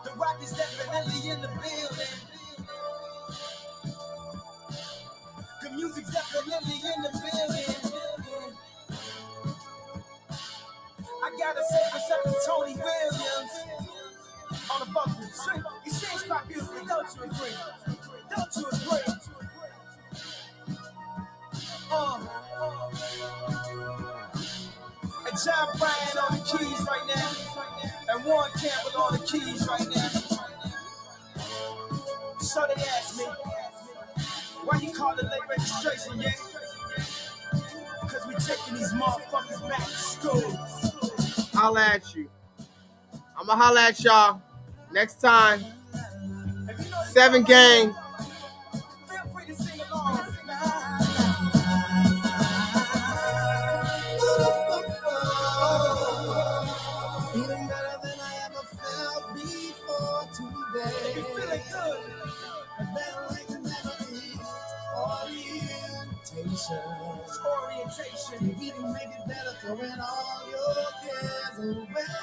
The rock is definitely in the building. The music's definitely in the building. I gotta say what's up to Tony Williams on the vocals. He sings quite beautifully, don't you agree? Don't you agree? And John Bryan on the keys right now, and Warren Campbell on the keys right now. So they asked me, why you call it late registration, yeah? Cause we taking these motherfuckers back to school. Holla at you. I'ma holla at y'all next time. 7 gang. Feel free to sing along. Feeling better than I ever felt before today. You feeling good? A better late than never is orientation. Orientation. We can make it better, throwing all your cares away.